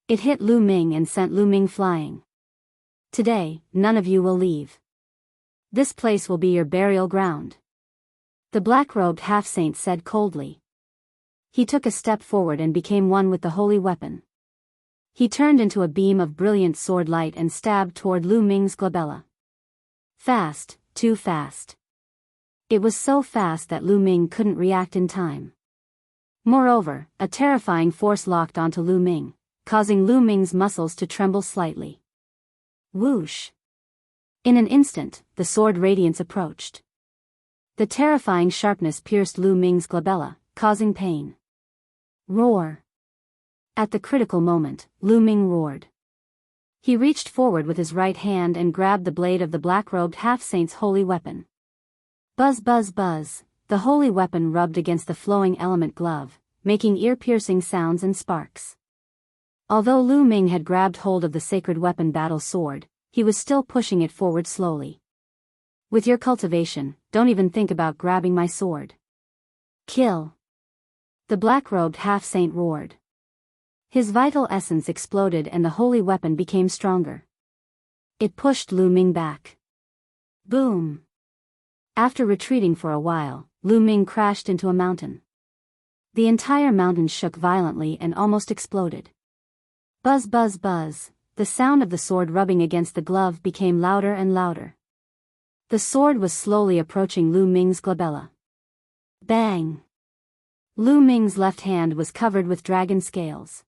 It hit Lu Ming and sent Lu Ming flying. Today, none of you will leave. This place will be your burial ground. The black-robed half-saint said coldly. He took a step forward and became one with the holy weapon. He turned into a beam of brilliant sword light and stabbed toward Lu Ming's glabella. Fast, too fast. It was so fast that Lu Ming couldn't react in time. Moreover, a terrifying force locked onto Lu Ming, causing Lu Ming's muscles to tremble slightly. Whoosh! In an instant, the sword radiance approached. The terrifying sharpness pierced Lu Ming's glabella, causing pain. Roar! At the critical moment, Lu Ming roared. He reached forward with his right hand and grabbed the blade of the black-robed half-saint's holy weapon. Buzz buzz buzz, the holy weapon rubbed against the flowing element glove, making ear-piercing sounds and sparks. Although Lu Ming had grabbed hold of the sacred weapon battle sword, he was still pushing it forward slowly. With your cultivation, don't even think about grabbing my sword. Kill. The black-robed half-saint roared. His vital essence exploded and the holy weapon became stronger. It pushed Lu Ming back. Boom. After retreating for a while, Lu Ming crashed into a mountain. The entire mountain shook violently and almost exploded. Buzz buzz buzz, the sound of the sword rubbing against the glove became louder and louder. The sword was slowly approaching Lu Ming's glabella. Bang! Lu Ming's left hand was covered with dragon scales.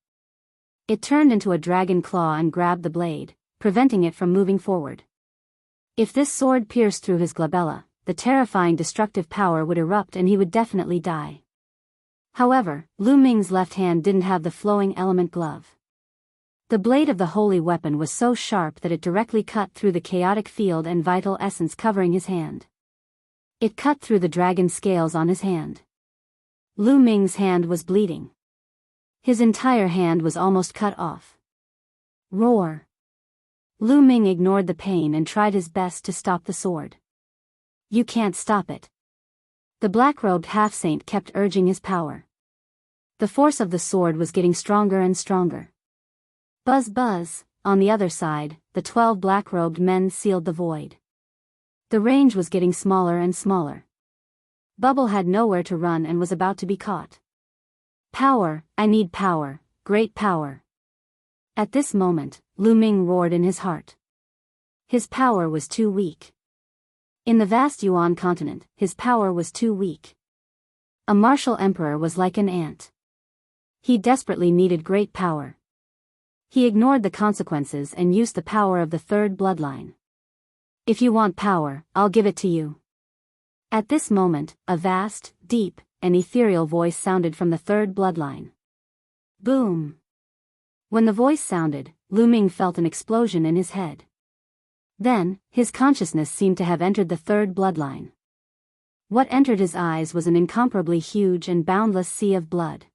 It turned into a dragon claw and grabbed the blade, preventing it from moving forward. If this sword pierced through his glabella, the terrifying destructive power would erupt and he would definitely die. However, Lu Ming's left hand didn't have the flowing element glove. The blade of the holy weapon was so sharp that it directly cut through the chaotic field and vital essence covering his hand. It cut through the dragon scales on his hand. Lu Ming's hand was bleeding. His entire hand was almost cut off. Roar! Lu Ming ignored the pain and tried his best to stop the sword. You can't stop it. The black-robed half-saint kept urging his power. The force of the sword was getting stronger and stronger. Buzz buzz, on the other side, the 12 black-robed men sealed the void. The range was getting smaller and smaller. Bubble had nowhere to run and was about to be caught. Power, I need power, great power. At this moment, Lu Ming roared in his heart. His power was too weak. In the vast Yuan continent, his power was too weak. A martial emperor was like an ant. He desperately needed great power. He ignored the consequences and used the power of the third bloodline. If you want power, I'll give it to you. At this moment, a vast, deep, and ethereal voice sounded from the third bloodline. Boom! When the voice sounded, Lu Ming felt an explosion in his head. Then, his consciousness seemed to have entered the third bloodline. What entered his eyes was an incomparably huge and boundless sea of blood.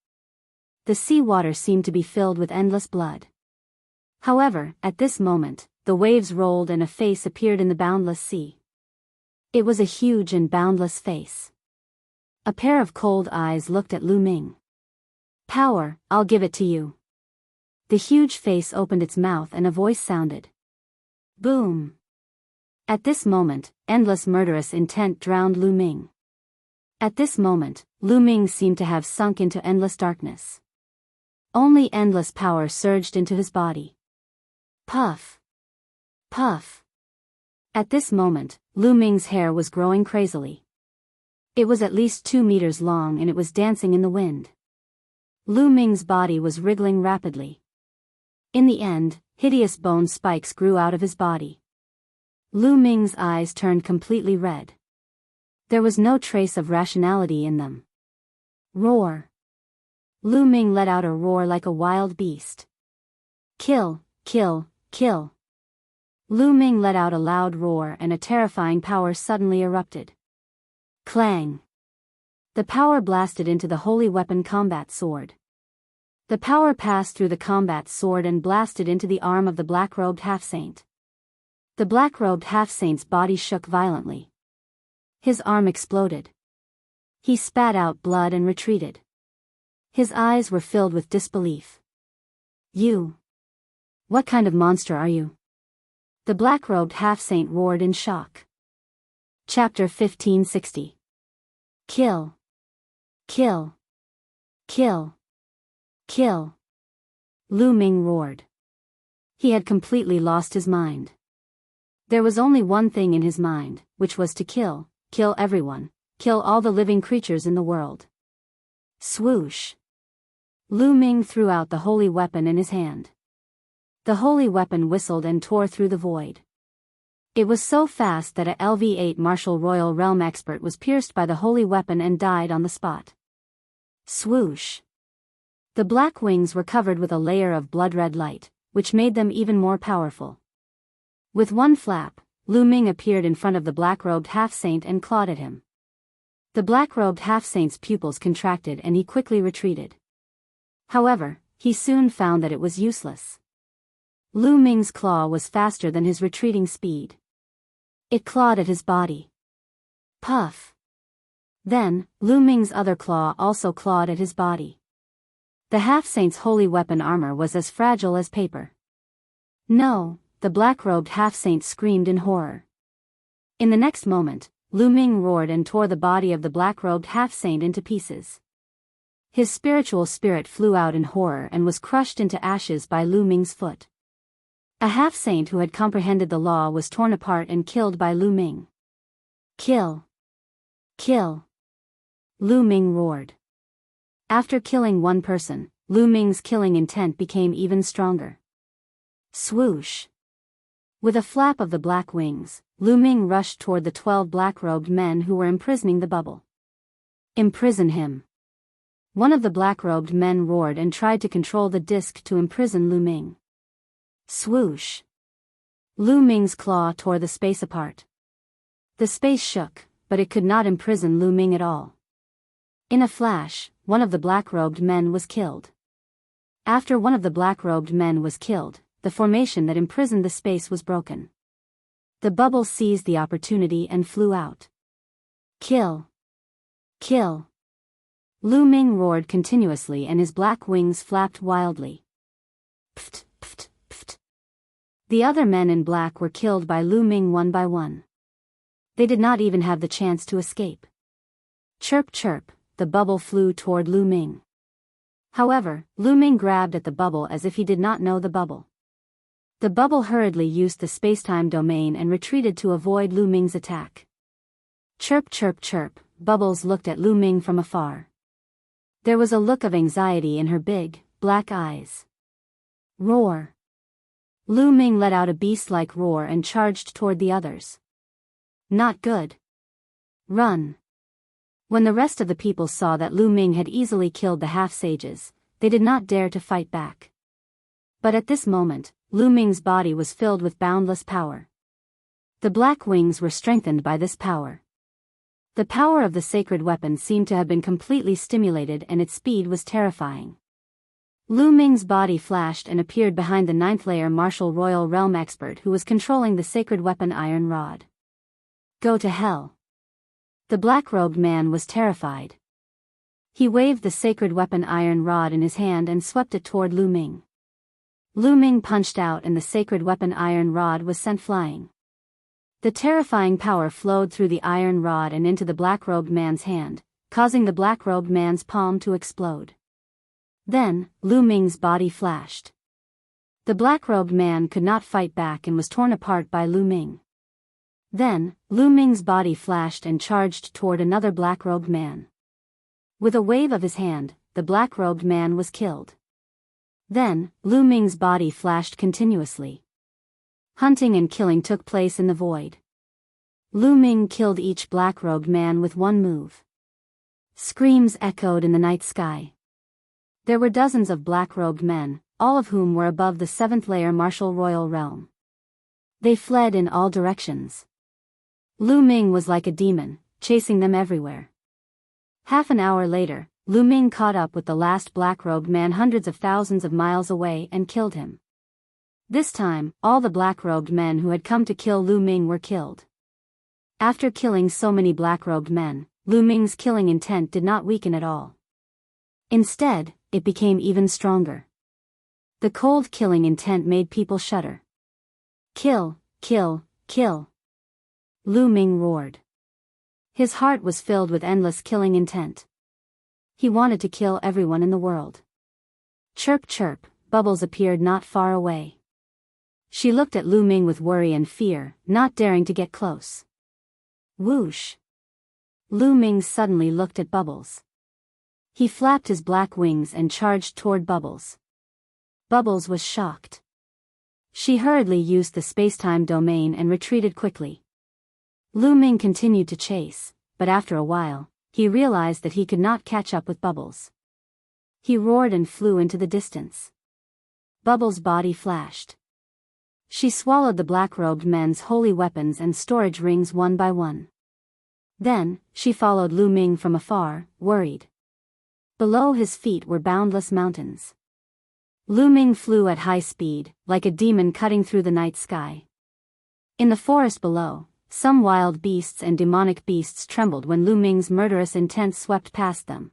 The sea water seemed to be filled with endless blood. However, at this moment, the waves rolled and a face appeared in the boundless sea. It was a huge and boundless face. A pair of cold eyes looked at Lu Ming. Power, I'll give it to you. The huge face opened its mouth and a voice sounded. Boom! At this moment, endless murderous intent drowned Lu Ming. At this moment, Lu Ming seemed to have sunk into endless darkness. Only endless power surged into his body. Puff! Puff! At this moment, Lu Ming's hair was growing crazily. It was at least 2 meters long and it was dancing in the wind. Lu Ming's body was wriggling rapidly. In the end, hideous bone spikes grew out of his body. Lu Ming's eyes turned completely red. There was no trace of rationality in them. Roar! Lu Ming let out a roar like a wild beast. Kill, kill, kill! Lu Ming let out a loud roar and a terrifying power suddenly erupted. Clang! The power blasted into the holy weapon combat sword. The power passed through the combat sword and blasted into the arm of the black-robed half-saint. The black-robed half-saint's body shook violently. His arm exploded. He spat out blood and retreated. His eyes were filled with disbelief. You! What kind of monster are you? The black-robed half-saint roared in shock. Chapter 1560. Kill! Kill! Kill! Kill! Lu Ming roared. He had completely lost his mind. There was only one thing in his mind, which was to kill everyone, kill all the living creatures in the world. Swoosh! Lu Ming threw out the holy weapon in his hand. The holy weapon whistled and tore through the void. It was so fast that a LV-8 martial royal realm expert was pierced by the holy weapon and died on the spot. Swoosh! The black wings were covered with a layer of blood-red light, which made them even more powerful. With one flap, Lu Ming appeared in front of the black-robed half-saint and clawed at him. The black-robed half-saint's pupils contracted and he quickly retreated. However, he soon found that it was useless. Lu Ming's claw was faster than his retreating speed. It clawed at his body. Puff! Then, Lu Ming's other claw also clawed at his body. The half-saint's holy weapon armor was as fragile as paper. No, the black-robed half-saint screamed in horror. In the next moment, Lu Ming roared and tore the body of the black-robed half-saint into pieces. His spiritual spirit flew out in horror and was crushed into ashes by Lu Ming's foot. A half-saint who had comprehended the law was torn apart and killed by Lu Ming. Kill! Kill! Lu Ming roared. After killing one person, Lu Ming's killing intent became even stronger. Swoosh! With a flap of the black wings, Lu Ming rushed toward the 12 black-robed men who were imprisoning the bubble. Imprison him! One of the black-robed men roared and tried to control the disc to imprison Lu Ming. Swoosh! Lu Ming's claw tore the space apart. The space shook, but it could not imprison Lu Ming at all. In a flash, one of the black-robed men was killed. After one of the black-robed men was killed, the formation that imprisoned the space was broken. The bubble seized the opportunity and flew out. Kill! Kill! Lu Ming roared continuously and his black wings flapped wildly. Pft, pft, pft. The other men in black were killed by Lu Ming one by one. They did not even have the chance to escape. Chirp chirp, the bubble flew toward Lu Ming. However, Lu Ming grabbed at the bubble as if he did not know the bubble. The bubble hurriedly used the spacetime domain and retreated to avoid Lu Ming's attack. Chirp chirp chirp, Bubbles looked at Lu Ming from afar. There was a look of anxiety in her big, black eyes. Roar. Lu Ming let out a beast-like roar and charged toward the others. Not good. Run. When the rest of the people saw that Lu Ming had easily killed the half-sages, they did not dare to fight back. But at this moment, Lu Ming's body was filled with boundless power. The black wings were strengthened by this power. The power of the sacred weapon seemed to have been completely stimulated and its speed was terrifying. Lu Ming's body flashed and appeared behind the 9th layer martial royal realm expert who was controlling the sacred weapon iron rod. Go to hell. The black-robed man was terrified. He waved the sacred weapon iron rod in his hand and swept it toward Lu Ming. Lu Ming punched out and the sacred weapon iron rod was sent flying. The terrifying power flowed through the iron rod and into the black-robed man's hand, causing the black-robed man's palm to explode. Then, Lu Ming's body flashed. The black-robed man could not fight back and was torn apart by Lu Ming. Then, Lu Ming's body flashed and charged toward another black-robed man. With a wave of his hand, the black-robed man was killed. Then, Lu Ming's body flashed continuously. Hunting and killing took place in the void. Lu Ming killed each black-robed man with one move. Screams echoed in the night sky. There were dozens of black-robed men, all of whom were above the 7th layer martial royal realm. They fled in all directions. Lu Ming was like a demon, chasing them everywhere. Half an hour later, Lu Ming caught up with the last black-robed man hundreds of thousands of miles away and killed him. This time, all the black-robed men who had come to kill Lu Ming were killed. After killing so many black-robed men, Lu Ming's killing intent did not weaken at all. Instead, it became even stronger. The cold killing intent made people shudder. Kill, kill, kill. Lu Ming roared. His heart was filled with endless killing intent. He wanted to kill everyone in the world. Chirp chirp, Bubbles appeared not far away. She looked at Lu Ming with worry and fear, not daring to get close. Whoosh! Lu Ming suddenly looked at Bubbles. He flapped his black wings and charged toward Bubbles. Bubbles was shocked. She hurriedly used the space-time domain and retreated quickly. Lu Ming continued to chase, but after a while, he realized that he could not catch up with Bubbles. He roared and flew into the distance. Bubbles' body flashed. She swallowed the black-robed men's holy weapons and storage rings one by one. Then, she followed Lu Ming from afar, worried. Below his feet were boundless mountains. Lu Ming flew at high speed, like a demon cutting through the night sky. In the forest below, some wild beasts and demonic beasts trembled when Lu Ming's murderous intent swept past them.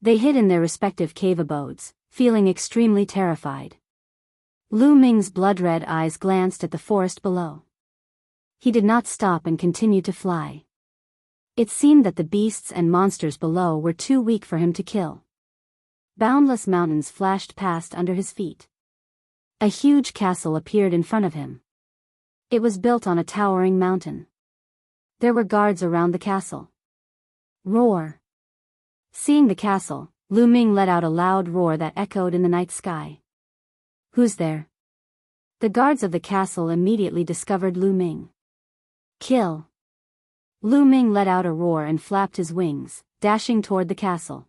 They hid in their respective cave abodes, feeling extremely terrified. Lu Ming's blood-red eyes glanced at the forest below. He did not stop and continued to fly. It seemed that the beasts and monsters below were too weak for him to kill. Boundless mountains flashed past under his feet. A huge castle appeared in front of him. It was built on a towering mountain. There were guards around the castle. Roar! Seeing the castle, Lu Ming let out a loud roar that echoed in the night sky. Who's there? The guards of the castle immediately discovered Lu Ming. Kill! Lu Ming let out a roar and flapped his wings, dashing toward the castle.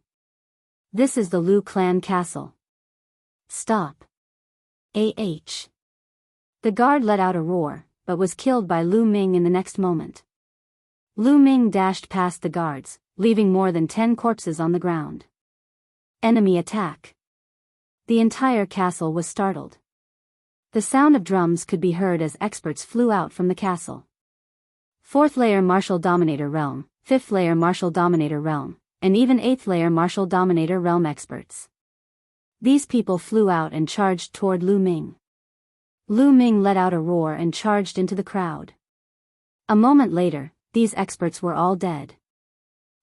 This is the Lu clan castle. Stop! The guard let out a roar, but was killed by Lu Ming in the next moment. Lu Ming dashed past the guards, leaving more than 10 corpses on the ground. Enemy attack! The entire castle was startled. The sound of drums could be heard as experts flew out from the castle. 4th layer Martial Dominator Realm, 5th layer Martial Dominator Realm, and even 8th layer Martial Dominator Realm experts. These people flew out and charged toward Lu Ming. Lu Ming let out a roar and charged into the crowd. A moment later, these experts were all dead.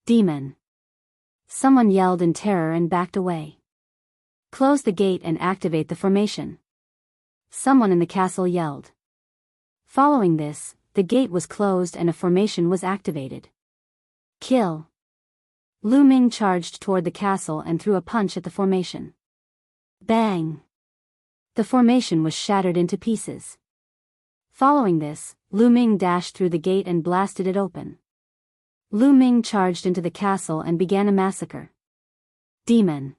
Demon! Someone yelled in terror and backed away. Close the gate and activate the formation. Someone in the castle yelled. Following this, the gate was closed and a formation was activated. Kill. Lu Ming charged toward the castle and threw a punch at the formation. Bang! The formation was shattered into pieces. Following this, Lu Ming dashed through the gate and blasted it open. Lu Ming charged into the castle and began a massacre. Demon!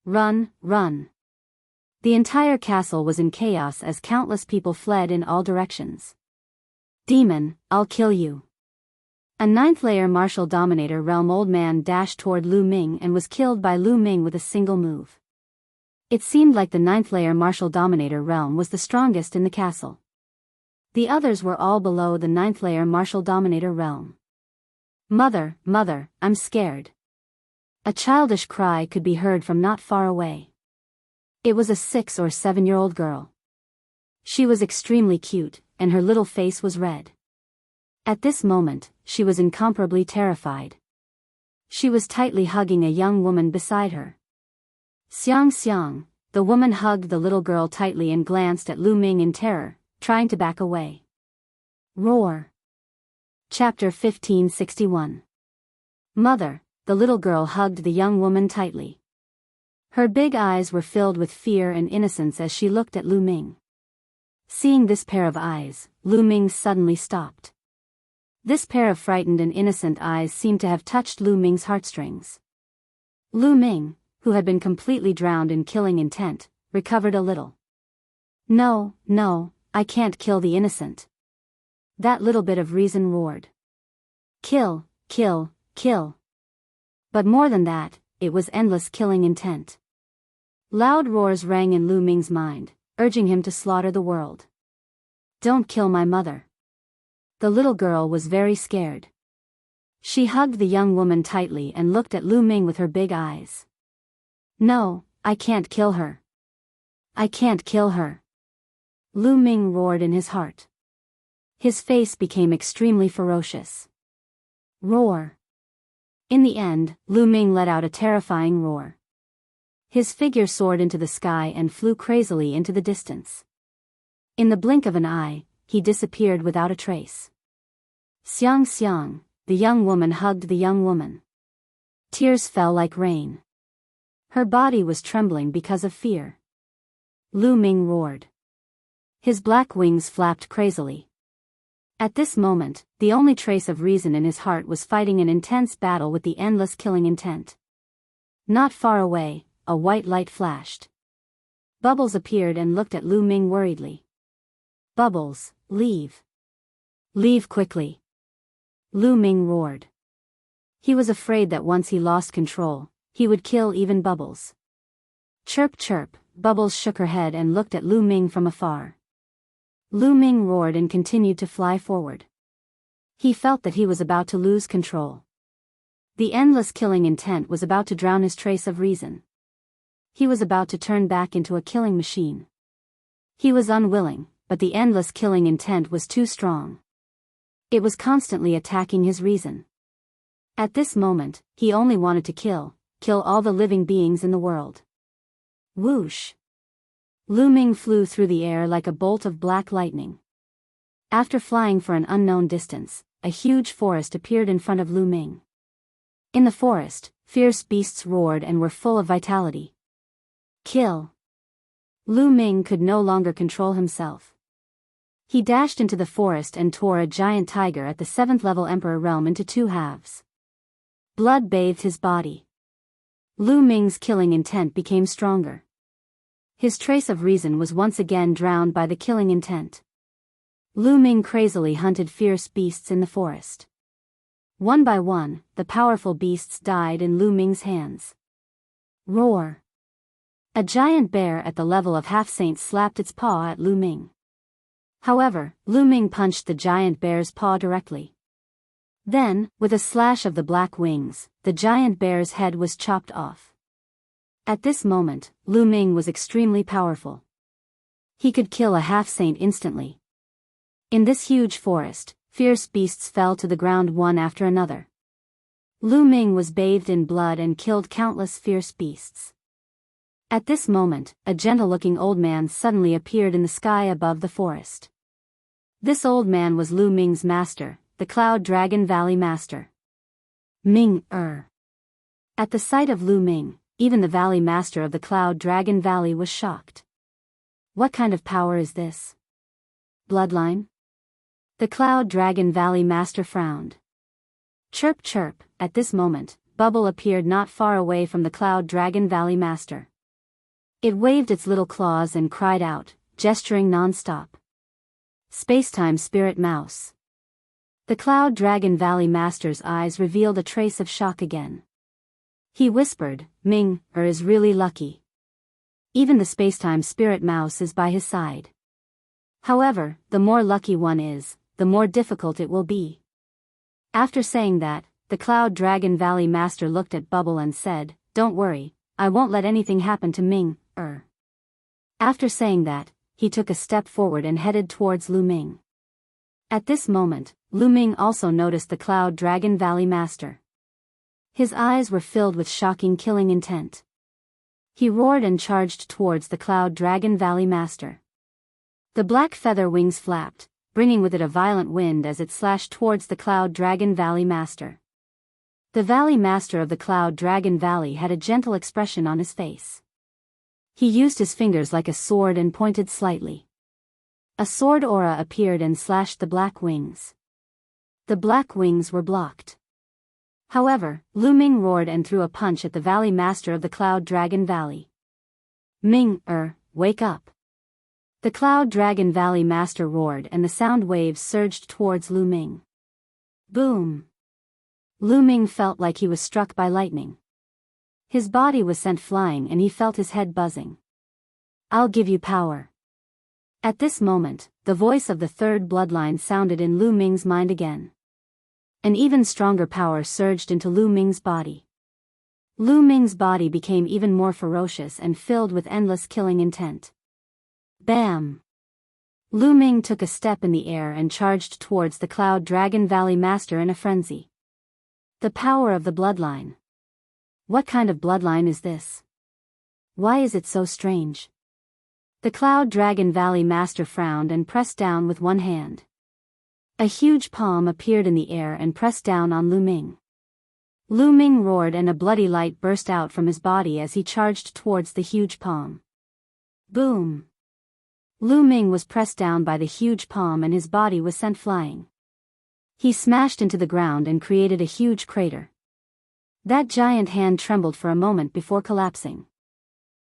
Run, run! The entire castle was in chaos as countless people fled in all directions. Demon, I'll kill you! A 9th-layer martial dominator realm old man dashed toward Lu Ming and was killed by Lu Ming with a single move. It seemed like the 9th-layer martial dominator realm was the strongest in the castle. The others were all below the 9th-layer martial dominator realm. Mother, mother, I'm scared. A childish cry could be heard from not far away. It was a 6 or 7-year-old girl. She was extremely cute, and her little face was red. At this moment, she was incomparably terrified. She was tightly hugging a young woman beside her. Xiang Xiang, the woman hugged the little girl tightly and glanced at Lu Ming in terror, trying to back away. Roar. Chapter 1561. Mother, the little girl hugged the young woman tightly. Her big eyes were filled with fear and innocence as she looked at Lu Ming. Seeing this pair of eyes, Lu Ming suddenly stopped. This pair of frightened and innocent eyes seemed to have touched Lu Ming's heartstrings. Lu Ming, who had been completely drowned in killing intent, recovered a little. No, no, I can't kill the innocent. That little bit of reason roared. Kill, kill, kill. But more than that, it was endless killing intent. Loud roars rang in Lu Ming's mind, urging him to slaughter the world. Don't kill my mother. The little girl was very scared. She hugged the young woman tightly and looked at Lu Ming with her big eyes. No, I can't kill her. I can't kill her. Lu Ming roared in his heart. His face became extremely ferocious. Roar. In the end, Lu Ming let out a terrifying roar. His figure soared into the sky and flew crazily into the distance. In the blink of an eye, he disappeared without a trace. Xiang Xiang, the young woman hugged the young woman. Tears fell like rain. Her body was trembling because of fear. Lu Ming roared. His black wings flapped crazily. At this moment, the only trace of reason in his heart was fighting an intense battle with the endless killing intent. Not far away, a white light flashed. Bubbles appeared and looked at Lu Ming worriedly. Bubbles, leave. Leave quickly. Lu Ming roared. He was afraid that once he lost control, he would kill even Bubbles. Chirp chirp, Bubbles shook her head and looked at Lu Ming from afar. Lu Ming roared and continued to fly forward. He felt that he was about to lose control. The endless killing intent was about to drown his trace of reason. He was about to turn back into a killing machine. He was unwilling, but the endless killing intent was too strong. It was constantly attacking his reason. At this moment, he only wanted to kill all the living beings in the world. Whoosh! Lu Ming flew through the air like a bolt of black lightning. After flying for an unknown distance, a huge forest appeared in front of Lu Ming. In the forest, fierce beasts roared and were full of vitality. Kill! Lu Ming could no longer control himself. He dashed into the forest and tore a giant tiger at the 7th level Emperor realm into 2 halves. Blood bathed his body. Lu Ming's killing intent became stronger. His trace of reason was once again drowned by the killing intent. Lu Ming crazily hunted fierce beasts in the forest. One by one, the powerful beasts died in Lu Ming's hands. Roar! A giant bear at the level of half-saint slapped its paw at Lu Ming. However, Lu Ming punched the giant bear's paw directly. Then, with a slash of the black wings, the giant bear's head was chopped off. At this moment, Lu Ming was extremely powerful. He could kill a half-saint instantly. In this huge forest, fierce beasts fell to the ground one after another. Lu Ming was bathed in blood and killed countless fierce beasts. At this moment, a gentle-looking old man suddenly appeared in the sky above the forest. This old man was Lu Ming's master, the Cloud Dragon Valley Master. Ming-er. At the sight of Lu Ming, even the Valley Master of the Cloud Dragon Valley was shocked. What kind of power is this? Bloodline? The Cloud Dragon Valley Master frowned. Chirp chirp, at this moment, Bubble appeared not far away from the Cloud Dragon Valley Master. It waved its little claws and cried out, gesturing non-stop. Spacetime Spirit Mouse. The Cloud Dragon Valley Master's eyes revealed a trace of shock again. He whispered, Ming-er is really lucky. Even the Spacetime Spirit Mouse is by his side. However, the more lucky one is, the more difficult it will be. After saying that, the Cloud Dragon Valley Master looked at Bubble and said, Don't worry, I won't let anything happen to Ming-er. After saying that, he took a step forward and headed towards Lu Ming. At this moment, Lu Ming also noticed the Cloud Dragon Valley Master. His eyes were filled with shocking killing intent. He roared and charged towards the Cloud Dragon Valley Master. The black feather wings flapped, bringing with it a violent wind as it slashed towards the Cloud Dragon Valley Master. The Valley Master of the Cloud Dragon Valley had a gentle expression on his face. He used his fingers like a sword and pointed slightly. A sword aura appeared and slashed the black wings. The black wings were blocked. However, Lu Ming roared and threw a punch at the Valley Master of the Cloud Dragon Valley. Ming-er, wake up. The Cloud Dragon Valley Master roared and the sound waves surged towards Lu Ming. Boom! Lu Ming felt like he was struck by lightning. His body was sent flying and he felt his head buzzing. I'll give you power. At this moment, the voice of the third bloodline sounded in Lu Ming's mind again. An even stronger power surged into Lu Ming's body. Lu Ming's body became even more ferocious and filled with endless killing intent. Bam! Lu Ming took a step in the air and charged towards the Cloud Dragon Valley Master in a frenzy. The power of the bloodline. What kind of bloodline is this? Why is it so strange? The Cloud Dragon Valley Master frowned and pressed down with one hand. A huge palm appeared in the air and pressed down on Lu Ming. Lu Ming roared and a bloody light burst out from his body as he charged towards the huge palm. Boom! Lu Ming was pressed down by the huge palm and his body was sent flying. He smashed into the ground and created a huge crater. That giant hand trembled for a moment before collapsing.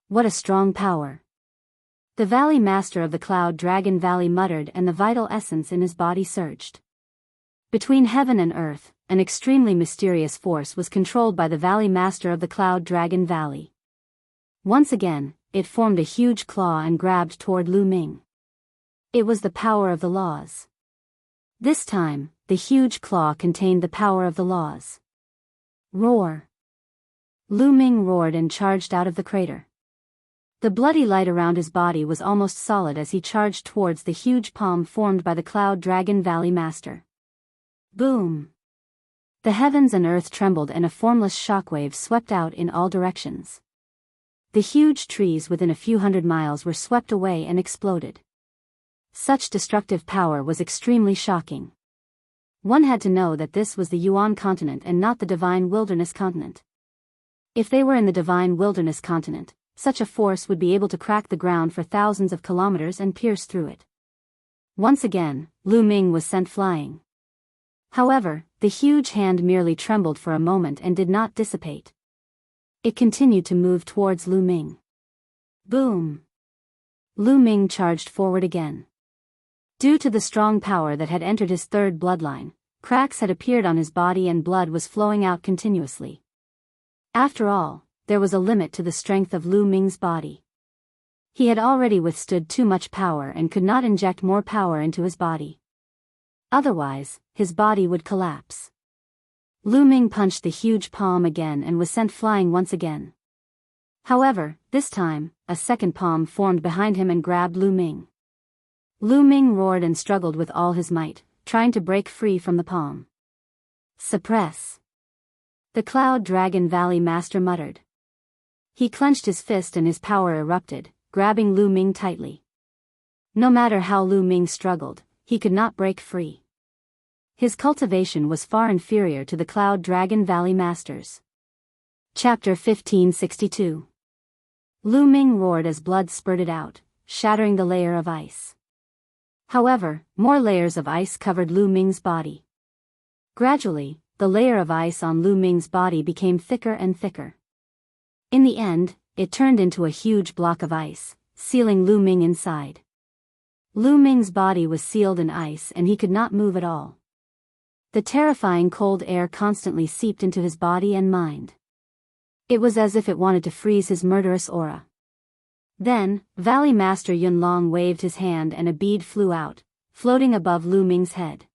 What a strong power! The Valley Master of the Cloud Dragon Valley muttered and the vital essence in his body surged. Between heaven and earth, an extremely mysterious force was controlled by the Valley Master of the Cloud Dragon Valley. Once again, it formed a huge claw and grabbed toward Lu Ming. It was the power of the laws. This time, the huge claw contained the power of the laws. Roar! Lu Ming roared and charged out of the crater. The bloody light around his body was almost solid as he charged towards the huge palm formed by the Cloud Dragon Valley Master. Boom! The heavens and earth trembled and a formless shockwave swept out in all directions. The huge trees within a few hundred miles were swept away and exploded. Such destructive power was extremely shocking. One had to know that this was the Yuan continent and not the Divine Wilderness continent. If they were in the Divine Wilderness continent, such a force would be able to crack the ground for thousands of kilometers and pierce through it. Once again, Lu Ming was sent flying. However, the huge hand merely trembled for a moment and did not dissipate. It continued to move towards Lu Ming. Boom! Lu Ming charged forward again. Due to the strong power that had entered his third bloodline, cracks had appeared on his body and blood was flowing out continuously. After all, there was a limit to the strength of Lu Ming's body. He had already withstood too much power and could not inject more power into his body. Otherwise, his body would collapse. Lu Ming punched the huge palm again and was sent flying once again. However, this time, a second palm formed behind him and grabbed Lu Ming. Lu Ming roared and struggled with all his might, trying to break free from the palm. Suppress! The Cloud Dragon Valley Master muttered. He clenched his fist and his power erupted, grabbing Lu Ming tightly. No matter how Lu Ming struggled, he could not break free. his cultivation was far inferior to the Cloud Dragon Valley Masters. Chapter 1562. Lu Ming roared as blood spurted out, shattering the layer of ice. However, more layers of ice covered Lu Ming's body. Gradually, the layer of ice on Lu Ming's body became thicker and thicker. In the end, it turned into a huge block of ice, sealing Lu Ming inside. Lu Ming's body was sealed in ice and he could not move at all. The terrifying cold air constantly seeped into his body and mind. It was as if it wanted to freeze his murderous aura. Then, Valley Master Yunlong waved his hand and a bead flew out, floating above Lu Ming's head.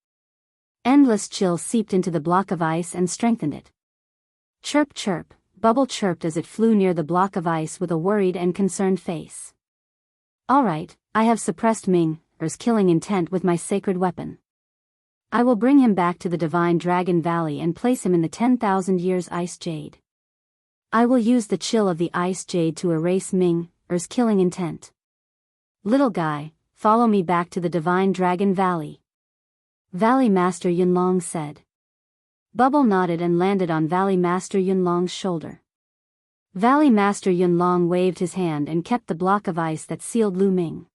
Endless chill seeped into the block of ice and strengthened it. Chirp chirp, Bubble chirped as it flew near the block of ice with a worried and concerned face. All right, I have suppressed Ming's killing intent with my sacred weapon. I will bring him back to the Divine Dragon Valley and place him in the 10,000 years Ice Jade. I will use the chill of the Ice Jade to erase Ming's killing intent. Little guy, follow me back to the Divine Dragon Valley. Valley Master Yunlong said. Bubble nodded and landed on Valley Master Yunlong's shoulder. Valley Master Yunlong waved his hand and kept the block of ice that sealed Lu Ming.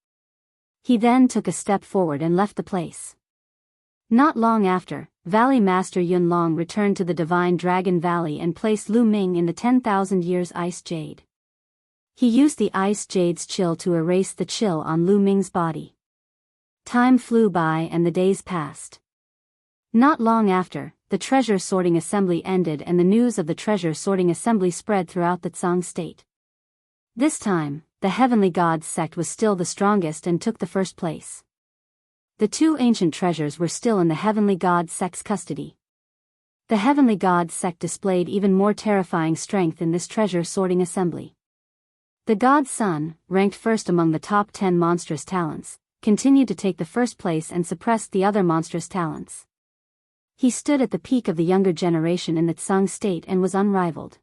He then took a step forward and left the place. Not long after, Valley Master Yunlong returned to the Divine Dragon Valley and placed Lu Ming in the 10,000 years Ice Jade. He used the Ice Jade's chill to erase the chill on Lu Ming's body. Time flew by and the days passed. Not long after, the treasure sorting assembly ended and the news of the treasure sorting assembly spread throughout the Tsang state. This time, the Heavenly Gods sect was still the strongest and took the first place. The two ancient treasures were still in the Heavenly God sect's custody. The Heavenly God sect displayed even more terrifying strength in this treasure sorting assembly. The God Son, ranked first among the top 10 monstrous talents, continued to take the first place and suppressed the other monstrous talents. He stood at the peak of the younger generation in the Tsang state and was unrivaled.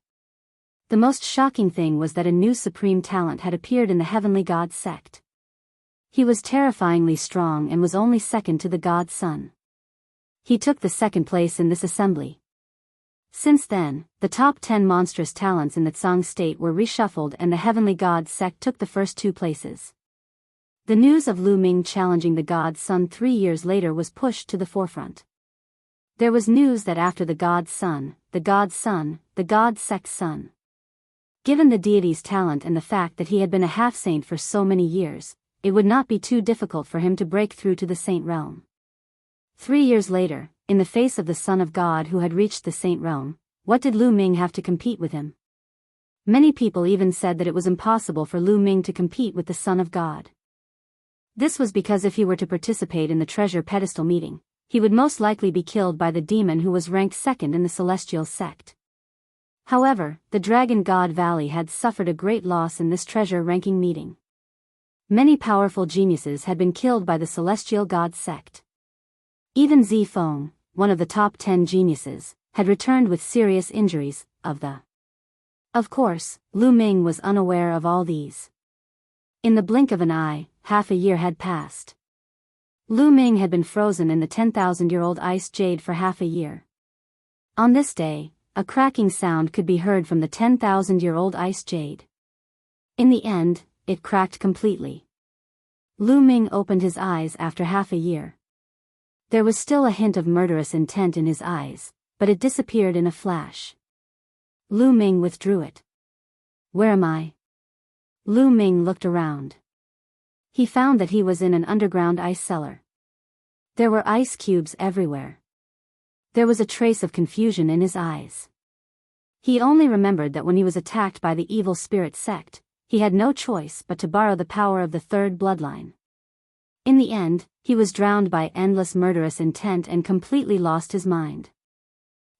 The most shocking thing was that a new supreme talent had appeared in the Heavenly God sect. He was terrifyingly strong and was only second to the God Son. He took the second place in this assembly. Since then, the top 10 monstrous talents in the Tsang state were reshuffled and the Heavenly God sect took the first two places. The news of Lu Ming challenging the God Son 3 years later was pushed to the forefront. There was news that after the God Son, the God Son, the God sect's son. Given the deity's talent and the fact that he had been a half-saint for so many years, it would not be too difficult for him to break through to the saint realm. 3 years later, in the face of the Son of God who had reached the saint realm, what did Lu Ming have to compete with him? Many people even said that it was impossible for Lu Ming to compete with the Son of God. This was because if he were to participate in the treasure pedestal meeting, he would most likely be killed by the demon who was ranked second in the celestial sect. However, the Dragon God Valley had suffered a great loss in this treasure ranking meeting. Many powerful geniuses had been killed by the celestial god sect. Even Zi Feng, one of the top 10 geniuses, had returned with serious injuries. Of course, Lu Ming was unaware of all these. In the blink of an eye, half a year had passed. Lu Ming had been frozen in the 10,000-year-old Ice Jade for half a year. On this day, a cracking sound could be heard from the 10,000-year-old Ice Jade. In the end, it cracked completely. Lu Ming opened his eyes after half a year. There was still a hint of murderous intent in his eyes, but it disappeared in a flash. Lu Ming withdrew it. Where am I? Lu Ming looked around. He found that he was in an underground ice cellar. There were ice cubes everywhere. There was a trace of confusion in his eyes. He only remembered that when he was attacked by the evil spirit sect, he had no choice but to borrow the power of the third bloodline. In the end, he was drowned by endless murderous intent and completely lost his mind.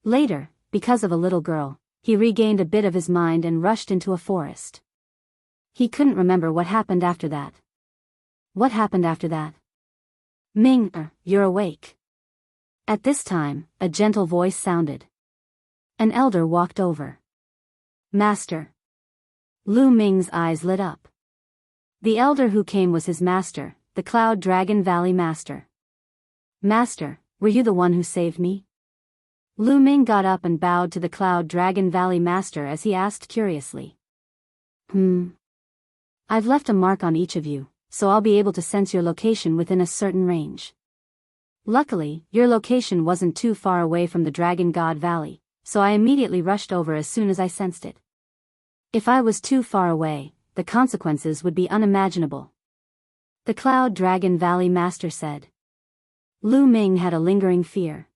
Later, because of a little girl, he regained a bit of his mind and rushed into a forest. He couldn't remember what happened after that. What happened after that? Ming, you're awake. At this time, a gentle voice sounded. An elder walked over. Master. Lu Ming's eyes lit up. The elder who came was his master, the Cloud Dragon Valley Master. Master, were you the one who saved me? Lu Ming got up and bowed to the Cloud Dragon Valley Master as he asked curiously. I've left a mark on each of you, so I'll be able to sense your location within a certain range. Luckily, your location wasn't too far away from the Dragon God Valley, so I immediately rushed over as soon as I sensed it. If I was too far away, the consequences would be unimaginable. The Cloud Dragon Valley Master said. Lu Ming had a lingering fear.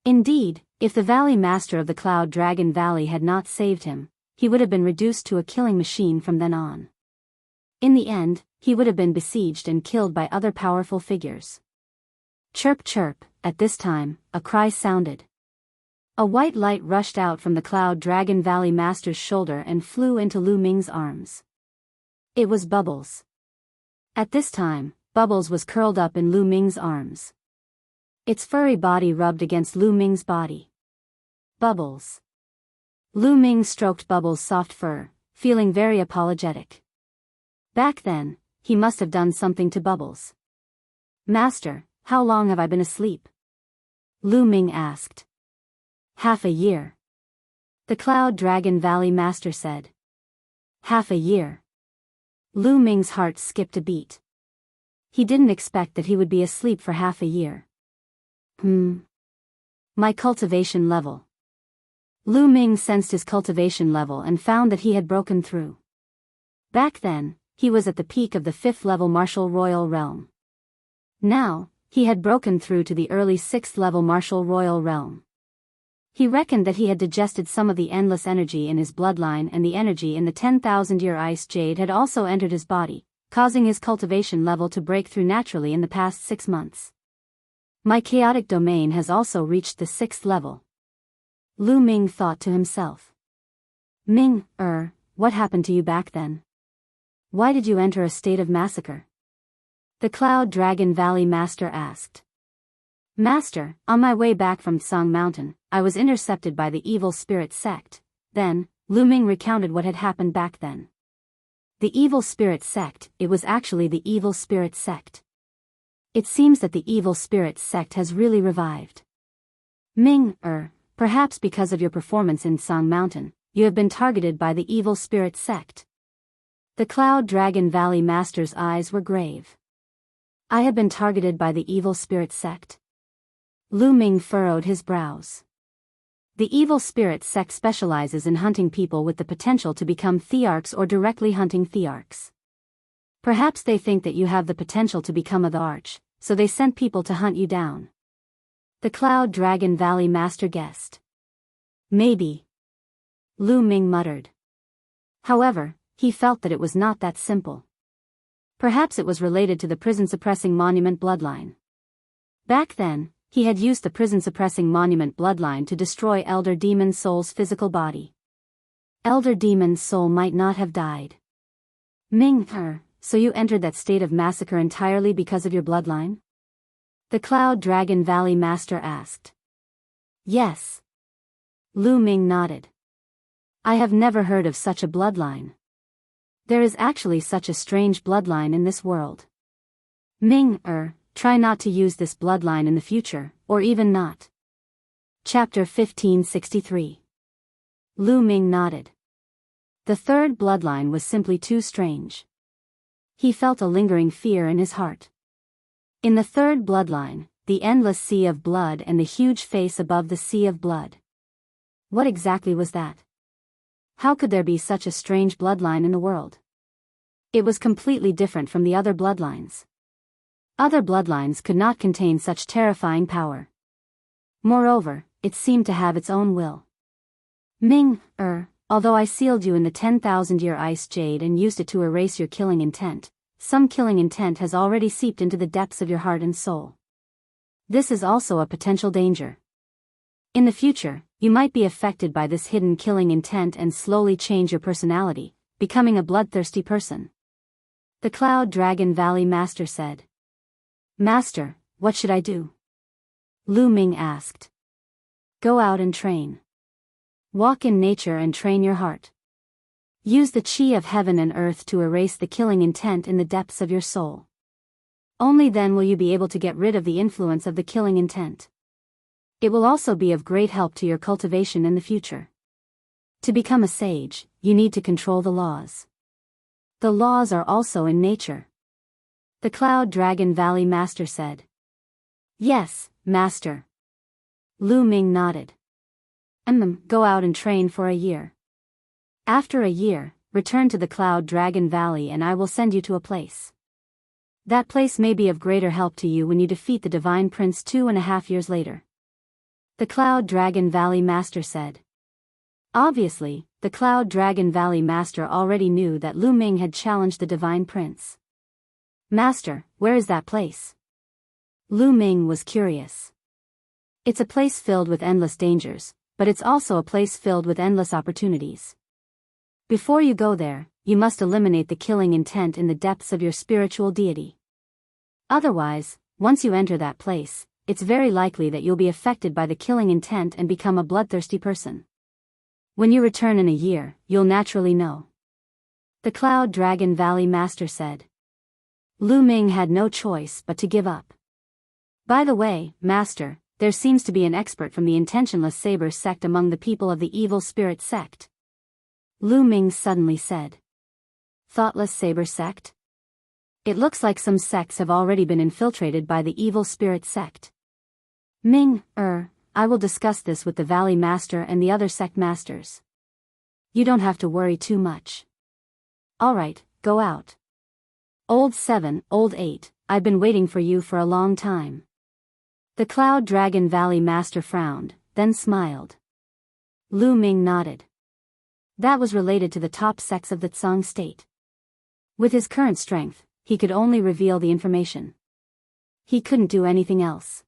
Indeed, if the Valley Master of the Cloud Dragon Valley had not saved him, he would have been reduced to a killing machine from then on. In the end, he would have been besieged and killed by other powerful figures. Chirp chirp, at this time, a cry sounded. A white light rushed out from the Cloud Dragon Valley Master's shoulder and flew into Lu Ming's arms. It was Bubbles. At this time, Bubbles was curled up in Lu Ming's arms. Its furry body rubbed against Lu Ming's body. Bubbles. Lu Ming stroked Bubbles' soft fur, feeling very apologetic. Back then, he must have done something to Bubbles. Master, how long have I been asleep? Lu Ming asked. Half a year. The Cloud Dragon Valley Master said. Half a year. Lu Ming's heart skipped a beat. He didn't expect that he would be asleep for half a year. My cultivation level. Lu Ming sensed his cultivation level and found that he had broken through. Back then, he was at the peak of the 5th level Martial Royal Realm. Now, he had broken through to the early 6th level Martial Royal Realm. He reckoned that he had digested some of the endless energy in his bloodline, and the energy in the 10,000-year ice jade had also entered his body, causing his cultivation level to break through naturally in the past 6 months. My chaotic domain has also reached the 6th level. Lu Ming thought to himself. Ming, what happened to you back then? Why did you enter a state of massacre? The Cloud Dragon Valley Master asked. Master, on my way back from Tsang Mountain, I was intercepted by the evil spirit sect. Then, Lu Ming recounted what had happened back then. The evil spirit sect, it was actually the evil spirit sect. It seems that the evil spirit sect has really revived. Ming, perhaps because of your performance in Tsang Mountain, you have been targeted by the evil spirit sect. The Cloud Dragon Valley Master's eyes were grave. I have been targeted by the evil spirit sect. Lu Ming furrowed his brows. The evil spirit sect specializes in hunting people with the potential to become thearchs or directly hunting thearchs. Perhaps they think that you have the potential to become a thearch, so they sent people to hunt you down. The Cloud Dragon Valley Master guessed. Maybe. Lu Ming muttered. However, he felt that it was not that simple. Perhaps it was related to the prison-suppressing monument bloodline. Back then, he had used the prison-suppressing monument bloodline to destroy Elder Demon Soul's physical body. Elder Demon Soul might not have died. Ming, so you entered that state of massacre entirely because of your bloodline? The Cloud Dragon Valley Master asked. Yes. Lu Ming nodded. I have never heard of such a bloodline. There is actually such a strange bloodline in this world. Ming, try not to use this bloodline in the future, or even not. Chapter 1563. Lu Ming nodded. The third bloodline was simply too strange. He felt a lingering fear in his heart. In the third bloodline, the endless sea of blood and the huge face above the sea of blood. What exactly was that? How could there be such a strange bloodline in the world? It was completely different from the other bloodlines. Other bloodlines could not contain such terrifying power. Moreover, it seemed to have its own will. Ming, although I sealed you in the 10,000-year ice jade and used it to erase your killing intent, some killing intent has already seeped into the depths of your heart and soul. This is also a potential danger. In the future, you might be affected by this hidden killing intent and slowly change your personality, becoming a bloodthirsty person. The Cloud Dragon Valley Master said. Master, what should I do? Lu Ming asked. Go out and train. Walk in nature and train your heart. Use the chi of heaven and earth to erase the killing intent in the depths of your soul. Only then will you be able to get rid of the influence of the killing intent. It will also be of great help to your cultivation in the future. To become a sage, you need to control the laws. The laws are also in nature. The Cloud Dragon Valley Master said. Yes, Master. Lu Ming nodded. Go out and train for a year. After a year, return to the Cloud Dragon Valley and I will send you to a place. That place may be of greater help to you when you defeat the Divine Prince 2.5 years later. The Cloud Dragon Valley Master said. Obviously, the Cloud Dragon Valley Master already knew that Lu Ming had challenged the Divine Prince. Master, where is that place? Lu Ming was curious. It's a place filled with endless dangers, but it's also a place filled with endless opportunities. Before you go there, you must eliminate the killing intent in the depths of your spiritual deity. Otherwise, once you enter that place, it's very likely that you'll be affected by the killing intent and become a bloodthirsty person. When you return in a year, you'll naturally know. The Cloud Dragon Valley Master said. Lu Ming had no choice but to give up. By the way, Master, there seems to be an expert from the intentionless saber sect among the people of the evil spirit sect. Lu Ming suddenly said. Thoughtless saber sect? It looks like some sects have already been infiltrated by the evil spirit sect. Ming, I will discuss this with the Valley Master and the other sect masters. You don't have to worry too much. Alright, go out. Old 7, Old 8, I've been waiting for you for a long time. The Cloud Dragon Valley Master frowned, then smiled. Lu Ming nodded. That was related to the top sects of the Tsang state. With his current strength, he could only reveal the information. He couldn't do anything else.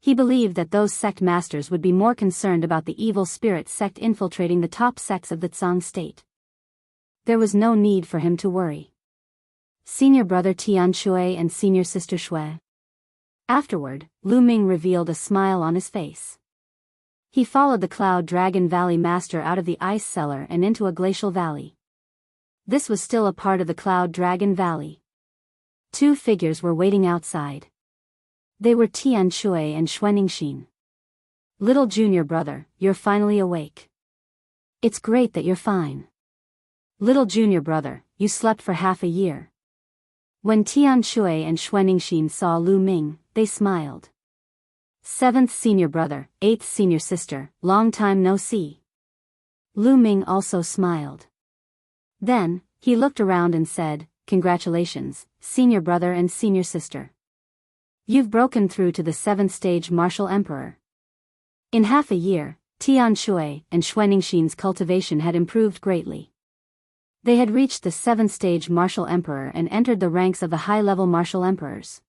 He believed that those sect masters would be more concerned about the evil spirit sect infiltrating the top sects of the Tsang state. There was no need for him to worry. Senior brother Tian Shui and senior sister Shui. Afterward, Lu Ming revealed a smile on his face. He followed the Cloud Dragon Valley Master out of the ice cellar and into a glacial valley. This was still a part of the Cloud Dragon Valley. Two figures were waiting outside. They were Tian Shui and Xuanixin. Little junior brother, you're finally awake. It's great that you're fine. Little junior brother, you slept for half a year. When Tian Shui and Xuanixin saw Lu Ming, they smiled. 7th senior brother, 8th senior sister, long time no see. Lu Ming also smiled. Then, he looked around and said, Congratulations, senior brother and senior sister. You've broken through to the 7th stage Martial Emperor. In half a year, Tian Shui and Xuanixin's cultivation had improved greatly. They had reached the 7th stage Martial Emperor and entered the ranks of the high-level Martial Emperors.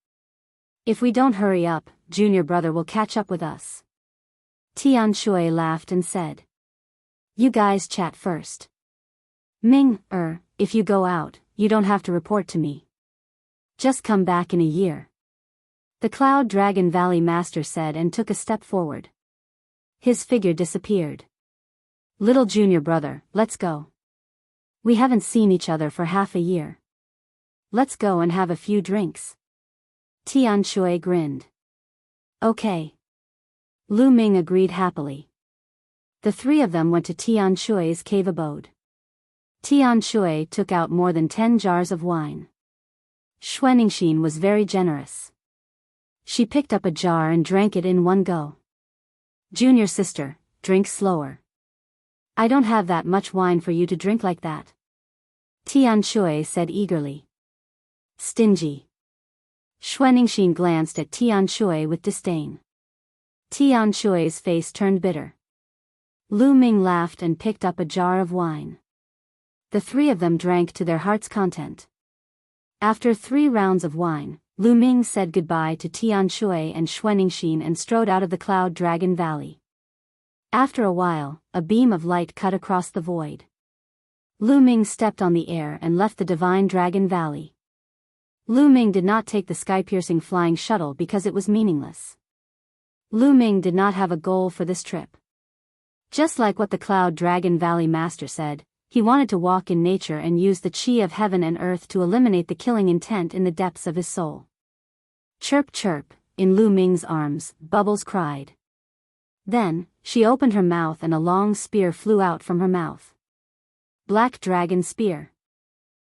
If we don't hurry up, junior brother will catch up with us. Tian Shui laughed and said. You guys chat first. Ming, if you go out, you don't have to report to me. Just come back in a year. The Cloud Dragon Valley Master said and took a step forward. His figure disappeared. Little junior brother, let's go. We haven't seen each other for half a year. Let's go and have a few drinks. Tian Shui grinned. Okay. Lu Ming agreed happily. The three of them went to Tian Shui's cave abode. Tian Shui took out more than 10 jars of wine. Xuanixin was very generous. She picked up a jar and drank it in one go. Junior sister, drink slower. I don't have that much wine for you to drink like that. Tian Shui said eagerly. Stingy. Xuanixin glanced at Tian Shui with disdain. Tian Shui's face turned bitter. Lu Ming laughed and picked up a jar of wine. The three of them drank to their heart's content. After 3 rounds of wine, Lu Ming said goodbye to Tian Shui and Xuanixin and strode out of the Cloud Dragon Valley. After a while, a beam of light cut across the void. Lu Ming stepped on the air and left the Divine Dragon Valley. Lu Ming did not take the sky-piercing flying shuttle because it was meaningless. Lu Ming did not have a goal for this trip. Just like what the Cloud Dragon Valley Master said, he wanted to walk in nature and use the chi of heaven and earth to eliminate the killing intent in the depths of his soul. Chirp chirp, in Lu Ming's arms, Bubbles cried. Then, she opened her mouth and a long spear flew out from her mouth. Black Dragon Spear.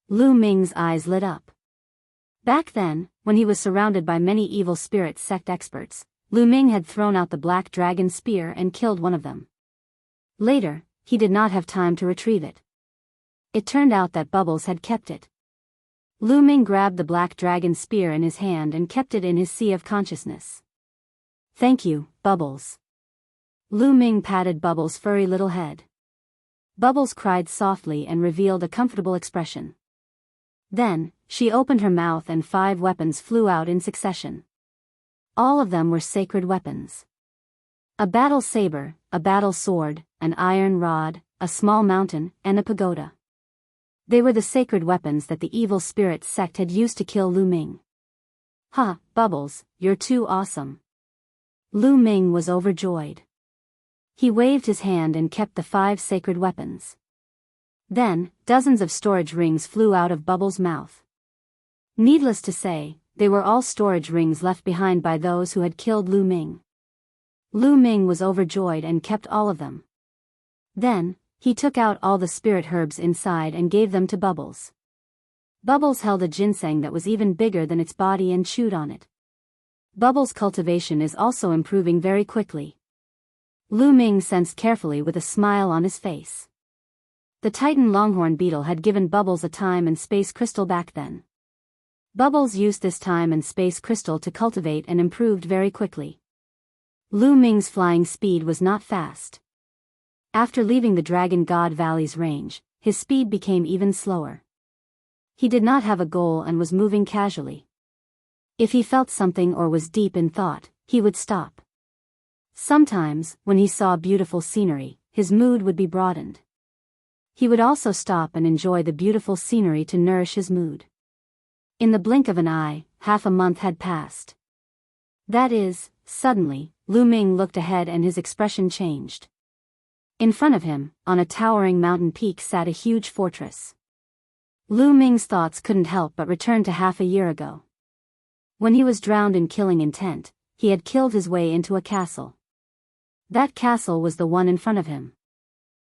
Lu Ming's eyes lit up. Back then, when he was surrounded by many evil spirit sect experts, Lu Ming had thrown out the Black Dragon Spear and killed one of them. Later, he did not have time to retrieve it. It turned out that Bubbles had kept it. Lu Ming grabbed the Black Dragon Spear in his hand and kept it in his sea of consciousness. Thank you, Bubbles. Lu Ming patted Bubbles' furry little head. Bubbles cried softly and revealed a comfortable expression. Then, she opened her mouth and 5 weapons flew out in succession. All of them were sacred weapons. A battle saber, a battle sword, an iron rod, a small mountain, and a pagoda. They were the sacred weapons that the evil spirit sect had used to kill Lu Ming. Ha, Bubbles, you're too awesome. Lu Ming was overjoyed. He waved his hand and kept the 5 sacred weapons. Then, dozens of storage rings flew out of Bubbles' mouth. Needless to say, they were all storage rings left behind by those who had killed Lu Ming. Lu Ming was overjoyed and kept all of them. Then, he took out all the spirit herbs inside and gave them to Bubbles. Bubbles held a ginseng that was even bigger than its body and chewed on it. Bubbles' cultivation is also improving very quickly. Lu Ming sensed carefully with a smile on his face. The Titan longhorn beetle had given Bubbles a time and space crystal back then. Bubbles used this time and space crystal to cultivate and improved very quickly. Lu Ming's flying speed was not fast. After leaving the Dragon God Valley's range, his speed became even slower. He did not have a goal and was moving casually. If he felt something or was deep in thought, he would stop. Sometimes, when he saw beautiful scenery, his mood would be broadened. He would also stop and enjoy the beautiful scenery to nourish his mood. In the blink of an eye, half a month had passed. That is, suddenly, Lu Ming looked ahead and his expression changed. In front of him, on a towering mountain peak sat a huge fortress. Lu Ming's thoughts couldn't help but return to half a year ago. When he was drowned in killing intent, he had killed his way into a castle. That castle was the one in front of him.